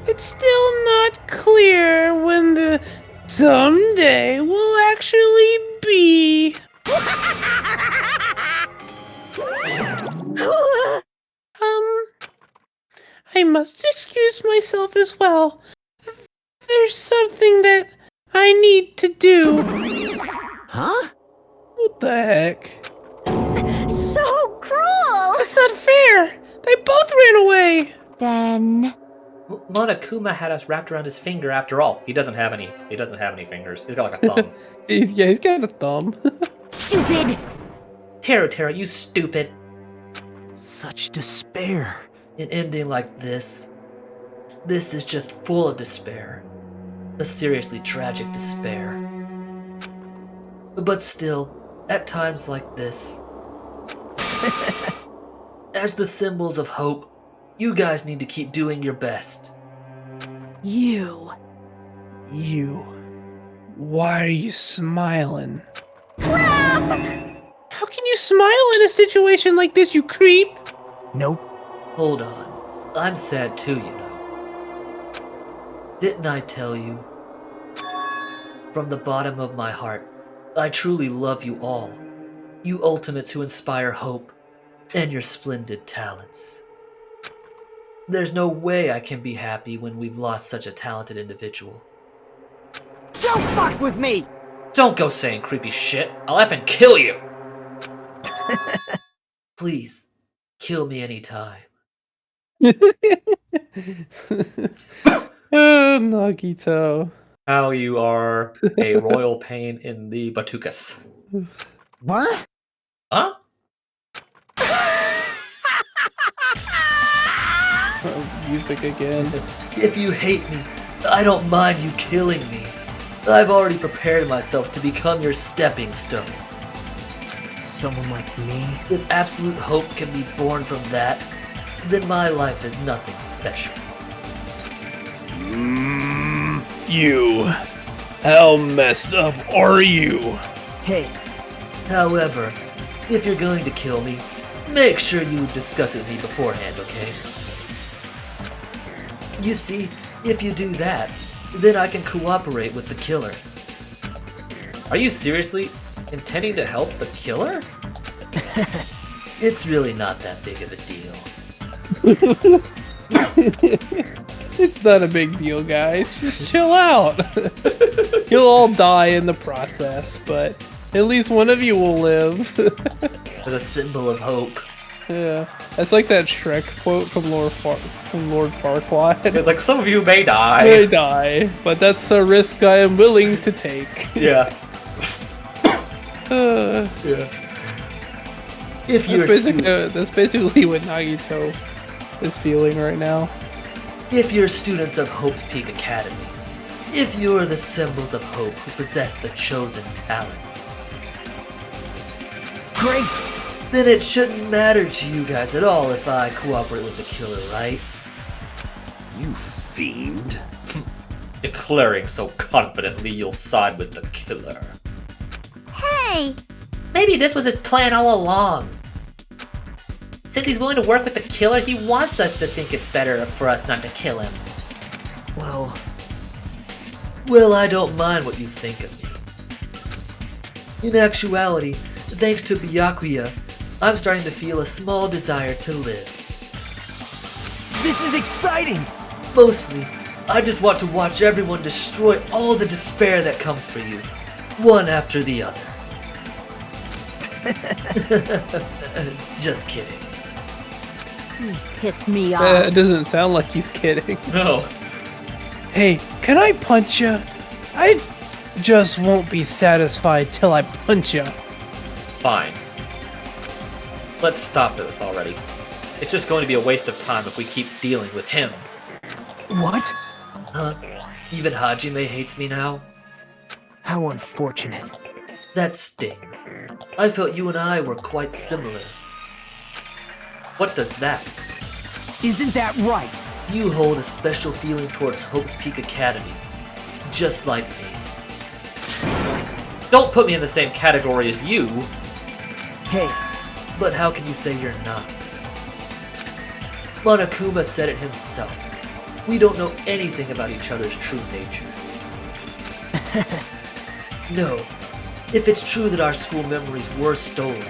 P: it's still not clear when the someday will actually be. I must excuse myself as well. There's something that I need to do.
I: Huh?
A: What the heck?
F: So cruel!
P: That's not fair! They both ran away!
D: Then...
B: Monokuma had us wrapped around his finger after all. He doesn't have any fingers. He's got like a thumb.
A: He's got a thumb.
F: Stupid!
B: Teru, you stupid.
I: Such despair.
B: An ending like this is just full of despair. A seriously tragic despair. But still, at times like this, as the symbols of hope, you guys need to keep doing your best.
P: You. Why are you smiling?
F: Crap!
P: How can you smile in a situation like this, you creep?
I: Nope.
B: Hold on. I'm sad too, you know. Didn't I tell you? From the bottom of my heart, I truly love you all. You ultimates who inspire hope, and your splendid talents. There's no way I can be happy when we've lost such a talented individual.
I: Don't fuck with me!
B: Don't go saying creepy shit. I'll effing kill you! Please, kill me anytime.
A: Nagito.
B: How you are a royal pain in the batukas.
I: What?
B: Huh?
A: Oh, music again.
B: If you hate me, I don't mind you killing me. I've already prepared myself to become your stepping stone.
E: Someone like me?
B: If absolute hope can be born from that, then my life is nothing special.
P: You. How messed up are you?
E: Hey.
B: However, if you're going to kill me, make sure you discuss it with me beforehand, okay? You see, if you do that, then I can cooperate with the killer. Are you seriously intending to help the killer? It's really not that big of a deal.
A: It's not a big deal, guys. Just chill out. You'll all die in the process, but at least one of you will live.
B: As a symbol of hope.
A: Yeah, that's like that Shrek quote from Lord Farquaad.
B: It's like, some of you may die.
A: May die, but that's a risk I am willing to take.
B: Yeah.
A: Yeah.
B: If you're
A: that's basically what Nagito is feeling right now.
B: If you're students of Hope's Peak Academy, if you're the symbols of hope who possess the chosen talents,
E: great!
B: Then it shouldn't matter to you guys at all if I cooperate with the killer, right?
H: You fiend.
B: Declaring so confidently you'll side with the killer.
M: Hey!
B: Maybe this was his plan all along. Since he's willing to work with the killer, he wants us to think it's better for us not to kill him. Well, I don't mind what you think of me. In actuality, thanks to Byakuya, I'm starting to feel a small desire to live.
E: This is exciting!
B: Mostly, I just want to watch everyone destroy all the despair that comes for you, one after the other. Just kidding.
F: Piss me off.
A: It doesn't sound like he's kidding.
B: No.
P: Hey, can I punch you? I just won't be satisfied till I punch you.
B: Fine. Let's stop this already. It's just going to be a waste of time if we keep dealing with him.
E: What?
B: Huh? Even Hajime hates me now?
E: How unfortunate.
B: That stings. I felt you and I were quite similar. What does that?
E: Isn't that right?
B: You hold a special feeling towards Hope's Peak Academy, just like me. Don't put me in the same category as you.
E: Hey.
B: But how can you say you're not? Monokuma said it himself. We don't know anything about each other's true nature. No. If it's true that our school memories were stolen,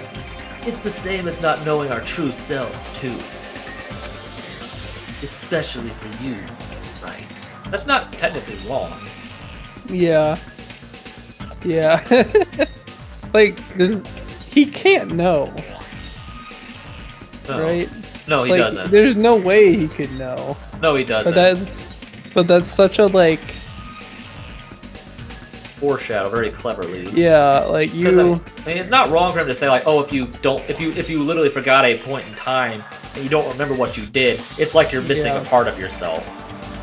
B: it's the same as not knowing our true selves, too. Especially for you, right? That's not technically wrong.
A: Yeah. Yeah. Like, he can't know.
B: No.
A: Right?
B: No, he
A: like,
B: doesn't.
A: There's no way he could know.
B: No, he doesn't.
A: But that's such a, like...
B: foreshadow very cleverly.
A: Yeah, like you...
B: I mean, it's not wrong for him to say, like, oh, if you literally forgot a point in time and you don't remember what you did, it's like you're missing a part of yourself.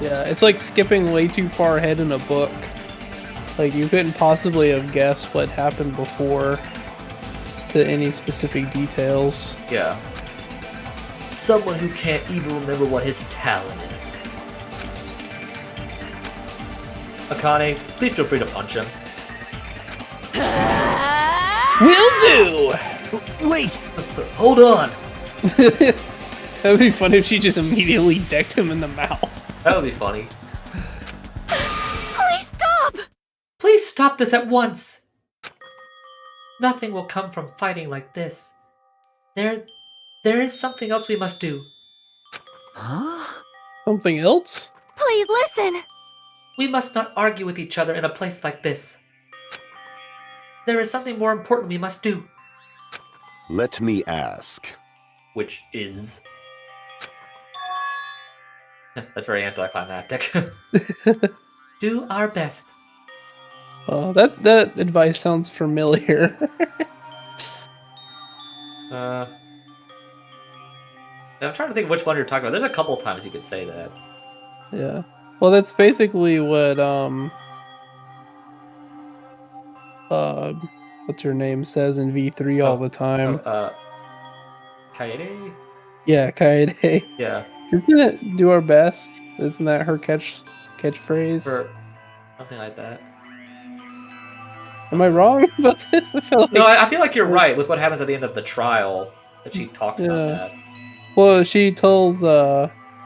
A: Yeah, it's like skipping way too far ahead in a book. Like, you couldn't possibly have guessed what happened before to any specific details.
B: Yeah. Someone who can't even remember what his talent is. Akane, please feel free to punch him.
P: Will do!
E: Wait!
B: Hold on!
A: That'd be funny if she just immediately decked him in the mouth.
B: That would be funny.
F: Please stop!
B: Please stop this at once! Nothing will come from fighting like this. There is something else we must do.
E: Huh?
A: Something else?
N: Please listen!
B: We must not argue with each other in a place like this. There is something more important we must do.
H: Let me ask.
B: Which is... That's very anticlimactic. Do our best.
A: Oh, that advice sounds familiar.
B: I'm trying to think which one you're talking about. There's a couple times you could say that.
A: Yeah. Well, that's basically what what's her name says in V3 all the time.
B: Kaede?
A: Yeah, Kaede.
B: Yeah.
A: Isn't it do our best? Isn't that her catchphrase?
B: Or something like that.
A: Am I wrong about this? I feel like...
B: No, I feel like you're right with what happens at the end of the trial. That she talks about that.
A: Well, she tells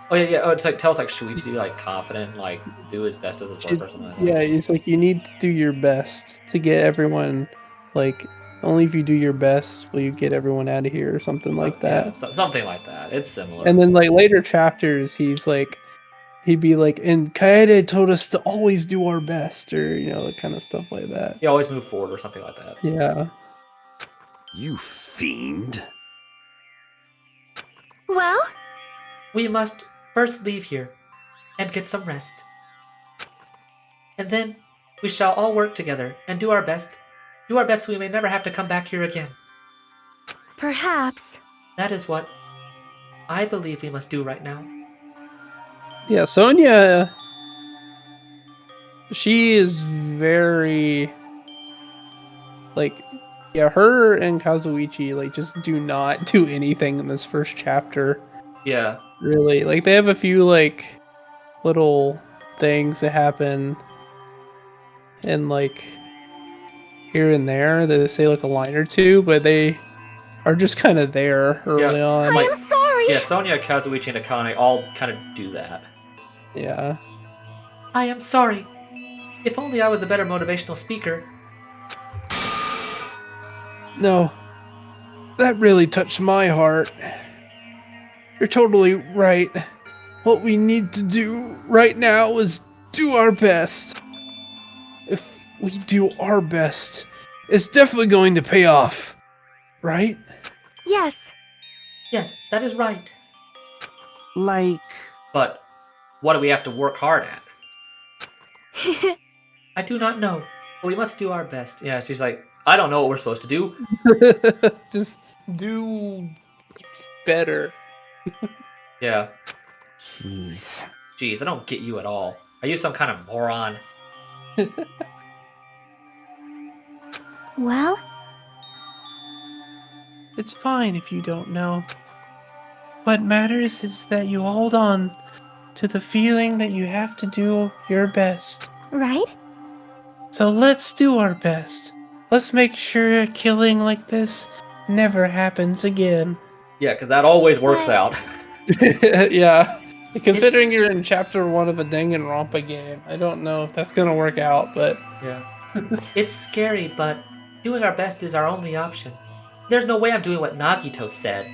B: Oh yeah. Oh, it's like tells like Shuichi to be like confident, like do his best as a work or something like that.
A: yeah, it's like you need to do your best to get everyone, like, only if you do your best will you get everyone out of here or something like that.
B: Yeah, something like that. It's similar.
A: And then like later chapters, he'd be like, and Kaede told us to always do our best, or that kind of stuff like that.
B: You always move forward or something like that.
A: Yeah.
H: You fiend.
N: Well?
B: We must first leave here and get some rest. And then we shall all work together and do our best. Do our best so we may never have to come back here again.
N: Perhaps.
B: That is what I believe we must do right now.
A: Yeah, Sonia, she is very, like, yeah, her and Kazuichi, like, just do not do anything in this first chapter.
B: Yeah.
A: Really. Like, they have a few, like, little things that happen, and, like, here and there, that they say, like, a line or two, but they are just kind of there early on.
N: I am sorry!
B: Yeah, Sonia, Kazuichi, and Akane all kind of do that.
A: Yeah.
B: I am sorry. If only I was a better motivational speaker.
A: No. That really touched my heart. You're totally right. What we need to do right now is do our best. If we do our best, it's definitely going to pay off. Right?
N: Yes.
B: Yes, that is right.
E: Like...
B: But what do we have to work hard at? I do not know, but we must do our best. Yeah, she's like, I don't know what we're supposed to do.
A: Just do better.
B: Yeah.
L: Jeez,
B: I don't get you at all. Are you some kind of moron?
M: Well?
P: It's fine if you don't know. What matters is that you hold on to the feeling that you have to do your best.
M: Right?
P: So let's do our best. Let's make sure a killing like this never happens again.
B: Yeah, because that always works out.
A: Yeah. Considering you're in chapter 1 of a Danganronpa game, I don't know if that's gonna work out, but...
B: Yeah. It's scary, but doing our best is our only option. There's no way I'm doing what Nagito said.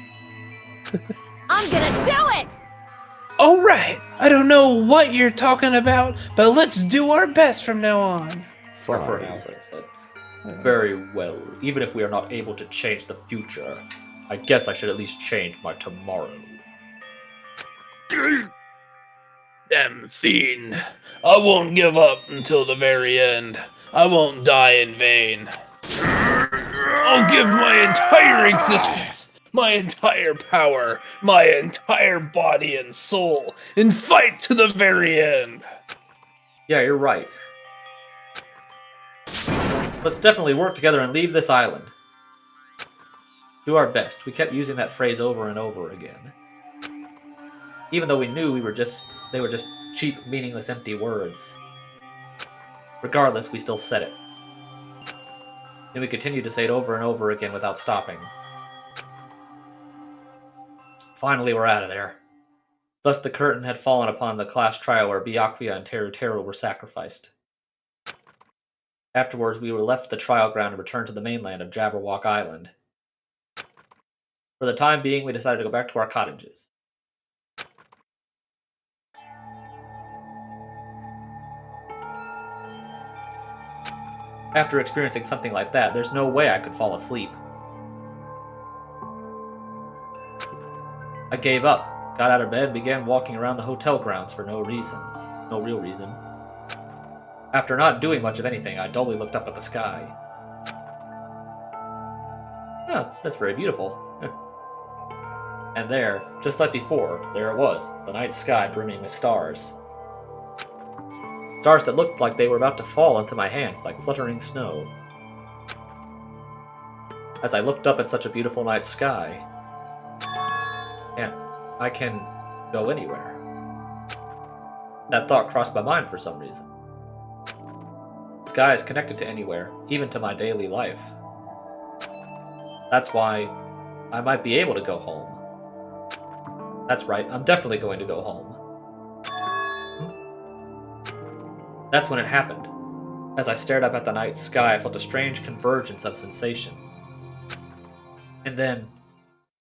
F: I'm gonna do it!
P: Alright, I don't know what you're talking about, but let's do our best from now on.
B: For now, as I said. Very well. Even if we are not able to change the future, I guess I should at least change my tomorrow.
P: Damn fiend. I won't give up until the very end. I won't die in vain. I'll give my entire existence, my entire power, my entire body and soul, and fight to the very end.
B: Yeah, you're right. Let's definitely work together and leave this island. Do our best. We kept using that phrase over and over again. Even though we knew they were just cheap, meaningless, empty words. Regardless, we still said it. And we continued to say it over and over again without stopping. Finally, we're out of there. Thus, the curtain had fallen upon the class trial where Byakuya and Teruteru were sacrificed. Afterwards, we were left the trial ground and returned to the mainland of Jabberwock Island. For the time being, we decided to go back to our cottages. After experiencing something like that, there's no way I could fall asleep. I gave up, got out of bed, and began walking around the hotel grounds for no real reason. After not doing much of anything, I dully looked up at the sky. Oh, that's very beautiful. And there, just like before, there it was, the night sky brimming with stars. Stars that looked like they were about to fall into my hands like fluttering snow. as I looked up at such a beautiful night sky. And I can go anywhere. That thought crossed my mind for some reason. The sky is connected to anywhere, even to my daily life. That's why I might be able to go home. That's right, I'm definitely going to go home. That's when it happened. As I stared up at the night sky, I felt a strange convergence of sensation. And then,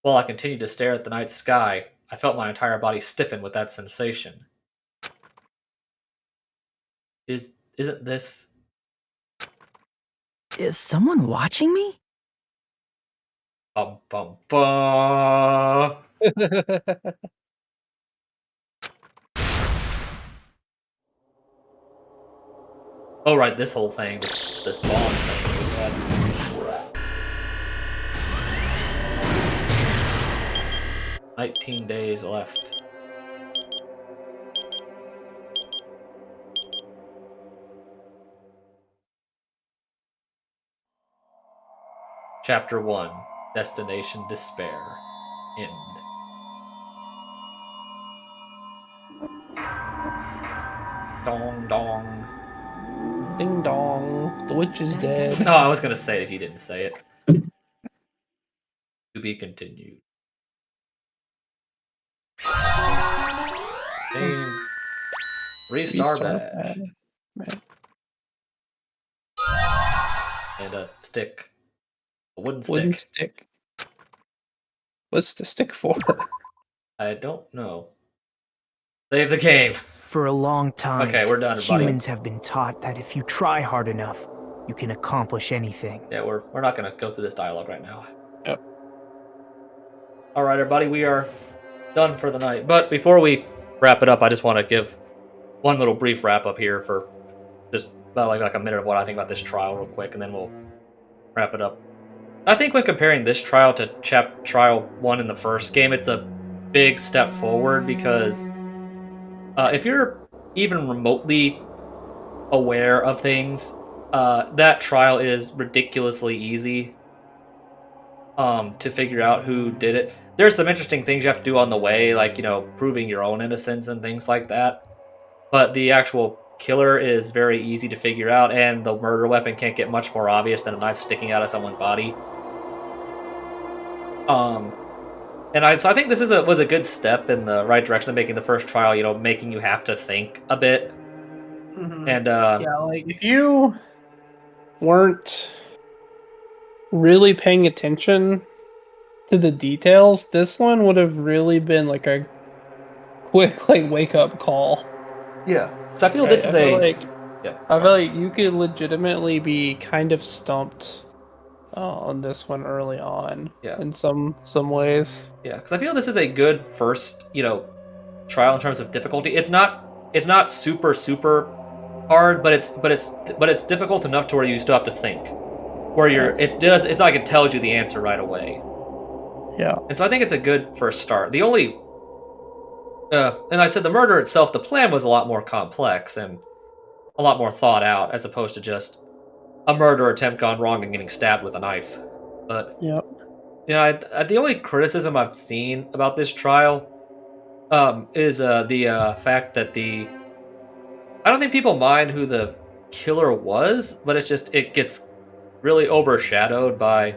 B: while I continued to stare at the night sky, I felt my entire body stiffen with that sensation. Isn't this...
E: Is someone watching me?
B: Bum bum bum. Oh right, this whole thing, this bond thing. 19 days left. Chapter 1, Destination Despair. End. Dong dong.
A: Ding dong. The witch is dead.
B: No, I was gonna say it if you didn't say it. To be continued. Game. 3-star badge.
A: Right.
B: And a stick. A wooden
A: stick. What's the stick for?
B: I don't know. Save the game.
E: For a long time,
B: Okay, we're done, buddy.
E: humans have been taught that if you try hard enough, you can accomplish anything.
B: Yeah, we're not gonna go through this dialogue right now.
A: Yep.
B: Alright, everybody, we are done for the night. But before we wrap it up, I just want to give one little brief wrap up here for just about like a minute of what I think about this trial real quick, and then we'll wrap it up. I think when comparing this trial to Trial 1 in the first game, it's a big step forward because if you're even remotely aware of things, that trial is ridiculously easy to figure out who did it. There's some interesting things you have to do on the way, like, you know, proving your own innocence and things like that. But the actual killer is very easy to figure out, and the murder weapon can't get much more obvious than a knife sticking out of someone's body. So I think this was a good step in the right direction of making the first trial, you know, making you have to think a bit.
A: Mm-hmm.
B: And
A: yeah, like if you weren't really paying attention to the details, this one would have really been like a quick like wake up call.
B: Yeah. So I feel this is
A: I feel like you could legitimately be kind of stumped on this one early on.
B: Yeah.
A: In some ways.
B: Yeah, because I feel this is a good first, you know, trial in terms of difficulty. It's not super hard, but it's difficult enough to where you still have to think. Where it's like it tells you the answer right away.
A: Yeah.
B: And so I think it's a good first start. The only and I said the murder itself, the plan was a lot more complex and a lot more thought out, as opposed to just a murder attempt gone wrong and getting stabbed with a knife. But
A: yep.
B: You know, the only criticism I've seen about this trial is the fact that I don't think people mind who the killer was, but it's just it gets really overshadowed by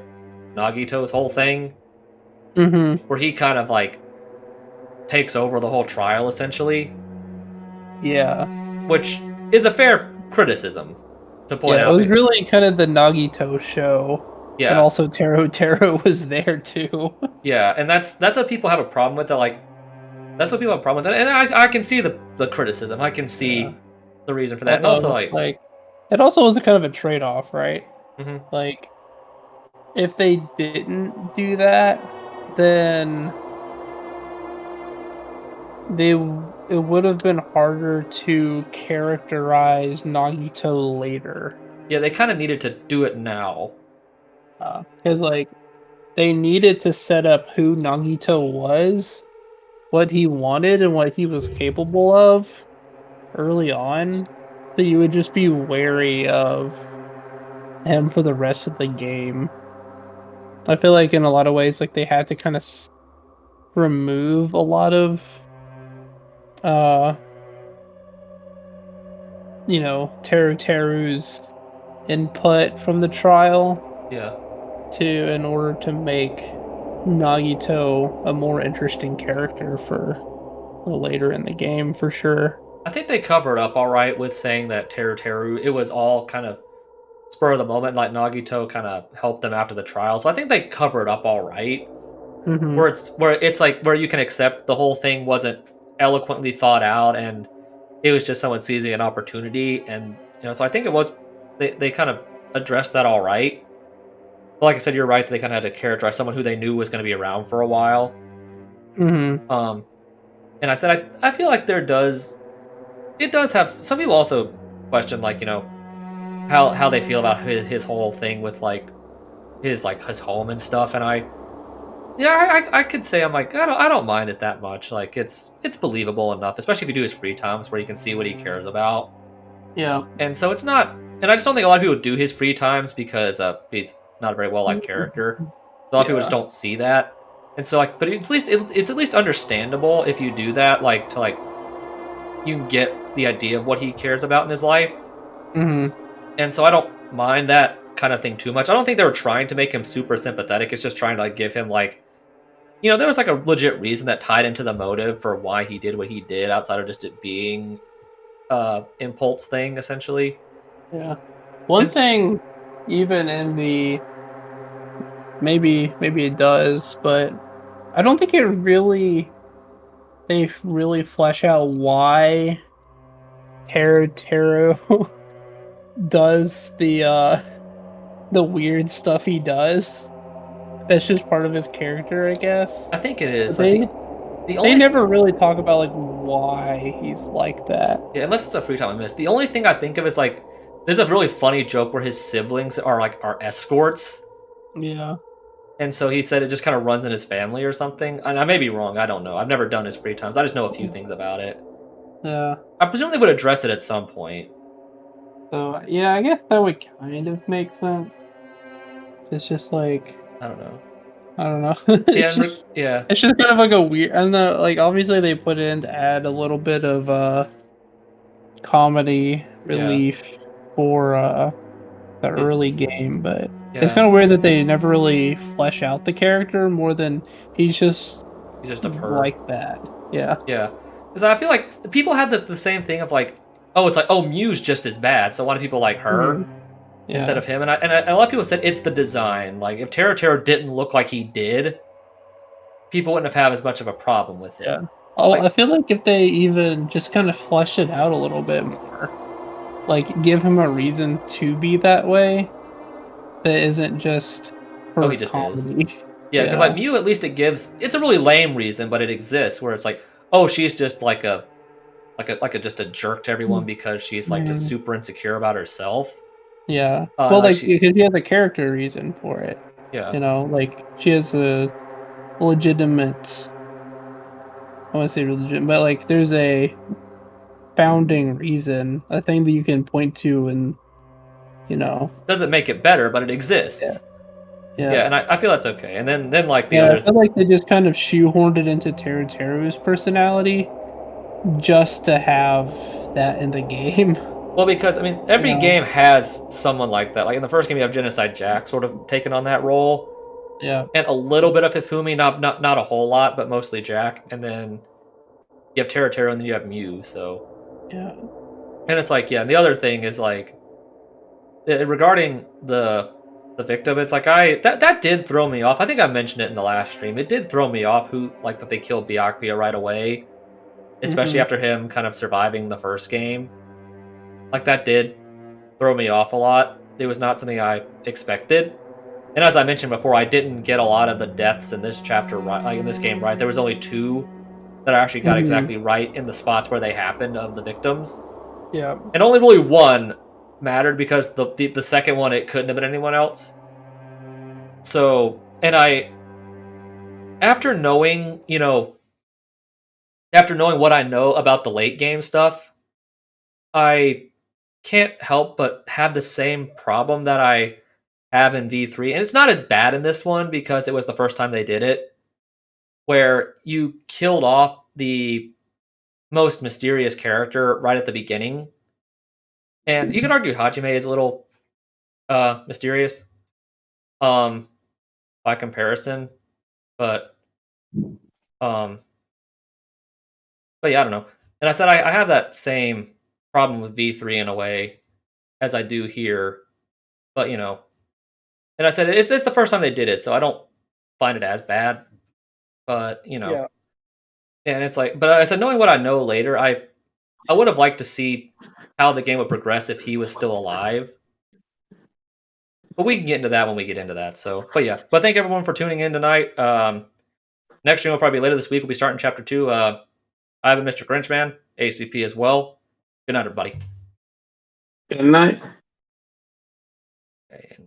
B: Nagito's whole thing, where he kind of like takes over the whole trial essentially.
A: Yeah,
B: which is a fair criticism to point out.
A: It was really kind of the Nagito show.
B: Yeah,
A: and also Taro was there too.
B: Yeah, and that's what people have a problem with. That's what people have a problem with, and I can see the criticism. I can see the reason for that, and also
A: like it also was a kind of a trade-off, right?
B: Mm-hmm.
A: Like if they didn't do that, then it would have been harder to characterize Nagito later.
B: Yeah, they kind of needed to do it now.
A: Because like they needed to set up who Nagito was, what he wanted, and what he was capable of early on, so you would just be wary of him for the rest of the game. I feel like in a lot of ways, like they had to kind of remove a lot of, uh, Teru's input from the trial
B: Yeah.
A: in order to make Nagito a more interesting character for later in the game, for sure.
B: I think they covered up all right with saying that Teru, it was all kind of spur of the moment, like Nagito kind of helped them after the trial. So I think they covered up all right.
A: Mm-hmm.
B: Where it's like where you can accept the whole thing wasn't eloquently thought out and it was just someone seizing an opportunity, and so I think it was they kind of addressed that all right. But like I said, you're right, they kind of had to characterize someone who they knew was going to be around for a while.
A: Mm-hmm.
B: And I said I feel like it does have some people also question like how they feel about his whole thing with like his home and stuff, and I could say I'm like I don't mind it that much. Like it's believable enough, especially if you do his free times where you can see what he cares about.
A: Yeah.
B: And so it's not, and I just don't think a lot of people do his free times because he's not a very well liked character. So a lot of people just don't see that, and so like, but it's at least understandable if you do that, like to like you can get the idea of what he cares about in his life.
A: Mm-hmm.
B: And so I don't mind that kind of thing too much. I don't think they were trying to make him super sympathetic. It's just trying to like give him like, there was like a legit reason that tied into the motive for why he did what he did outside of just it being impulse thing essentially.
A: Yeah. One thing, even in the maybe it does, but I don't think they really flesh out why Teru does the weird stuff he does. That's just part of his character, I guess.
B: I think it is.
A: But
B: Like the only
A: they never really talk about like why he's like that.
B: Yeah, unless it's a free time I missed. The only thing I think of is like there's a really funny joke where his siblings are escorts.
A: Yeah.
B: And so he said it just kind of runs in his family or something. And I may be wrong. I don't know. I've never done his free times. I just know a few things about it.
A: Yeah.
B: I presume they would address it at some point.
A: So yeah, I guess that would kind of make sense. It's just like
B: I don't know.
A: It's just kind of like a weird. And like obviously they put it in to add a little bit of comedy relief for the early game, but it's kind of weird that they never really flesh out the character more than he's just
B: a perv
A: like that. Yeah.
B: Yeah. Because I feel like people had the same thing of like, oh, it's like, oh, Mew's just as bad. So a lot of people like her instead of him. And a lot of people said it's the design. Like if Teru didn't look like he did, people wouldn't have as much of a problem with it.
A: Yeah. Oh, I feel like if they even just kind of fleshed it out a little bit more, like give him a reason to be that way, that isn't just for
B: he just
A: comedy.
B: is. Yeah, because like Mew, at least it's a really lame reason, but it exists where it's like, oh, she's just like just a jerk to everyone because she's like just super insecure about herself.
A: Yeah. Well, like because she has a character reason for it.
B: Yeah.
A: Like she has a legitimate. I want to say religion, but like there's a founding reason, a thing that you can point to, and
B: doesn't make it better, but it exists. Yeah, and I feel that's okay. And then like the other,
A: I feel like they just kind of shoehorned it into Teru's personality, just to have that in the game.
B: Well, because I mean, every game has someone like that. Like in the first game, you have Genocide Jack sort of taking on that role.
A: Yeah,
B: and a little bit of Hifumi, not a whole lot, but mostly Jack. And then you have Teru, and then you have Mew. So
A: yeah,
B: and it's like and the other thing is like regarding the victim, it's like that did throw me off. I think I mentioned it in the last stream. It did throw me off that they killed Byakuya right away, especially after him kind of surviving the first game. Like that did throw me off a lot. It was not something I expected. And as I mentioned before, I didn't get a lot of the deaths in this chapter right, like in this game right. There was only 2 that I actually got exactly right in the spots where they happened of the victims.
A: Yeah.
B: And only really 1 mattered because the second one, it couldn't have been anyone else. So, and after knowing what I know about the late game stuff, I can't help but have the same problem that I have in V3, and it's not as bad in this one because it was the first time they did it, where you killed off the most mysterious character right at the beginning. And you could argue Hajime is a little mysterious by comparison, but yeah, I don't know. And I said I have that same problem with V3 in a way as I do here, but you know, and I said it's the first time they did it, so I don't find it as bad. But you know,
A: Yeah.
B: and it's like, but I said knowing what I know later, I would have liked to see how the game would progress if he was still alive. But we can get into that when we get into that. So, but yeah, but thank everyone for tuning in tonight. Next stream will probably be later this week. We'll be starting chapter 2. I've been Mr. Grinchman, ACP as well. Good night, everybody.
A: Good night.
B: Okay.